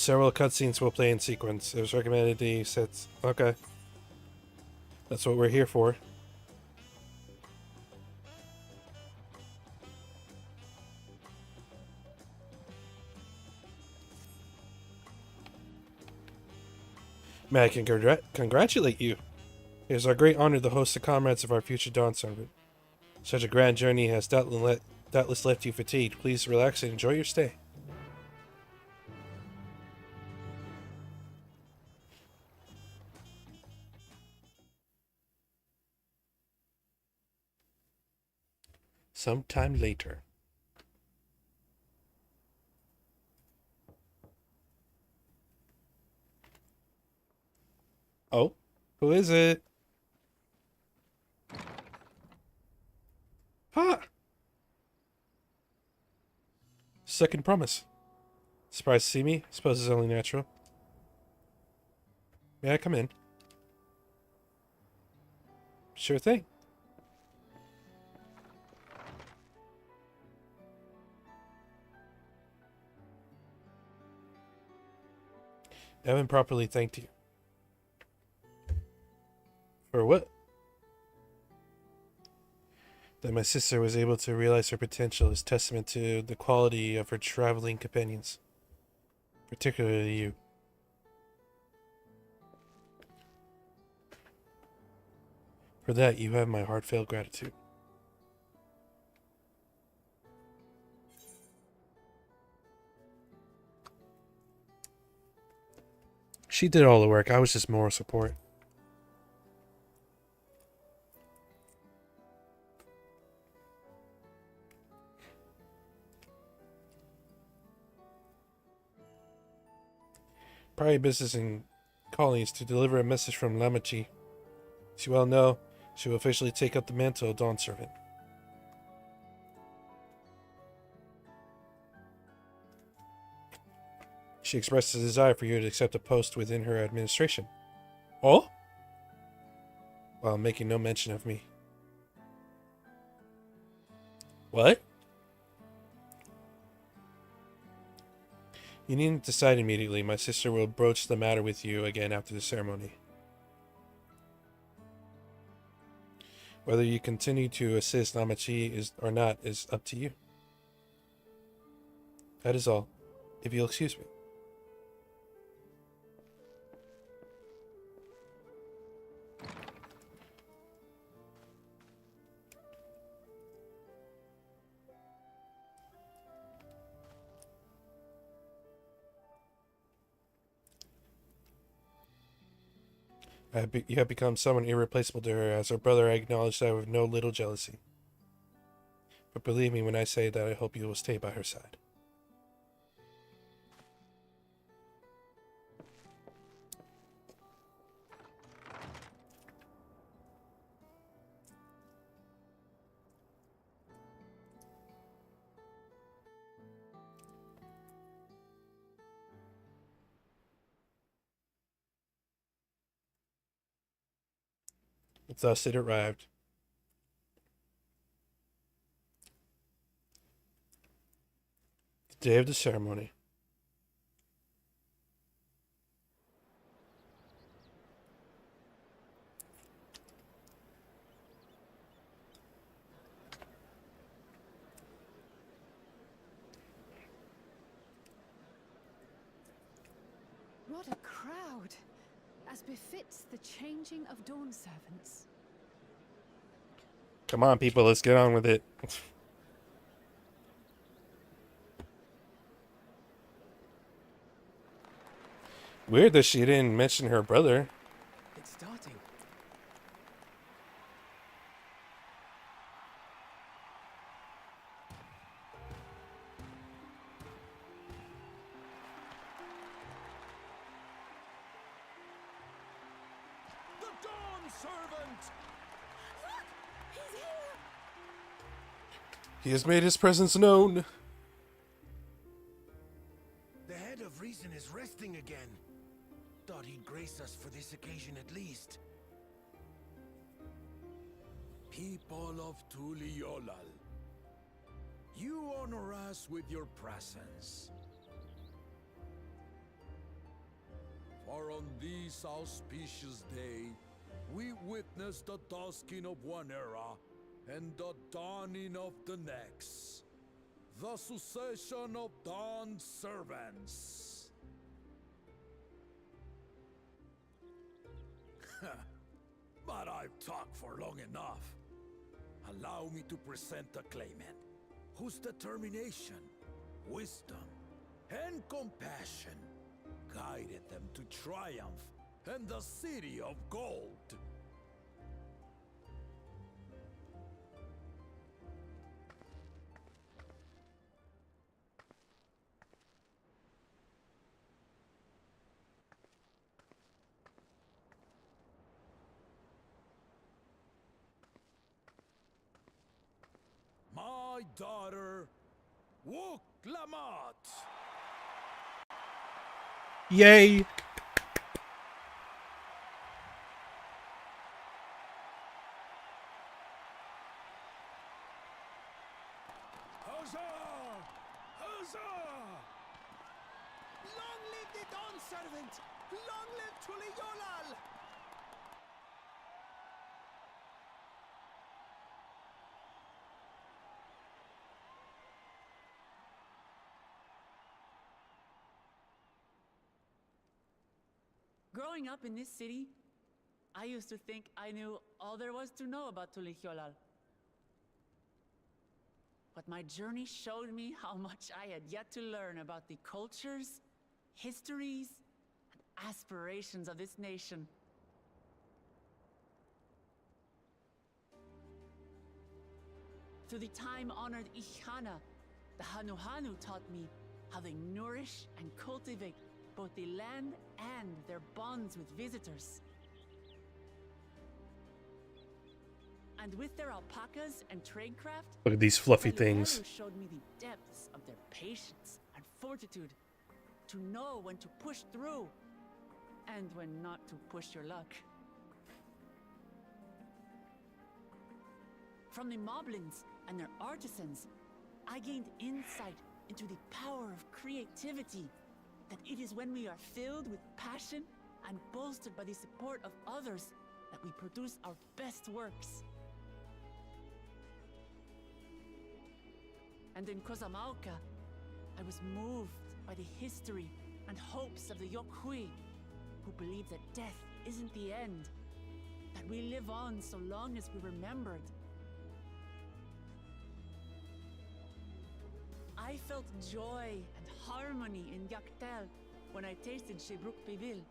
Several cutscenes will play in sequence. It was recommended the sets. Okay. That's what we're here for. May I congratulate you. It is our great honor to host the comrades of our future Dawn Servant. Such a grand journey has doubtless left you fatigued. Please relax and enjoy your stay. Sometime later. Oh, who is it? Huh. Second promise. Surprised to see me? Suppose it's only natural. May I come in? Sure thing. I haven't properly thanked you. For what? That my sister was able to realize her potential is testament to the quality of her traveling companions. Particularly you. For that, you have my heartfelt gratitude. She did all the work. I was just moral support. Prior business in colonies to deliver a message from Lamachi. As you well know, she will officially take up the mantle of Dawn Servant. She expressed a desire for you to accept a post within her administration. Oh? While making no mention of me. What? You needn't decide immediately. My sister will broach the matter with you again after the ceremony. Whether you continue to assist Namachi or not is up to you. That is all. If you'll excuse me. You have become someone irreplaceable to her. As her brother, I acknowledge that with no little jealousy. But believe me when I say that I hope you will stay by her side. Thus it arrived. The day of the ceremony. What a crowd! As befits the changing of Dawn Servants. Come on, people, let's get on with it. Weird that she didn't mention her brother. It's starting. The Dawn Servant! Look! He's here! He has made his presence known. The head of reason is resting again. Thought he'd grace us for this occasion at least. People of Tuliolal, you honor us with your presence. For on this auspicious day, we witness the dusking of one era and the dawning of the next. The succession of dawn servants. But I've talked for long enough. Allow me to present the claimant, whose determination, wisdom, and compassion guided them to triumph in the City of Gold. My daughter, Wook Lamont. Yay! Huzzah! Huzzah! Long live the Dawn Servant! Long live Tuliolal! Growing up in this city, I used to think I knew all there was to know about Tulihyolal. But my journey showed me how much I had yet to learn about the cultures, histories, and aspirations of this nation. Through the time-honored Ihana, the Hanuhanu taught me how they nourish and cultivate both the land and their bonds with visitors. And with their alpacas and tradecraft, Look at these fluffy the things. Luheru showed me the depths of their patience and fortitude, to know when to push through and when not to push your luck. From the moblins and their artisans, I gained insight into the power of creativity, that it is when we are filled with passion and bolstered by the support of others that we produce our best works. And in Kozamauka, I was moved by the history and hopes of the Yokhui, who believe that death isn't the end, that we live on so long as we're remembered. I felt joy and harmony in Yaktel when I tasted Shebruk Pivil,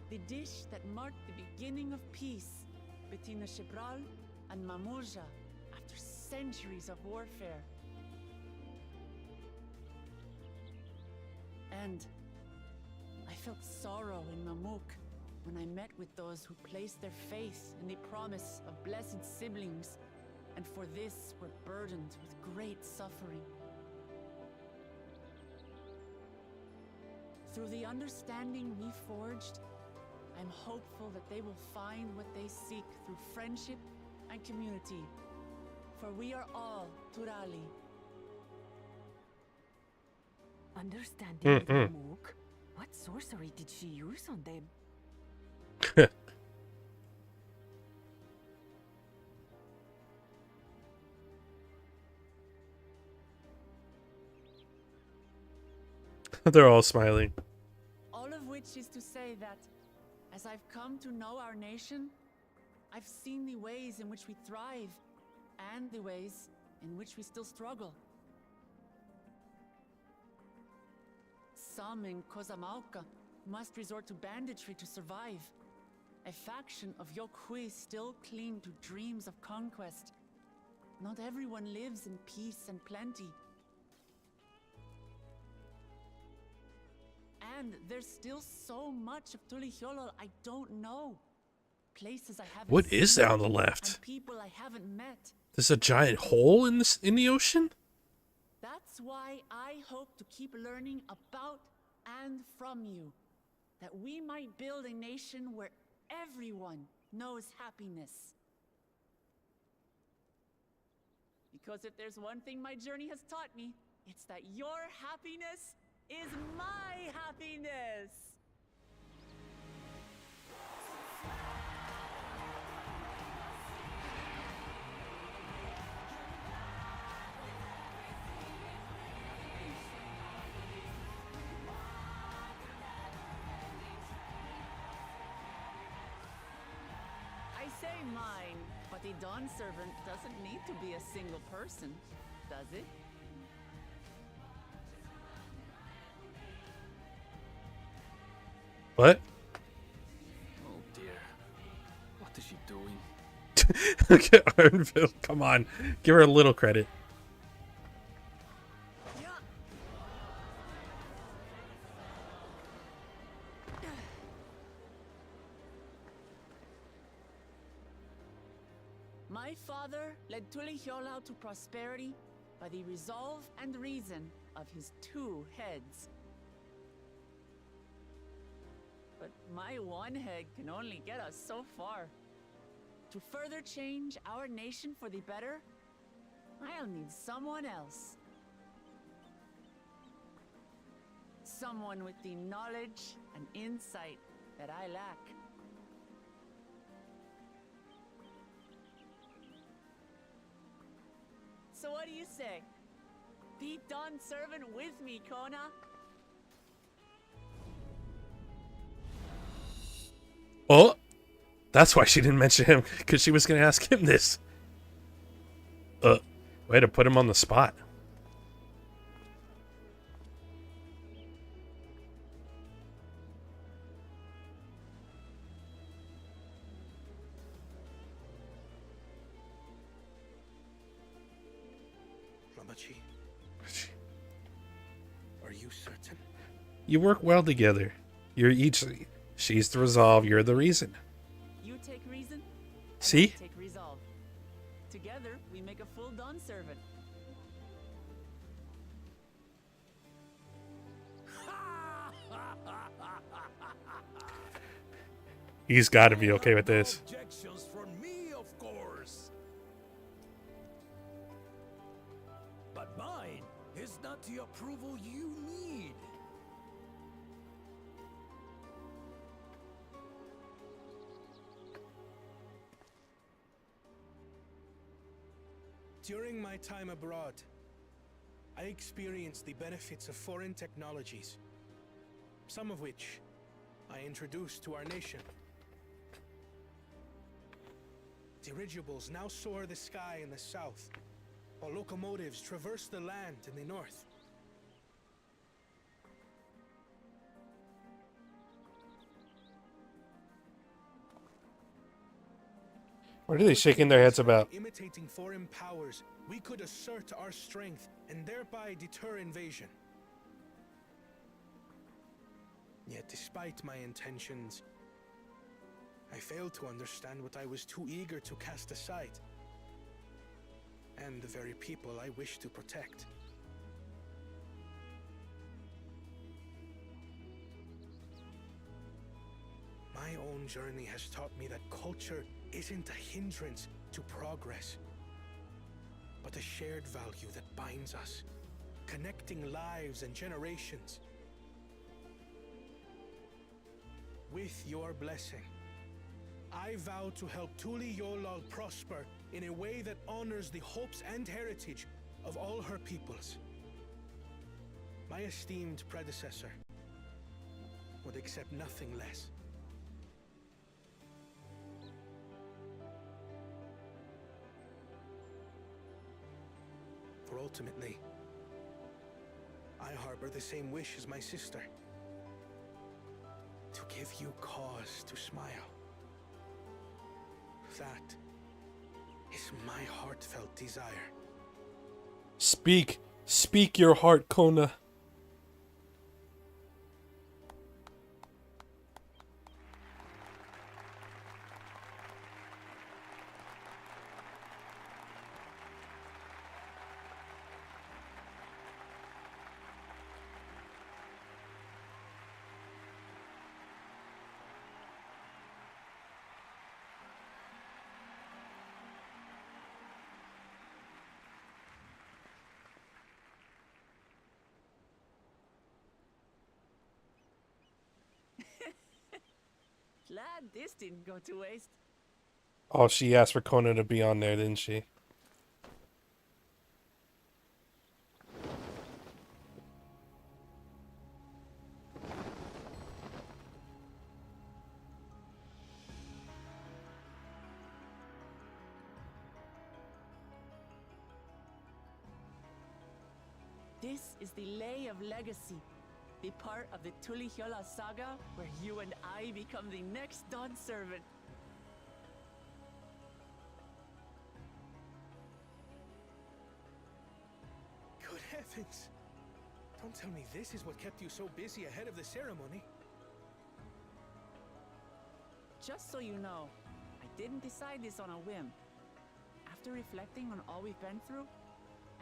the dish that marked the beginning of peace between the Shebral and Mamulja after centuries of warfare. And I felt sorrow in Mamuk when I met with those who placed their faith in the promise of blessed siblings, and for this were burdened with great suffering. Through the understanding we forged, I'm hopeful that they will find what they seek through friendship and community. For we are all Turali. Understanding the Mook? What sorcery did she use on them? They're all smiling. All of which is to say that, as I've come to know our nation, I've seen the ways in which we thrive, and the ways in which we still struggle. Some in Kozamauka must resort to banditry to survive. A faction of Yokhui still cling to dreams of conquest. Not everyone lives in peace and plenty. And there's still so much of Tulihyolol I don't know. Places I haven't What is seen, that on the left? and people I haven't met. There's a giant hole in the ocean? That's why I hope to keep learning about and from you, that we might build a nation where everyone knows happiness. Because if there's one thing my journey has taught me, it's that your happiness is my happiness. mine, but the Dawn Servant doesn't need to be a single person, does it? What? Oh dear. What is she doing? Look at Arnville. Come on. Give her a little credit. My father led Tulihiolau to prosperity by the resolve and reason of his 2 heads. But my one head can only get us so far. To further change our nation for the better, I'll need someone else. Someone with the knowledge and insight that I lack. So what do you say? Be Dawn Servant with me, Kona? Oh, that's why she didn't mention him, because she was going to ask him this. Way to put him on the spot. Lamachi, are you certain? You work well together. You're each... She's the resolve, you're the reason. You take reason, and See? I take resolve. Together, we make a full Dawn Servant. He's got to be okay with this. Objections from me, of course. But mine is not the approval you need. During my time abroad, I experienced the benefits of foreign technologies, some of which I introduced to our nation. Dirigibles now soar the sky in the south, while locomotives traverse the land in the north. What are they shaking their heads about? Imitating foreign powers, we could assert our strength and thereby deter invasion. Yet despite my intentions, I failed to understand what I was too eager to cast aside, and the very people I wish to protect. My own journey has taught me that culture isn't a hindrance to progress, but a shared value that binds us, connecting lives and generations. With your blessing, I vow to help Tulihiolau prosper in a way that honors the hopes and heritage of all her peoples. My esteemed predecessor would accept nothing less. For ultimately, I harbor the same wish as my sister. To give you cause to smile. That is my heartfelt desire. Speak. Speak your heart, Kona. Glad this didn't go to waste. Oh, she asked for Kona to be on there, didn't she? This is the Lay of Legacy, the part of the Tulihyola saga where you and I become the next Dawn Servant. Good heavens! Don't tell me this is what kept you so busy ahead of the ceremony. Just so you know, I didn't decide this on a whim. After reflecting on all we've been through,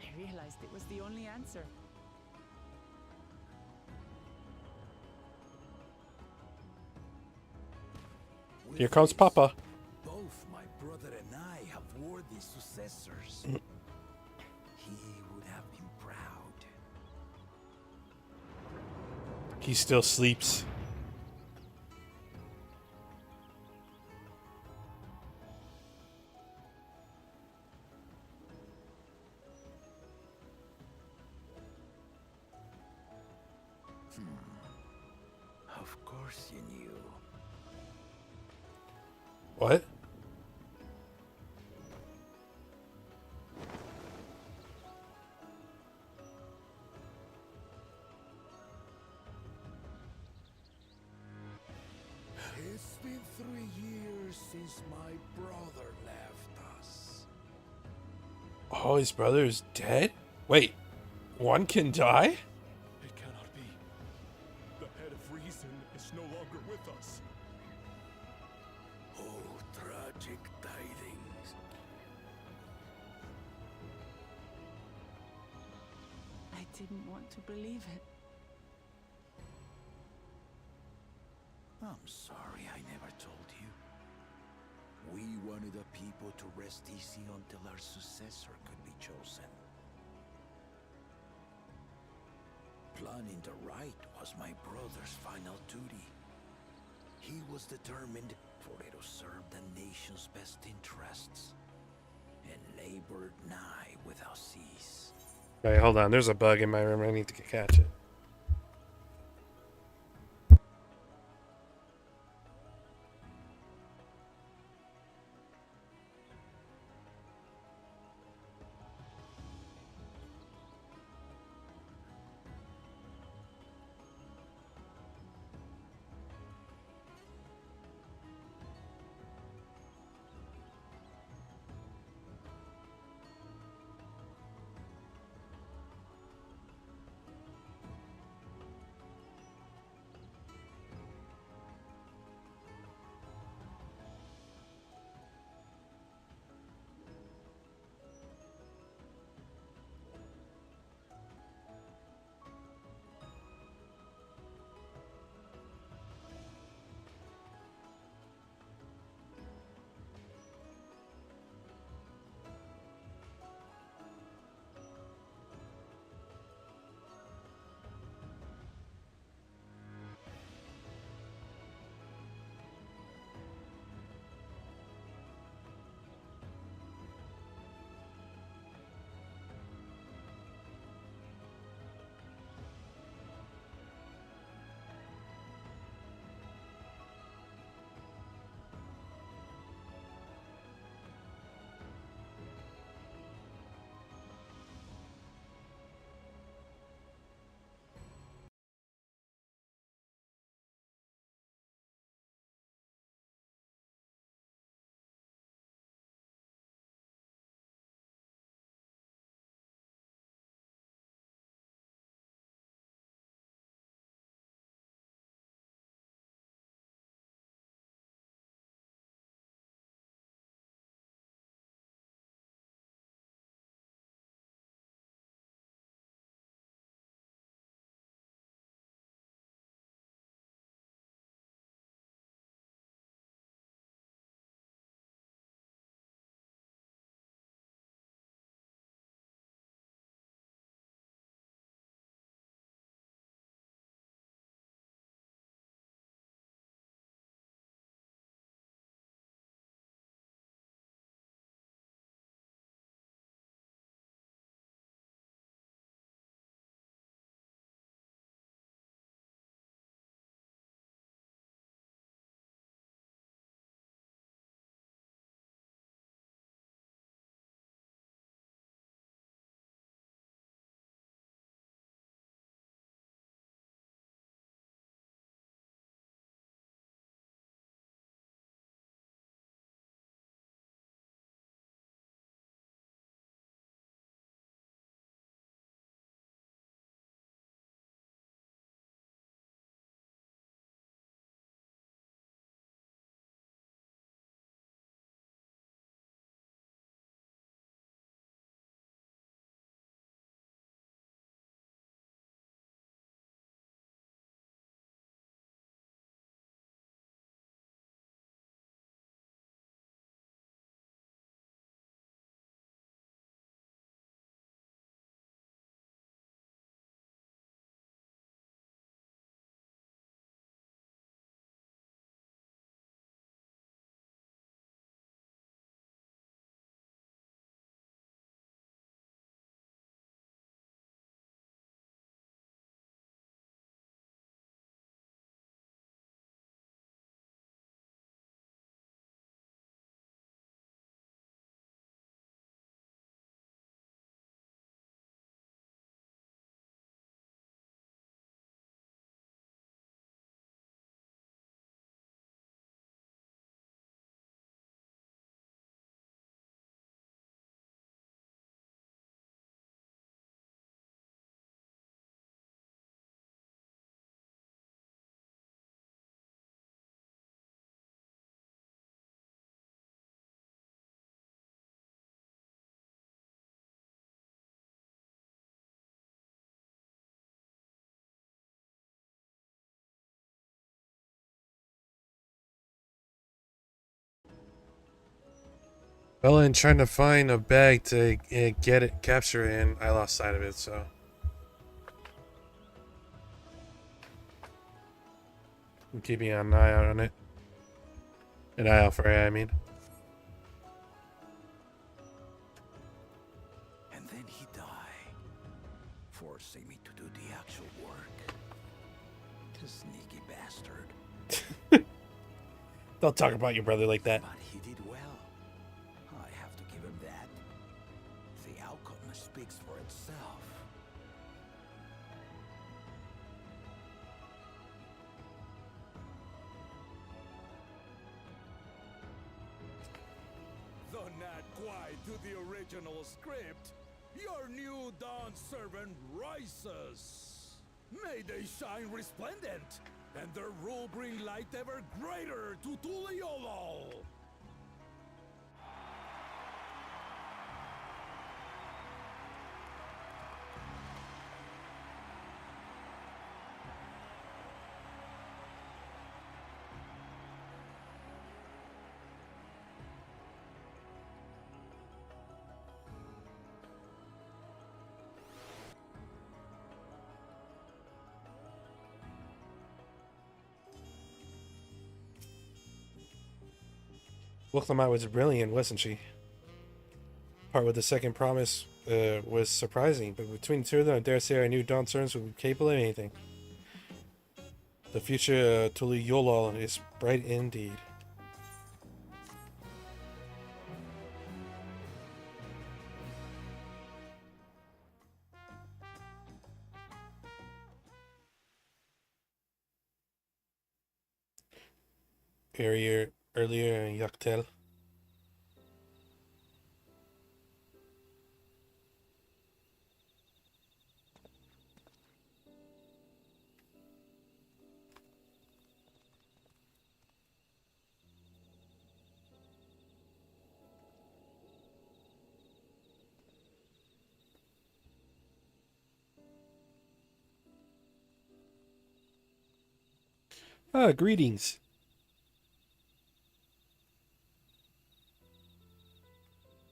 I realized it was the only answer. Here comes Papa. Both my brother and I have worthy successors. He would have been proud. He still sleeps. Of course you knew. What? It's been 3 years since my brother left us. Oh, his brother is dead? Wait, one can die? It cannot be. The head of reason is no longer with us. Oh, tragic tidings. I didn't want to believe it. I'm sorry I never told you. We wanted the people to rest easy until our successor could be chosen. Planning the right was my brother's final duty. He was determined for it to serve the nation's best interests, and labored nigh without cease. Alright, hold on. There's a bug in my room. I need to catch it. Well, in trying to find a bag to get it, capture it, and I lost sight of it, so. I'm keeping an eye out on it. An eye out for it, I mean. And then he died, forcing me to do the actual work. The sneaky bastard. Don't talk about your brother like that. But he did well. I have to give him that. The outcome speaks for itself. Though not quite to the original script, your new dawn servant rises. May they shine resplendent, and their rule bring light ever greater to Tuliolo. Wilklamite was brilliant, wasn't she? Part with the second promise was surprising, but between the two of them, I dare say I knew Dawn Servants would be capable of anything. The future Tuli Yolol is bright indeed. Earlier in Yaktel. Ah, greetings.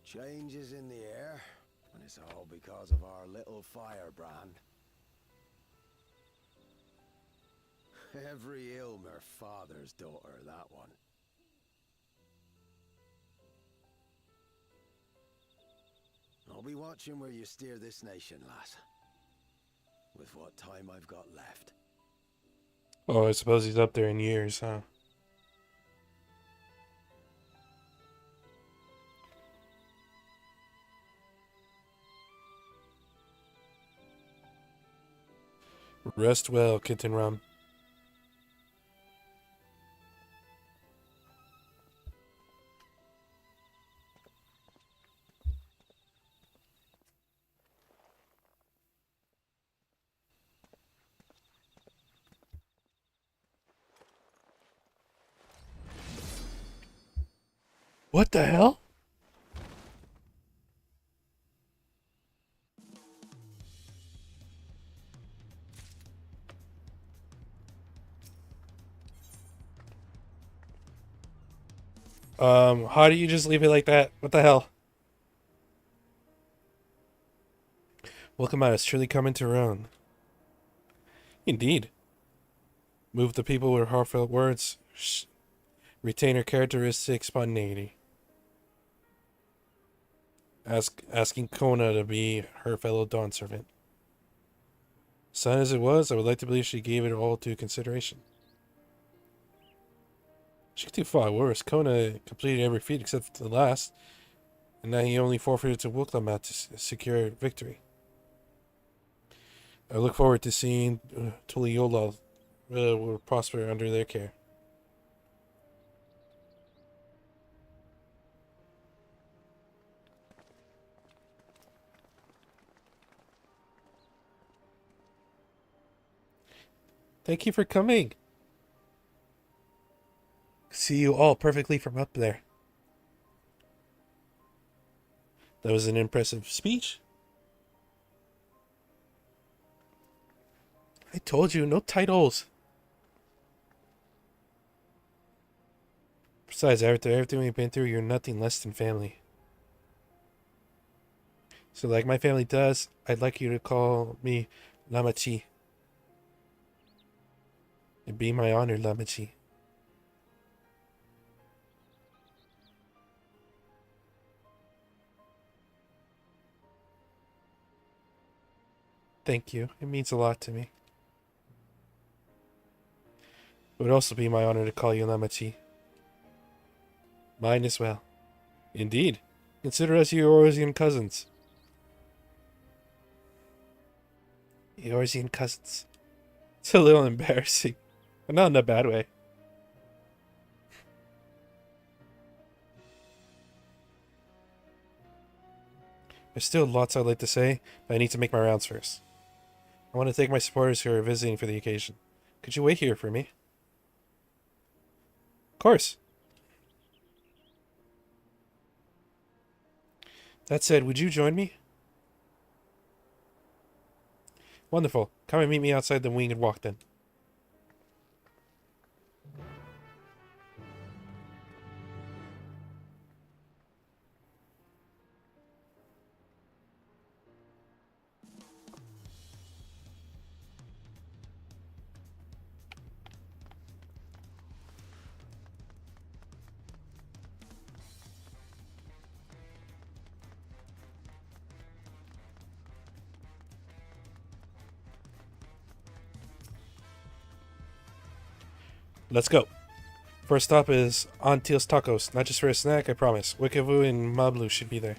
Changes in the air, and it's all because of our little firebrand. Every Ilmer father's daughter, that one. I'll be watching where you steer this nation, lass. With what time I've got left. Oh, I suppose he's up there in years, huh? Rest well, Kitten Rum. What the hell? How do you just leave it like that? What the hell? Welcome out is truly coming to her own. Indeed. Move the people with heartfelt words. Retain her characteristic spontaneity. Asking Kona to be her fellow Dawn servant. Son as it was, I would like to believe she gave it all due consideration. She could do far worse. Kona completed every feat except the last, and now he only forfeited to Wuklamat to secure victory. I look forward to seeing Tuliyola will prosper under their care. Thank you for coming. See you all perfectly from up there. That was an impressive speech. I told you, no titles. Besides, after everything we've been through, you're nothing less than family. So like my family does, I'd like you to call me Lamachi. It'd be my honor, Lamachi. Thank you. It means a lot to me. It would also be my honor to call you Lamachi. Mine as well. Indeed. Consider us Eorzean cousins. Eorzean cousins. It's a little embarrassing. But not in a bad way. There's still lots I'd like to say, but I need to make my rounds first. I want to thank my supporters who are visiting for the occasion. Could you wait here for me? Of course. That said, would you join me? Wonderful. Come and meet me outside the winged walk then. Let's go. First stop is Antil's Tacos. Not just for a snack, I promise. Wikavu and Mablu should be there.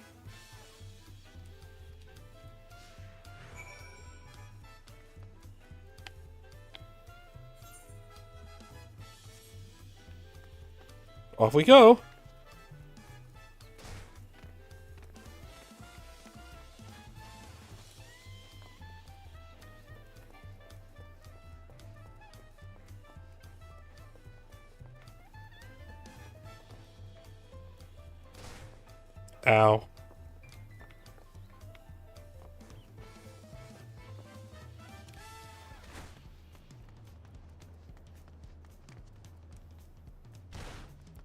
Off we go! Ow.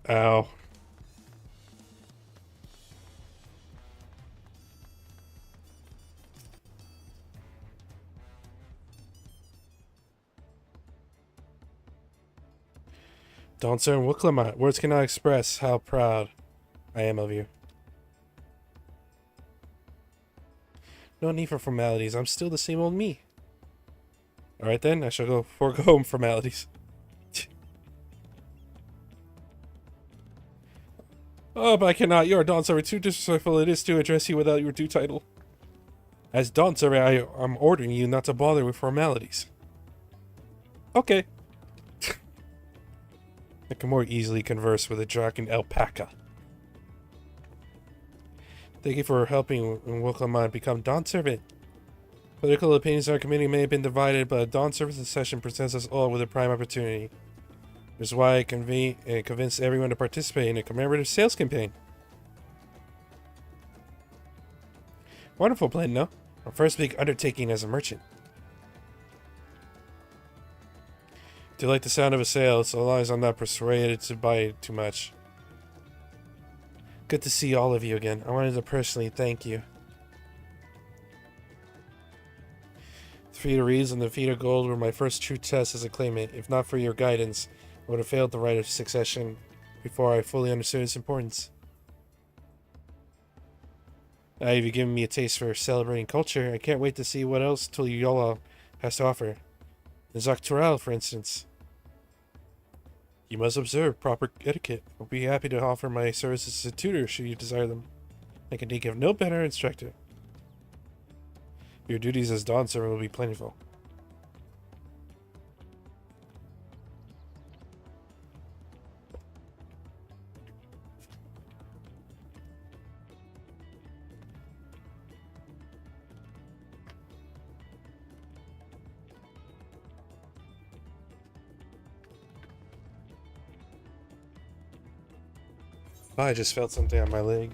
Ow. Dancer and Wicklamat, words cannot express how proud I am of you. No need for formalities. I'm still the same old me. Alright then, I shall go forego formalities. Oh, but I cannot. You are Dawn Server. Too disrespectful it is to address you without your due title. As Dawn Server, I am ordering you not to bother with formalities. Okay. I can more easily converse with a dragon alpaca. Thank you for helping and welcome on become Dawn Servant. Political opinions in our community may have been divided, but a Dawn Servant session presents us all with a prime opportunity. This is why I convinced everyone to participate in a commemorative sales campaign. Wonderful plan, no? Our first big undertaking as a merchant. Do you like the sound of a sale, so long as I'm not persuaded to buy too much? Good to see all of you again. I wanted to personally thank you. The feat of reason and the feat of gold were my first true test as a claimant. If not for your guidance, I would have failed the right of succession before I fully understood its importance. Now you've given me a taste for celebrating culture. I can't wait to see what else Tuliyola has to offer. The Zaktural, for instance. You must observe proper etiquette. I'll be happy to offer my services as a tutor should you desire them. I can think of no better instructor. Your duties as Dawn Server will be plentiful. Oh, I just felt something on my leg.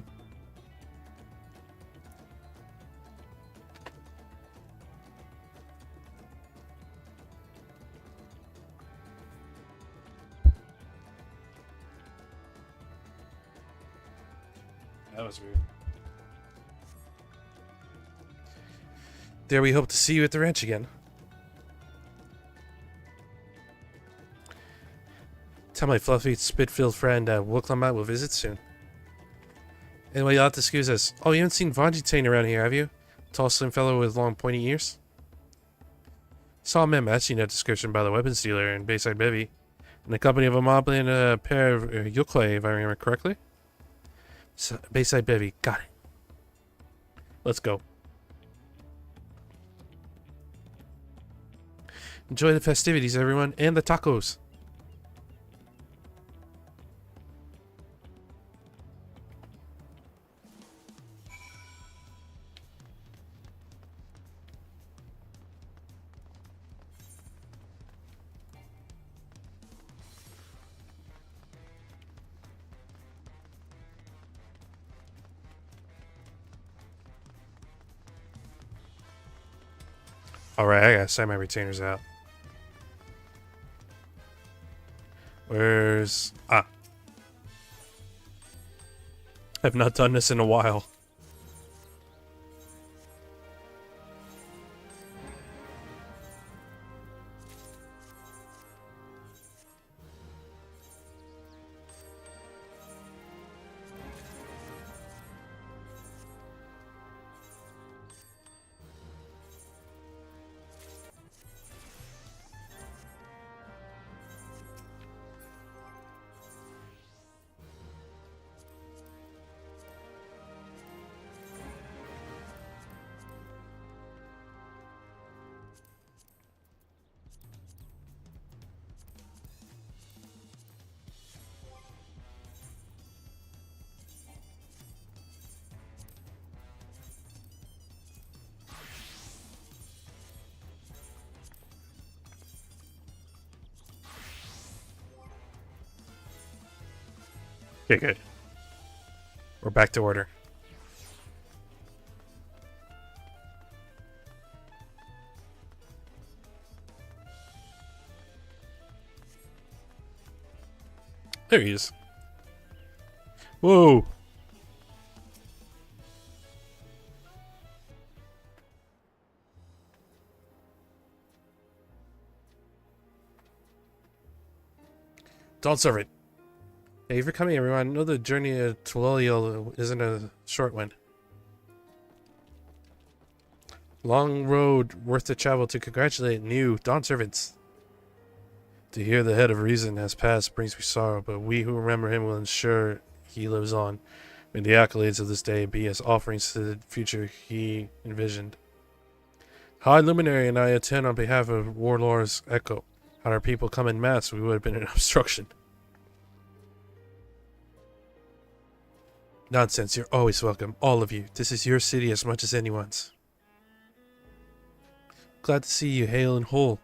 That was weird. dare we hope to see you at the ranch again. Tell my fluffy, spit-filled friend Wooklamot will visit soon. Anyway, you'll have to excuse us. Oh, you haven't seen Vajitane around here, have you? Tall, slim fellow with long, pointy ears? Saw him matching that description by the weapons dealer in Bayside Bevy. In the company of a mob and a pair of yokoi, if I remember correctly. So, Bayside Bevy, got it. Let's go. Enjoy the festivities, everyone, and the tacos. Alright, I gotta send my retainers out. Where's... Ah. I've not done this in a while. Okay, good. We're back to order. There he is. Whoa! Don't serve it. Thank you for coming, everyone. I know the journey to Tololiel isn't a short one. Long road worth to travel to congratulate new Dawn servants. To hear the head of reason has passed brings me sorrow, but we who remember him will ensure he lives on. May the accolades of this day be as offerings to the future he envisioned. High Luminary and I attend on behalf of Warlord's Echo. Had our people come in mass, we would have been an obstruction. Nonsense, you're always welcome, all of you. This is your city as much as anyone's. Glad to see you hale and whole.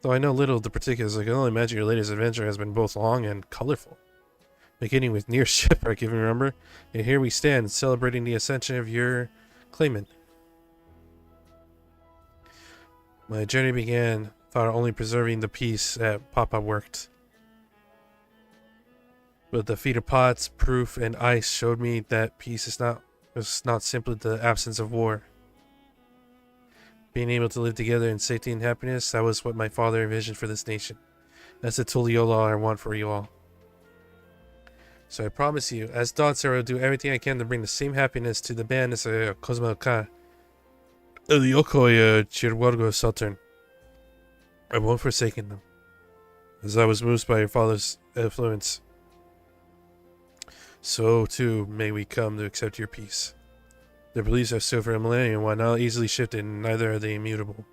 Though I know little of the particulars, I can only imagine your latest adventure has been both long and colorful. Beginning with near shipwreck, if you remember, and here we stand, celebrating the ascension of your claimant. My journey began, thought only preserving the peace that Papa worked. But the feet of pots, proof, and ice showed me that peace is not simply the absence of war. Being able to live together in safety and happiness, that was what my father envisioned for this nation. That's the Tuliola I want for you all. So I promise you, as Dancer, I will do everything I can to bring the same happiness to the band as a Cosmoka. Eliokoi Chirwargo Saturn. I won't forsake them, as I was moved by your father's influence. So, too, may we come to accept your peace. Their beliefs are still for a millennium, while not easily shifted, and neither are they immutable.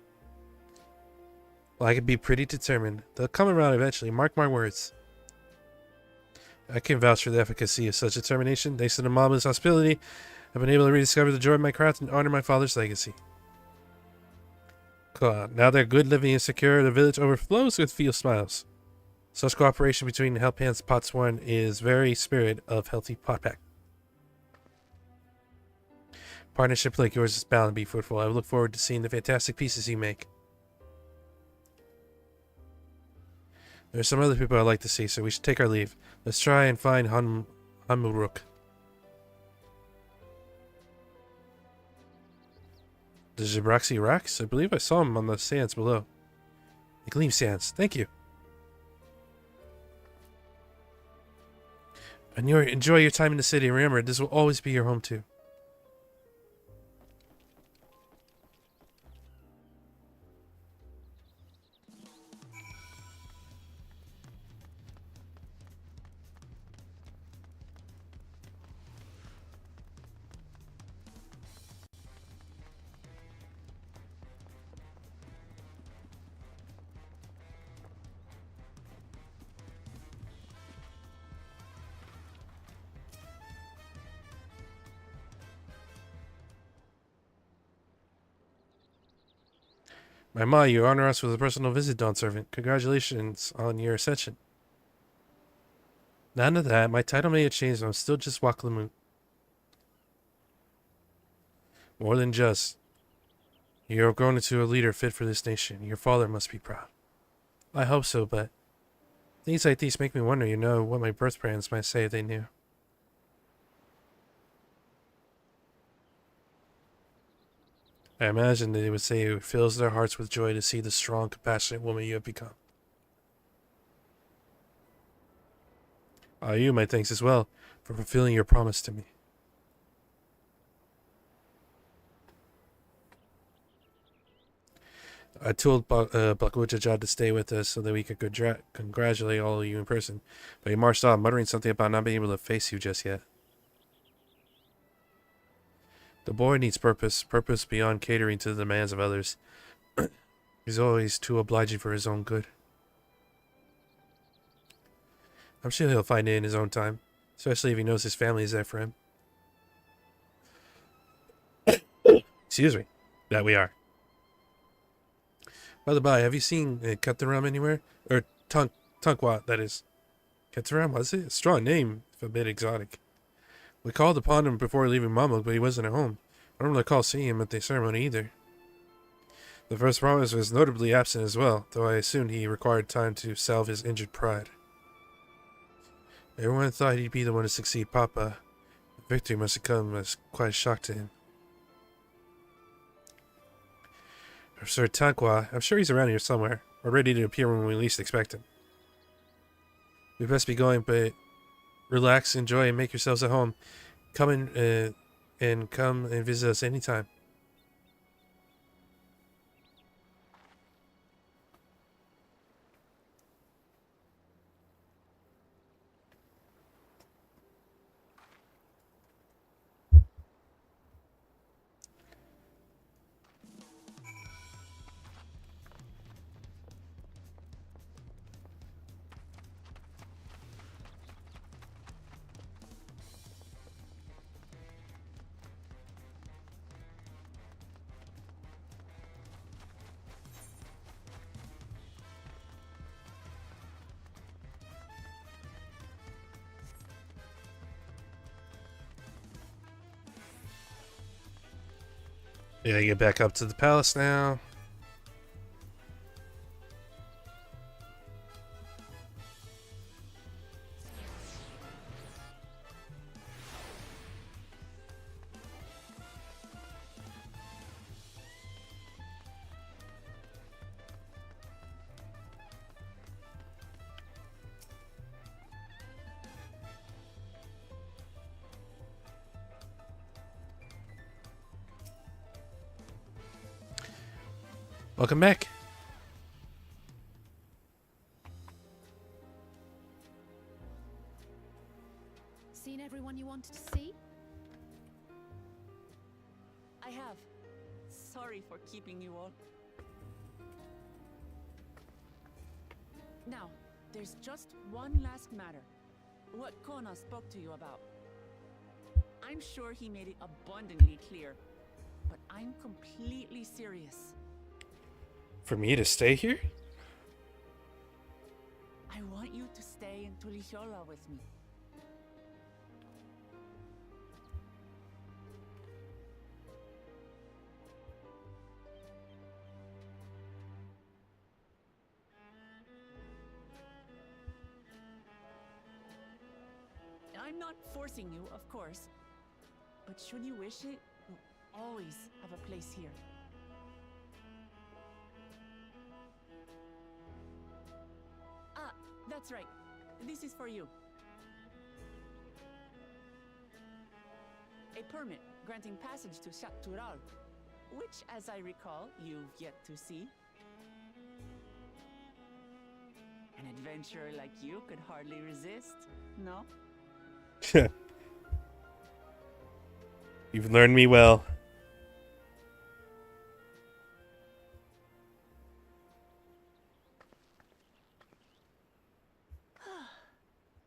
Well, I can be pretty determined. They'll come around eventually, mark my words. I can vouch for the efficacy of such determination. Thanks to the Mama's hospitality, I've been able to rediscover the joy of my craft and honor my father's legacy. Now that good living is secure, the village overflows with field smiles. Such cooperation between Help Hands Potsworn is very spirit of healthy potpack. Partnership like yours is bound to be fruitful. I look forward to seeing the fantastic pieces you make. There's some other people I'd like to see, so we should take our leave. Let's try and find Hamuruk. The Gibraxi rocks? I believe I saw him on the sands below. The Gleam sands. Thank you. And enjoy your time in the city. Remember, this will always be your home too. My ma, you honor us with a personal visit, Dawn Servant. Congratulations on your ascension. None of that. My title may have changed, but I'm still just Waklamoot. More than just. You are grown into a leader fit for this nation. Your father must be proud. I hope so, but things like these make me wonder, what my birth parents might say if they knew. I imagine they would say it fills their hearts with joy to see the strong, compassionate woman you have become. You, my thanks as well, for fulfilling your promise to me. I told Bakujaja to stay with us so that we could congratulate all of you in person, but he marched off, muttering something about not being able to face you just yet. The boy needs purpose beyond catering to the demands of others. He's always too obliging for his own good. I'm sure he'll find it in his own time, especially if he knows his family is there for him. Excuse me. That we are. By the by, have you seen Kataram anywhere? Or Tunkwat, that is. Kataram, was it? A strong name, if a bit exotic. We called upon him before leaving Mamuk, but he wasn't at home. I don't recall seeing him at the ceremony either. The first promise was notably absent as well, though I assumed he required time to salve his injured pride. Everyone thought he'd be the one to succeed Papa. The victory must have come as quite a shock to him. Sir Tankwa, I'm sure he's around here somewhere, or ready to appear when we least expect him. We best be going, but relax, enjoy, and make yourselves at home. Come and visit us anytime. Yeah, get back up to the palace now. Welcome back. Seen everyone you wanted to see? I have. Sorry for keeping you all. Now, there's just one last matter. What Kona spoke to you about. I'm sure he made it abundantly clear, but I'm completely serious. For me to stay here? I want you to stay in Tulihiola with me. I'm not forcing you, of course. But should you wish it, you'll always have a place here. That's right. This is for you. A permit granting passage to Shatural, which, as I recall, you've yet to see. An adventurer like you could hardly resist, no? You've learned me well.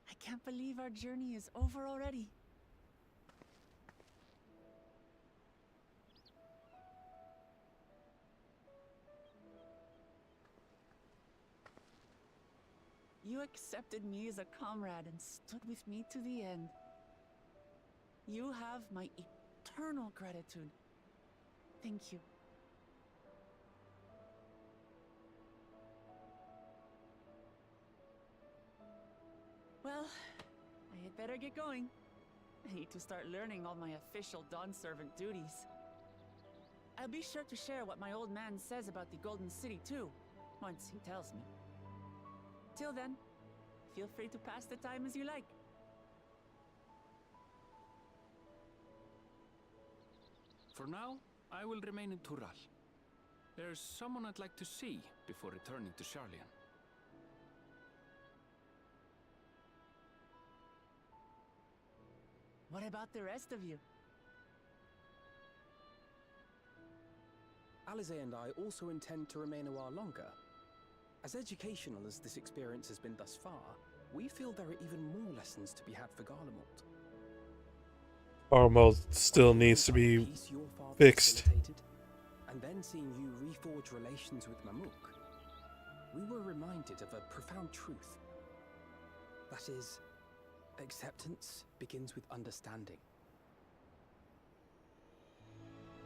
I can't believe our journey is over already. You accepted me as a comrade and stood with me to the end. You have my eternal gratitude. Thank you. Well, I had better get going. I need to start learning all my official Dawn Servant duties. I'll be sure to share what my old man says about the Golden City too, once he tells me. Till then, feel free to pass the time as you like. For now, I will remain in Tural. There's someone I'd like to see before returning to Sharlayan. What about the rest of you? Alize and I also intend to remain a while longer. As educational as this experience has been thus far, we feel there are even more lessons to be had for Garlemald. Garlemald still needs to be fixed. And then seeing you reforge relations with Mamuk, we were reminded of a profound truth. That is, acceptance begins with understanding.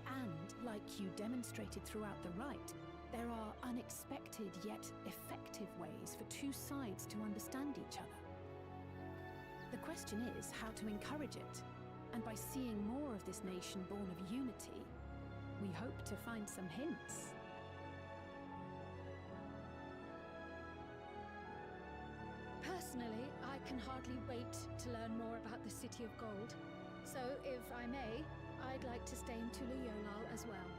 And, like you demonstrated throughout the rite, there are unexpected yet effective ways for two sides to understand each other. The question is how to encourage it, and by seeing more of this nation born of unity, we hope to find some hints. Personally, I can hardly wait to learn more about the City of Gold. So, if I may, I'd like to stay in Tula Yolal as well.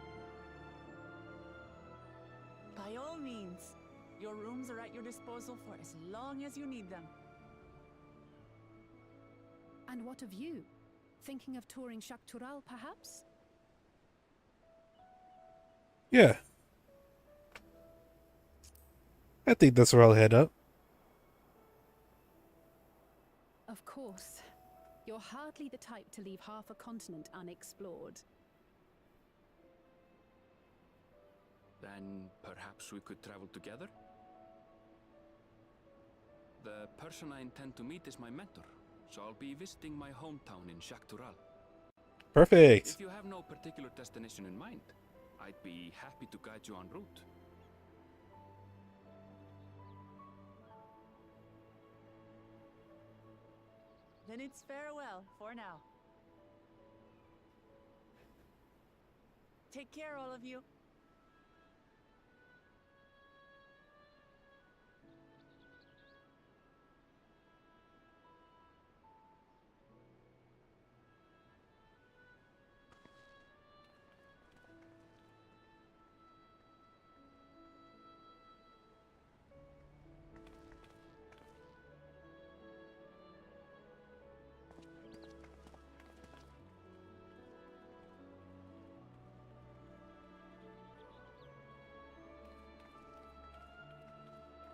By all means, your rooms are at your disposal for as long as you need them. And what of you? Thinking of touring Shaktural, perhaps? Yeah. I think that's where I'll head up. Of course. You're hardly the type to leave half a continent unexplored. Then perhaps we could travel together? The person I intend to meet is my mentor, so I'll be visiting my hometown in Shaktural. Perfect. If you have no particular destination in mind, I'd be happy to guide you en route. Then it's farewell for now. Take care, all of you.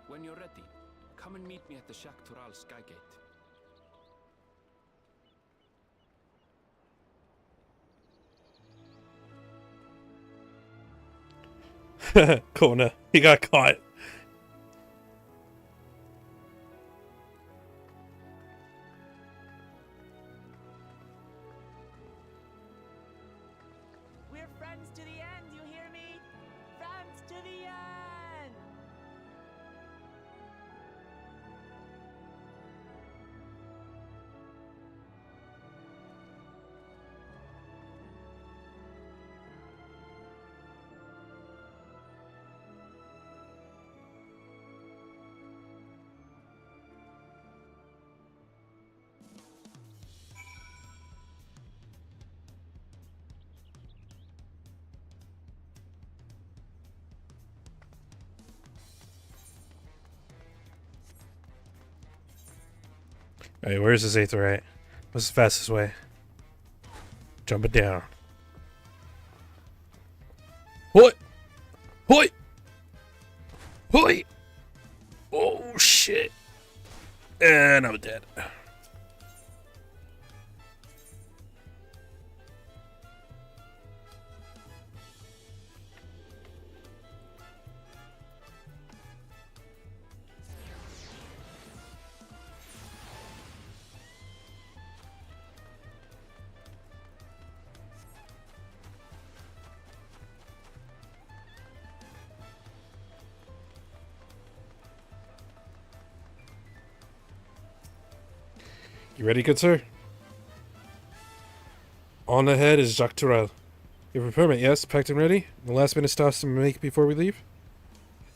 When you're ready, come and meet me at the Shaktural Skygate. Corner. He got caught. We're friends to the end, you hear me? Friends to the end! Alright, where's this aetheryte? What's the fastest way? Jump it down. Hoi! Hoi! Hoi! Oh shit! And I'm dead. You ready, good sir? On ahead is Jacques Tourelle. You have a permit, yes? Packed and ready? The last minute stops to make before we leave?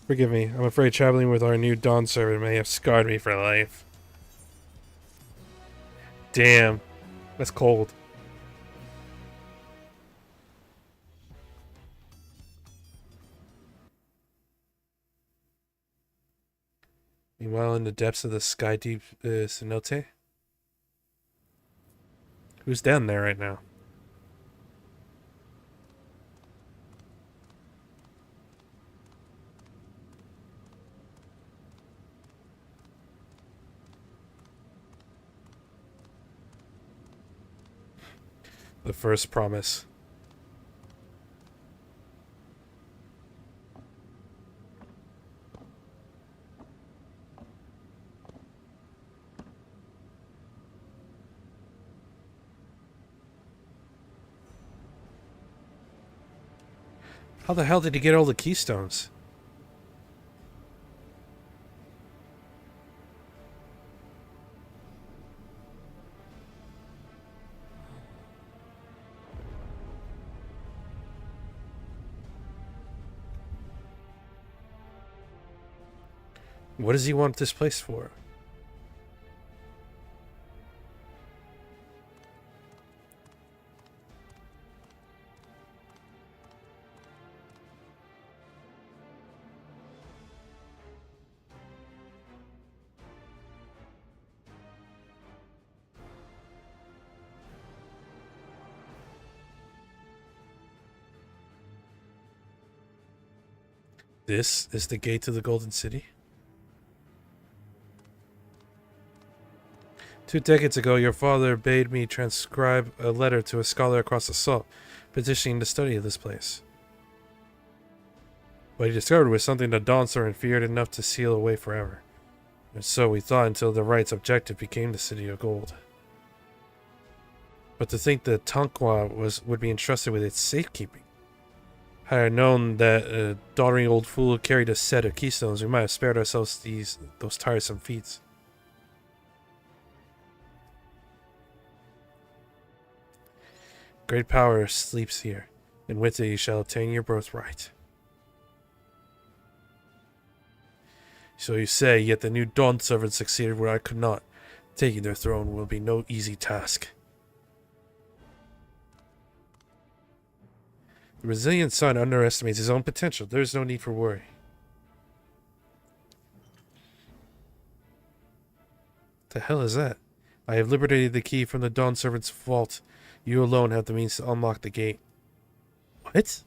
Forgive me, I'm afraid traveling with our new Dawn servant may have scarred me for life. Damn. That's cold. Meanwhile, in the depths of the sky deep cenote? Who's down there right now? The first promise. How the hell did he get all the keystones? What does he want this place for? This is the gate to the Golden City? 2 decades ago, your father bade me transcribe a letter to a scholar across the salt, petitioning the study of this place. What he discovered was something the Dawn Servant feared enough to seal away forever. And so we thought until the right's objective became the City of Gold. But to think that Tonqua would be entrusted with its safekeeping. Had I known that a doddering old fool carried a set of keystones, we might have spared ourselves those tiresome feats. Great power sleeps here, and with it you shall obtain your birthright. So you say, yet the new Dawn Servant succeeded where I could not. Taking their throne will be no easy task. The resilient son underestimates his own potential. There is no need for worry. The hell is that? I have liberated the key from the Dawn Servant's vault. You alone have the means to unlock the gate. What?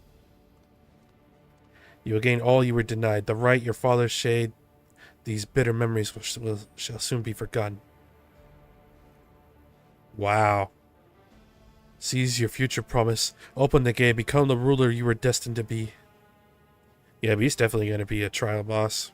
You will gain all you were denied. The right your father shade. These bitter memories shall soon be forgotten. Wow. Seize your future promise. Open the gate. Become the ruler you were destined to be. Yeah, but he's definitely going to be a trial boss.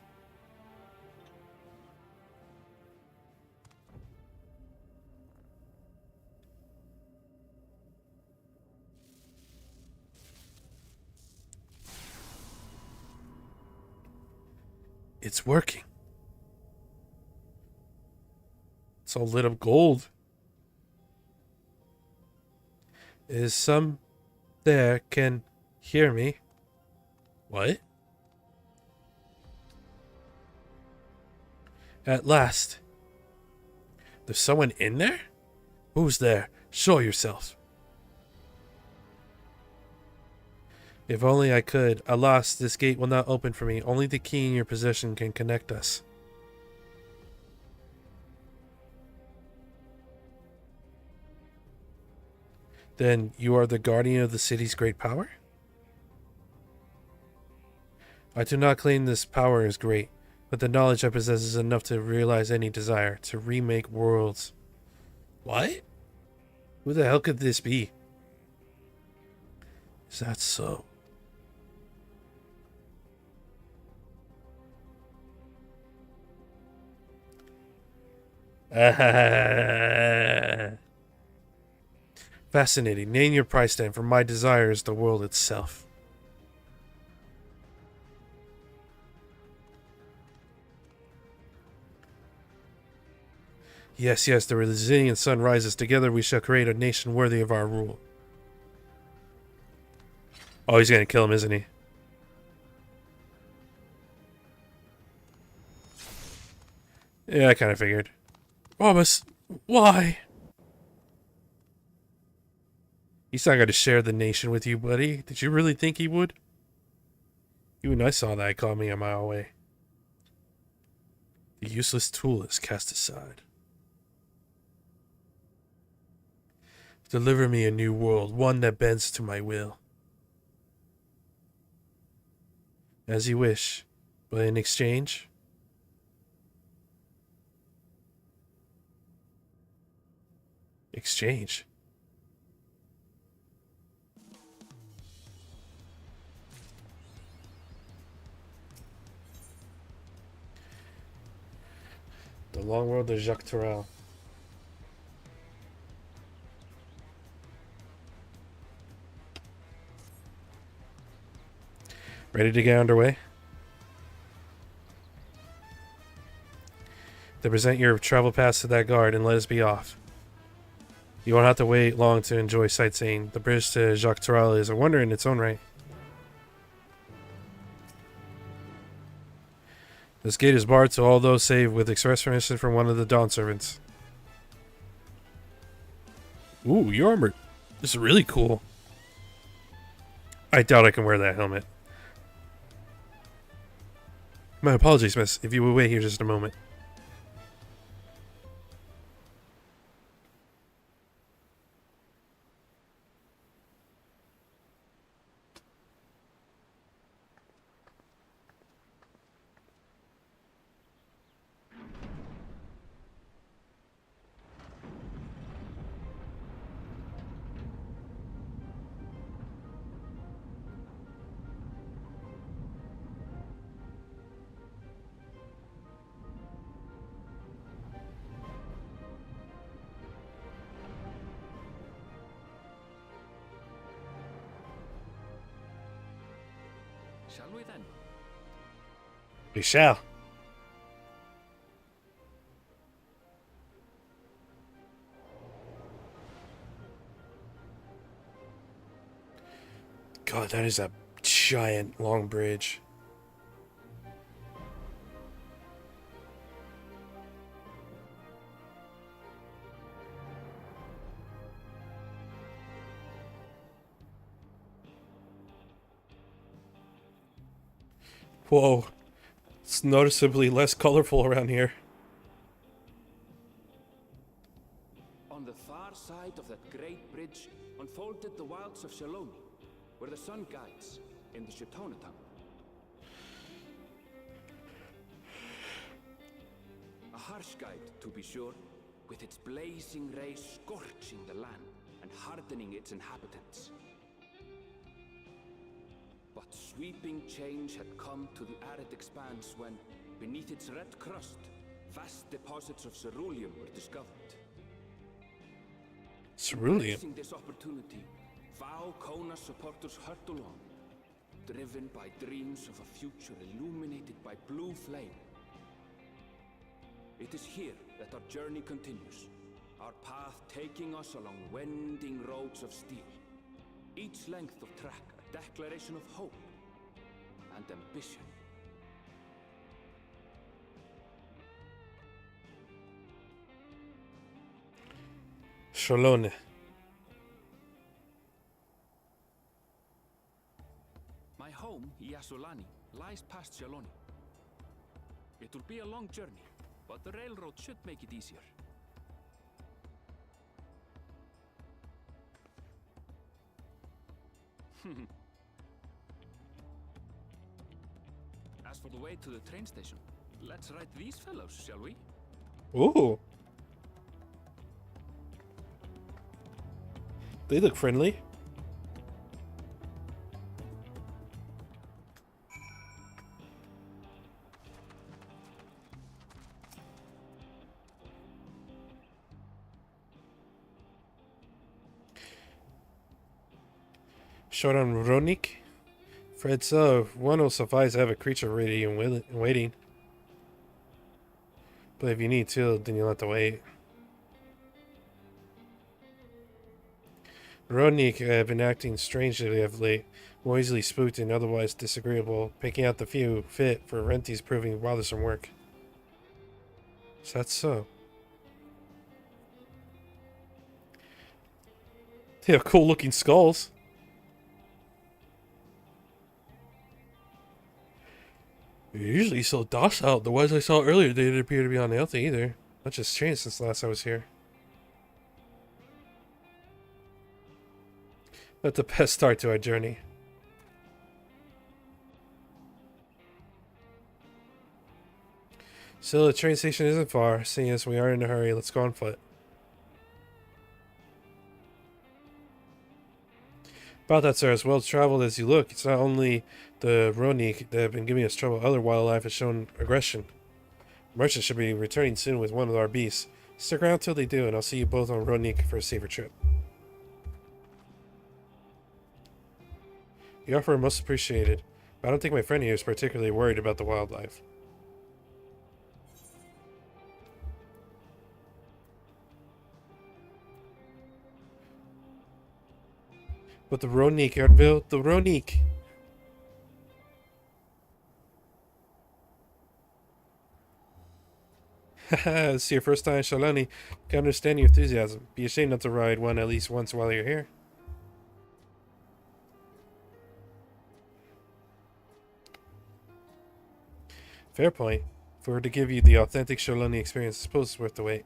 It's working. It's all lit up gold. Is some there can hear me? What? At last. There's someone in there? Who's there? Show yourself. If only I could. Alas, this gate will not open for me. Only the key in your possession can connect us. Then you are the guardian of the city's great power? I do not claim this power is great, but the knowledge I possess is enough to realize any desire, to remake worlds. What? Who the hell could this be? Is that so? Fascinating. Name your price tag, for my desire is the world itself. Yes, yes, the resilient sun rises. Together we shall create a nation worthy of our rule. Oh, he's gonna kill him, isn't he? Yeah, I kind of figured. Thomas, why? He's not gonna share the nation with you, buddy. Did you really think he would? Even I saw that coming a mile away. The useless tool is cast aside. Deliver me a new world, one that bends to my will. As you wish, but in exchange... Exchange? The long world of Jacques Terrell. Ready to get underway? Then present your travel pass to that guard and let us be off. You won't have to wait long to enjoy sightseeing. The bridge to Jacques Terrell is a wonder in its own right. This gate is barred to all those save with express permission from one of the Dawn servants. Ooh, your armor. This is really cool. I doubt I can wear that helmet. My apologies, miss. If you would wait here just a moment. Shall we then? We shall. God, that is a giant long bridge. Whoa. It's noticeably less colorful around here. On the far side of that great bridge unfolded the wilds of Shaloni, where the sun guides in the Shatonatam. A harsh guide, to be sure, with its blazing rays scorching the land and hardening its inhabitants. But sweeping change had come to the arid expanse when, beneath its red crust, vast deposits of ceruleum were discovered. Ceruleum? Embracing this opportunity, Vau Kona supporters hurtled along, driven by dreams of a future illuminated by blue flame. It is here that our journey continues, our path taking us along winding roads of steel. Each length of track a declaration of hope and ambition. Shalone. My home, Yasolani, lies past Shaloni. It will be a long journey, but the railroad should make it easier. As for the way to the train station, let's ride these fellows, shall we? Ooh. They look friendly. Short on Ronik. Fred, so one will suffice to have a creature ready and waiting. But if you need two, then you'll have to wait. Ronik have been acting strangely of late, more easily spooked and otherwise disagreeable, picking out the few fit for Renti's proving bothersome work. So that's so. They have cool looking skulls. They're usually so docile. The ones I saw earlier didn't appear to be unhealthy either. Much has changed since last I was here. That's the best start to our journey. Still, the train station isn't far. Seeing as we are in a hurry, let's go on foot. About that, sir, as well traveled as you look, it's not only the Ronik that have been giving us trouble, other wildlife has shown aggression. Merchants should be returning soon with one of our beasts. Stick around till they do, and I'll see you both on Ronik for a safer trip. The offer most appreciated, but I don't think my friend here is particularly worried about the wildlife. But the Ronik, Ardville, the Ronik! Haha, this is your first time in Shalani. Can understand your enthusiasm. Be ashamed not to ride one at least once while you're here. Fair point. If we were to give you the authentic Shalani experience, I suppose it's worth the wait.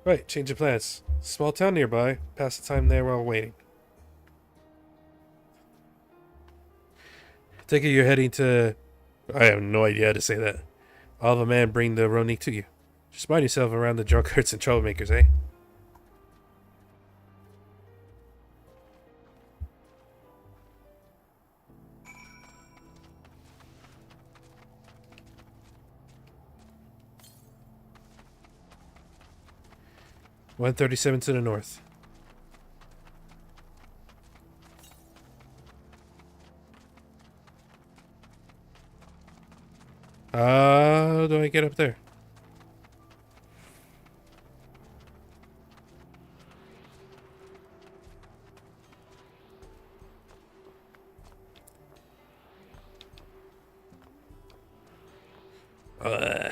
Right, change of plans. Small town nearby. Pass the time there while waiting. Take it you're heading to... I have no idea how to say that. I'll have a man bring the Ronik to you. Just mind yourself around the drunkards and troublemakers, eh? $137 to the north. How do I get up there? Huh.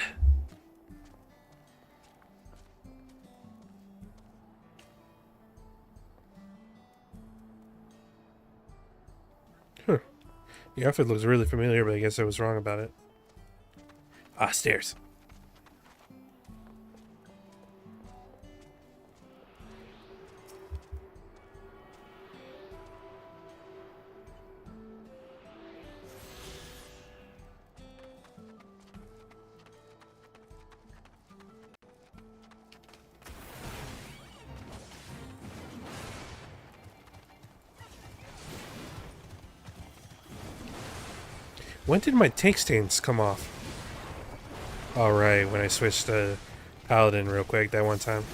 The outfit looks really familiar, but I guess I was wrong about it. Ah, stairs. When did my tank stains come off? Alright, when I switched to Paladin real quick that one time.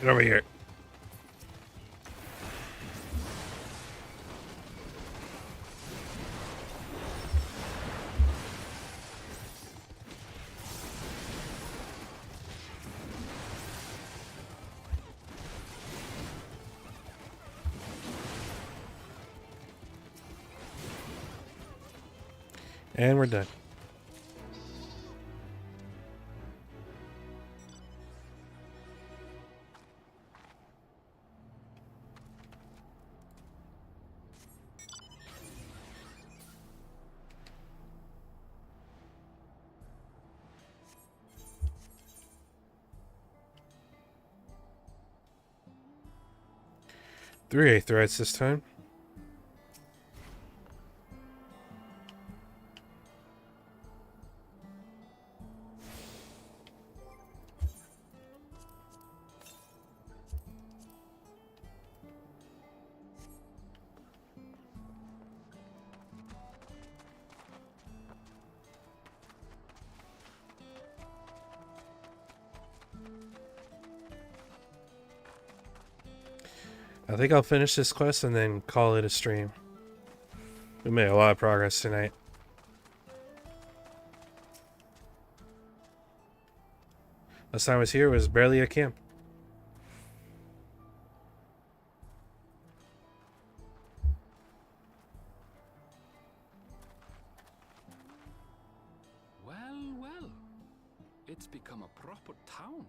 Get over here. And we're done. Three threats this time. I think I'll finish this quest and then call it a stream. We made a lot of progress tonight. Last time I was here was barely a camp. Well, well. It's become a proper town.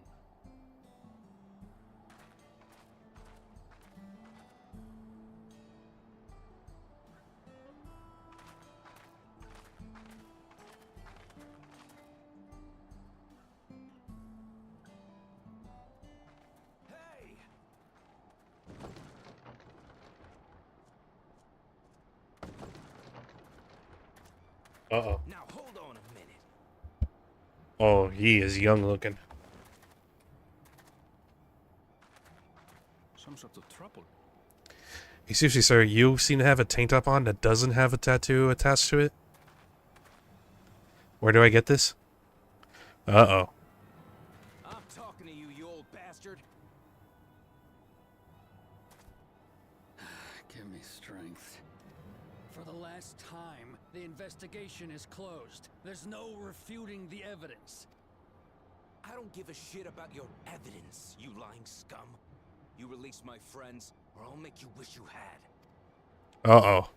Uh-oh. Now hold on a minute. Oh, he is young looking. Some sort of trouble. Hey, seriously, sir, you seem to have a tank top on that doesn't have a tattoo attached to it? Where do I get this? Uh-oh. I'm talking to you, you old bastard. Give me strength. For the last time, the investigation is closed. There's no refuting the evidence. I don't give a shit about your evidence, you lying scum. You release my friends, or I'll make you wish you had. Uh-oh.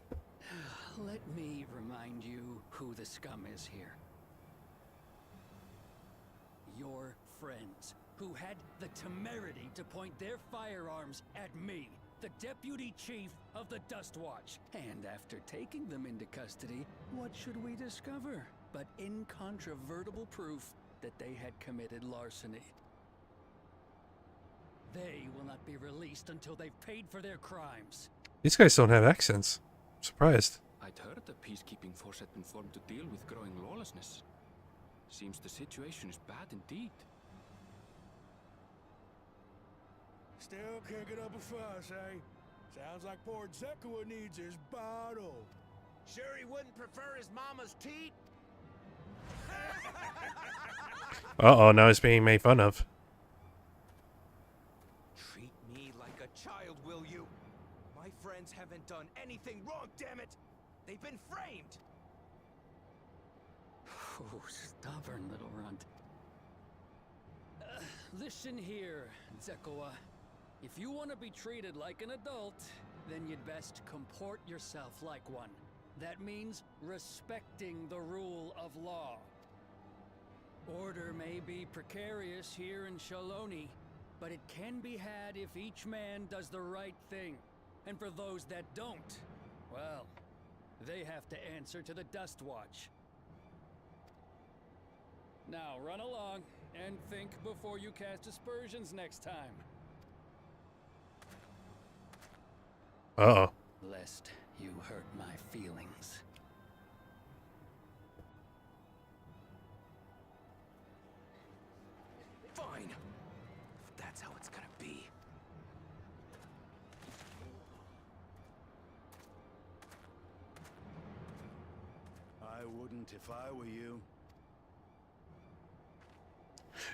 Let me remind you who the scum is here. Your friends, who had the temerity to point their firearms at me, the deputy chief of the Dust Watch. And after taking them into custody, what should we discover but incontrovertible proof that they had committed larceny? They will not be released until they've paid for their crimes. These guys don't have accents. I'm surprised. I'd heard the peacekeeping force had been formed to deal with growing lawlessness. Seems the situation is bad indeed. Still can't get up a fuss, eh? Sounds like poor Zekua needs his bottle. Sure he wouldn't prefer his mama's teat? Uh-oh, now he's being made fun of. Treat me like a child, will you? My friends haven't done anything wrong, damn it! They've been framed! Oh, stubborn little runt. Listen here, Zekua. If you want to be treated like an adult, then you'd best comport yourself like one. That means respecting the rule of law. Order may be precarious here in Shaloni, but it can be had if each man does the right thing. And for those that don't, well, they have to answer to the Dust Watch. Now run along and think before you cast aspersions next time. Uh-oh. Lest you hurt my feelings. Fine. If that's how it's gonna be. I wouldn't if I were you.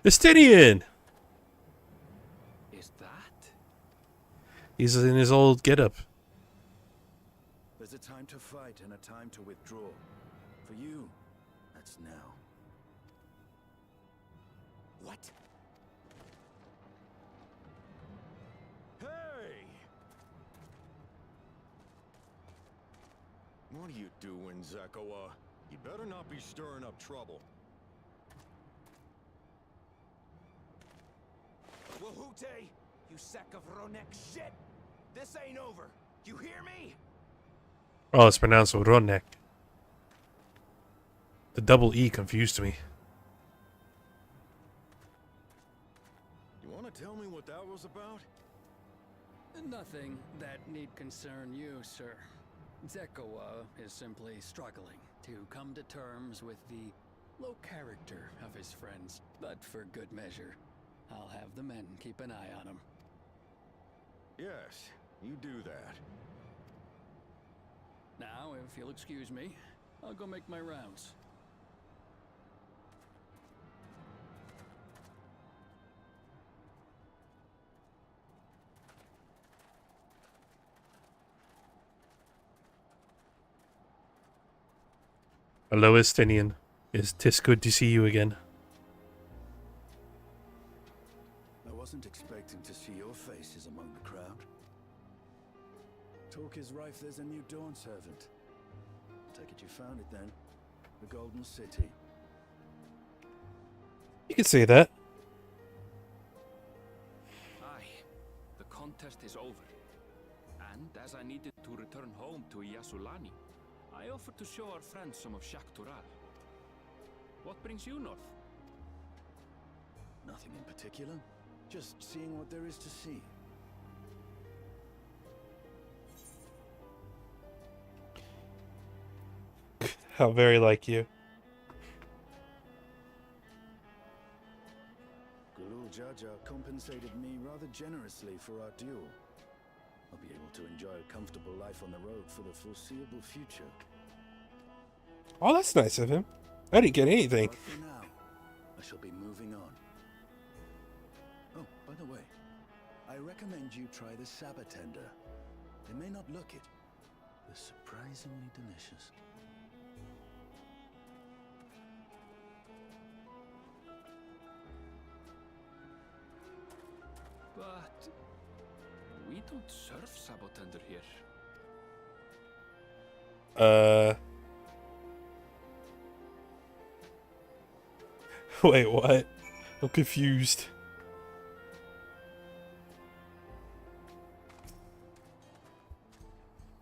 Estinian! Is that He's in his old getup. There's a time to fight and a time to withdraw. For you, that's now. What? Hey! What are you doing, Zekawa? You better not be stirring up trouble. Wahute, you sack of Ronek shit! This ain't over. You hear me? Oh, it's pronounced Ronek. The double E confused me. You want to tell me what that was about? Nothing that need concern you, sir. Zekawa is simply struggling to come to terms with the low character of his friends. But for good measure, I'll have the men keep an eye on him. Yes, you do that. Now, if you'll excuse me, I'll go make my rounds. Hello, Estinian. Tis good to see you again. I wasn't expecting to see your faces among the crowd. Talk is rife there's a new Dawn servant. Take it you found it then. The Golden City. You can say that. Aye, the contest is over. And as I needed to return home to Yasulani, I offered to show our friends some of Shaktural. What brings you north? Nothing in particular. Just seeing what there is to see. How very like you. Gulul Jaja compensated me rather generously for our duel. I'll be able to enjoy a comfortable life on the road for the foreseeable future. Oh, that's nice of him. I didn't get anything. But for now, I shall be moving on. Oh, by the way, I recommend you try the Sabatender. They may not look it, but surprisingly delicious. But we don't serve Sabotender here. Wait, what? I'm confused.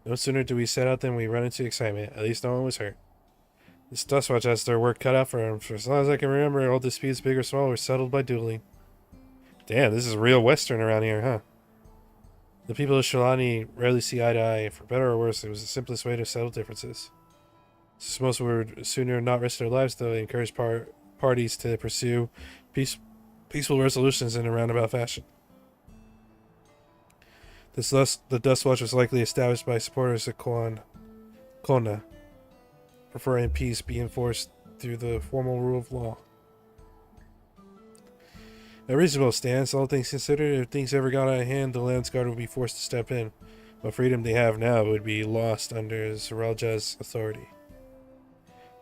No sooner do we set out than we run into excitement. At least no one was hurt. This Dustwatch has their work cut out for them. For as long as I can remember, all disputes, big or small, were settled by dueling. Damn, this is real Western around here, huh? The people of Shalani rarely see eye to eye. For better or worse, it was the simplest way to settle differences. Since most would sooner not risk their lives, though, they encouraged parties to pursue peaceful resolutions in a roundabout fashion. The Dust Watch was likely established by supporters of Kona, preferring peace be enforced through the formal rule of law. A reasonable stance, all things considered. If things ever got out of hand, the Lance Guard would be forced to step in. What freedom they have now would be lost under Zeralja's authority.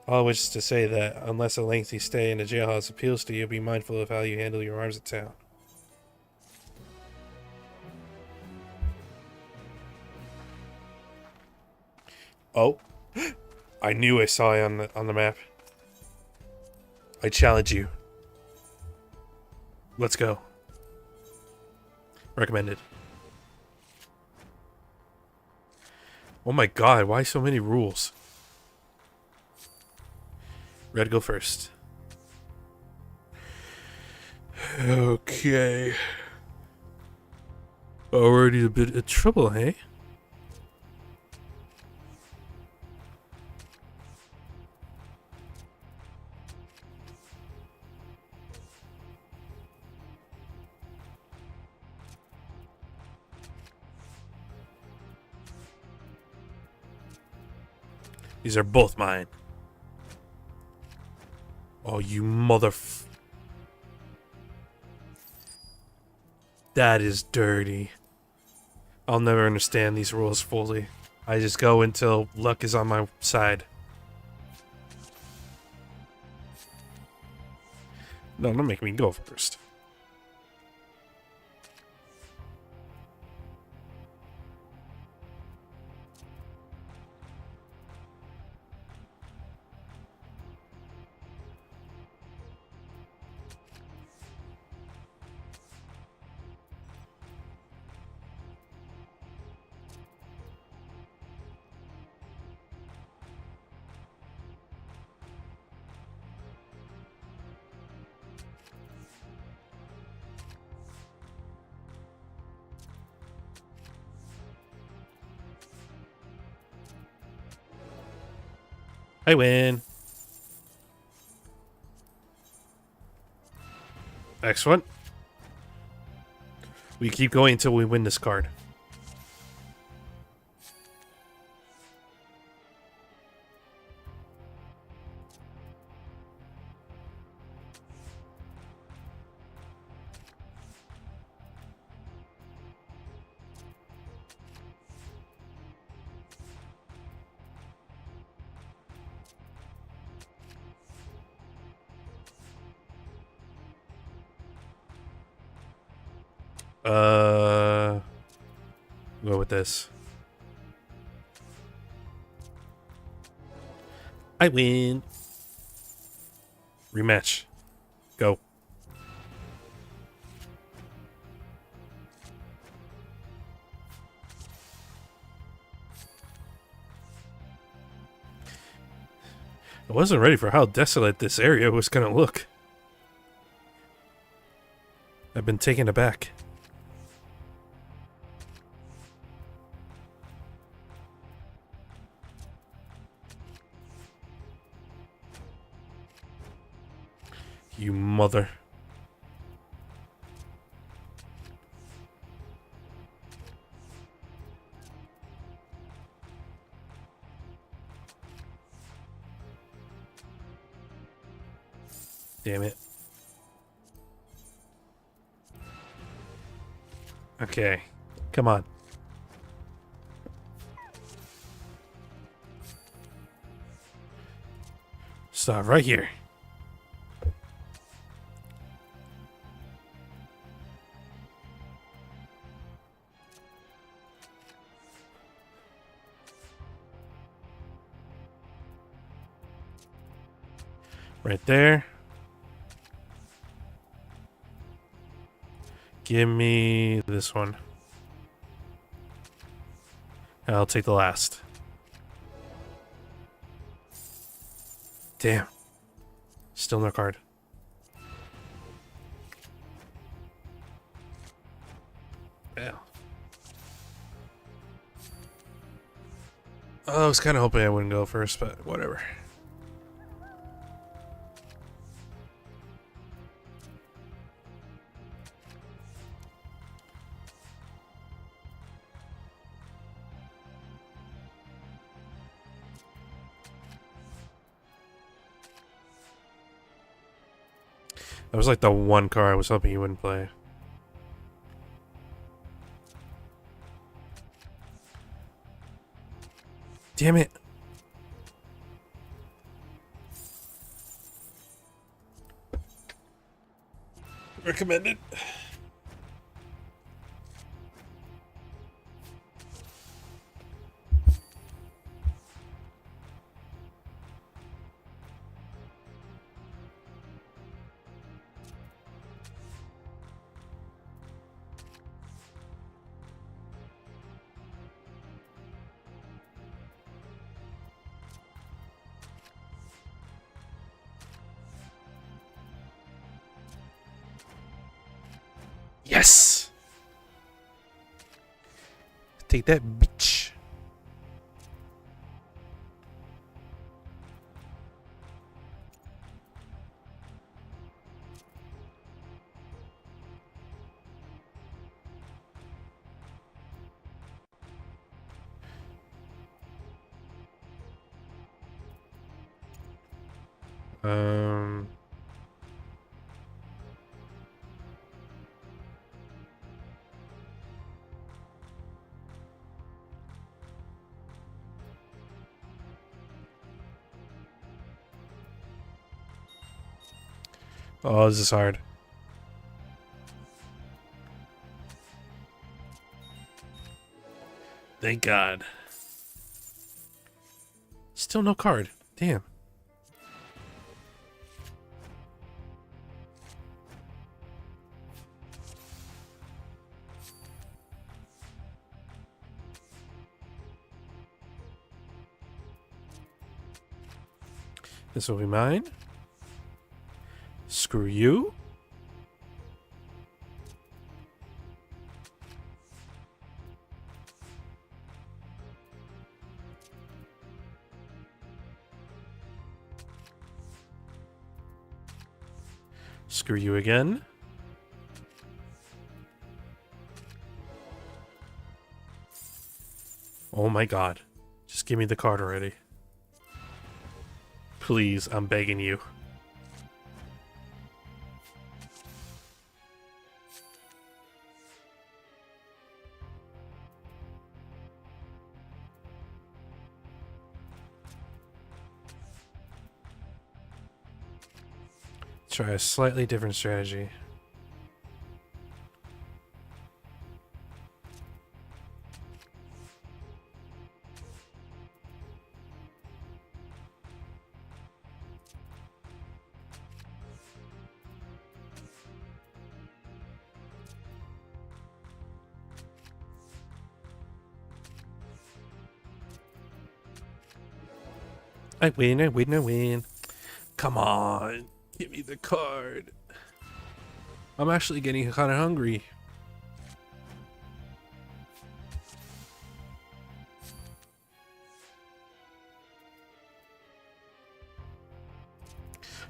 All which is to say that, unless a lengthy stay in the jailhouse appeals to you, be mindful of how you handle your arms at town. Oh, I knew I saw you on the map. I challenge you. Let's go. Recommended. Oh my god, why so many rules? Red, go first. Okay. Already a bit of trouble, hey? These are both mine. Oh, you That is dirty. I'll never understand these rules fully. I just go until luck is on my side. No, don't make me go first. I win. Excellent. We keep going until we win this card. Go with this. I win. Rematch. Go. I wasn't ready for how desolate this area was gonna look. I've been taken aback. You mother. Damn it. Okay. Come on. Stop right here. Right there. Give me this one. I'll take the last. Damn. Still no card. Yeah. I was kind of hoping I wouldn't go first, but whatever. That was like the one card I was hoping you wouldn't play. Damn it. Recommended. Yes! Take that, bitch. Oh, this is hard. Thank God. Still no card. Damn. This will be mine. Screw you. Screw you again. Oh my God. Just give me the card already. Please, I'm begging you. Try a slightly different strategy. I win, I win, I win. Come on. Give me the card. I'm actually getting kind of hungry.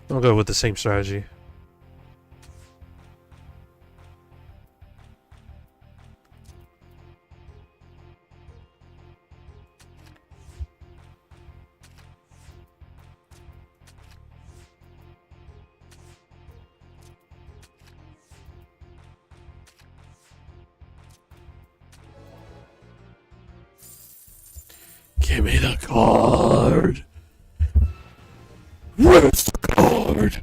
I'll go with the same strategy. Give me the card. Where's the card?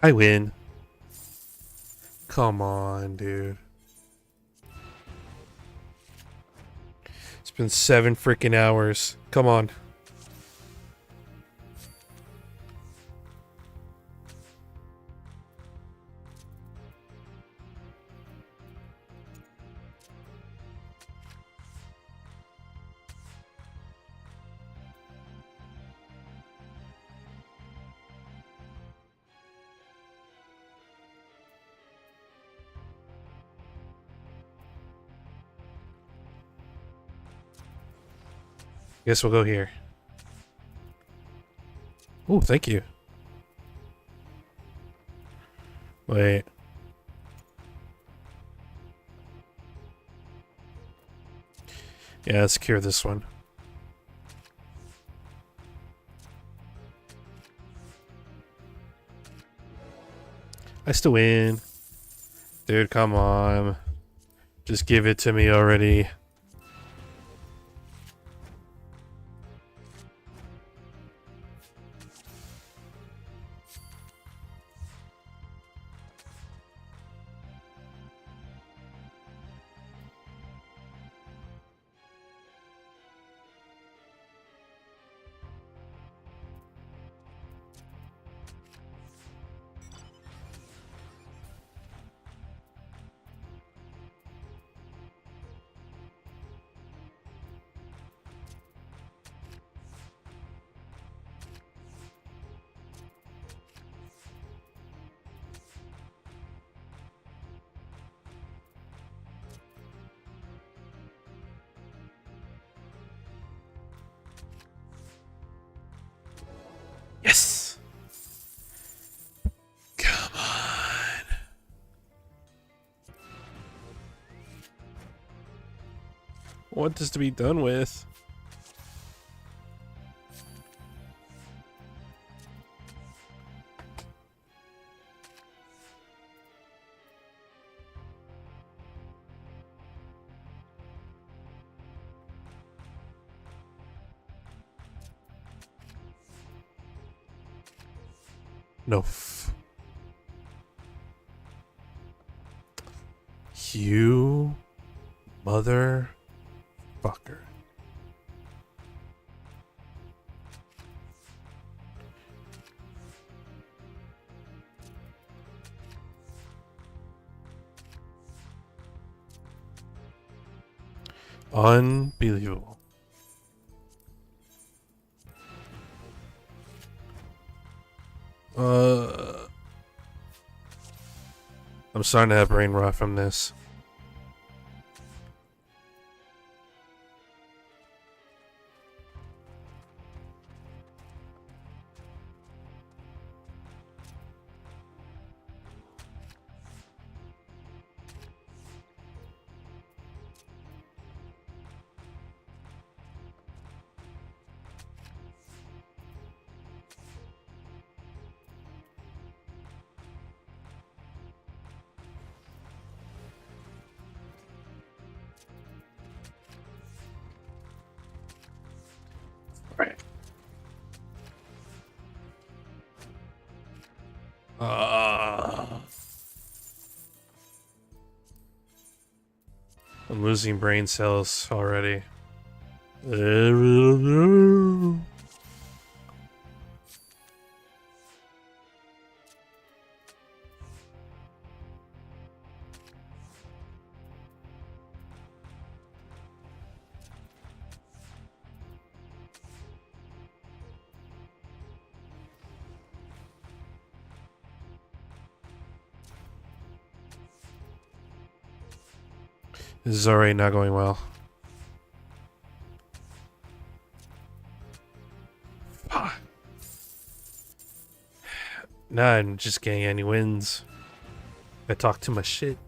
I win. Come on, dude. It's been 7 freaking hours. Come on. Guess we'll go here. Oh, thank you. Wait. Yeah, let's cure this one. I still win. Dude, come on. Just give it to me already. I want this to be done with. No. You motherfucker. Unbelievable. I'm starting to have brain rot from this. Right. I'm losing brain cells already. This is already not going well. Nah, I'm just getting any wins. I talk too much shit.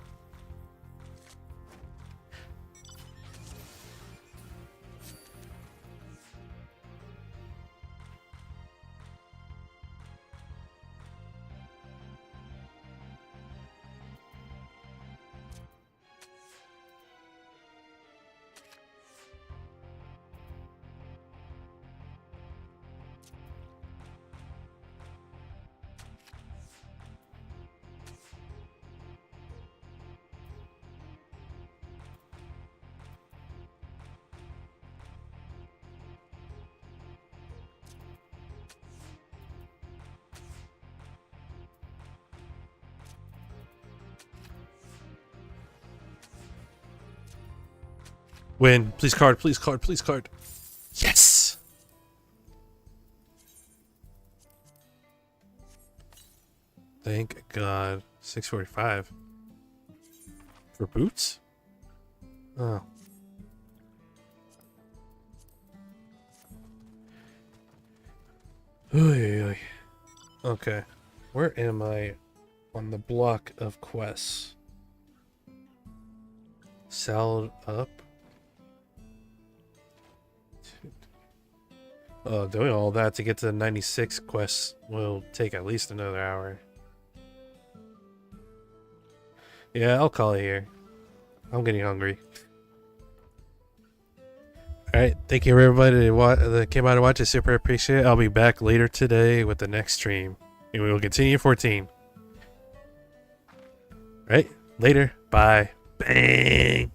Win. Please card, please card, please card. Yes! Thank God. 645. For boots? Oh. Oy, oy. Okay. Where am I on the block of quests? Salad up? Doing all that to get to the 96 quests will take at least another hour. Yeah, I'll call it here. I'm getting hungry. Alright, thank you everybody that came out to watch. I super appreciate it. I'll be back later today with the next stream. And we will continue 14. Alright, later. Bye. Bang!